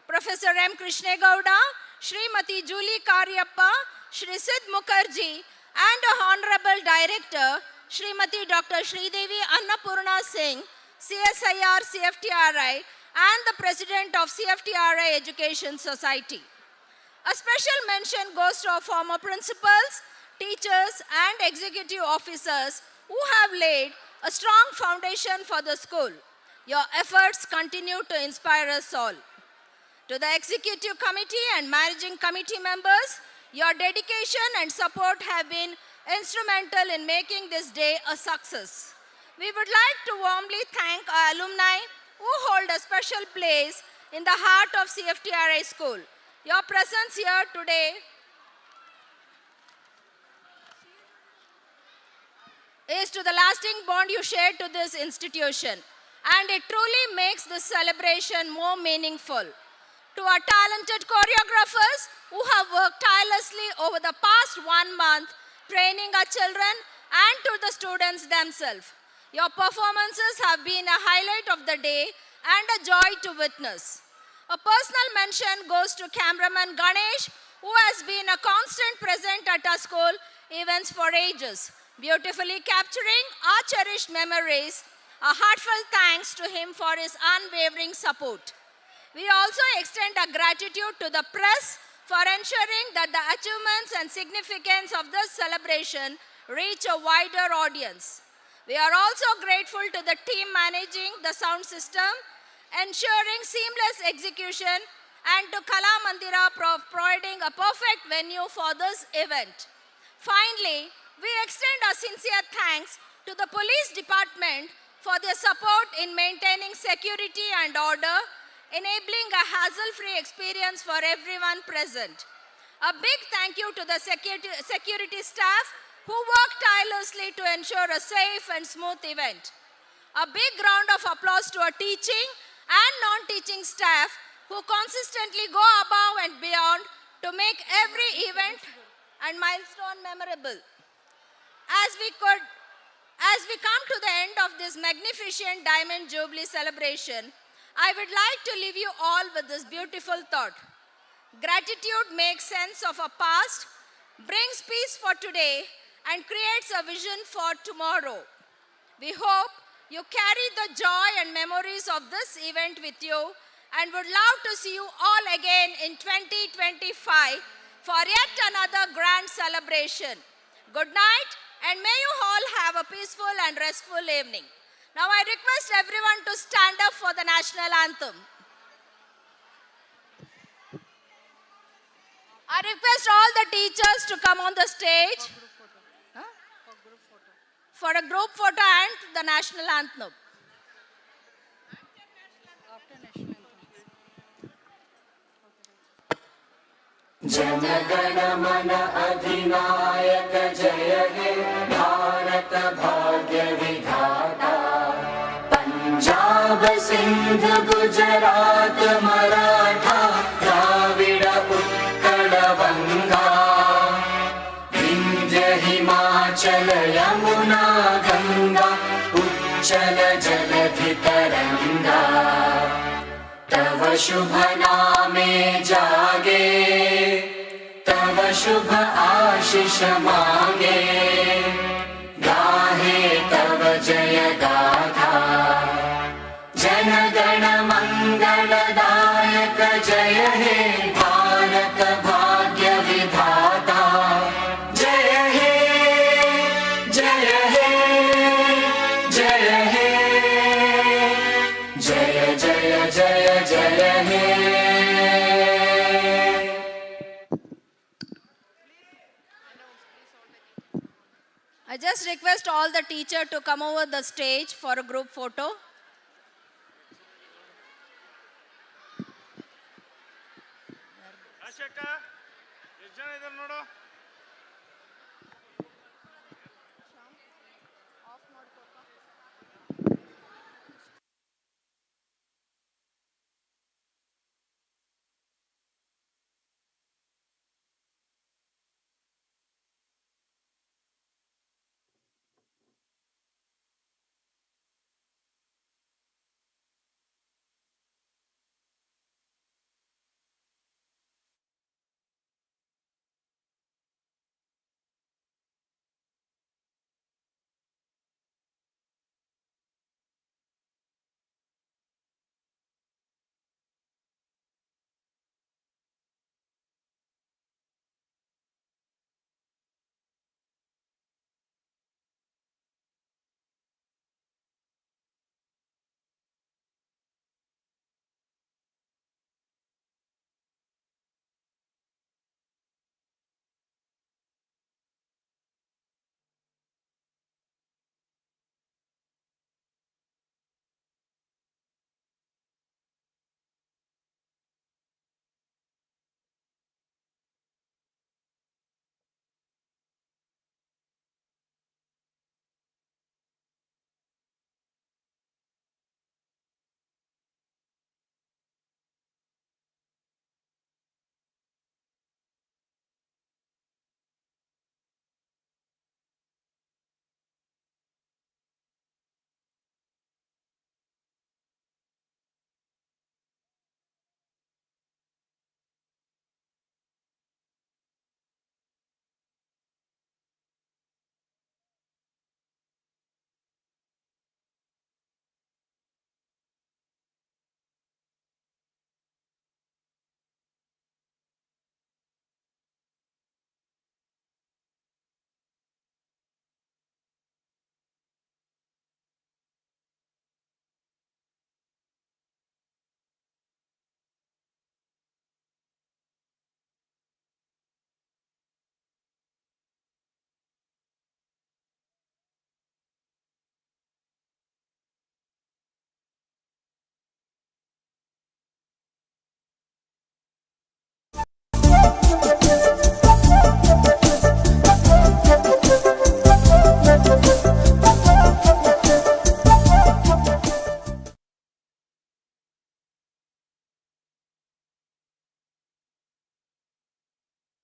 Professor M. Krishnegowda, Srimati Julie Karyappa, Shri Sid Mukherjee, and a Honorable Director, Srimati Dr. Sridevi Annapurna Singh, CSIR CFTRI, and the President of CFTRI Education Society. A special mention goes to our former principals, teachers, and executive officers who have laid a strong foundation for the school. Your efforts continue to inspire us all. To the executive committee and managing committee members, your dedication and support have been instrumental in making this day a success. We would like to warmly thank our alumni who hold a special place in the heart of CFTRI school. Your presence here today is to the lasting bond you share to this institution, and it truly makes this celebration more meaningful. To our talented choreographers who have worked tirelessly over the past 1 month training our children, and to the students themselves. Your performances have been a highlight of the day and a joy to witness. A personal mention goes to cameraman Ganesh, who has been a constant present at our school events for ages, beautifully capturing our cherished memories. A heartfelt thanks to him for his unwavering support. We also extend our gratitude to the press for ensuring that the achievements and significance of this celebration reach a wider audience. We are also grateful to the team managing the sound system, ensuring seamless execution, and to Kalamandira providing a perfect venue for this event. Finally, we extend our sincere thanks to the police department for their support in maintaining security and order, enabling a hassle-free experience for everyone present. A big thank you to the security staff who worked tirelessly to ensure a safe and smooth event. A big round of applause to our teaching and non-teaching staff who consistently go above and beyond to make every event and milestone memorable. As we come to the end of this magnificent Diamond Jubilee celebration, I would like to leave you all with this beautiful thought. Gratitude makes sense of our past, brings peace for today, and creates a vision for tomorrow. We hope you carry the joy and memories of this event with you and would love to see you all again in 2025 for yet another grand celebration. Good night, and may you all have a peaceful and restful evening. Now I request everyone to stand up for the national anthem. I request all the teachers to come on the stage for a group photo and the national anthem. जनगण मन अधिनायक जय हे भारत भाग्य विधाता पंजाब सिंध गुजरात मराठा द्राविड उत्कल बंगा विंध्य हिमाचल यमुना गंगा उच्चल जलधि तरंगा तव शुभ नामे जागे तव शुभ आशीष मांगे गाहे just request all the teacher to come over the stage for a group photo. ರಾಶಕ್ಕ ಎಷ್ಟು ಜನ ಇದ್ದಾರೆ ನೋಡು